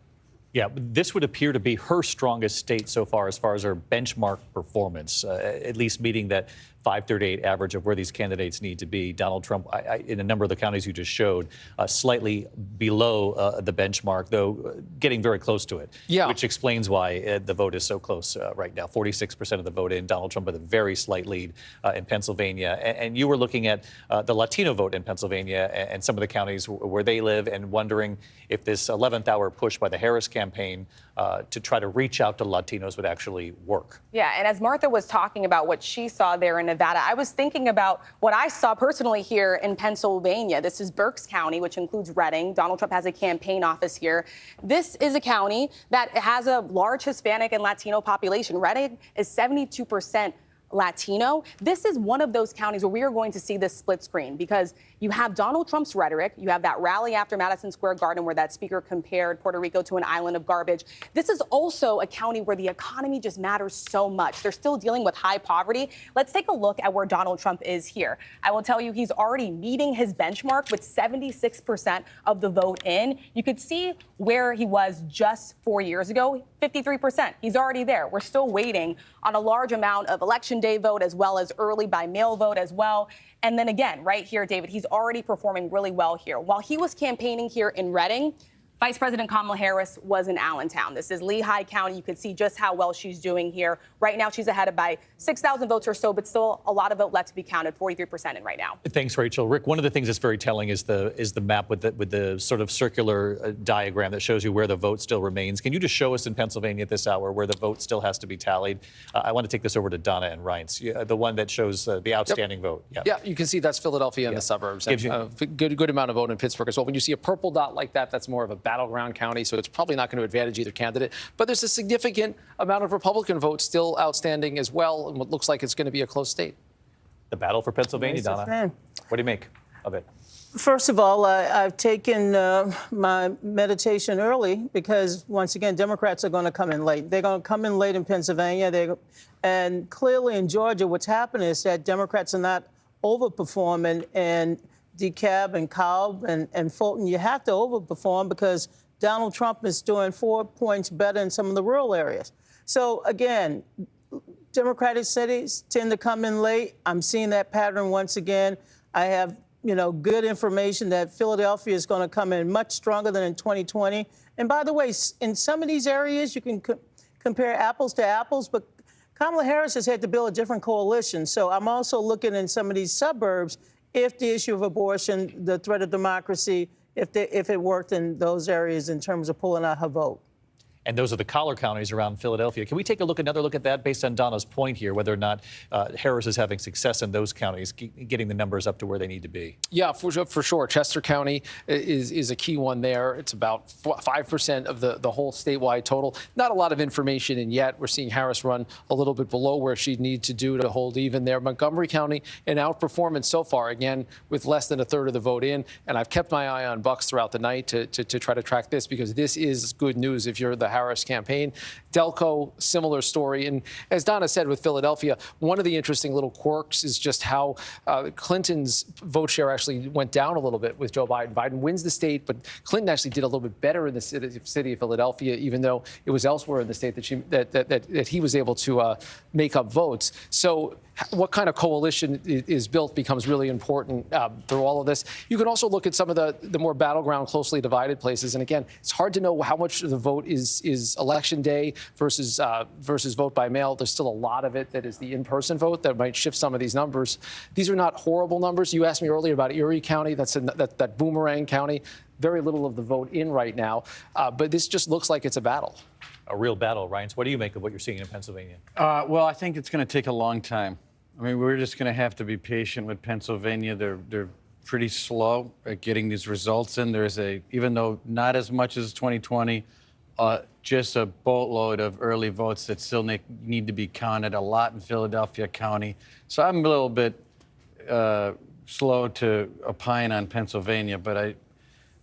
Yeah, this would appear to be her strongest state so far as her benchmark performance, at least meeting that 538 average of where these candidates need to be. Donald Trump, in a number of the counties you just showed, slightly below the benchmark, though getting very close to it, which explains why the vote is so close right now. 46% of the vote in. Donald Trump with a very slight lead in Pennsylvania. And you were looking at the Latino vote in Pennsylvania and some of the counties where they live and wondering if this 11th hour push by the Harris campaign to try to reach out to Latinos would actually work. Yeah, and as Martha was talking about what she saw there in Nevada, I was thinking about what I saw personally here in Pennsylvania. This is Berks County, which includes Reading. Donald Trump has a campaign office here. This is a county that has a large Hispanic and Latino population. Reading is 72% Latino. This is one of those counties where we are going to see this split screen because you have Donald Trump's rhetoric. You have that rally after Madison Square Garden where that speaker compared Puerto Rico to an island of garbage. This is also a county where the economy just matters so much. They're still dealing with high poverty. Let's take a look at where Donald Trump is here. I will tell you he's already meeting his benchmark with 76% of the vote in. You could see where he was just 4 years ago, 53%. He's already there. We're still waiting on a large amount of election day vote as well as early by mail vote as well. And then again, right here, David, he's already performing really well here. While he was campaigning here in Reading, Vice President Kamala Harris was in Allentown. This is Lehigh County. You could see just how well she's doing here. Right now, she's ahead by 6,000 votes or so, but still a lot of vote left to be counted, 43% in right now. Thanks, Rachel. Rick, one of the things that's very telling is the map with the sort of circular diagram that shows you where the vote still remains. Can you just show us in Pennsylvania at this hour where the vote still has to be tallied? I want to take this over to Donna and Reince, the one that shows the outstanding vote. Yeah, you can see that's Philadelphia and the suburbs. And a good amount of vote in Pittsburgh as well. When you see a purple dot like that, that's more of a battleground county, so it's probably not going to advantage either candidate. But there's a significant amount of Republican votes still outstanding as well, and what looks like it's going to be a close state. The battle for Pennsylvania, Donna. What do you make of it? First of all, I've taken my meditation early because, once again, Democrats are going to come in late. They're going to come in late in Pennsylvania. And clearly in Georgia, what's happening is that Democrats are not overperforming in DeKalb and Cobb and Fulton. You have to overperform because Donald Trump is doing 4 points better in some of the rural areas. So, again, Democratic cities tend to come in late. I'm seeing that pattern once again. I have good information that Philadelphia is going to come in much stronger than in 2020. And by the way, in some of these areas, you can compare apples to apples, but Kamala Harris has had to build a different coalition. So I'm also looking in some of these suburbs, if the issue of abortion, the threat of democracy, if it worked in those areas in terms of pulling out her vote. And those are the collar counties around Philadelphia. Can we take another look at that based on Donna's point here, whether or not Harris is having success in those counties, getting the numbers up to where they need to be? Yeah, for sure. Chester County is a key one there. It's about 5% of the whole statewide total. Not a lot of information in yet. We're seeing Harris run a little bit below where she'd need to do to hold even there. Montgomery County, an outperformance so far, again, with less than a third of the vote in. And I've kept my eye on Bucks throughout the night to try to track this because this is good news if you're the Harris campaign. Delco, similar story. And as Donna said with Philadelphia, one of the interesting little quirks is just how Clinton's vote share actually went down a little bit with Joe Biden. Biden wins the state, but Clinton actually did a little bit better in the city of Philadelphia, even though it was elsewhere in the state that he was able to make up votes. So what kind of coalition is built becomes really important through all of this. You can also look at some of the more battleground, closely divided places. And again, it's hard to know how much of the vote is election day versus vote by mail. There's still a lot of it that is the in-person vote that might shift some of these numbers. These are not horrible numbers. You asked me earlier about Erie County. That's that boomerang county. Very little of the vote in right now. But this just looks like it's a battle. A real battle, Ryan. So what do you make of what you're seeing in Pennsylvania? Well, I think it's going to take a long time. I mean, we're just going to have to be patient with Pennsylvania. They're pretty slow at getting these results in. Even though not as much as 2020, just a boatload of early votes that still need to be counted, a lot in Philadelphia County. So I'm a little bit slow to opine on Pennsylvania, but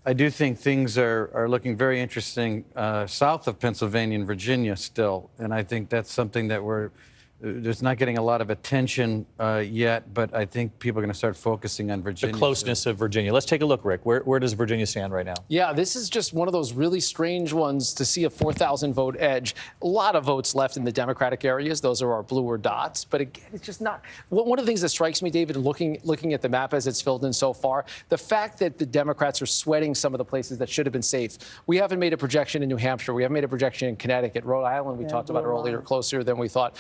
I do think things are looking very interesting south of Pennsylvania and Virginia still. And I think that's something that there's not getting a lot of attention yet, but I think people are going to start focusing on Virginia. The closeness of Virginia. Let's take a look, Rick. Where does Virginia stand right now? Yeah, this is just one of those really strange ones to see a 4,000 vote edge. A lot of votes left in the Democratic areas. Those are our bluer dots. But again, it's just not. One of the things that strikes me, David, looking at the map as it's filled in so far, the fact that the Democrats are sweating some of the places that should have been safe. We haven't made a projection in New Hampshire. We haven't made a projection in Connecticut. Rhode Island, we talked about earlier, closer than we thought.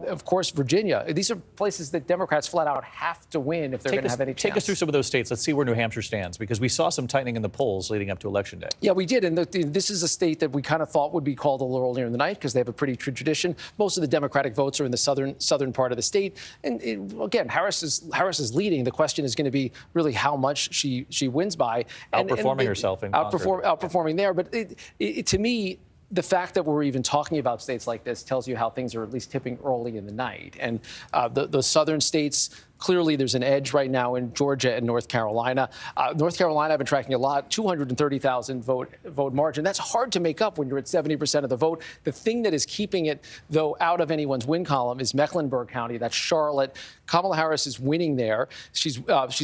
Of course, Virginia. These are places that Democrats flat out have to win if they're going to have any chance. Take us through some of those states. Let's see where New Hampshire stands, because we saw some tightening in the polls leading up to Election Day. Yeah, we did. And this is a state that we kind of thought would be called a little earlier in the night because they have a pretty true tradition. Most of the Democratic votes are in the southern part of the state. And again, Harris is leading. The question is going to be really how much she wins by. Outperforming herself in outperforming there. But to me, the fact that we're even talking about states like this tells you how things are at least tipping early in the night. And the southern states, clearly there's an edge right now in Georgia and North Carolina. North Carolina, I've been tracking a lot, 230,000 vote margin. That's hard to make up when you're at 70% of the vote. The thing that is keeping it, though, out of anyone's win column is Mecklenburg County. That's Charlotte. Kamala Harris is winning there. She's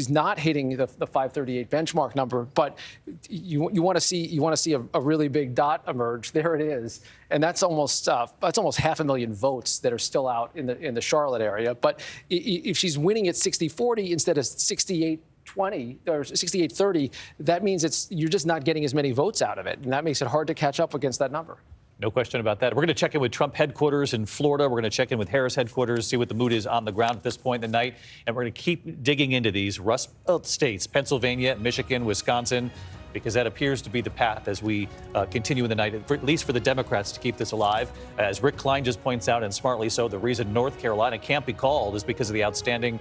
not hitting the 538 benchmark number, but you want to see a really big dot emerge. There it is. And that's almost 500,000 votes that are still out in the Charlotte area. But if she's winning at 60-40 instead of 68-20 or 68-30, that means you're just not getting as many votes out of it. And that makes it hard to catch up against that number. No question about that. We're going to check in with Trump headquarters in Florida. We're going to check in with Harris headquarters, see what the mood is on the ground at this point in the night. And we're going to keep digging into these Rust Belt states, Pennsylvania, Michigan, Wisconsin, because that appears to be the path as we continue in the night, at least for the Democrats to keep this alive. As Rick Klein just points out, and smartly so, the reason North Carolina can't be called is because of the outstanding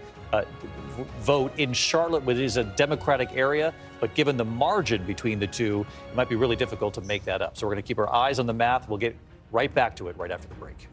vote in Charlotte, which is a Democratic area. But given the margin between the two, it might be really difficult to make that up. So we're going to keep our eyes on the math. We'll get right back to it right after the break.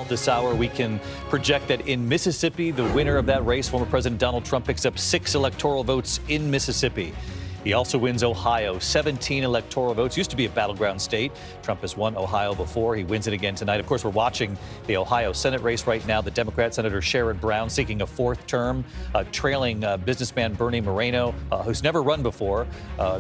this hour. We can project that in Mississippi, the winner of that race, former President Donald Trump, picks up 6 electoral votes in Mississippi. He also wins Ohio, 17 electoral votes. Used to be a battleground state. Trump has won Ohio before. He wins it again tonight. Of course, we're watching the Ohio Senate race right now. The Democrat Senator Sherrod Brown seeking a 4th term, trailing businessman Bernie Moreno, who's never run before.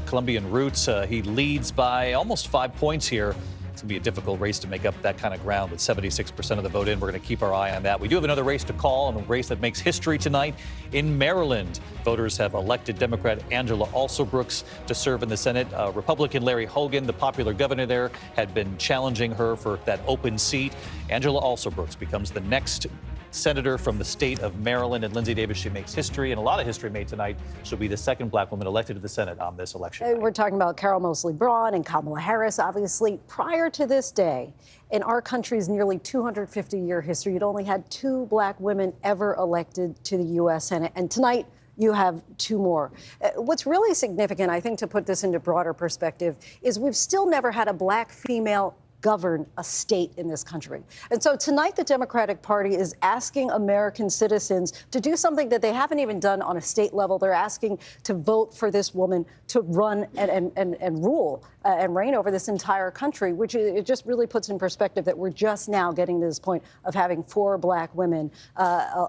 Colombian roots. He leads by almost 5 points here. It's going to be a difficult race to make up that kind of ground with 76% of the vote in. We're going to keep our eye on that. We do have another race to call, and a race that makes history tonight in Maryland. Voters have elected Democrat Angela Alsobrooks to serve in the Senate. Republican Larry Hogan, the popular governor there, had been challenging her for that open seat. Angela Alsobrooks becomes the next senator from the state of Maryland. And Lindsay Davis, she makes history, and a lot of history made tonight. She'll be the second black woman elected to the Senate on this election. We're talking about Carol Moseley Braun and Kamala Harris. Obviously, prior to this day, in our country's nearly 250-year history, you'd only had 2 black women ever elected to the U.S. Senate. And tonight, you have 2 more. What's really significant, I think, to put this into broader perspective, is we've still never had a black female govern a state in this country. And so tonight, the Democratic Party is asking American citizens to do something that they haven't even done on a state level. They're asking to vote for this woman to run and rule and reign over this entire country, which it just really puts in perspective that we're just now getting to this point of having 4 black women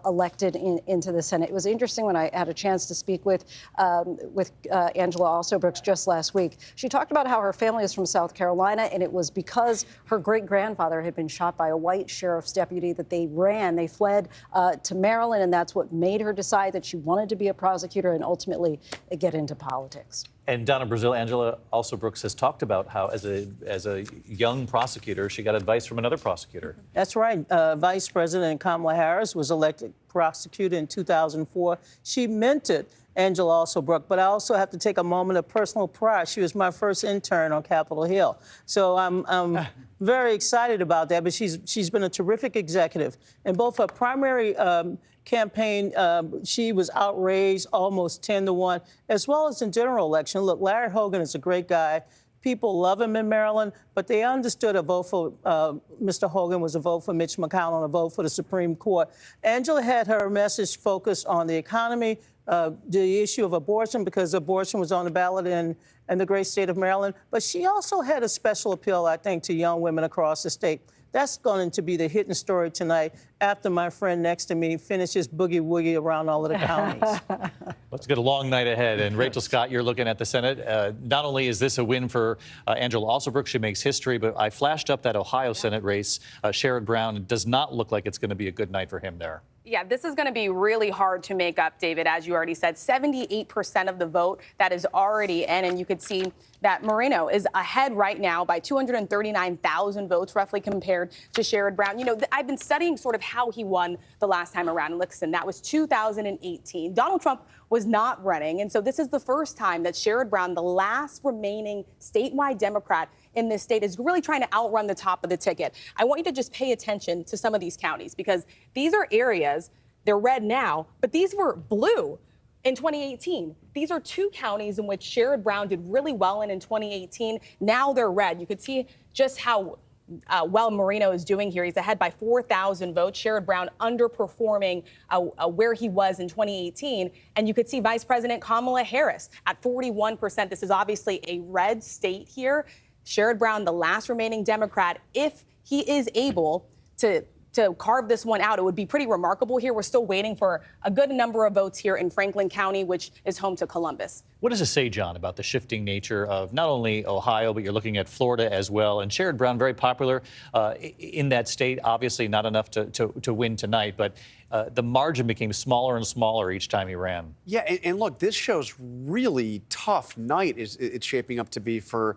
elected into the Senate. It was interesting when I had a chance to speak with Angela Alsobrooks just last week. She talked about how her family is from South Carolina, and it was because her great-grandfather had been shot by a white sheriff's deputy that they fled to Maryland, and that's what made her decide that she wanted to be a prosecutor and ultimately get into politics. And Donna Brazil, Angela Alsobrooks has talked about how, as a young prosecutor, she got advice from another prosecutor. That's right. Vice President Kamala Harris was elected prosecutor in 2004. She mentored Angela Alsobrooks, but I also have to take a moment of personal pride. She was my first intern on Capitol Hill. So I'm very excited about that, but she's been a terrific executive. In both her primary campaign, she was outraised almost 10-1, as well as in general election. Look, Larry Hogan is a great guy. People love him in Maryland, but they understood a vote for Mr. Hogan was a vote for Mitch McConnell, a vote for the Supreme Court. Angela had her message focused on the economy, the issue of abortion, because abortion was on the ballot in the great state of Maryland. But she also had a special appeal, I think, to young women across the state. That's going to be the hidden story tonight after my friend next to me finishes boogie-woogie around all of the counties. Let's get a long night ahead. And Rachel Scott, you're looking at the Senate. Not only is this a win for Angela Alsobrooks, she makes history, but I flashed up that Ohio Senate race. Sherrod Brown, it does not look like it's going to be a good night for him there. Yeah, this is going to be really hard to make up, David, as you already said. 78% of the vote that is already in, and you could see that Moreno is ahead right now by 239,000 votes, roughly, compared to Sherrod Brown. You know, I've been studying sort of how he won the last time around. Listen, that was 2018. Donald Trump was not running, and so this is the first time that Sherrod Brown, the last remaining statewide Democrat in this state, is really trying to outrun the top of the ticket. I want you to just pay attention to some of these counties, because these are areas, they're red now, but these were blue in 2018. These are 2 counties in which Sherrod Brown did really well in 2018. Now they're red. You could see just how well Moreno is doing here. He's ahead by 4,000 votes. Sherrod Brown underperforming where he was in 2018. And you could see Vice President Kamala Harris at 41%. This is obviously a red state here. Sherrod Brown, the last remaining Democrat, if he is able to carve this one out, it would be pretty remarkable here. We're still waiting for a good number of votes here in Franklin County, which is home to Columbus. What does it say, John, about the shifting nature of not only Ohio, but you're looking at Florida as well? And Sherrod Brown, very popular in that state, obviously not enough to win tonight, but the margin became smaller and smaller each time he ran. Yeah, and look, this shows really tough night it's shaping up to be for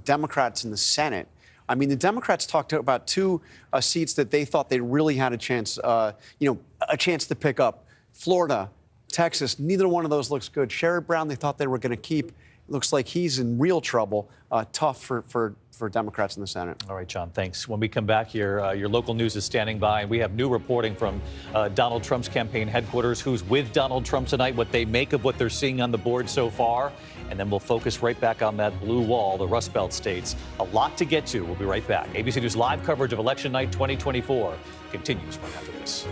Democrats in the Senate. I mean, the Democrats talked about 2 seats that they thought they really had a chance to pick up. Florida, Texas, neither one of those looks good. Sherrod Brown, they thought they were going to keep. looks like he's in real trouble. Tough for Democrats in the Senate. All right, John, thanks. When we come back here, your local news is standing by, and we have new reporting from Donald Trump's campaign headquarters, who's with Donald Trump tonight, what they make of what they're seeing on the board so far. And then we'll focus right back on that blue wall, the Rust Belt states. A lot to get to. We'll be right back. ABC News live coverage of Election Night 2024 continues right after this.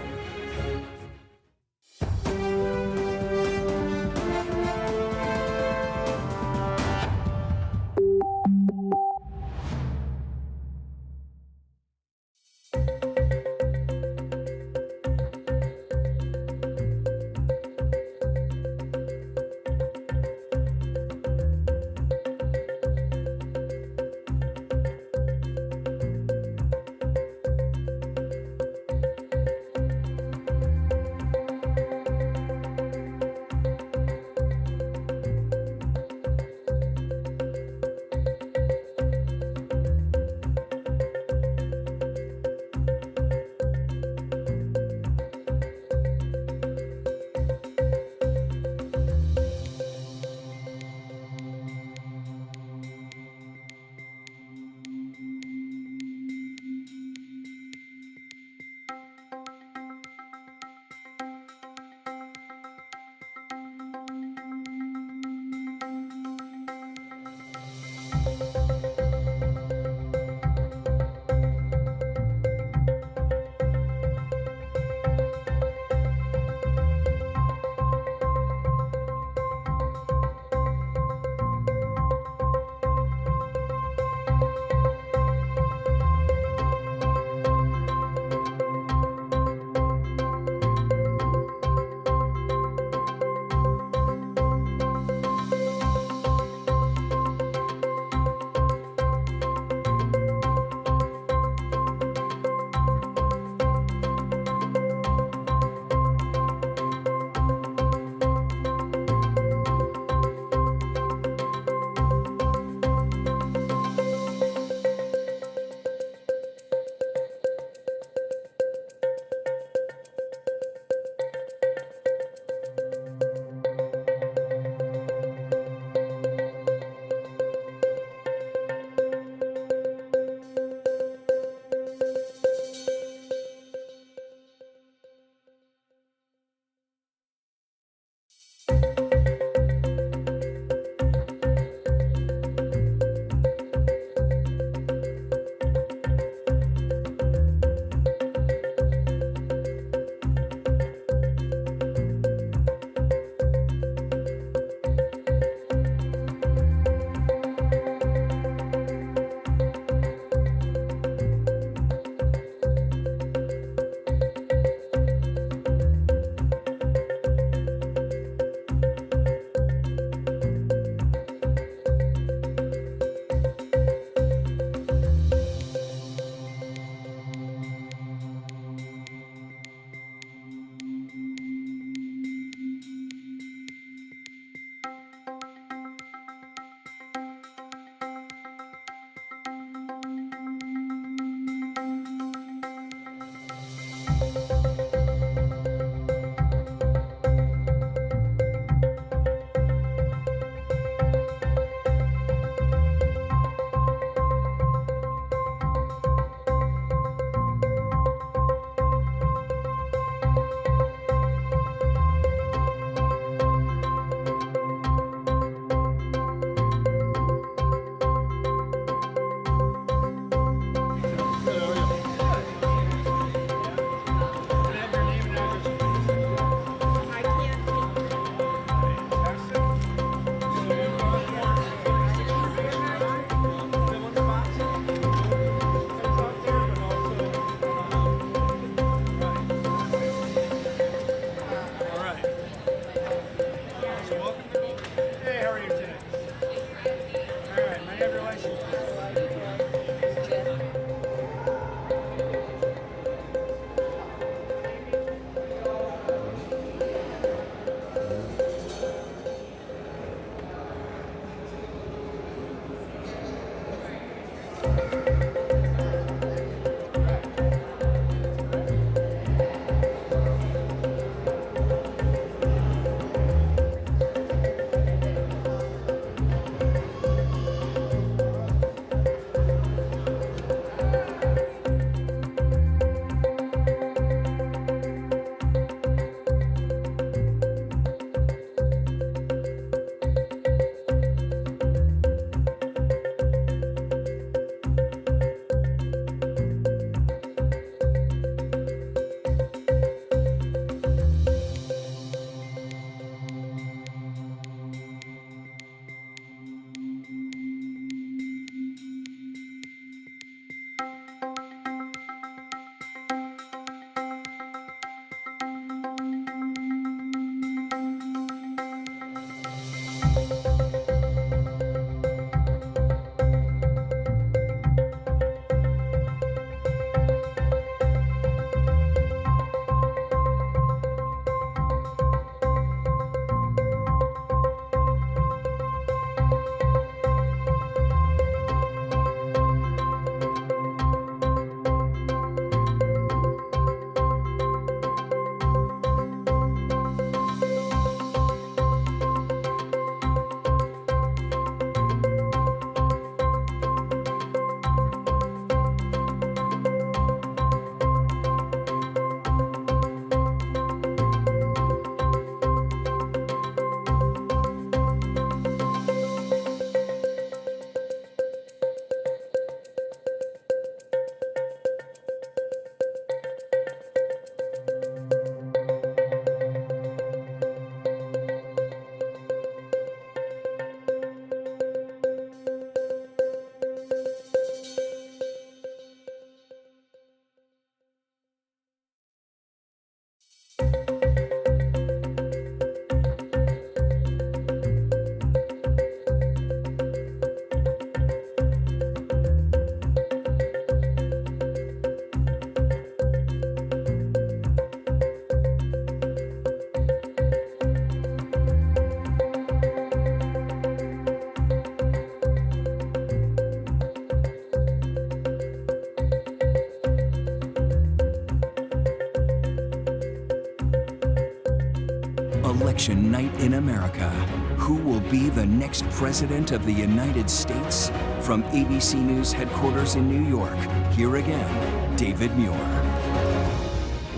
Election night in America. Who will be the next president of the United States? From ABC News headquarters in New York, here again, David Muir.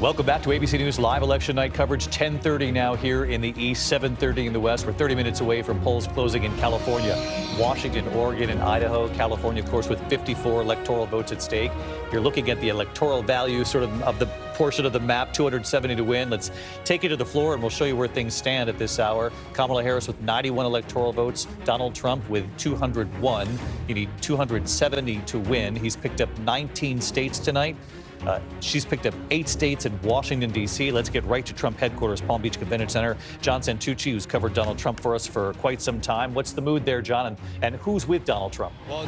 Welcome back to ABC News Live Election Night coverage. 10:30 now here in the East, 7:30 in the West. We're 30 minutes away from polls closing in California, Washington, Oregon, and Idaho. California, of course, with 54 electoral votes at stake. You're looking at the electoral value sort of the portion of the map, 270 to win. Let's take you to the floor and we'll show you where things stand at this hour. Kamala Harris with 91 electoral votes. Donald Trump with 201. You need 270 to win. He's picked up 19 states tonight. She's picked up 8 states in Washington, D.C. Let's get right to Trump headquarters, Palm Beach Convention Center. John Santucci, who's covered Donald Trump for us for quite some time. What's the mood there, John, and who's with Donald Trump? Well,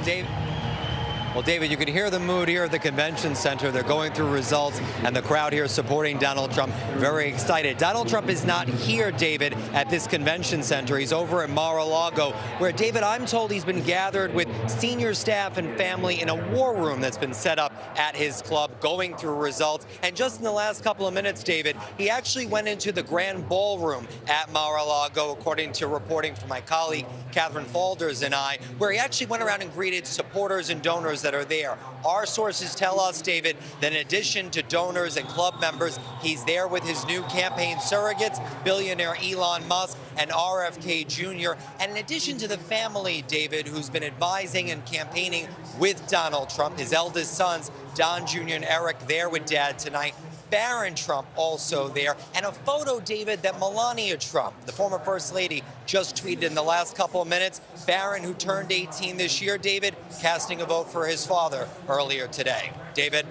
David, you can hear the mood here at the convention center. They're going through results, and the crowd here supporting Donald Trump, very excited. Donald Trump is not here, David, at this convention center. He's over at Mar-a-Lago, where, David, I'm told he's been gathered with senior staff and family in a war room that's been set up at his club, going through results. And just in the last couple of minutes, David, he actually went into the grand ballroom at Mar-a-Lago, according to reporting from my colleague, Catherine Falders and I, where he actually went around and greeted supporters and donors that are there. Our sources tell us, David, that in addition to donors and club members, he's there with his new campaign surrogates, billionaire Elon Musk and RFK Jr. And in addition to the family, David, who's been advising and campaigning with Donald Trump, his eldest sons, Don Jr. and Eric, there with Dad tonight. Barron Trump also there, and a photo, David, that Melania Trump, the former First Lady, just tweeted in the last couple of minutes. Barron, who turned 18 this year, David, casting a vote for his father earlier today. David?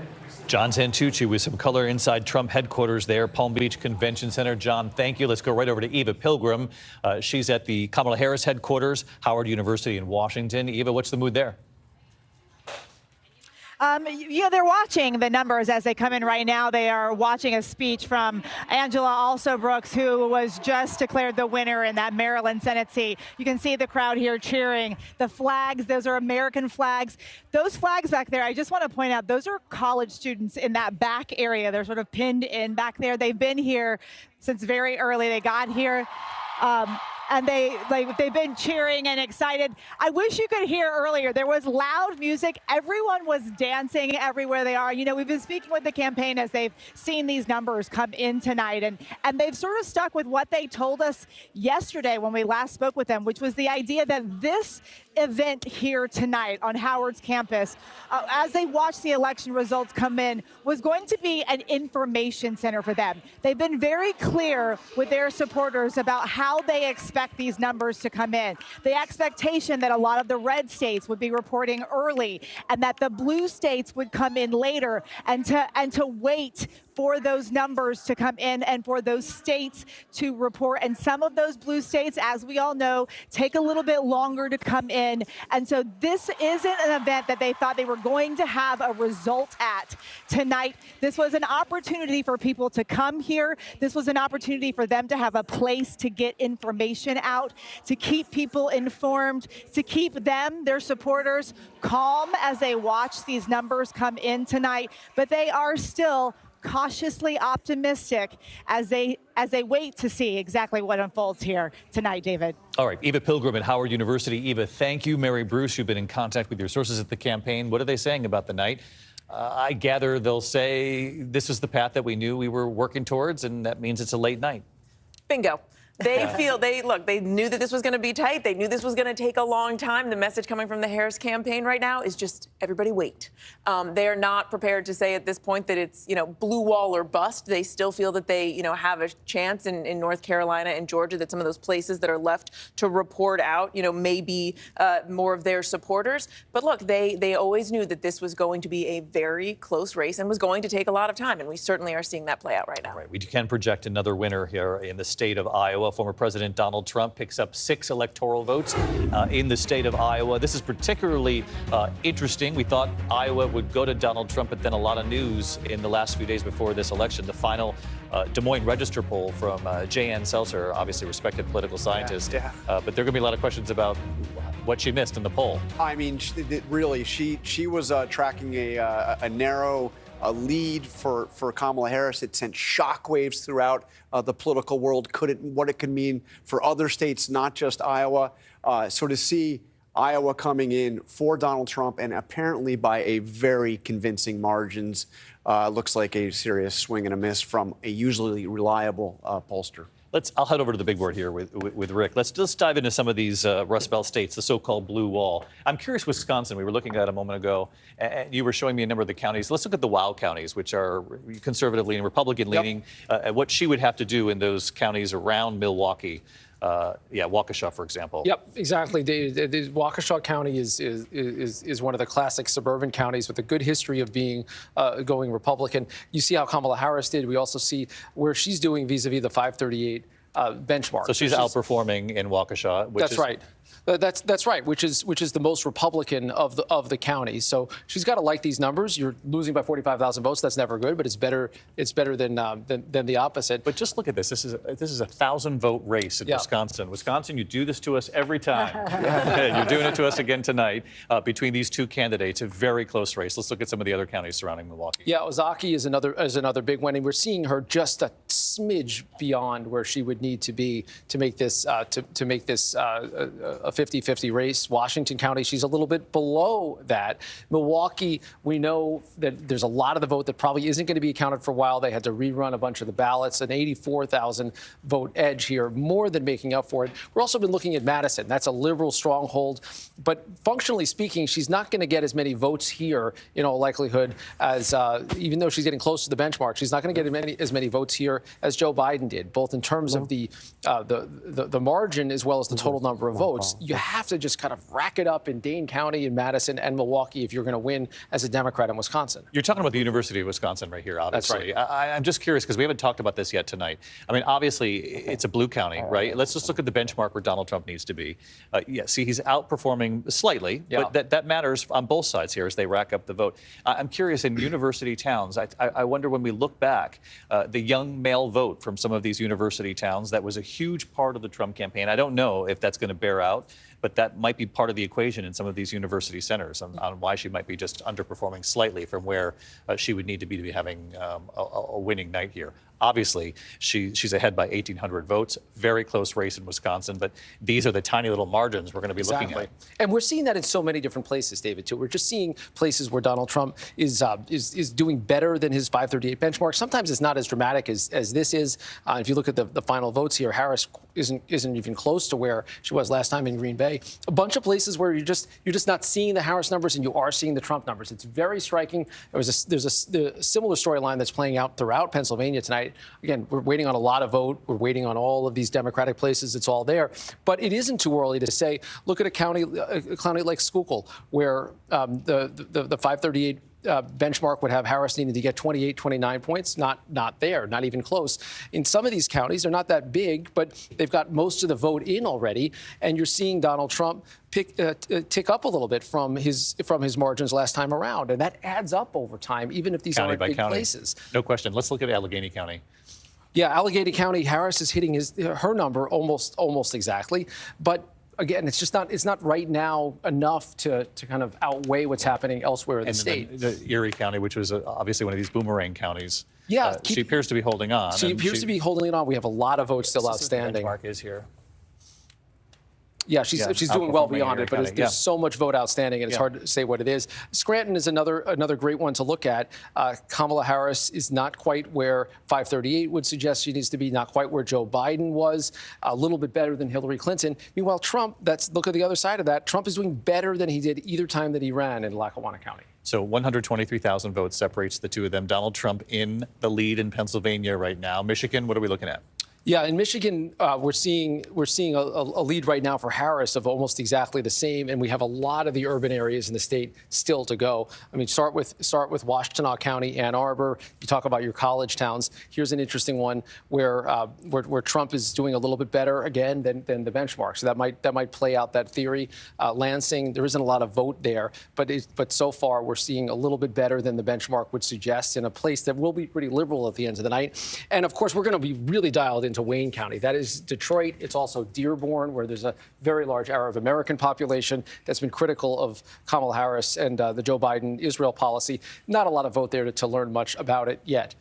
John Santucci with some color inside Trump headquarters there, Palm Beach Convention Center. John, thank you. Let's go right over to Eva Pilgrim. She's at the Kamala Harris headquarters, Howard University in Washington. Eva, what's the mood there? They're watching the numbers as they come in right now. They are watching a speech from Angela Also Brooks, who was just declared the winner in that Maryland Senate seat. You can see the crowd here cheering. The flags, those are American flags. Those flags back there, I just want to point out, those are college students in that back area. They're sort of pinned in back there. They've been here since very early. They got here. And they've been cheering and excited. I wish you could hear earlier. There was loud music. Everyone was dancing everywhere they are. You know, we've been speaking with the campaign as they've seen these numbers come in tonight. And they've sort of stuck with what they told us yesterday when we last spoke with them, which was the idea that this event here tonight on Howard's campus, as they watched the election results come in, was going to be an information center for them. They've been very clear with their supporters about how they expect these numbers to come in. The expectation that a lot of the red states would be reporting early and that the blue states would come in later, and to wait for those numbers to come in and for those states to report. And some of those blue states, as we all know, take a little bit longer to come in. And so this isn't an event that they thought they were going to have a result at tonight. This was an opportunity for people to come here. This was an opportunity for them to have a place to get information out, to keep people informed, to keep them, their supporters, calm as they watch these numbers come in tonight. But they are still cautiously optimistic as they wait to see exactly what unfolds here tonight, David. All right, Eva Pilgrim at Howard University. Eva, thank you. Mary Bruce, you've been in contact with your sources at the campaign. What are they saying about the night? I gather they'll say this is the path that we knew we were working towards, and that means it's a late night. Bingo. They knew that this was going to be tight. They knew this was going to take a long time. The message coming from the Harris campaign right now is just everybody wait. They are not prepared to say at this point that it's, blue wall or bust. They still feel that they, have a chance in North Carolina and Georgia, that some of those places that are left to report out, may be more of their supporters. But look, they always knew that this was going to be a very close race and was going to take a lot of time. And we certainly are seeing that play out right now. Right. We can project another winner here in the state of Iowa. Former President Donald Trump picks up 6 electoral votes in the state of Iowa. This is particularly interesting. We thought Iowa would go to Donald Trump, but then a lot of news in the last few days before this election. The final Des Moines Register poll from J.N. Seltzer, obviously respected political scientist. But there are going to be a lot of questions about what she missed in the poll. I mean, really, she was tracking a narrow a lead for Kamala Harris. It sent shockwaves throughout the political world. What it could mean for other states, not just Iowa. So to see Iowa coming in for Donald Trump and apparently by a very convincing margins looks like a serious swing and a miss from a usually reliable pollster. I'll head over to the big board here with Rick. Let's just dive into some of these Rust Belt states, the so-called blue wall. I'm curious, Wisconsin, we were looking at a moment ago, and you were showing me a number of the counties. Let's look at the WOW counties, which are conservative leaning, Republican leaning, what she would have to do in those counties around Milwaukee. Waukesha, for example. Yep, exactly. The Waukesha County is one of the classic suburban counties with a good history of being going Republican. You see how Kamala Harris did. We also see where she's doing vis-a-vis the 538 benchmark. So she's outperforming in Waukesha. That's right. That's right, which is the most Republican of the county. So she's got to like these numbers. You're losing by 45,000 votes. That's never good, but it's better than the opposite. But just look at this. This is a 1,000-vote race in Wisconsin. Wisconsin, you do this to us every time. You're doing it to us again tonight. Between these two candidates, a very close race. Let's look at some of the other counties surrounding Milwaukee. Yeah, Ozaki is another big one, and we're seeing her just a smidge beyond where she would need to be to make this a 50-50 race. Washington County, she's a little bit below that. Milwaukee, we know that there's a lot of the vote that probably isn't going to be accounted for a while. They had to rerun a bunch of the ballots, an 84,000 vote edge here, more than making up for it. We've also been looking at Madison. That's a liberal stronghold. But functionally speaking, she's not going to get as many votes here, in all likelihood, as even though she's getting close to the benchmark, she's not going to get as many votes here as Joe Biden did, both in terms of the margin as well as the total number of votes. You have to just kind of rack it up in Dane County and Madison and Milwaukee if you're going to win as a Democrat in Wisconsin. You're talking about the University of Wisconsin right here, obviously. That's right. I'm just curious because we haven't talked about this yet tonight. I mean, obviously, it's a blue county, right? Let's just look at the benchmark where Donald Trump needs to be. See, he's outperforming slightly, but that matters on both sides here as they rack up the vote. I'm curious, in university towns, I wonder when we look back, the young male vote from some of these university towns, that was a huge part of the Trump campaign. I don't know if that's going to bear out, but that might be part of the equation in some of these university centers on why she might be just underperforming slightly from where she would need to be having a winning night here. Obviously, she's ahead by 1,800 votes. Very close race in Wisconsin, but these are the tiny little margins we're going to be looking at. And we're seeing that in so many different places, David, too. We're just seeing places where Donald Trump is doing better than his 538 benchmark. Sometimes it's not as dramatic as this is. If you look at the final votes here, Harris isn't even close to where she was last time in Green Bay. A bunch of places where you're just not seeing the Harris numbers and you are seeing the Trump numbers. It's very striking. There's a similar storyline that's playing out throughout Pennsylvania tonight. Again, we're waiting on a lot of vote. We're waiting on all of these Democratic places. It's all there. But it isn't too early to say, look at a county like Schuylkill, where the 538 benchmark would have Harris needing to get 28, 29 points. Not there, not even close. In some of these counties, they're not that big, but they've got most of the vote in already. And you're seeing Donald Trump tick up a little bit from his margins last time around. And that adds up over time, even if these aren't big places. No question. Let's look at Allegheny County. Yeah, Allegheny County, Harris is hitting her number almost exactly. But again, it's not right now enough to kind of outweigh what's happening elsewhere in the state. The Erie County, which was obviously one of these boomerang counties. Yeah, she appears to be holding on. She appears to be holding it on. We have a lot of votes still outstanding. The benchmark is here. Yeah, she's doing well beyond it, but there's so much vote outstanding, and it's hard to say what it is. Scranton is another great one to look at. Kamala Harris is not quite where 538 would suggest she needs to be, not quite where Joe Biden was, a little bit better than Hillary Clinton. Meanwhile, Trump, look at the other side of that. Trump is doing better than he did either time that he ran in Lackawanna County. So 123,000 votes separates the two of them. Donald Trump in the lead in Pennsylvania right now. Michigan, what are we looking at? Yeah, in Michigan, we're seeing a lead right now for Harris of almost exactly the same, and we have a lot of the urban areas in the state still to go. I mean, start with Washtenaw County, Ann Arbor. You talk about your college towns. Here's an interesting one where Trump is doing a little bit better again than the benchmark. So that might play out that theory. Lansing, there isn't a lot of vote there, but so far we're seeing a little bit better than the benchmark would suggest in a place that will be pretty liberal at the end of the night. And of course, we're going to be really dialed into Wayne County. That is Detroit. It's also Dearborn, where there's a very large Arab American population that's been critical of Kamala Harris and the Joe Biden Israel policy. Not a lot of vote there to learn much about it yet.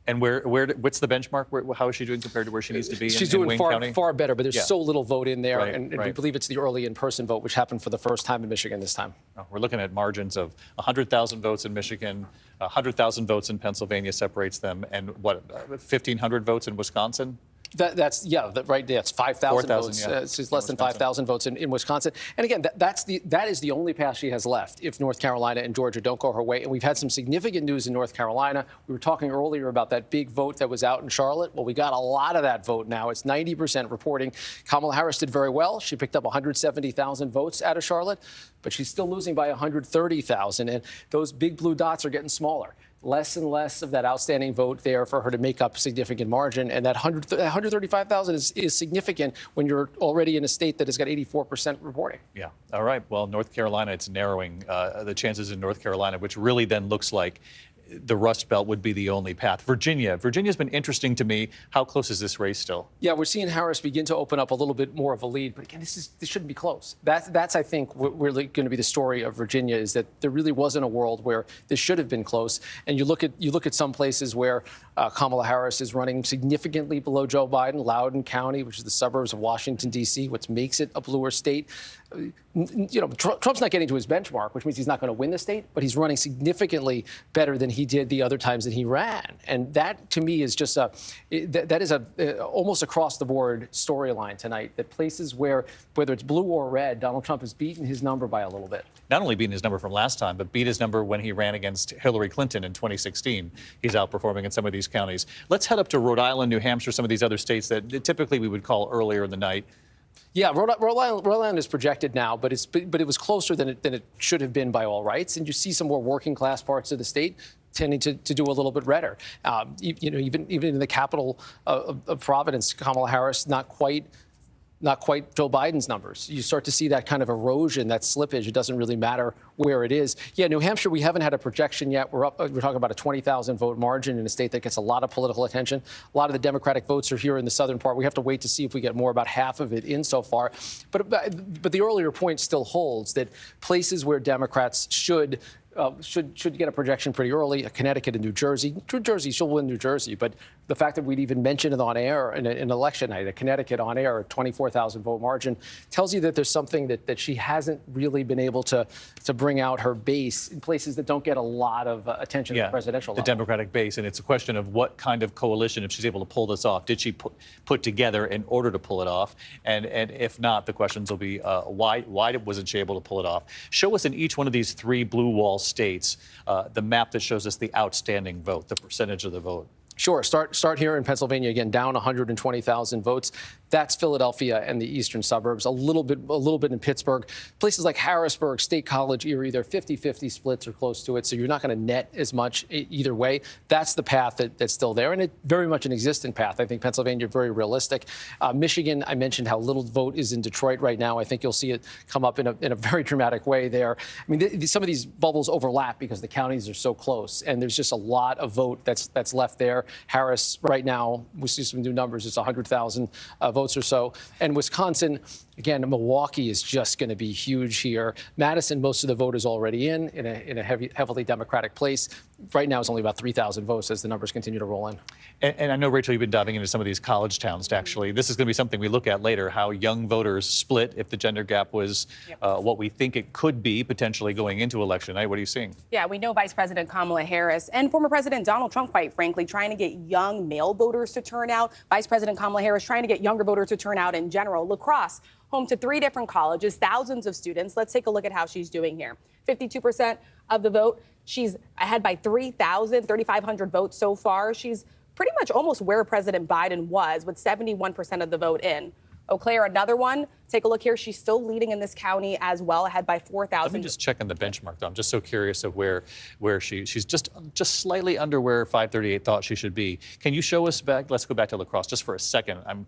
And what's the benchmark? How is she doing compared to where she needs to be? She's in doing Wayne far, County? far better, but there's Yeah. so little vote in there, Right, and right. we believe it's the early in-person vote, which happened for the first time in Michigan this time. We're looking at margins of 100,000 votes in Michigan, 100,000 votes in Pennsylvania separates them, and 1,500 votes in Wisconsin? That's right. That's 5,000 votes. Yeah. It's less than 5,000 votes in Wisconsin. And again, that is the only path she has left if North Carolina and Georgia don't go her way. And we've had some significant news in North Carolina. We were talking earlier about that big vote that was out in Charlotte. Well, we got a lot of that vote now. It's 90% reporting. Kamala Harris did very well. She picked up 170,000 votes out of Charlotte, but she's still losing by 130,000. And those big blue dots are getting smaller. Less and less of that outstanding vote there for her to make up significant margin. And that 135,000 is significant when you're already in a state that has got 84% reporting. Yeah. All right. Well, North Carolina, it's narrowing the chances in North Carolina, which really then looks like the Rust Belt would be the only path. Virginia's been interesting to me. How close is this race still? Yeah, we're seeing Harris begin to open up a little bit more of a lead, but again, this shouldn't be close. That's I think really going to be the story of Virginia, is that there really wasn't a world where this should have been close. And you look at some places where Kamala Harris is running significantly below Joe Biden, Loudoun County, which is the suburbs of Washington D.C., which makes it a bluer state. Trump's not getting to his benchmark, which means he's not going to win the state, but he's running significantly better than he did the other times that he ran. And that, to me, is just that is almost across the board storyline tonight, that places where, whether it's blue or red, Donald Trump has beaten his number by a little bit. Not only beating his number from last time, but beat his number when he ran against Hillary Clinton in 2016. He's outperforming in some of these counties. Let's head up to Rhode Island, New Hampshire, some of these other states that typically we would call earlier in the night. Yeah, Rhode Island is projected now, but it was closer than it should have been by all rights. And you see some more working class parts of the state tending to do a little bit redder. Even in the capital of Providence, Kamala Harris not quite Joe Biden's numbers. You start to see that kind of erosion, that slippage. It doesn't really matter where it is. Yeah, New Hampshire, we haven't had a projection yet. We're talking about a 20,000 vote margin in a state that gets a lot of political attention. A lot of the Democratic votes are here in the southern part. We have to wait to see if we get more, about half of it in so far. But the earlier point still holds, that places where Democrats should get a projection pretty early. Connecticut and New Jersey. New Jersey, she'll win New Jersey, but the fact that we'd even mention it on air in election night, Connecticut on air, a 24,000 vote margin, tells you that there's something that she hasn't really been able to bring out her base in places that don't get a lot of attention at the presidential level. The Democratic base, and it's a question of what kind of coalition, if she's able to pull this off, did she put together in order to pull it off? And if not, the questions will be why wasn't she able to pull it off? Show us in each one of these three blue wall states the map that shows us the outstanding vote, the percentage of the vote. Sure. Start here in Pennsylvania, again, down 120,000 votes. That's Philadelphia and the eastern suburbs. A little bit in Pittsburgh. Places like Harrisburg, State College, Erie, they're 50-50 splits or close to it, so you're not going to net as much either way. That's the path that's still there, and it's very much an existing path. I think Pennsylvania, very realistic. Michigan, I mentioned how little vote is in Detroit right now. I think you'll see it come up in a very dramatic way there. I mean, some of these bubbles overlap because the counties are so close, and there's just a lot of vote that's left there. Harris, right now, we see some new numbers, it's 100,000 votes or so. And Wisconsin, again, Milwaukee is just going to be huge here. Madison, most of the vote is already in a heavily Democratic place. Right now, it's only about 3,000 votes as the numbers continue to roll in. And I know, Rachel, you've been diving into some of these college towns, actually. This is going to be something we look at later, how young voters split if the gender gap was what we think it could be potentially going into election night. What are you seeing? Yeah, we know Vice President Kamala Harris and former President Donald Trump, quite frankly, trying to get young male voters to turn out. Vice President Kamala Harris trying to get younger voters to turn out in general. La Crosse, home to 3 different colleges, thousands of students. Let's take a look at how she's doing here. 52% of the vote. She's ahead by 3,500 votes so far. She's pretty much almost where President Biden was, with 71% of the vote in. Eau Claire, another one. Take a look here. She's still leading in this county as well, ahead by 4,000. Let me just check on the benchmark, though. I'm just so curious of where she's just slightly under where 538 thought she should be. Can you show us back? Let's go back to La Crosse just for a second.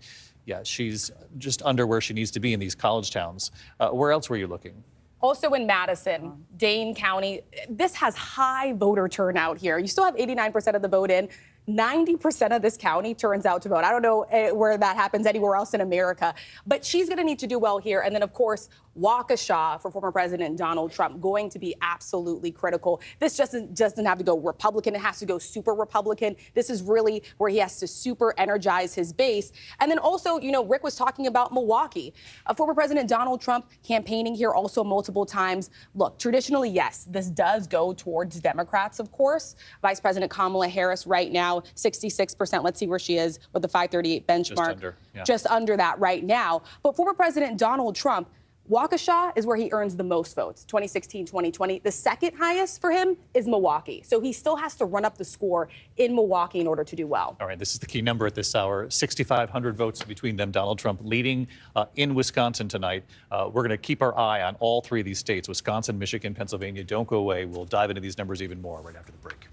She's just under where she needs to be in these college towns. Where else were you looking? Also in Madison, Dane County, this has high voter turnout here. You still have 89% of the vote in. 90% of this county turns out to vote. I don't know where that happens anywhere else in America, but she's going to need to do well here. And then, of course, Waukesha for former President Donald Trump going to be absolutely critical. This just doesn't have to go Republican. It has to go super Republican. This is really where he has to super energize his base. And then also, you know, Rick was talking about Milwaukee. Former President Donald Trump campaigning here also multiple times. Look, traditionally, yes, this does go towards Democrats, of course. Vice President Kamala Harris right now, 66%. Let's see where she is with the 538 benchmark. Just under that right now. But former President Donald Trump, Waukesha is where he earns the most votes, 2016, 2020. The second highest for him is Milwaukee. So he still has to run up the score in Milwaukee in order to do well. All right, this is the key number at this hour. 6,500 votes between them. Donald Trump leading in Wisconsin tonight. We're going to keep our eye on all three of these states, Wisconsin, Michigan, Pennsylvania. Don't go away. We'll dive into these numbers even more right after the break.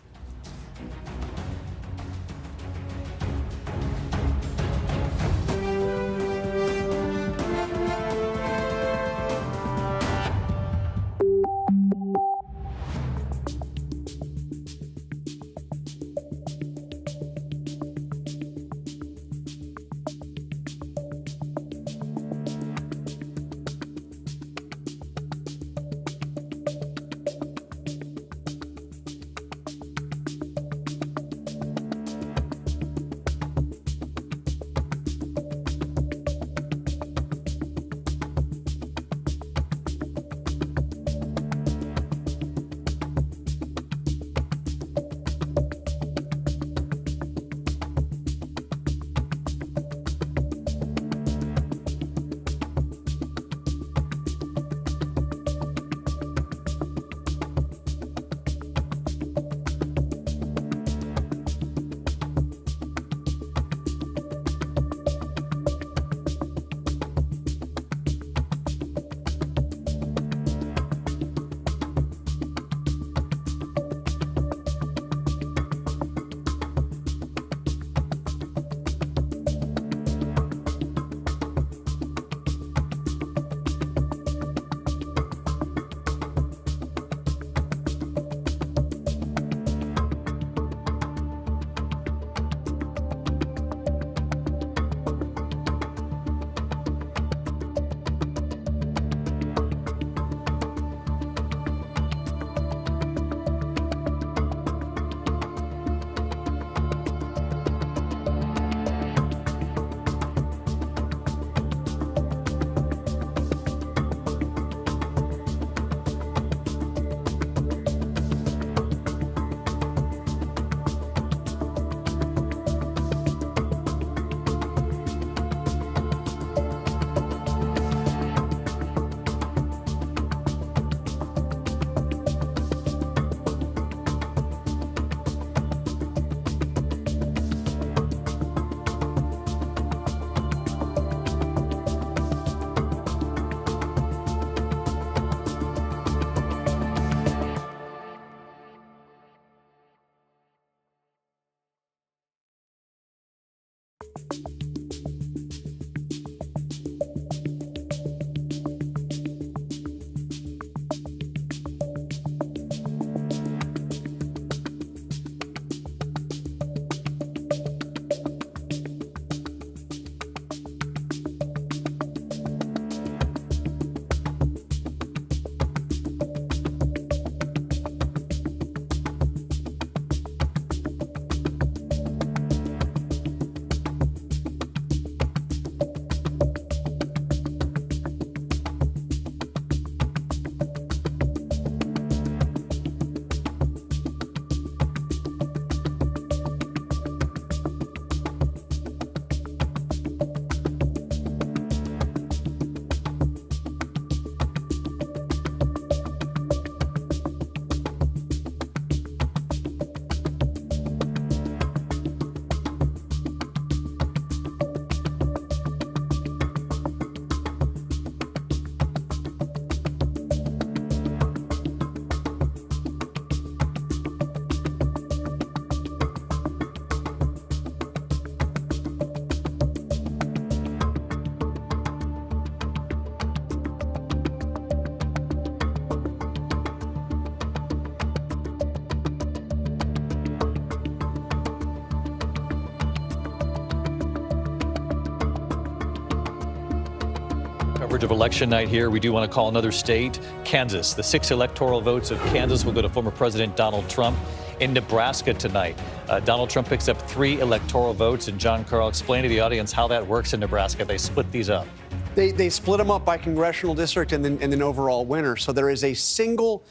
coverage of election night here. We do want to call another state, Kansas. The 6 electoral votes of Kansas will go to former President Donald Trump. In Nebraska tonight, Donald Trump picks up 3 electoral votes. And John Carl, explain to the audience how that works in Nebraska. They split these up. They split them up by congressional district and then overall winner. So there is a single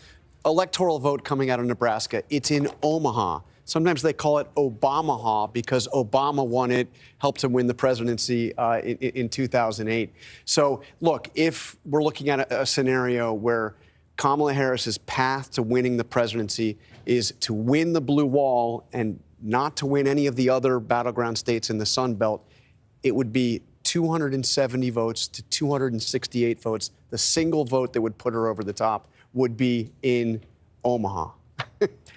electoral vote coming out of Nebraska. It's in Omaha. Sometimes they call it Obamaha because Obama won it, helped him win the presidency in 2008. So, look, if we're looking at a scenario where Kamala Harris's path to winning the presidency is to win the blue wall and not to win any of the other battleground states in the Sun Belt, it would be 270 votes to 268 votes. The single vote that would put her over the top would be in Omaha.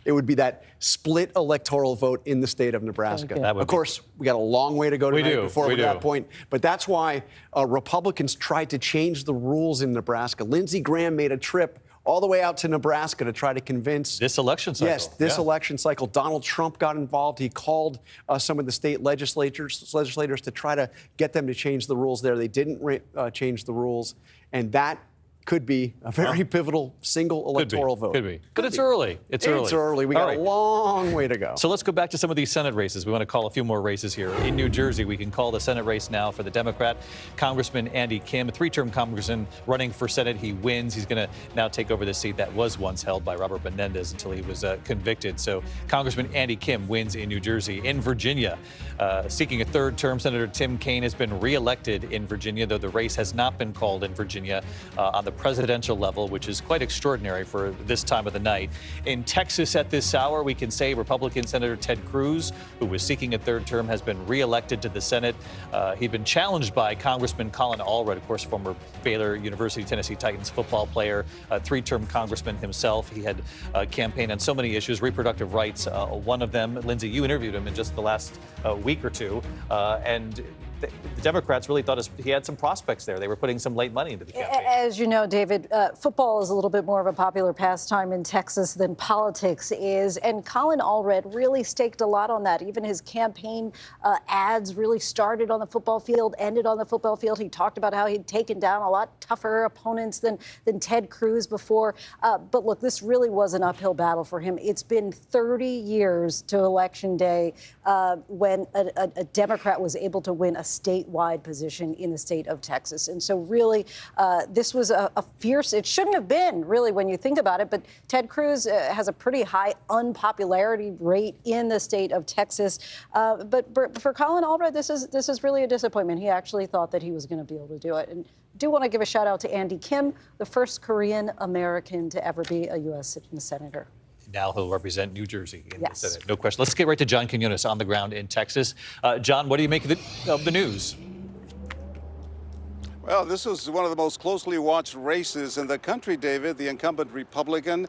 It would be that split electoral vote in the state of Nebraska. Okay. Of course, we got a long way to go tonight before we get to that point. But that's why Republicans tried to change the rules in Nebraska. Lindsey Graham made a trip all the way out to Nebraska to try to convince this election cycle. Yes, this election cycle. Donald Trump got involved. He called some of the state legislators to try to get them to change the rules there. They didn't change the rules, and that could be a very pivotal single electoral vote. Could be. But it's early. It's early. It's early. We got a long way to go. So let's go back to some of these Senate races. We want to call a few more races here. In New Jersey, we can call the Senate race now for the Democrat. Congressman Andy Kim, a 3-term congressman running for Senate. He wins. He's going to now take over the seat that was once held by Robert Menendez until he was convicted. So Congressman Andy Kim wins in New Jersey. In Virginia, seeking a 3rd term, Senator Tim Kaine has been reelected in Virginia, though the race has not been called in Virginia on the presidential level, which is quite extraordinary for this time of the night. In Texas at this hour, we can say Republican Senator Ted Cruz, who was seeking a 3rd term, has been reelected to the Senate. He'd been challenged by Congressman Colin Allred, of course, former Baylor University Tennessee Titans football player, a 3-term congressman himself. He had campaigned on so many issues, reproductive rights, one of them. Lindsay, you interviewed him in just the last week or two, and the Democrats really thought he had some prospects there. They were putting some late money into the campaign. As you know, David, football is a little bit more of a popular pastime in Texas than politics is. And Colin Allred really staked a lot on that. Even his campaign ads really started on the football field, ended on the football field. He talked about how he'd taken down a lot tougher opponents than Ted Cruz before. But look, this really was an uphill battle for him. It's been 30 years to Election Day when a Democrat was able to win a statewide position in the state of Texas. And so really, this was a fierce, it shouldn't have been really when you think about it, but Ted Cruz has a pretty high unpopularity rate in the state of Texas. But for Colin Allred, this is really a disappointment. He actually thought that he was going to be able to do it. And I do want to give a shout out to Andy Kim, the first Korean American to ever be a U.S. senator. Now he'll represent New Jersey in the Senate. No question. Let's get right to John Quinones on the ground in Texas. John, what do you make of the news? Well, this is one of the most closely watched races in the country, David. The incumbent Republican,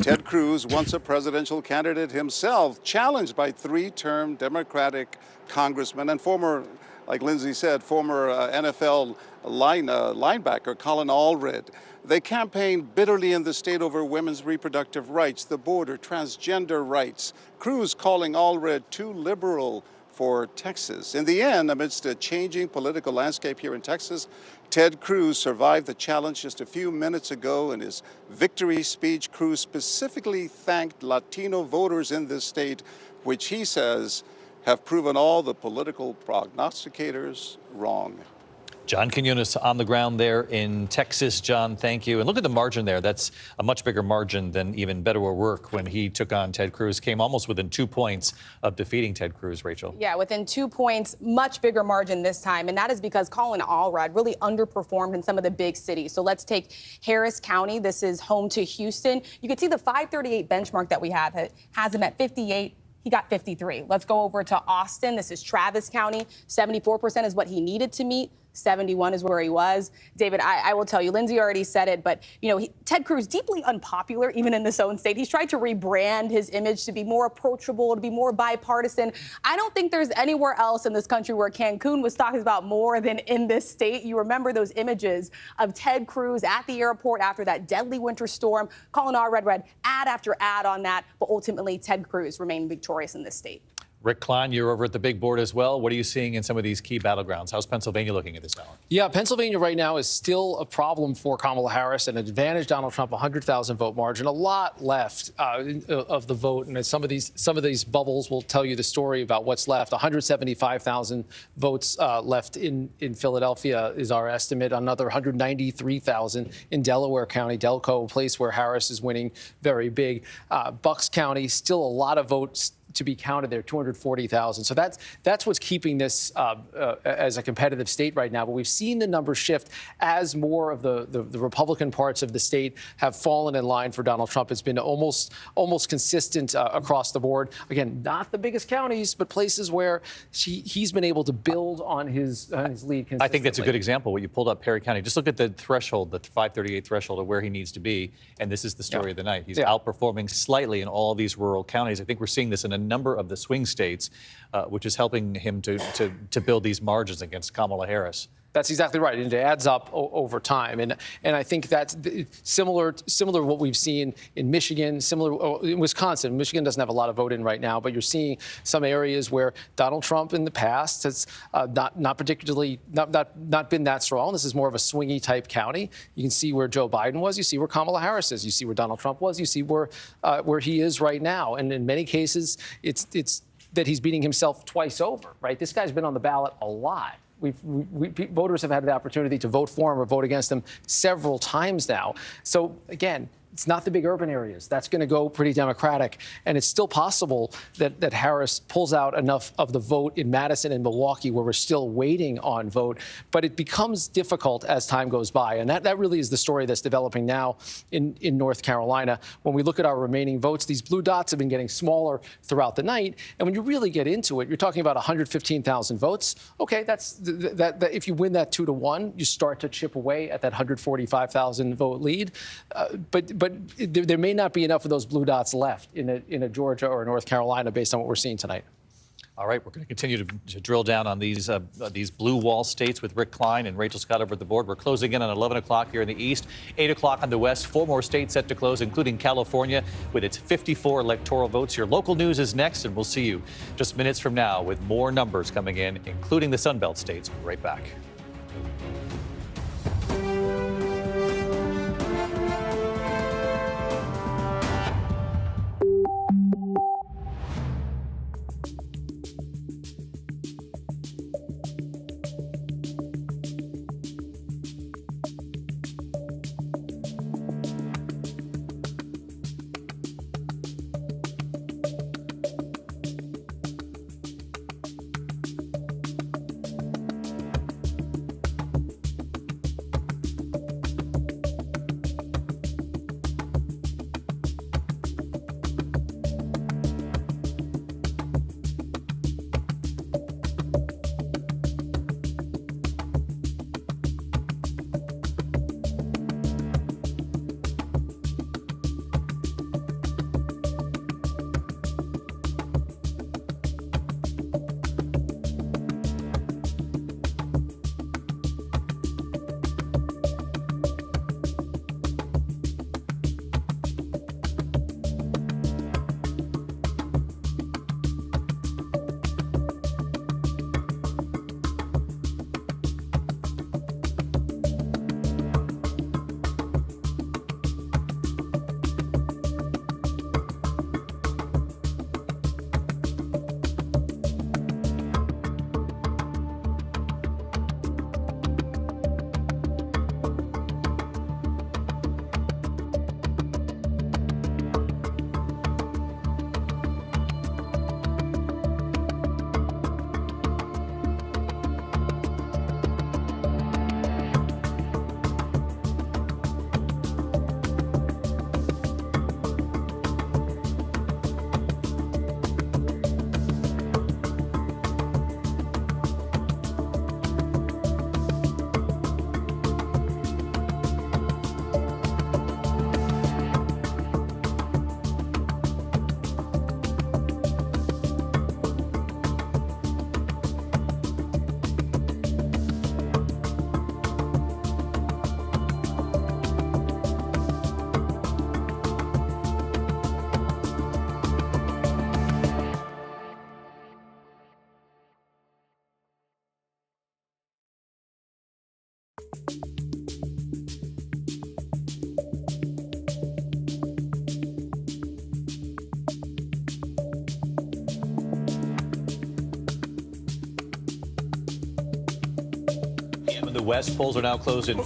Ted Cruz, once a presidential candidate himself, challenged by 3-term Democratic congressman and former, like Lindsay said, former NFL linebacker Colin Allred. They campaigned bitterly in the state over women's reproductive rights, the border, transgender rights. Cruz calling Allred too liberal for Texas. In the end, amidst a changing political landscape here in Texas, Ted Cruz survived the challenge just a few minutes ago. In his victory speech, Cruz specifically thanked Latino voters in this state, which he says have proven all the political prognosticators wrong. John Quinones on the ground there in Texas. John, thank you. And look at the margin there. That's a much bigger margin than even Beto O'Rourke when he took on Ted Cruz. Came almost within 2 points of defeating Ted Cruz, Rachel. Yeah, within 2 points, much bigger margin this time. And that is because Colin Allred really underperformed in some of the big cities. So let's take Harris County. This is home to Houston. You can see the 538 benchmark that we have. It has him at 58. He got 53. Let's go over to Austin. This is Travis County. 74% is what he needed to meet. 71 is where he was. David, I will tell you, Lindsay already said it, but Ted Cruz, deeply unpopular, even in his own state. He's tried to rebrand his image to be more approachable, to be more bipartisan. I don't think there's anywhere else in this country where Cancun was talked about more than in this state. You remember those images of Ted Cruz at the airport after that deadly winter storm. Colin Allred read ad after ad on that, but ultimately Ted Cruz remained victorious in this state. Rick Klein, you're over at the big board as well. What are you seeing in some of these key battlegrounds? How's Pennsylvania looking at this ballot? Yeah, Pennsylvania right now is still a problem for Kamala Harris, an advantage Donald Trump, 100,000 vote margin, a lot left of the vote. And some of these bubbles will tell you the story about what's left. 175,000 votes left in Philadelphia is our estimate. Another 193,000 in Delaware County, Delco, a place where Harris is winning very big. Bucks County, still a lot of votes to be counted there, 240,000. So that's what's keeping this as a competitive state right now. But we've seen the numbers shift as more of the Republican parts of the state have fallen in line for Donald Trump. It's been almost consistent across the board. Again, not the biggest counties, but places where he's been able to build on his lead consistently. I think that's a good example. What you pulled up, Perry County. Just look at the threshold, the 538 threshold of where he needs to be. And this is the story of the night. He's outperforming slightly in all these rural counties. I think we're seeing this in a number of the swing states, which is helping him to build these margins against Kamala Harris. That's exactly right, and it adds up over time, and I think that's similar to what we've seen in Michigan, similar in Wisconsin. Michigan doesn't have a lot of vote in right now, but you're seeing some areas where Donald Trump in the past has not been that strong. This is more of a swingy type county. You can see where Joe Biden was. You see where Kamala Harris is. You see where Donald Trump was. You see where he is right now, and in many cases, it's that he's beating himself twice over. Right? This guy's been on the ballot a lot. Voters have had the opportunity to vote for him or vote against him several times now. So, again, it's not the big urban areas. That's going to go pretty Democratic. And it's still possible that Harris pulls out enough of the vote in Madison and Milwaukee where we're still waiting on vote. But it becomes difficult as time goes by. And that really is the story that's developing now in North Carolina. When we look at our remaining votes, these blue dots have been getting smaller throughout the night. And when you really get into it, you're talking about 115,000 votes. OK, that if you win that 2-1, you start to chip away at that 145,000 vote lead. But there may not be enough of those blue dots left in a Georgia or North Carolina based on what we're seeing tonight. All right, we're going to continue to drill down on these blue wall states with Rick Klein and Rachel Scott over at the board. We're closing in on 11 o'clock here in the east, 8 o'clock on the west. 4 more states set to close, including California with its 54 electoral votes. Your local news is next, and we'll see you just minutes from now with more numbers coming in, including the Sunbelt states. We'll be right back.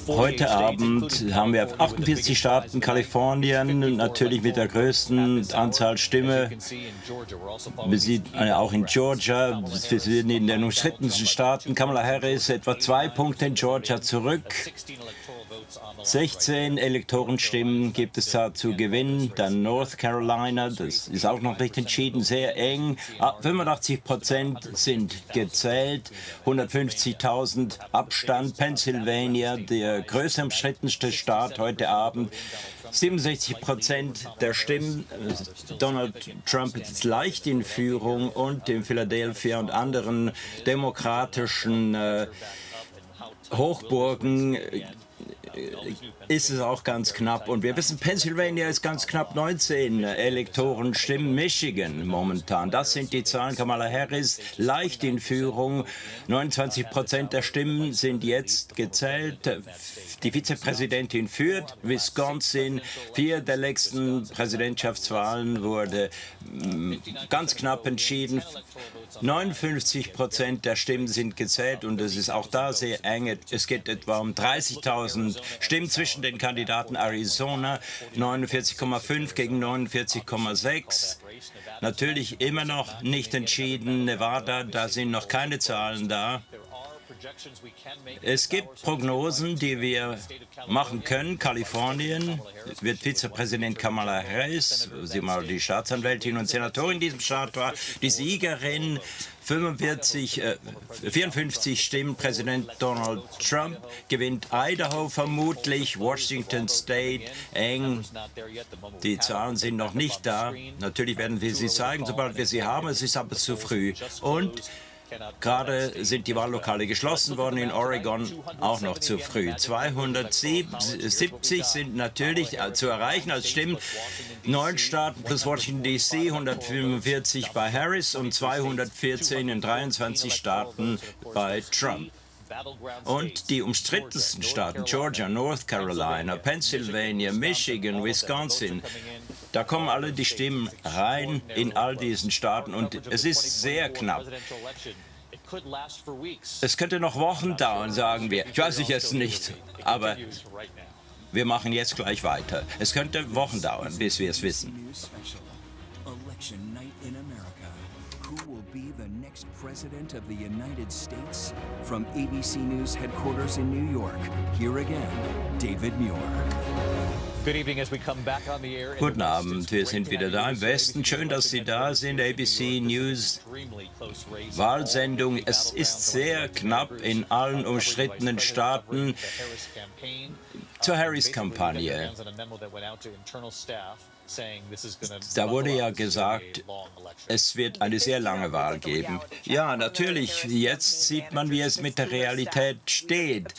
Heute Abend haben wir 48 Staaten, Kalifornien natürlich mit der größten Anzahl Stimme. Wir sehen auch in Georgia, wir sehen in den umstrittensten Staaten Kamala Harris etwa 2 Punkte in Georgia zurück. 16 Elektorenstimmen gibt es da zu gewinnen. Dann North Carolina, das ist auch noch nicht entschieden, sehr eng. 85% sind gezählt, 150.000 Abstand. Pennsylvania, der größte umstrittenste Staat heute Abend. 67% der Stimmen. Donald Trump ist leicht in Führung und in Philadelphia und anderen demokratischen Hochburgen ist es auch ganz knapp. Und wir wissen, Pennsylvania ist ganz knapp 19 Elektoren stimmen. Michigan momentan. Das sind die Zahlen. Kamala Harris leicht in Führung. 29% der Stimmen sind jetzt gezählt. Die Vizepräsidentin führt. Wisconsin, 4 der letzten Präsidentschaftswahlen wurde ganz knapp entschieden. 59% der Stimmen sind gezählt und es ist auch da sehr eng. Es geht etwa um 30.000 Stimmen zwischen den Kandidaten. Arizona 49,5 gegen 49,6. Natürlich immer noch nicht entschieden. Nevada, da sind noch keine Zahlen da. Es gibt Prognosen, die wir machen können. Kalifornien wird Vizepräsident Kamala Harris, sie mal die Staatsanwältin und Senatorin in diesem Staat war, die Siegerin. 54 Stimmen. Präsident Donald Trump gewinnt Idaho vermutlich. Washington State eng. Die Zahlen sind noch nicht da. Natürlich werden wir sie zeigen, sobald wir sie haben. Es ist aber zu früh. Und gerade sind die Wahllokale geschlossen worden, in Oregon auch noch zu früh. 270 sind natürlich zu erreichen als Stimmen. 9 Staaten plus Washington D.C., 145 bei Harris und 214 in 23 Staaten bei Trump. Und die umstrittensten Staaten, Georgia, North Carolina, Pennsylvania, Michigan, Wisconsin, da kommen alle die Stimmen rein in all diesen Staaten und es ist sehr knapp. Es könnte noch Wochen dauern, sagen wir. Ich weiß es nicht, aber wir machen jetzt gleich weiter. Es könnte Wochen dauern, bis wir es wissen. Election night in America. Who will be the next president of the United States? From ABC News headquarters in New York, here again, David Muir. Guten Abend, wir sind wieder da im Westen. Schön, dass Sie da sind. ABC News Wahlsendung. Es ist sehr knapp in allen umstrittenen Staaten zur Harris-Kampagne. Da wurde ja gesagt, es wird eine sehr lange Wahl geben. Ja, natürlich, jetzt sieht man, wie es mit der Realität steht.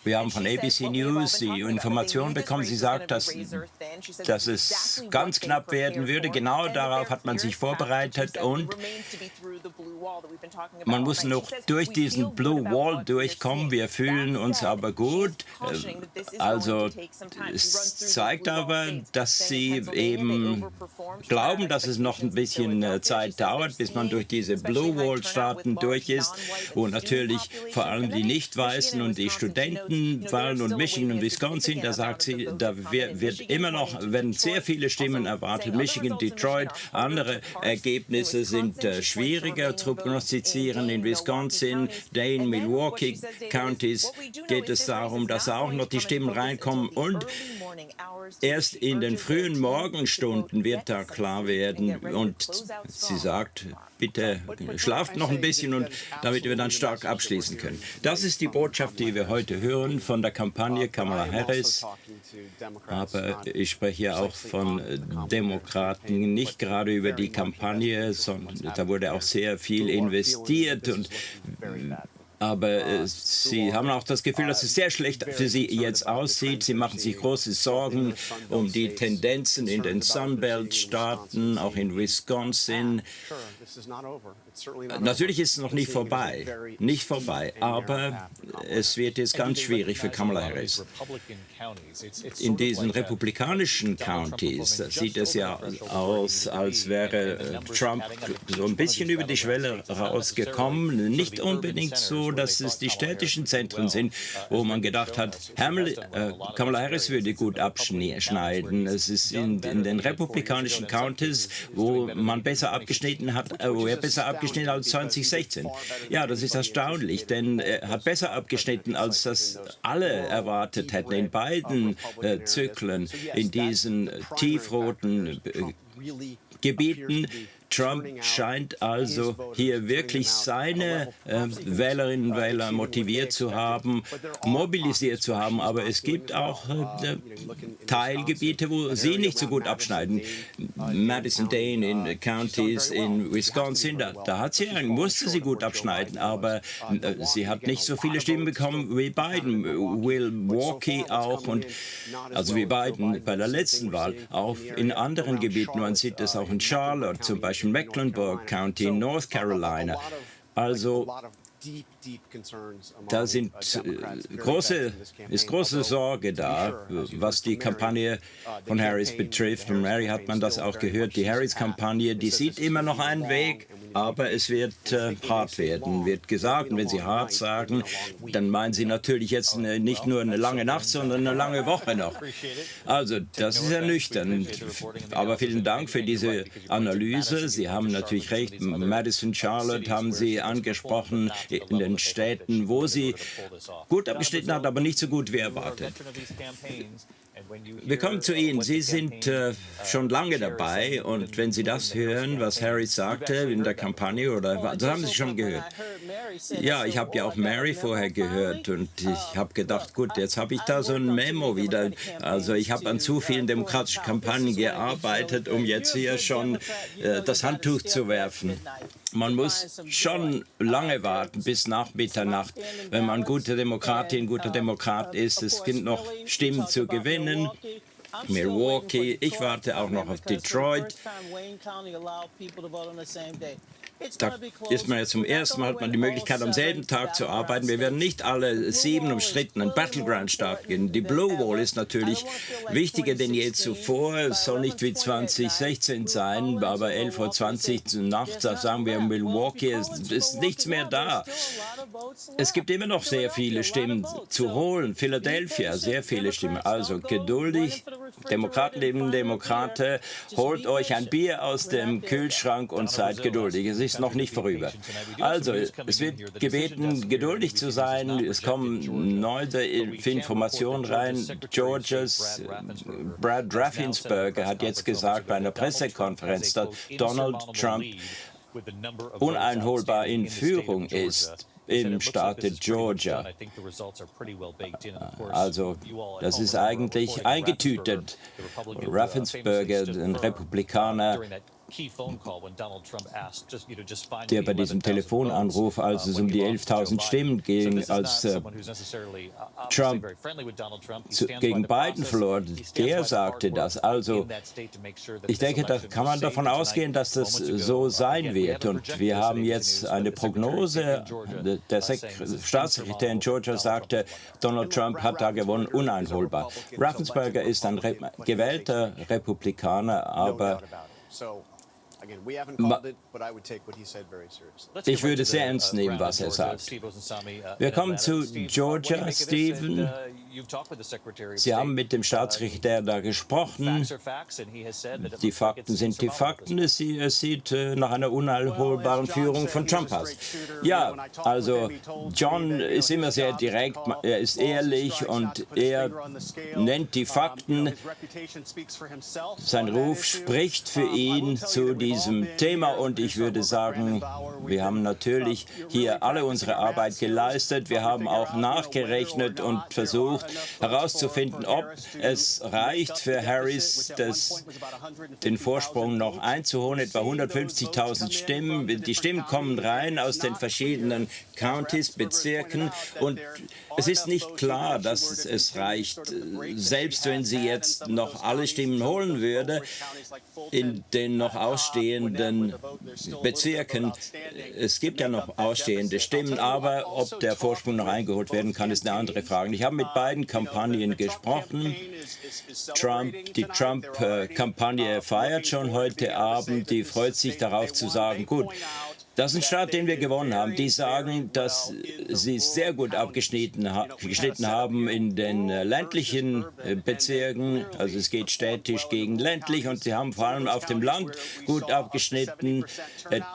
Wir haben von ABC News die Information bekommen, sie sagt, dass es ganz knapp werden würde. Genau darauf hat man sich vorbereitet und man muss noch durch diesen Blue Wall durchkommen. Wir fühlen uns aber gut. Also es zeigt aber, dass sie eben glauben, dass es noch ein bisschen Zeit dauert, bis man durch diese Blue Wall-Staaten durch ist, wo natürlich vor allem die Nicht-Weißen und die Studentenwahlen und Michigan und Wisconsin, da sagt sie, da wird immer noch, werden sehr viele Stimmen erwartet. Michigan, Detroit, andere Ergebnisse sind schwieriger zu prognostizieren. In Wisconsin, Dane, Milwaukee Counties geht es darum, dass auch noch die Stimmen reinkommen und erst in den frühen Morgenstunden wird da klar werden. Und sie sagt, bitte schlaft noch ein bisschen, und damit wir dann stark abschließen können. Das ist die Botschaft, die wir heute hören von der Kampagne Kamala Harris. Aber ich spreche hier auch von Demokraten, nicht gerade über die Kampagne, sondern da wurde auch sehr viel investiert und Aber Sie haben auch das Gefühl, dass es sehr schlecht für Sie jetzt aussieht. Sie machen sich große Sorgen um die Tendenzen in den Sunbelt-Staaten, auch in Wisconsin. Natürlich ist es noch nicht vorbei, aber es wird jetzt ganz schwierig für Kamala Harris. In diesen republikanischen Counties sieht es ja aus, als wäre Trump so ein bisschen über die Schwelle rausgekommen. Nicht unbedingt so, dass es die städtischen Zentren sind, wo man gedacht hat, Kamala Harris würde gut abschneiden. Es ist in den republikanischen Counties, wo man besser abgeschnitten hat, wo er besser abgeschnitten als 2016. Ja, das ist erstaunlich, denn er hat besser abgeschnitten, als das alle erwartet hätten in beiden Zyklen, in diesen tiefroten Gebieten. Trump scheint also hier wirklich seine Wählerinnen und Wähler motiviert zu haben, mobilisiert zu haben. Aber es gibt auch Teilgebiete, wo sie nicht so gut abschneiden. Madison-Dane in Counties in Wisconsin, da musste sie gut abschneiden, aber sie hat nicht so viele Stimmen bekommen wie Biden. Milwaukee auch, und also wie Biden bei der letzten Wahl. Auch in anderen Gebieten, man sieht es auch in Charlotte, zum Beispiel Mecklenburg County, North Carolina. Also da ist große Sorge da, was die Kampagne von Harris betrifft. Und Mary hat man das auch gehört. Die Harris-Kampagne, die sieht immer noch einen Weg, aber es wird hart werden, wird gesagt. Und wenn Sie hart sagen, dann meinen Sie natürlich jetzt nicht nur eine lange Nacht, sondern eine lange Woche noch. Also das ist ernüchternd. Aber vielen Dank für diese Analyse. Sie haben natürlich recht. Madison, Charlotte haben Sie angesprochen, in den Städten, wo sie gut abgeschnitten hat, aber nicht so gut wie erwartet. Wir kommen zu Ihnen. Sie sind schon lange dabei, und wenn Sie das hören, was Harris sagte in der Kampagne, oder das haben Sie schon gehört? Ja, ich habe ja auch Mary vorher gehört, und ich habe gedacht, gut, jetzt habe ich da so ein Memo wieder. Also ich habe an zu vielen demokratischen Kampagnen gearbeitet, um jetzt hier schon das Handtuch zu werfen. Man muss schon lange warten bis nach Mitternacht, wenn man gute Demokratin, guter Demokrat ist. Es gibt noch Stimmen zu gewinnen. Milwaukee, ich warte auch noch auf Detroit. Da ist man ja zum ersten Mal, hat man die Möglichkeit, am selben Tag zu arbeiten. Wir werden nicht alle 7 umstrittenen Battleground-Staaten gehen. Die Blue Wall ist natürlich wichtiger denn je zuvor. Es soll nicht wie 2016 sein, aber 11:20 Uhr nachts, da sagen wir Milwaukee, es ist nichts mehr da. Es gibt immer noch sehr viele Stimmen zu holen. Philadelphia, sehr viele Stimmen. Also geduldig, Demokraten, Demokraten, holt euch ein Bier aus dem Kühlschrank und seid geduldig. Es ist noch nicht vorüber. Also, es wird gebeten, geduldig zu sein. Es kommen neue Informationen rein. Georgias Brad Raffensperger hat jetzt gesagt bei einer Pressekonferenz, dass Donald Trump uneinholbar in Führung ist im Staate Georgia. Also, das ist eigentlich eingetütet. Raffensperger, ein Republikaner, der bei diesem Telefonanruf, als es um die 11.000 Stimmen ging, als Trump gegen Biden verlor, der sagte das. Also ich denke, da kann man davon ausgehen, dass das so sein wird. Und wir haben jetzt eine Prognose. Der Staatssekretär in Georgia sagte, Donald Trump hat da gewonnen, uneinholbar. Raffensperger ist ein gewählter Republikaner, aber ich würde es sehr ernst nehmen, was er sagt. Wir kommen zu Georgia, Stephen. Sie haben mit dem Staatssekretär da gesprochen. Die Fakten sind die Fakten. Es sieht nach einer uneinholbaren Führung von Trump aus. Ja, also John ist immer sehr direkt, er ist ehrlich und er nennt die Fakten. Sein Ruf spricht für ihn zu diesem diesem Thema. Und ich würde sagen, wir haben natürlich hier alle unsere Arbeit geleistet. Wir haben auch nachgerechnet und versucht herauszufinden, ob es reicht für Harris, den Vorsprung noch einzuholen, etwa 150.000 Stimmen. Die Stimmen kommen rein aus den verschiedenen Counties, Bezirken, und es ist nicht klar, dass es reicht, selbst wenn sie jetzt noch alle Stimmen holen würde in den noch ausstehenden Bezirken. Es gibt ja noch ausstehende Stimmen, aber ob der Vorsprung noch eingeholt werden kann, ist eine andere Frage. Ich habe mit beiden Kampagnen gesprochen. Die Trump-Kampagne feiert schon heute Abend. Die freut sich darauf zu sagen, gut, das ist ein Staat, den wir gewonnen haben. Die sagen, dass sie sehr gut abgeschnitten haben in den ländlichen Bezirken. Also es geht städtisch gegen ländlich, und sie haben vor allem auf dem Land gut abgeschnitten.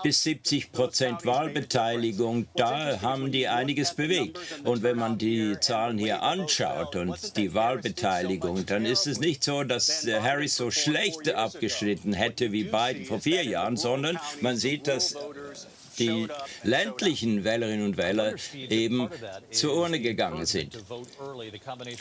Bis 70% Wahlbeteiligung, da haben die einiges bewegt. Und wenn man die Zahlen hier anschaut und die Wahlbeteiligung, dann ist es nicht so, dass Harris so schlecht abgeschnitten hätte wie Biden vor 4 Jahren, sondern man sieht, dass die ländlichen Wählerinnen und Wähler eben zur Urne gegangen sind.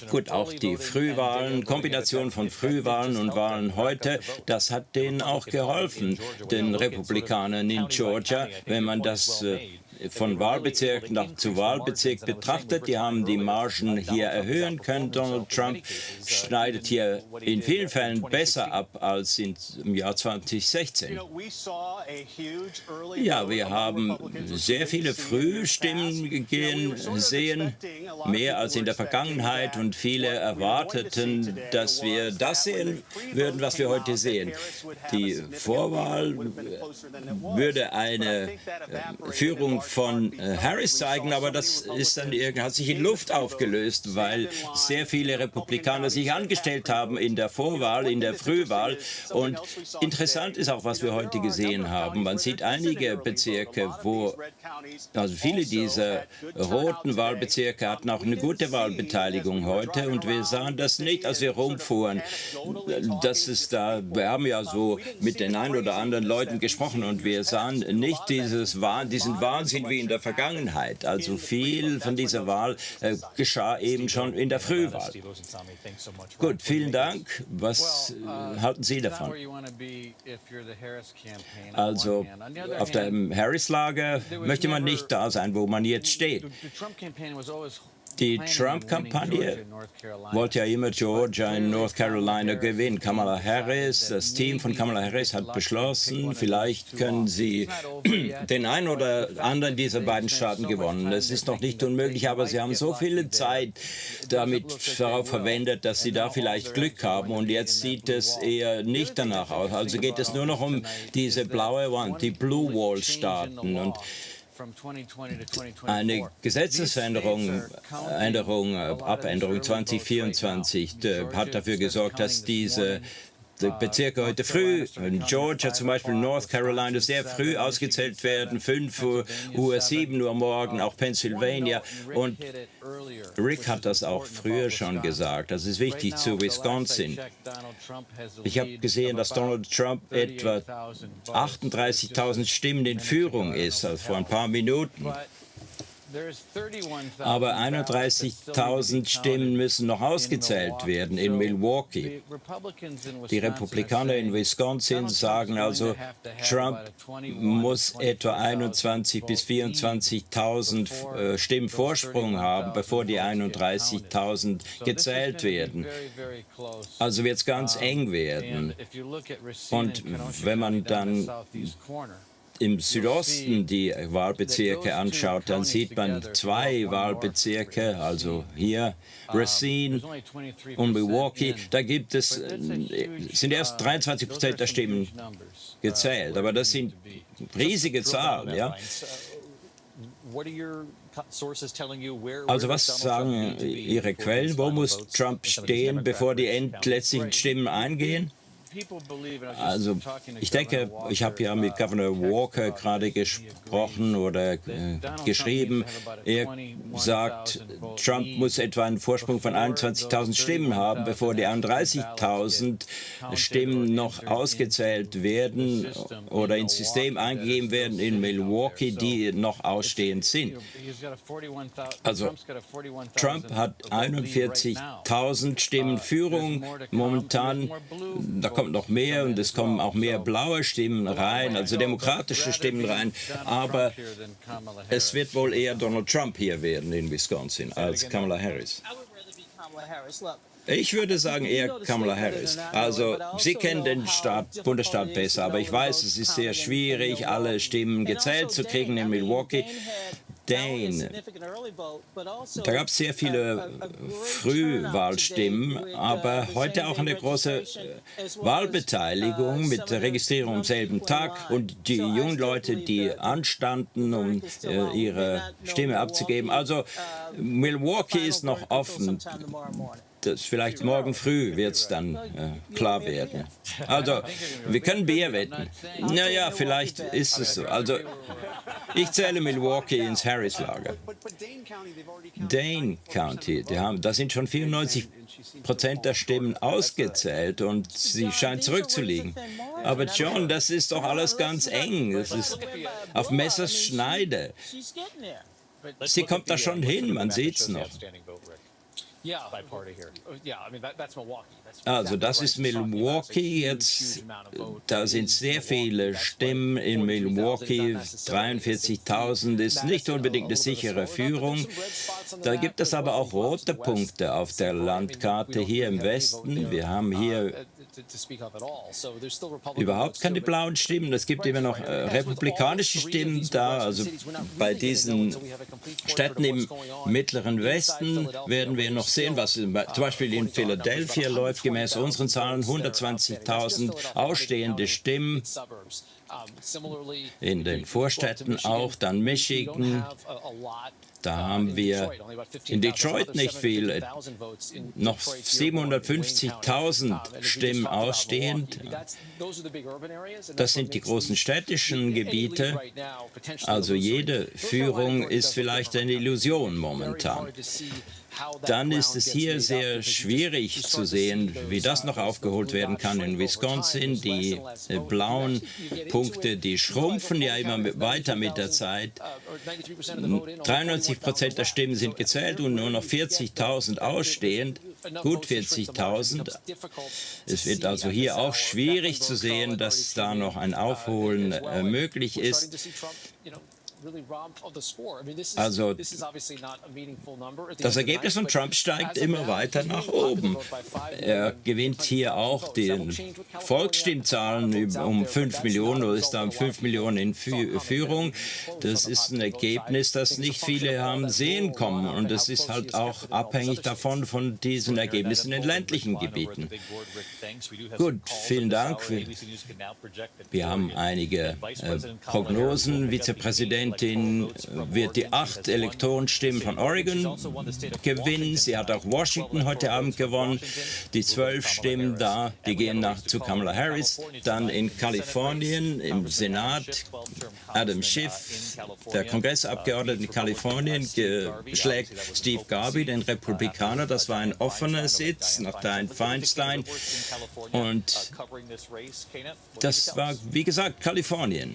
Gut, auch die Frühwahlen, Kombination von Frühwahlen und Wahlen heute, das hat denen auch geholfen, den Republikanern in Georgia, wenn man das von Wahlbezirk zu Wahlbezirk betrachtet. Die haben die Margen hier erhöhen können. Donald Trump schneidet hier in vielen Fällen besser ab als im Jahr 2016. Ja, wir haben sehr viele Frühstimmen sehen, mehr als in der Vergangenheit, und viele erwarteten, dass wir das sehen würden, was wir heute sehen. Die Vorwahl würde eine Führung von Harris zeigen, aber das ist dann hat sich in Luft aufgelöst, weil sehr viele Republikaner sich angestellt haben in der Vorwahl, in der Frühwahl. Und interessant ist auch, was wir heute gesehen haben. Man sieht einige Bezirke, wo also viele dieser roten Wahlbezirke hatten auch eine gute Wahlbeteiligung heute, und wir sahen das nicht, als wir rumfuhren. Wir haben ja so mit den ein oder anderen Leuten gesprochen, und wir sahen nicht diesen Wahnsinn wie in der Vergangenheit. Also viel von dieser Wahl geschah eben schon in der Frühwahl. Gut, vielen Dank. Was halten Sie davon? Also auf dem Harris-Lager möchte man nicht da sein, wo man jetzt steht. Die Trump-Kampagne wollte ja immer Georgia in North Carolina gewinnen. Kamala Harris, das Team von Kamala Harris hat beschlossen, vielleicht können sie den einen oder anderen dieser beiden Staaten gewonnen. Das ist noch nicht unmöglich, aber sie haben so viel Zeit darauf verwendet, dass sie da vielleicht Glück haben. Und jetzt sieht es eher nicht danach aus. Also geht es nur noch um diese blaue Wand, die Blue Wall-Staaten. Und eine Gesetzesänderung, Abänderung 2024 hat dafür gesorgt, dass diese Bezirke heute früh, in Georgia zum Beispiel, North Carolina, sehr früh ausgezählt werden, 5 Uhr, 7 Uhr morgen, auch Pennsylvania. Und Rick hat das auch früher schon gesagt. Das ist wichtig zu Wisconsin. Ich habe gesehen, dass Donald Trump etwa 38.000 Stimmen in Führung ist, also vor ein paar Minuten. Aber 31.000 Stimmen müssen noch ausgezählt werden in Milwaukee. Die Republikaner in Wisconsin sagen also, Trump muss etwa 21.000 bis 24.000 Stimmen Vorsprung haben, bevor die 31.000 gezählt werden. Also wird es ganz eng werden. Und wenn man dann im Südosten die Wahlbezirke anschaut, dann sieht man 2 Wahlbezirke, also hier Racine und Milwaukee. Da sind erst 23% der Stimmen gezählt, aber das sind riesige Zahlen, ja. Also was sagen Ihre Quellen? Wo muss Trump stehen, bevor die letztlichen Stimmen eingehen? Also ich denke, ich habe ja mit Governor Walker gerade gesprochen oder geschrieben. Er sagt, Trump muss etwa einen Vorsprung von 21.000 Stimmen haben, bevor die 31.000 Stimmen noch ausgezählt werden oder ins System eingegeben werden in Milwaukee, die noch ausstehend sind. Also Trump hat 41.000 Stimmen Führung momentan. Da kommt noch mehr und es kommen auch mehr blaue Stimmen rein, also demokratische Stimmen rein. Aber es wird wohl eher Donald Trump hier werden in Wisconsin als Kamala Harris. Ich würde sagen eher Kamala Harris. Also Sie kennen den Bundesstaat besser, aber ich weiß, es ist sehr schwierig, alle Stimmen gezählt zu kriegen in Milwaukee. Dane, da gab es sehr viele Frühwahlstimmen, aber heute auch eine große Wahlbeteiligung mit der Registrierung am selben Tag und die jungen Leute, die anstanden, um ihre Stimme abzugeben. Also Milwaukee ist noch offen. Das vielleicht morgen früh wird es dann klar werden. Also, wir können Bier wetten. Naja, vielleicht ist es so. Also, ich zähle Milwaukee ins Harris-Lager. Dane County, da sind schon 94% der Stimmen ausgezählt und sie scheint zurückzuliegen. Aber John, das ist doch alles ganz eng. Das ist auf Messers Schneide. Sie kommt da schon hin, man sieht es noch. Also das ist Milwaukee jetzt, da sind sehr viele Stimmen in Milwaukee, 43.000 ist nicht unbedingt eine sichere Führung. Da gibt es aber auch rote Punkte auf der Landkarte hier im Westen. Wir haben hier überhaupt keine blauen Stimmen. Es gibt immer noch republikanische Stimmen da. Also bei diesen Städten im mittleren Westen werden wir noch sehen, was zum Beispiel in Philadelphia läuft, gemäß unseren Zahlen 120.000 ausstehende Stimmen. In den Vorstädten auch, dann Michigan. Da haben wir in Detroit nicht viel, noch 750.000 Stimmen ausstehend. Das sind die großen städtischen Gebiete. Also jede Führung ist vielleicht eine Illusion momentan. Dann ist es hier sehr schwierig zu sehen, wie das noch aufgeholt werden kann in Wisconsin. Die blauen Punkte, die schrumpfen ja immer weiter mit der Zeit. 93% der Stimmen sind gezählt und nur noch 40.000 ausstehend. Gut 40.000. Es wird also hier auch schwierig zu sehen, dass da noch ein Aufholen möglich ist. Also das Ergebnis von Trump steigt immer weiter nach oben. Er gewinnt hier auch die Volksstimmzahlen um 5 Millionen oder ist da 5 Millionen in Führung. Das ist ein Ergebnis, das nicht viele haben sehen kommen. Und das ist halt auch abhängig davon, von diesen Ergebnissen in ländlichen Gebieten. Gut, vielen Dank. Wir haben einige Prognosen. Vizepräsidentin wird die 8 Elektorenstimmen von Oregon gewinnen. Sie hat auch Washington heute Abend gewonnen. Die 12 Stimmen da, die gehen zu Kamala Harris. Dann in Kalifornien im Senat Adam Schiff, der Kongressabgeordnete in Kalifornien, schlägt Steve Garvey, den Republikaner. Das war ein offener Sitz nach Dianne Feinstein. Und das war, wie gesagt, Kalifornien.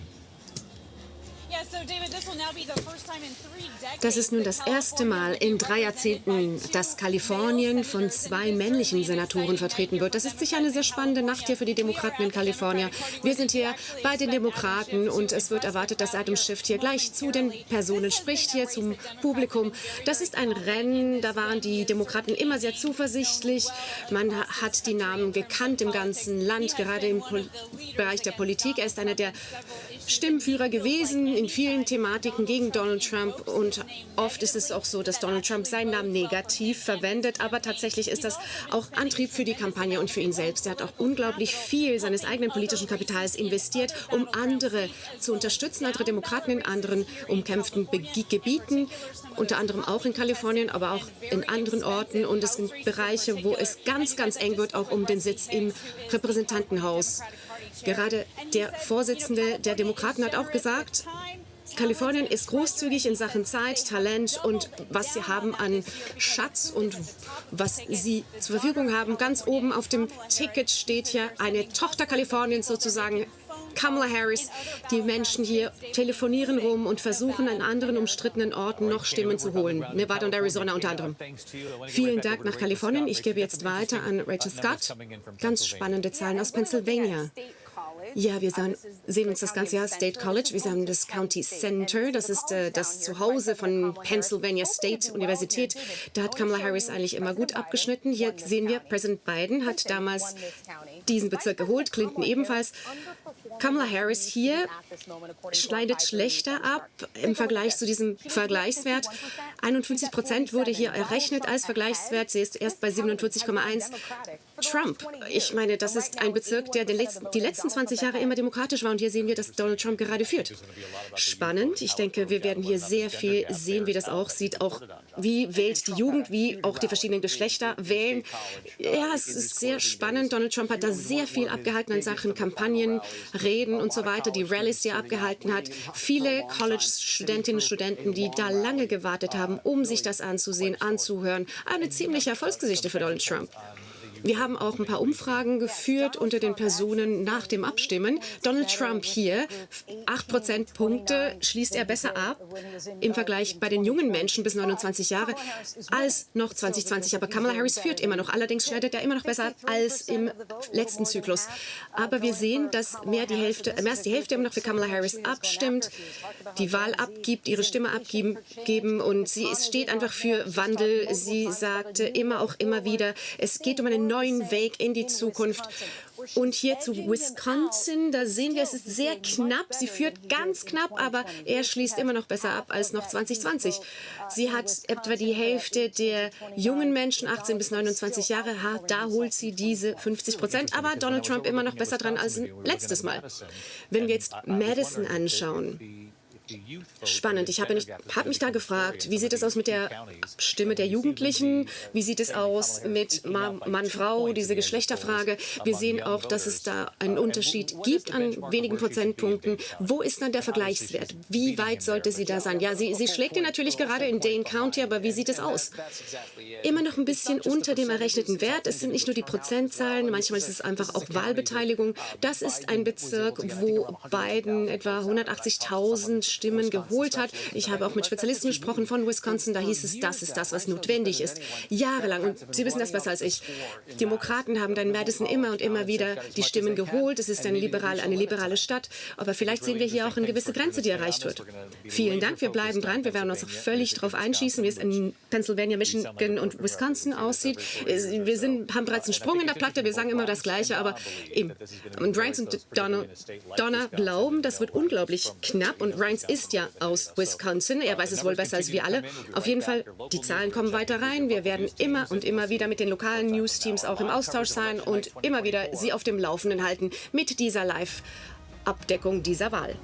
Das ist nun das erste Mal in 3 Jahrzehnten, dass Kalifornien von 2 männlichen Senatoren vertreten wird. Das ist sicher eine sehr spannende Nacht hier für die Demokraten in Kalifornien. Wir sind hier bei den Demokraten und es wird erwartet, dass Adam Schiff hier gleich zu den Personen spricht, hier zum Publikum. Das ist ein Rennen, da waren die Demokraten immer sehr zuversichtlich. Man hat die Namen gekannt im ganzen Land, gerade im Bereich der Politik. Er ist einer der Stimmführer gewesen in vielen Thematiken gegen Donald Trump. Und oft ist es auch so, dass Donald Trump seinen Namen negativ verwendet. Aber tatsächlich ist das auch Antrieb für die Kampagne und für ihn selbst. Er hat auch unglaublich viel seines eigenen politischen Kapitals investiert, um andere zu unterstützen, andere Demokraten in anderen umkämpften Gebieten, unter anderem auch in Kalifornien, aber auch in anderen Orten. Und es sind Bereiche, wo es ganz, ganz eng wird, auch um den Sitz im Repräsentantenhaus. Gerade der Vorsitzende der Demokraten hat auch gesagt, Kalifornien ist großzügig in Sachen Zeit, Talent und was sie haben an Schatz und was sie zur Verfügung haben. Ganz oben auf dem Ticket steht hier eine Tochter Kaliforniens sozusagen, Kamala Harris. Die Menschen hier telefonieren rum und versuchen an anderen umstrittenen Orten noch Stimmen zu holen. Nevada und Arizona unter anderem. Vielen Dank nach Kalifornien. Ich gebe jetzt weiter an Rachel Scott. Ganz spannende Zahlen aus Pennsylvania. Ja, wir sehen uns das ganze Jahr State College. Wir haben das County Center. Das ist das Zuhause von Pennsylvania State Universität. Da hat Kamala Harris eigentlich immer gut abgeschnitten. Hier sehen wir, Präsident Biden hat damals diesen Bezirk geholt, Clinton ebenfalls. Kamala Harris hier schneidet schlechter ab im Vergleich zu diesem Vergleichswert. 51% wurde hier errechnet als Vergleichswert. Sie ist erst bei 47,1. Trump, ich meine, das ist ein Bezirk, der die letzten 20 Jahre immer demokratisch war. Und hier sehen wir, dass Donald Trump gerade führt. Spannend. Ich denke, wir werden hier sehr viel sehen, wie das auch sieht. Auch wie wählt die Jugend, wie auch die verschiedenen Geschlechter wählen. Ja, es ist sehr spannend. Donald Trump hat da sehr viel abgehalten in Sachen Kampagnen, Reden und so weiter. Die Rallyes, die er abgehalten hat. Viele College-Studentinnen und Studenten, die da lange gewartet haben, um sich das anzusehen, anzuhören. Eine ziemliche Erfolgsgeschichte für Donald Trump. Wir haben auch ein paar Umfragen geführt unter den Personen nach dem Abstimmen. Donald Trump hier, 8 Prozentpunkte schließt er besser ab im Vergleich bei den jungen Menschen bis 29 Jahre als noch 2020. Aber Kamala Harris führt immer noch. Allerdings schneidet er immer noch besser ab als im letzten Zyklus. Aber wir sehen, dass mehr als die Hälfte immer noch für Kamala Harris abstimmt, die Wahl abgibt, ihre Stimme abgeben. Und sie steht einfach für Wandel. Sie sagte immer wieder, es geht um einen neuen Weg in die Zukunft. Und hier zu Wisconsin, da sehen wir, es ist sehr knapp. Sie führt ganz knapp, aber er schließt immer noch besser ab als noch 2020. Sie hat etwa die Hälfte der jungen Menschen, 18 bis 29 Jahre, da holt sie diese 50%. Aber Donald Trump immer noch besser dran als letztes Mal. Wenn wir jetzt Madison anschauen, spannend. Ich habe mich da gefragt, wie sieht es aus mit der Stimme der Jugendlichen? Wie sieht es aus mit Mann, Frau, diese Geschlechterfrage? Wir sehen auch, dass es da einen Unterschied gibt an wenigen Prozentpunkten. Wo ist dann der Vergleichswert? Wie weit sollte sie da sein? Ja, sie schlägt ihn natürlich gerade in Dane County, aber wie sieht es aus? Immer noch ein bisschen unter dem errechneten Wert. Es sind nicht nur die Prozentzahlen, manchmal ist es einfach auch Wahlbeteiligung. Das ist ein Bezirk, wo Biden etwa 180.000 Stimmen geholt hat. Ich habe auch mit Spezialisten gesprochen von Wisconsin. Da hieß es, das ist das, was notwendig ist. Jahrelang. Und Sie wissen das besser als ich. Demokraten haben dann Madison immer und immer wieder die Stimmen geholt. Es ist eine liberale Stadt. Aber vielleicht sehen wir hier auch eine gewisse Grenze, die erreicht wird. Vielen Dank. Wir bleiben dran. Wir werden uns auch völlig drauf einschießen, wie es in Pennsylvania, Michigan und Wisconsin aussieht. Wir haben bereits einen Sprung in der Platte. Wir sagen immer das Gleiche. Aber eben. Und Reince und Donna glauben, das wird unglaublich knapp. Und Reince ist ja aus Wisconsin. Er weiß es wohl besser als wir alle. Auf jeden Fall, die Zahlen kommen weiter rein. Wir werden immer und immer wieder mit den lokalen News-Teams auch im Austausch sein und immer wieder Sie auf dem Laufenden halten mit dieser Live-Abdeckung dieser Wahl.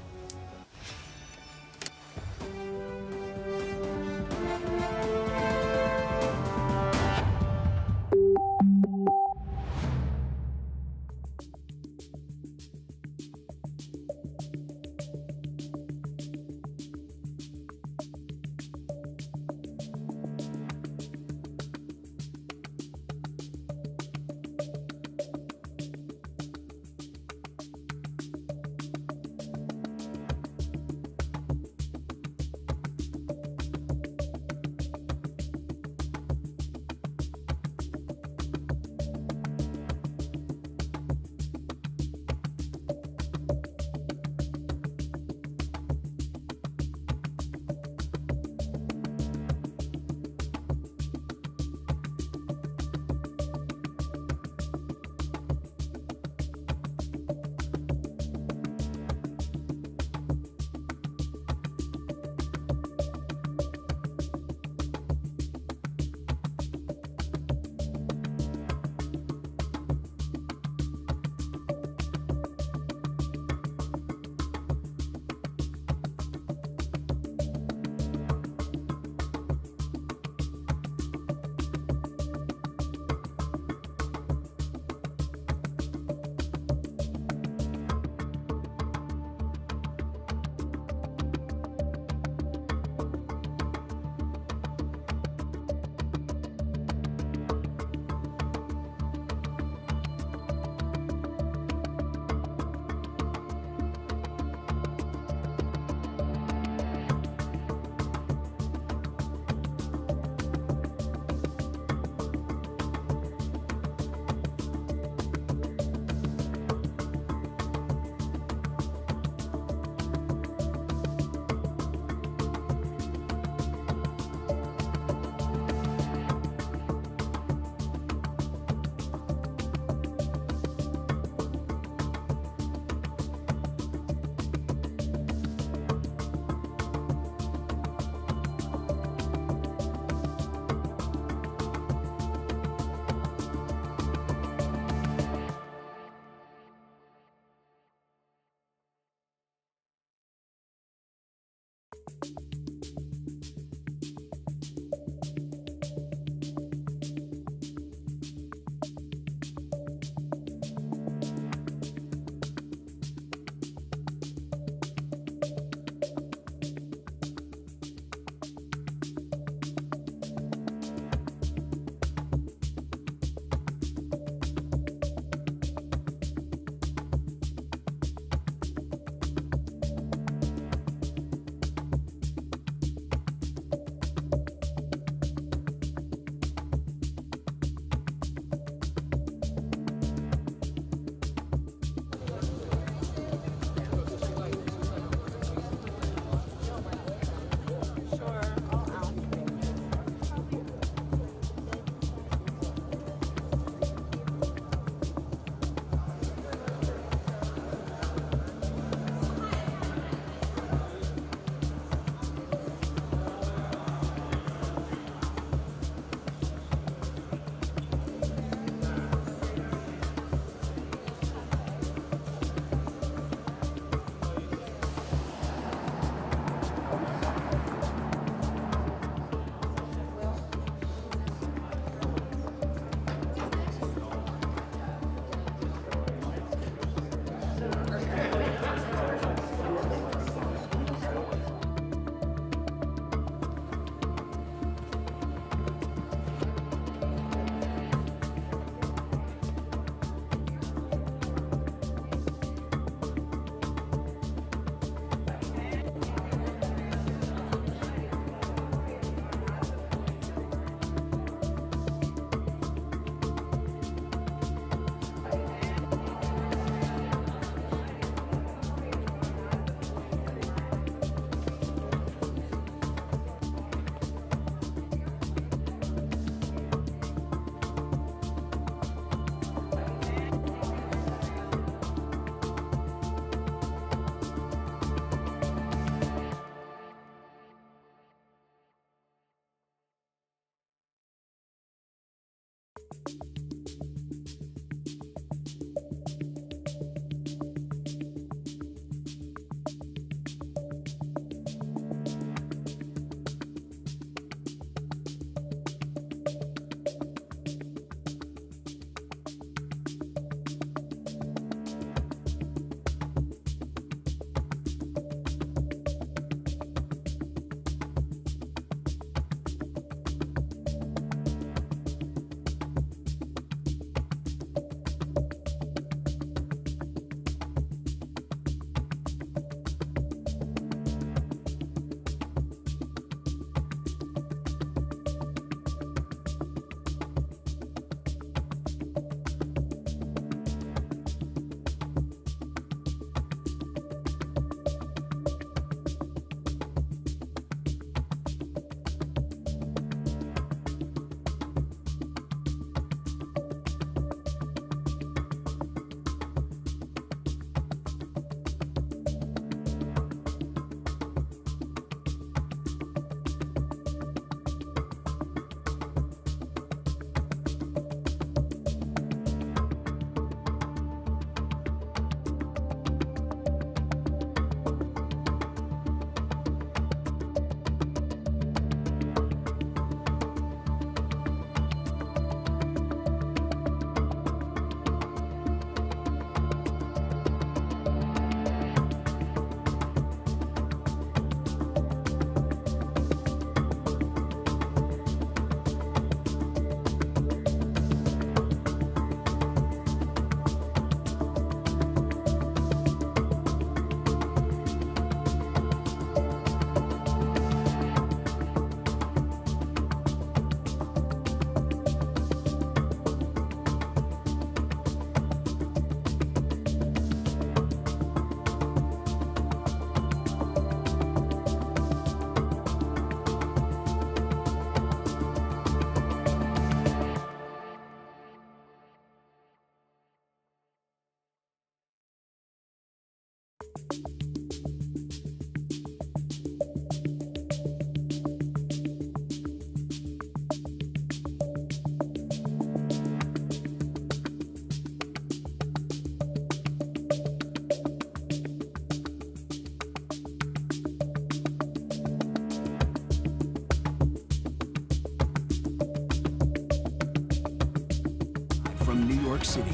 From New York City,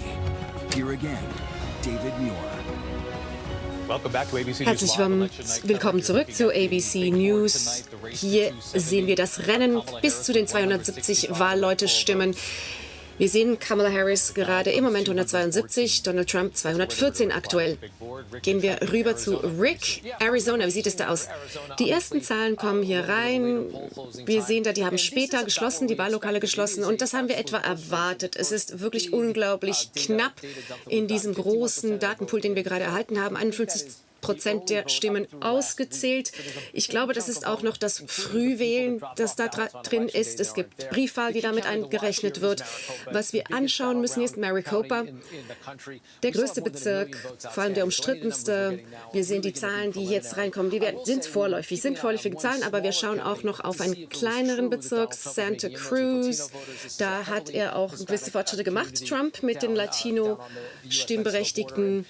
here again, David Muir. Herzlich willkommen zurück zu ABC News. Hier sehen wir das Rennen bis zu den 270 Wahlleute stimmen. Wir sehen Kamala Harris gerade im Moment 172, Donald Trump 214 aktuell. Gehen wir rüber zu Rick, Arizona. Wie sieht es da aus? Die ersten Zahlen kommen hier rein. Wir sehen da, die haben später geschlossen, die Wahllokale geschlossen. Und das haben wir etwa erwartet. Es ist wirklich unglaublich knapp in diesem großen Datenpool, den wir gerade erhalten haben. 51% der Stimmen ausgezählt. Ich glaube, das ist auch noch das Frühwählen, das da drin ist. Es gibt Briefwahl, die damit eingerechnet wird. Was wir anschauen müssen, ist Maricopa, der größte Bezirk, vor allem der umstrittenste. Wir sehen die Zahlen, die jetzt reinkommen, die sind vorläufige Zahlen, aber wir schauen auch noch auf einen kleineren Bezirk, Santa Cruz. Da hat er auch gewisse Fortschritte gemacht, Trump, mit den Latino-Stimmberechtigten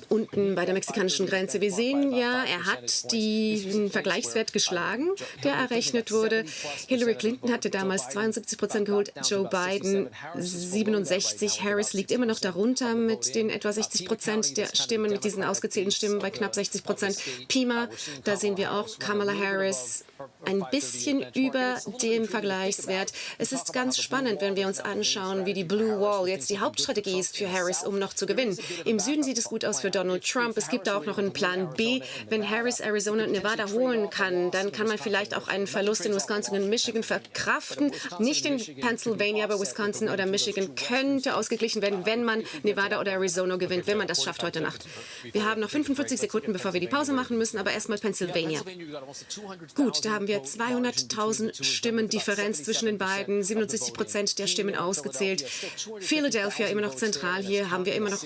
unten bei der mexikanischen Grenze. Wir sehen ja, er hat den Vergleichswert geschlagen, der errechnet wurde. Hillary Clinton hatte damals 72% geholt, Joe Biden 67%. Harris liegt immer noch darunter mit den etwa 60% der Stimmen, mit diesen ausgezählten Stimmen bei knapp 60%. Pima, da sehen wir auch Kamala Harris ein bisschen über dem Vergleichswert. Es ist ganz spannend, wenn wir uns anschauen, wie die Blue Wall jetzt die Hauptstrategie ist für Harris, um noch zu gewinnen. Im Süden sieht es gut aus für Donald Trump. Es gibt auch noch einen Plan B. Wenn Harris Arizona und Nevada holen kann, dann kann man vielleicht auch einen Verlust in Wisconsin und Michigan verkraften. Nicht in Pennsylvania, aber Wisconsin oder Michigan könnte ausgeglichen werden, wenn man Nevada oder Arizona gewinnt, wenn man das schafft heute Nacht. Wir haben noch 45 Sekunden, bevor wir die Pause machen müssen, aber erstmal Pennsylvania. Gut, da haben wir 200.000 Stimmen Differenz zwischen den beiden, 77% der Stimmen ausgezählt. Philadelphia immer noch zentral, hier haben wir immer noch,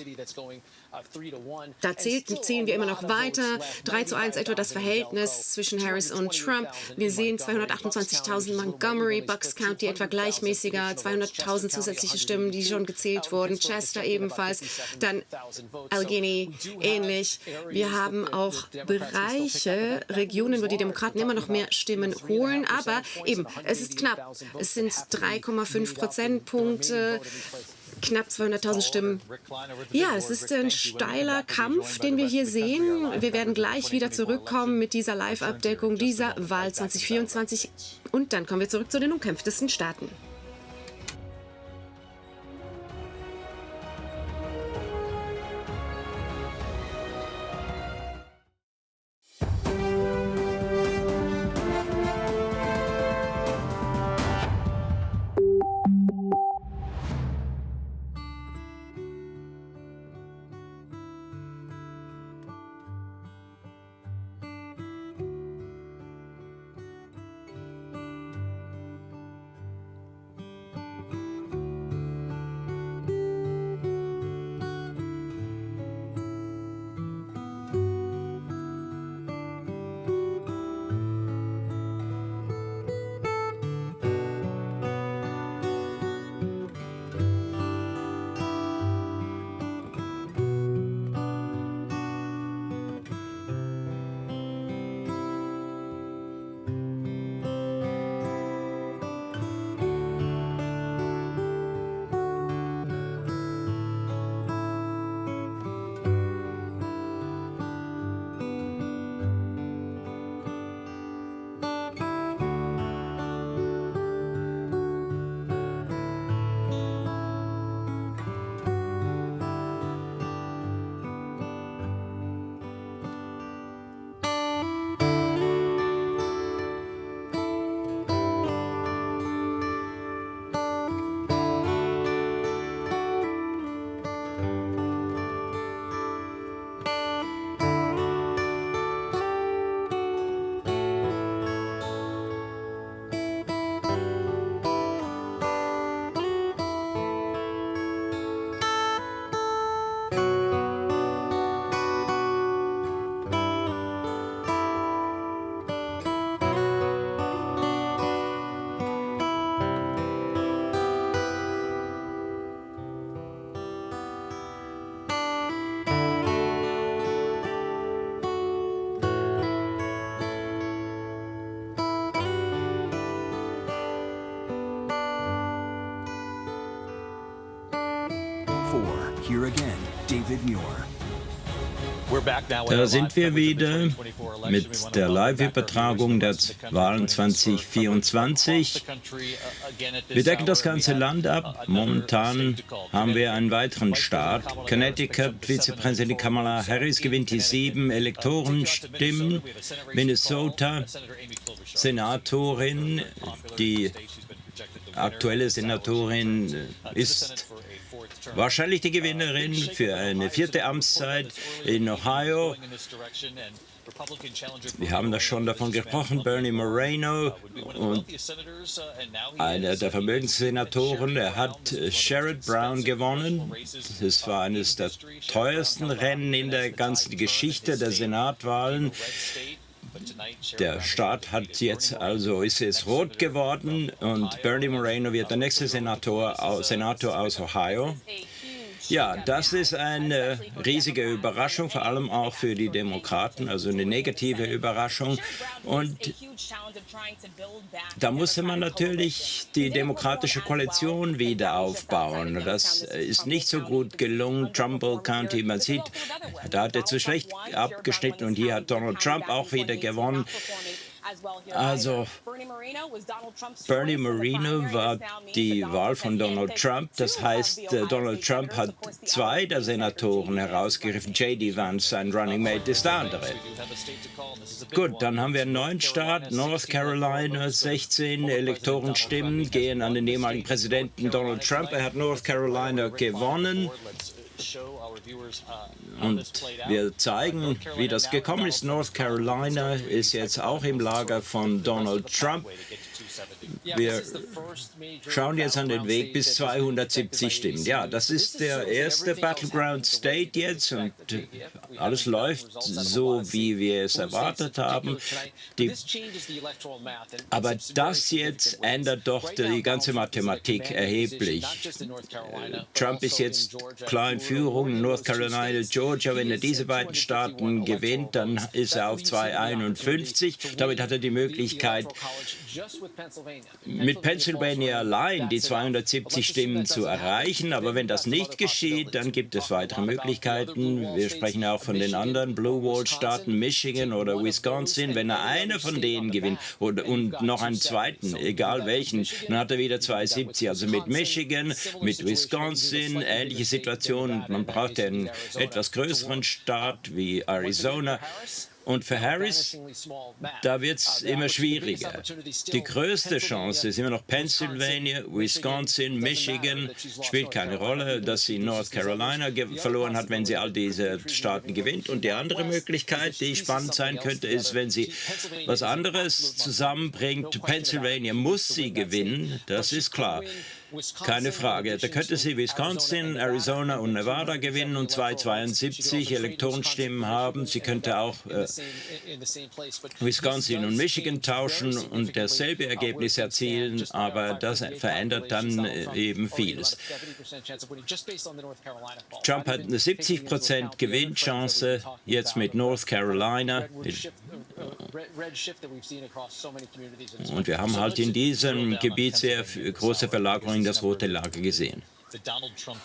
da ziehen wir immer noch weiter. 3:1 etwa das Verhältnis zwischen Harris und Trump. Wir sehen 228.000 Montgomery, Bucks County etwa gleichmäßiger, 200.000 zusätzliche Stimmen, die schon gezählt wurden. Chester ebenfalls, dann Allegheny ähnlich. Wir haben auch Bereiche, Regionen, wo die Demokraten immer noch mehr Stimmen holen, aber eben, es ist knapp. Es sind 3,5 Prozentpunkte. Knapp 200.000 Stimmen. Ja, es ist ein steiler Kampf, den wir hier sehen. Wir werden gleich wieder zurückkommen mit dieser Live-Abdeckung dieser Wahl 2024. Und dann kommen wir zurück zu den umkämpftesten Staaten. Here again, David Muir. Da sind wir wieder mit der Live-Übertragung der Wahlen 2024. Wir decken das ganze Land ab. Momentan haben wir einen weiteren Staat. Connecticut, Vizepräsidentin Kamala Harris gewinnt die 7 Elektorenstimmen. Minnesota, Senatorin, die aktuelle Senatorin ist wahrscheinlich die Gewinnerin für eine 4. Amtszeit. In Ohio, wir haben da schon davon gesprochen, Bernie Moreno, und einer der Vermögenssenatoren, er hat Sherrod Brown gewonnen. Das war eines der teuersten Rennen in der ganzen Geschichte der Senatwahlen. Der Staat hat jetzt ist jetzt rot geworden und Bernie Moreno wird der nächste Senator aus Ohio. Ja, das ist eine riesige Überraschung, vor allem auch für die Demokraten, also eine negative Überraschung. Und da musste man natürlich die demokratische Koalition wieder aufbauen. Das ist nicht so gut gelungen. Trumbull County, man sieht, da hat er zu schlecht abgeschnitten und hier hat Donald Trump auch wieder gewonnen. Also, Bernie Moreno war die Wahl von Donald Trump. Das heißt, Donald Trump hat 2 der Senatoren herausgegriffen. J.D. Vance, sein Running Mate, ist der andere. Gut, dann haben wir einen neuen Staat, North Carolina. 16 Elektorenstimmen gehen an den ehemaligen Präsidenten Donald Trump. Er hat North Carolina gewonnen. Und wir zeigen, wie das gekommen ist. North Carolina ist jetzt auch im Lager von Donald Trump. Wir schauen jetzt an den Weg bis 270 Stimmen. Ja, das ist der erste Battleground State jetzt und alles läuft so, wie wir es erwartet haben. Aber das jetzt ändert doch die ganze Mathematik erheblich. Trump ist jetzt klar in Führung, North Carolina, Georgia. Wenn er diese beiden Staaten gewinnt, dann ist er auf 251. Damit hat er die Möglichkeit, mit Pennsylvania allein die 270 Stimmen zu erreichen. Aber wenn das nicht geschieht, dann gibt es weitere Möglichkeiten. Wir sprechen auch von den anderen Blue Wall-Staaten, Michigan oder Wisconsin. Wenn er eine von denen gewinnt und noch einen zweiten, egal welchen, dann hat er wieder 270. Also mit Michigan, mit Wisconsin, ähnliche Situationen. Man braucht einen etwas größeren Staat wie Arizona. Und für Harris, da wird es immer schwieriger. Die größte Chance ist immer noch Pennsylvania, Wisconsin, Michigan. Spielt keine Rolle, dass sie North Carolina verloren hat, wenn sie all diese Staaten gewinnt. Und die andere Möglichkeit, die spannend sein könnte, ist, wenn sie was anderes zusammenbringt. Pennsylvania muss sie gewinnen, das ist klar. Keine Frage. Da könnte sie Wisconsin, Arizona und Nevada gewinnen und 272 Elektorenstimmen haben. Sie könnte auch Wisconsin und Michigan tauschen und dasselbe Ergebnis erzielen, aber das verändert dann eben vieles. Trump hat eine 70% Gewinnchance jetzt mit North Carolina. Und wir haben halt in diesem Gebiet sehr große Verlagerungen in das rote Lager gesehen.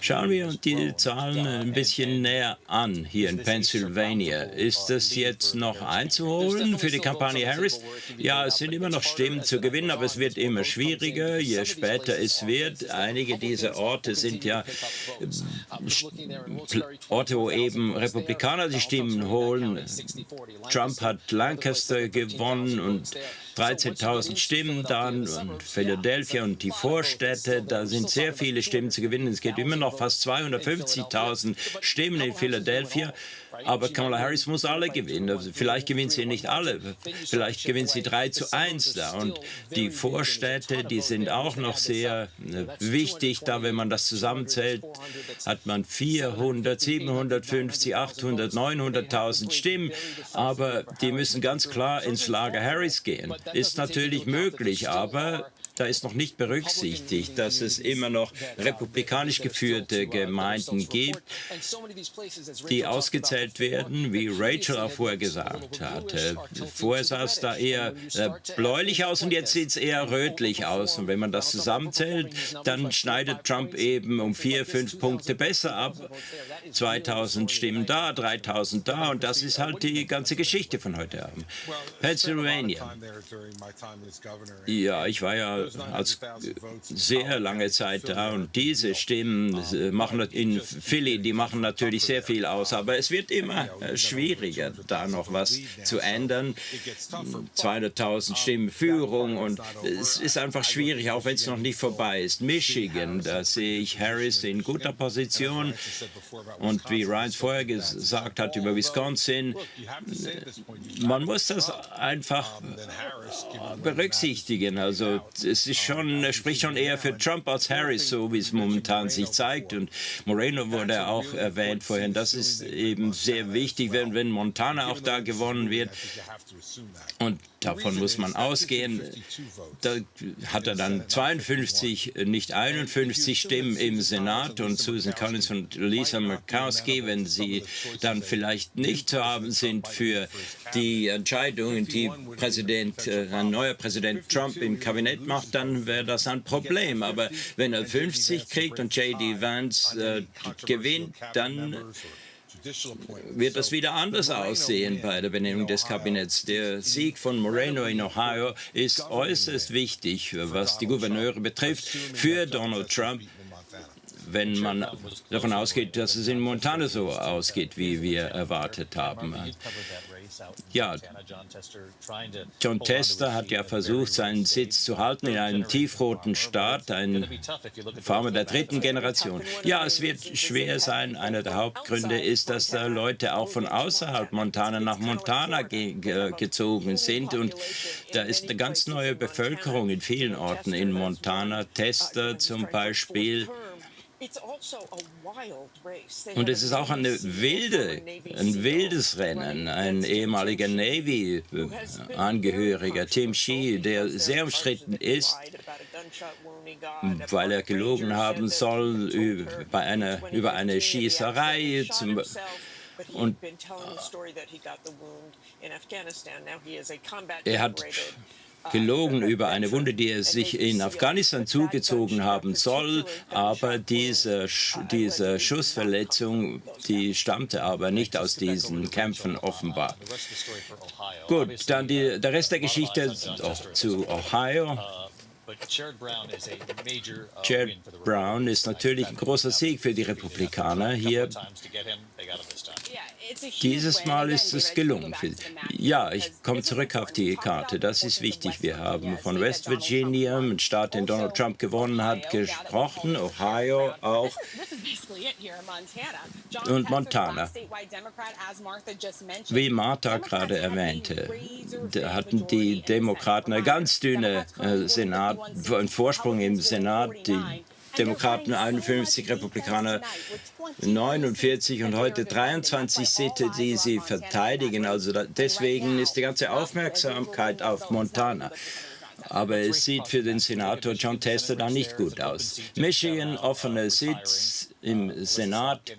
Schauen wir uns die Zahlen ein bisschen näher an hier in Pennsylvania. Ist das jetzt noch einzuholen für die Kampagne Harris? Ja, es sind immer noch Stimmen zu gewinnen, aber es wird immer schwieriger, je später es wird. Einige dieser Orte sind ja Orte, wo eben Republikaner die Stimmen holen. Trump hat Lancaster gewonnen und 13.000 Stimmen dann und Philadelphia und die Vorstädte, da sind sehr viele Stimmen zu gewinnen. Es geht immer noch fast 250.000 Stimmen in Philadelphia. Aber Kamala Harris muss alle gewinnen. Also vielleicht gewinnt sie nicht alle. Vielleicht gewinnt sie 3:1 da. Und die Vorstädte, die sind auch noch sehr wichtig. Da, wenn man das zusammenzählt, hat man 400, 750, 800, 900.000 Stimmen. Aber die müssen ganz klar ins Lager Harris gehen. Ist natürlich möglich, aber da ist noch nicht berücksichtigt, dass es immer noch republikanisch geführte Gemeinden gibt, die ausgezählt werden, wie Rachel auch vorher gesagt hatte. Vorher sah es da eher bläulich aus und jetzt sieht es eher rötlich aus. Und wenn man das zusammenzählt, dann schneidet Trump eben um 4, 5 Punkte besser ab. 2000 Stimmen da, 3000 da und das ist halt die ganze Geschichte von heute Abend. Pennsylvania. Ja, ich war ja als sehr lange Zeit da und diese Stimmen machen in Philly, die machen natürlich sehr viel aus, aber es wird immer schwieriger, da noch was zu ändern. 200.000 Stimmen Führung und es ist einfach schwierig, auch wenn es noch nicht vorbei ist. Michigan, da sehe ich Harris in guter Position und wie Ryan vorher gesagt hat über Wisconsin, man muss das einfach berücksichtigen. Also es ist schon, spricht schon eher für Trump als Harris, so wie es momentan sich zeigt. Und Moreno wurde auch erwähnt vorhin. Das ist eben sehr wichtig, wenn Montana auch da gewonnen wird. Und davon muss man ausgehen. Da hat er dann 52, nicht 51 Stimmen im Senat und Susan Collins und Lisa Murkowski, wenn sie dann vielleicht nicht zu haben sind für die Entscheidungen, die ein neuer Präsident Trump im Kabinett macht, dann wäre das ein Problem. Aber wenn er 50 kriegt und J.D. Vance gewinnt, dann wird das wieder anders aussehen bei der Benennung des Kabinetts. Der Sieg von Moreno in Ohio ist äußerst wichtig, was die Gouverneure betrifft, für Donald Trump, wenn man davon ausgeht, dass es in Montana so ausgeht, wie wir erwartet haben. Ja, John Tester hat ja versucht, seinen Sitz zu halten in einem tiefroten Staat, ein Farmer der dritten Generation. Ja, es wird schwer sein. Einer der Hauptgründe ist, dass da Leute auch von außerhalb Montana nach Montana gezogen sind. Und da ist eine ganz neue Bevölkerung in vielen Orten in Montana. Tester zum Beispiel. Und es ist auch ein wildes Rennen. Ein ehemaliger Navy-Angehöriger, Tim Shee, der sehr umstritten ist, weil er gelogen haben soll über eine Schießerei. Und er hat gelogen über eine Wunde, die er sich in Afghanistan zugezogen haben soll, aber diese Schussverletzung, die stammte aber nicht aus diesen Kämpfen offenbar. Gut, dann der Rest der Geschichte zu Ohio. Jared Brown ist natürlich ein großer Sieg für die Republikaner hier. Dieses Mal ist es gelungen. Ja, ich komme zurück auf die Karte. Das ist wichtig. Wir haben von West Virginia, einem Staat, den Donald Trump gewonnen hat, gesprochen. Ohio auch. Und Montana. Wie Martha gerade erwähnte, da hatten die Demokraten eine ganz dünne einen Vorsprung im Senat. Die Demokraten 51, Republikaner 49 und heute 23 Sitze, die sie verteidigen. Also deswegen ist die ganze Aufmerksamkeit auf Montana. Aber es sieht für den Senator John Tester da nicht gut aus. Michigan, offener Sitz im Senat,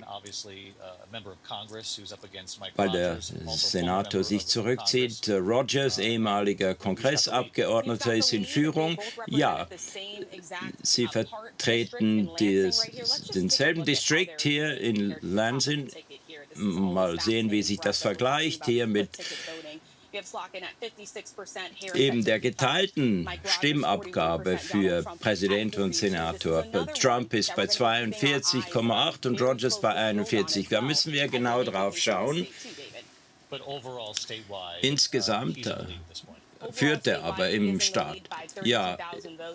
weil der Senator sich zurückzieht. Rogers, ehemaliger Kongressabgeordneter, ist in Führung. Ja, sie vertreten denselben Distrikt hier in Lansing. Mal sehen, wie sich das vergleicht hier mit eben der geteilten Stimmabgabe für Präsident und Senator. Trump ist bei 42,8 und Rogers bei 41. Da müssen wir genau drauf schauen. Insgesamt führt er aber im Staat. Ja,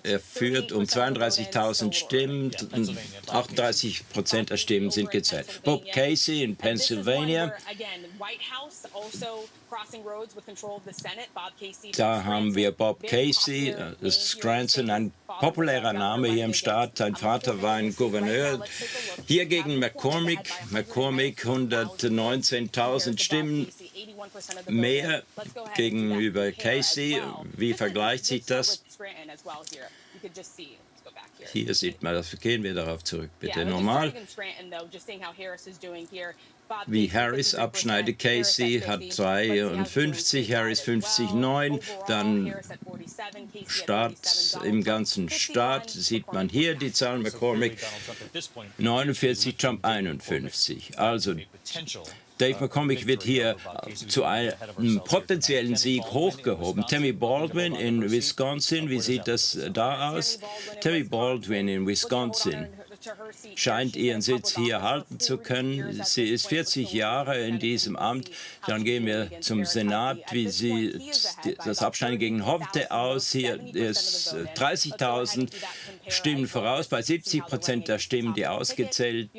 er führt um 32.000 Stimmen, 38% der Stimmen sind gezählt. Bob Casey in Pennsylvania. Da haben wir Bob Casey, das ist Grandson, ein populärer Name hier im Staat. Sein Vater war ein Gouverneur. Hier gegen McCormick. McCormick 119.000 Stimmen mehr gegenüber Casey. Wie vergleicht sich das? Hier sieht man das. Gehen wir darauf zurück, bitte. Normal. Wie Harris abschneidet. Casey hat 53, Harris 50,9. Dann im ganzen Staat sieht man hier die Zahlen. McCormick 49, Trump 51. Also Dave McCormick wird hier zu einem potenziellen Sieg hochgehoben. Tammy Baldwin in Wisconsin, wie sieht das da aus? Tammy Baldwin in Wisconsin scheint ihren Sitz hier halten zu können. Sie ist 40 Jahre in diesem Amt. Dann gehen wir zum Senat. Wie sieht das Abschneiden gegen Hovde aus? Hier ist 30.000 Stimmen voraus bei 70% der Stimmen, die ausgezählt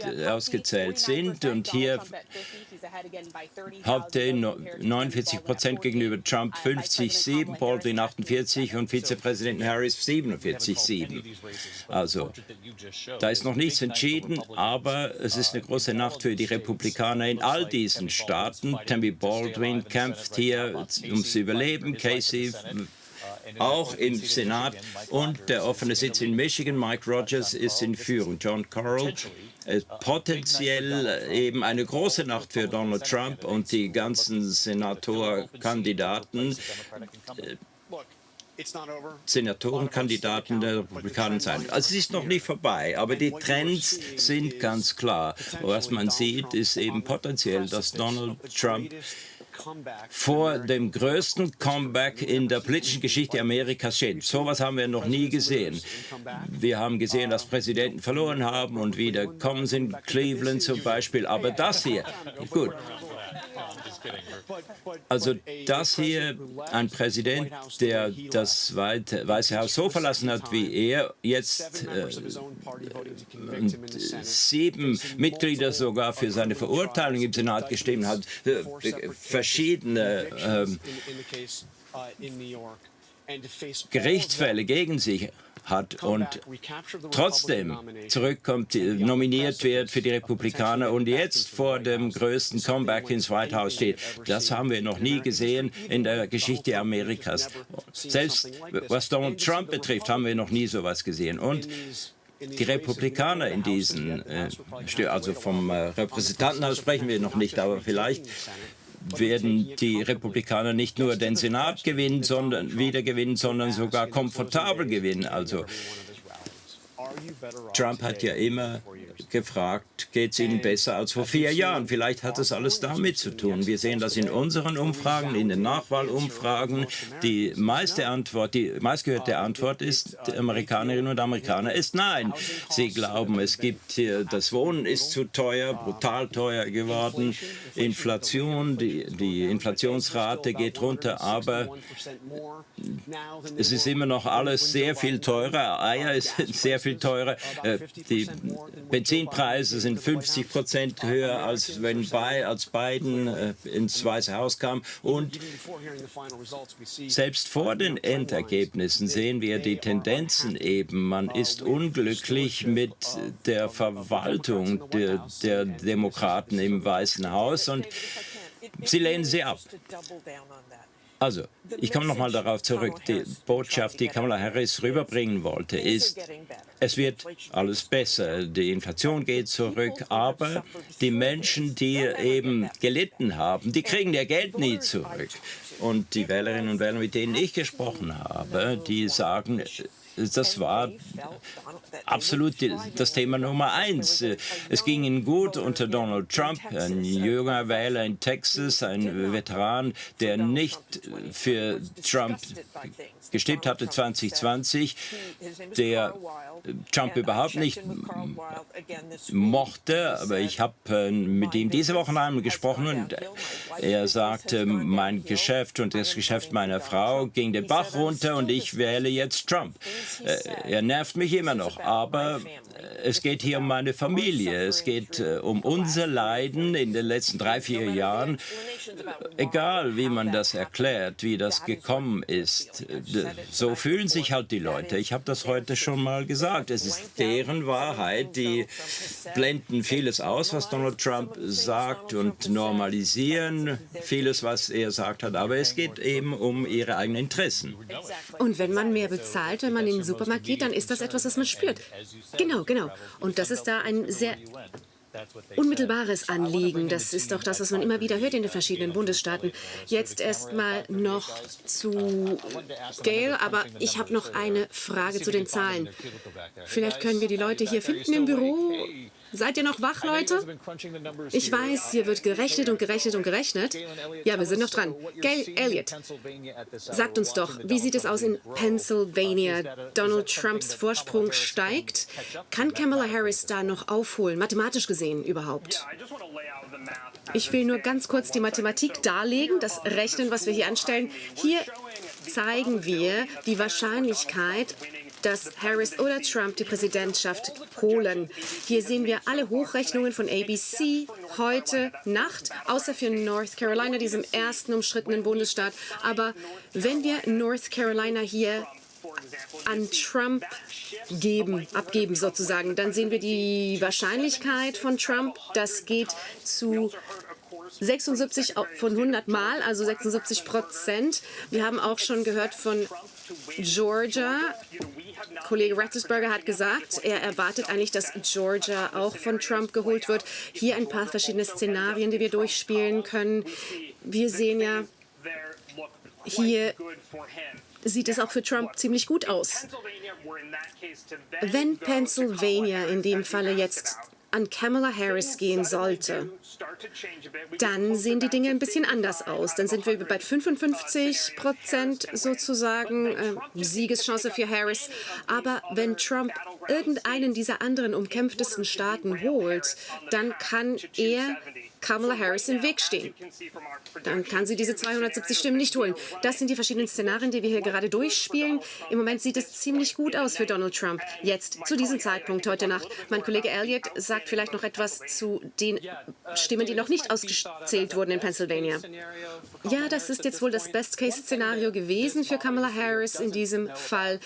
sind. Und hier Hovde 49% gegenüber Trump 50,7, Baldwin 48 und Vizepräsident Harris 47,7. Also da ist noch nichts entschieden, aber es ist eine große Nacht für die Republikaner in all diesen Staaten. Tammy Baldwin kämpft hier ums Überleben, Casey auch im Senat und der offene Sitz in Michigan. Mike Rogers ist in Führung. John Carroll potenziell eben eine große Nacht für Donald Trump und die ganzen Senatorenkandidaten der Republikaner sein. Also es ist noch nicht vorbei, aber die Trends sind ganz klar. Was man sieht, ist eben potenziell, dass Donald Trump vor dem größten Comeback in der politischen Geschichte Amerikas steht. So etwas haben wir noch nie gesehen. Wir haben gesehen, dass Präsidenten verloren haben und wieder kommen sind, Cleveland zum Beispiel. Aber das hier, gut. Also das hier, ein Präsident, der das Weiße Haus so verlassen hat wie er, jetzt 7 Mitglieder sogar für seine Verurteilung im Senat gestimmt hat, verschiedene Gerichtsfälle gegen sich hat und trotzdem zurückkommt, nominiert wird für die Republikaner und jetzt vor dem größten Comeback ins White House steht. Das haben wir noch nie gesehen in der Geschichte Amerikas. Selbst was Donald Trump betrifft, haben wir noch nie sowas gesehen. Und die Republikaner in diesen, also vom Repräsentantenhaus sprechen wir noch nicht, aber vielleicht werden die Republikaner nicht nur den Senat wieder gewinnen, sondern sogar komfortabel gewinnen. Also Trump hat ja immer gefragt, geht es Ihnen besser als vor 4 Jahren? Vielleicht hat das alles damit zu tun. Wir sehen das in unseren Umfragen, in den Nachwahlumfragen. Die meistgehörte Antwort ist, die Amerikanerinnen und Amerikaner, ist nein. Sie glauben, es gibt hier, das Wohnen ist zu teuer, brutal teuer geworden. Inflation, die Inflationsrate geht runter, aber es ist immer noch alles sehr viel teurer. Eier sind sehr viel teurer. Die Benzinpreise sind 50% höher, als wenn Biden ins Weiße Haus kam. Und selbst vor den Endergebnissen sehen wir die Tendenzen eben. Man ist unglücklich mit der Verwaltung der Demokraten im Weißen Haus und sie lehnen sie ab. Also, ich komme noch mal darauf zurück. Die Botschaft, die Kamala Harris rüberbringen wollte, ist, es wird alles besser. Die Inflation geht zurück, aber die Menschen, die eben gelitten haben, die kriegen ihr Geld nie zurück. Und die Wählerinnen und Wähler, mit denen ich gesprochen habe, die sagen, das war absolut das Thema Nummer 1. Es ging ihnen gut unter Donald Trump, ein junger Wähler in Texas, ein Veteran, der nicht für Trump gestimmt hatte 2020, der Trump überhaupt nicht mochte, aber ich habe mit ihm diese Woche einmal gesprochen und er sagte, mein Geschäft und das Geschäft meiner Frau ging den Bach runter und ich wähle jetzt Trump. Er nervt mich immer noch, aber es geht hier um meine Familie, es geht um unser Leiden in den letzten 3, 4 Jahren. Egal, wie man das erklärt, wie das gekommen ist, so fühlen sich halt die Leute. Ich habe das heute schon mal gesagt. Es ist deren Wahrheit. Die blenden vieles aus, was Donald Trump sagt und normalisieren vieles, was er sagt hat. Aber es geht eben um ihre eigenen Interessen. Und wenn man mehr bezahlt, wenn man in den Supermarkt geht, dann ist das etwas, was man spürt. Genau, genau. Und das ist da ein sehr unmittelbares Anliegen. Das ist auch das, was man immer wieder hört in den verschiedenen Bundesstaaten. Jetzt erstmal noch zu Gail, aber ich habe noch eine Frage zu den Zahlen. Vielleicht können wir die Leute hier finden im Büro. Seid ihr noch wach, Leute? Ich weiß, hier wird gerechnet und gerechnet und gerechnet. Ja, wir sind noch dran. Gail Elliott, sagt uns doch, wie sieht es aus in Pennsylvania? Donald Trumps Vorsprung steigt. Kann Kamala Harris da noch aufholen, mathematisch gesehen überhaupt? Ich will nur ganz kurz die Mathematik darlegen, das Rechnen, was wir hier anstellen. Hier zeigen wir die Wahrscheinlichkeit, dass Harris oder Trump die Präsidentschaft holen. Hier sehen wir alle Hochrechnungen von ABC heute Nacht, außer für North Carolina, diesem ersten umstrittenen Bundesstaat. Aber wenn wir North Carolina hier an Trump abgeben sozusagen, dann sehen wir die Wahrscheinlichkeit von Trump, das geht zu 76 von 100 Mal, also 76%. Wir haben auch schon gehört von Georgia. Kollege Ratzelsberger hat gesagt, er erwartet eigentlich, dass Georgia auch von Trump geholt wird. Hier ein paar verschiedene Szenarien, die wir durchspielen können. Wir sehen ja, hier sieht es auch für Trump ziemlich gut aus. Wenn Pennsylvania in dem Falle jetzt an Kamala Harris gehen sollte, dann sehen die Dinge ein bisschen anders aus. Dann sind wir bei 55% sozusagen Siegeschance für Harris. Aber wenn Trump irgendeinen dieser anderen umkämpftesten Staaten holt, dann kann er Kamala Harris im Weg stehen. Dann kann sie diese 270 Stimmen nicht holen. Das sind die verschiedenen Szenarien, die wir hier gerade durchspielen. Im Moment sieht es ziemlich gut aus für Donald Trump. Jetzt, zu diesem Zeitpunkt, heute Nacht. Mein Kollege Elliott sagt vielleicht noch etwas zu den Stimmen, die noch nicht ausgezählt wurden in Pennsylvania. Ja, das ist jetzt wohl das Best-Case-Szenario gewesen für Kamala Harris in diesem Fall.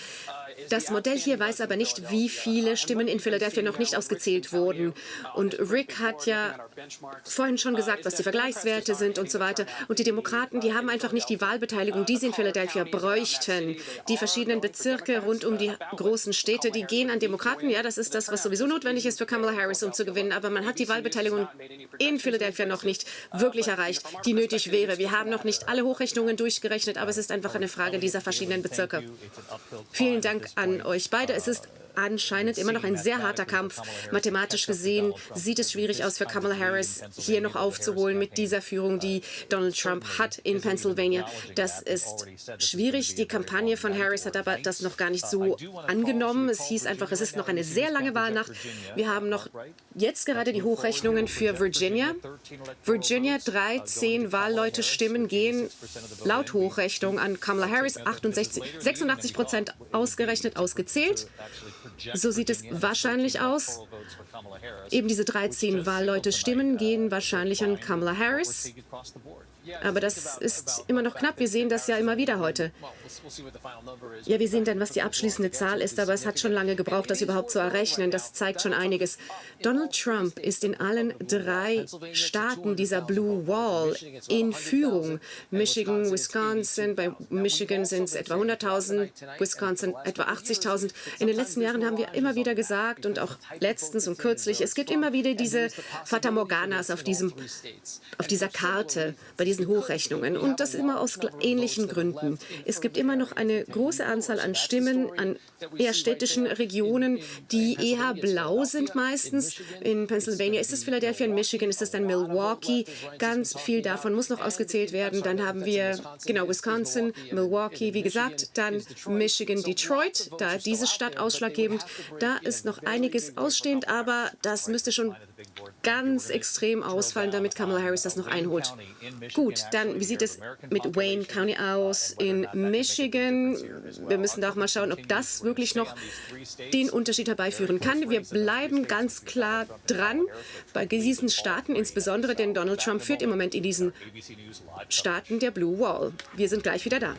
Das Modell hier weiß aber nicht, wie viele Stimmen in Philadelphia noch nicht ausgezählt wurden. Und Rick hat ja vorhin schon gesagt, was die Vergleichswerte sind und so weiter. Und die Demokraten, die haben einfach nicht die Wahlbeteiligung, die sie in Philadelphia bräuchten. Die verschiedenen Bezirke rund um die großen Städte, die gehen an Demokraten. Ja, das ist das, was sowieso notwendig ist für Kamala Harris, um zu gewinnen. Aber man hat die Wahlbeteiligung in Philadelphia noch nicht wirklich erreicht, die nötig wäre. Wir haben noch nicht alle Hochrechnungen durchgerechnet, aber es ist einfach eine Frage dieser verschiedenen Bezirke. Vielen Dank an euch beide. Es ist anscheinend immer noch ein sehr harter Kampf. Mathematisch gesehen sieht es schwierig aus für Kamala Harris, hier noch aufzuholen mit dieser Führung, die Donald Trump hat in Pennsylvania. Das ist schwierig. Die Kampagne von Harris hat aber das noch gar nicht so angenommen. Es hieß einfach, es ist noch eine sehr lange Wahlnacht. Wir haben noch jetzt gerade die Hochrechnungen für Virginia. Virginia, 13 Wahlleute Stimmen gehen laut Hochrechnung an Kamala Harris, 86% ausgerechnet, ausgezählt. So sieht es wahrscheinlich aus. Eben diese 13 Wahlleute Stimmen gehen wahrscheinlich an Kamala Harris. Aber das ist immer noch knapp. Wir sehen das ja immer wieder heute. Ja, wir sehen dann, was die abschließende Zahl ist, aber es hat schon lange gebraucht, das überhaupt zu errechnen. Das zeigt schon einiges. Donald Trump ist in allen 3 Staaten dieser Blue Wall in Führung. Michigan, Wisconsin, bei Michigan sind es etwa 100.000, Wisconsin etwa 80.000. In den letzten Jahren haben wir immer wieder gesagt und auch letztens und kürzlich, es gibt immer wieder diese Fata Morganas auf dieser Karte, bei diesen Hochrechnungen. Und das immer aus ähnlichen Gründen. Es gibt immer noch eine große Anzahl an Stimmen an eher städtischen Regionen, die eher blau sind meistens. In Pennsylvania ist es Philadelphia, in Michigan ist es dann Milwaukee. Ganz viel davon muss noch ausgezählt werden. Dann haben wir, genau, Wisconsin, Milwaukee, wie gesagt, dann Michigan, Detroit, da diese Stadt ausschlaggebend. Da ist noch einiges ausstehend, aber das müsste schon ganz extrem ausfallen, damit Kamala Harris das noch einholt. Gut, dann, wie sieht es mit Wayne County aus in Michigan? Wir müssen da auch mal schauen, ob das wirklich noch den Unterschied herbeiführen kann. Wir bleiben ganz klar dran bei diesen Staaten, insbesondere, denn Donald Trump führt im Moment in diesen Staaten der Blue Wall. Wir sind gleich wieder da.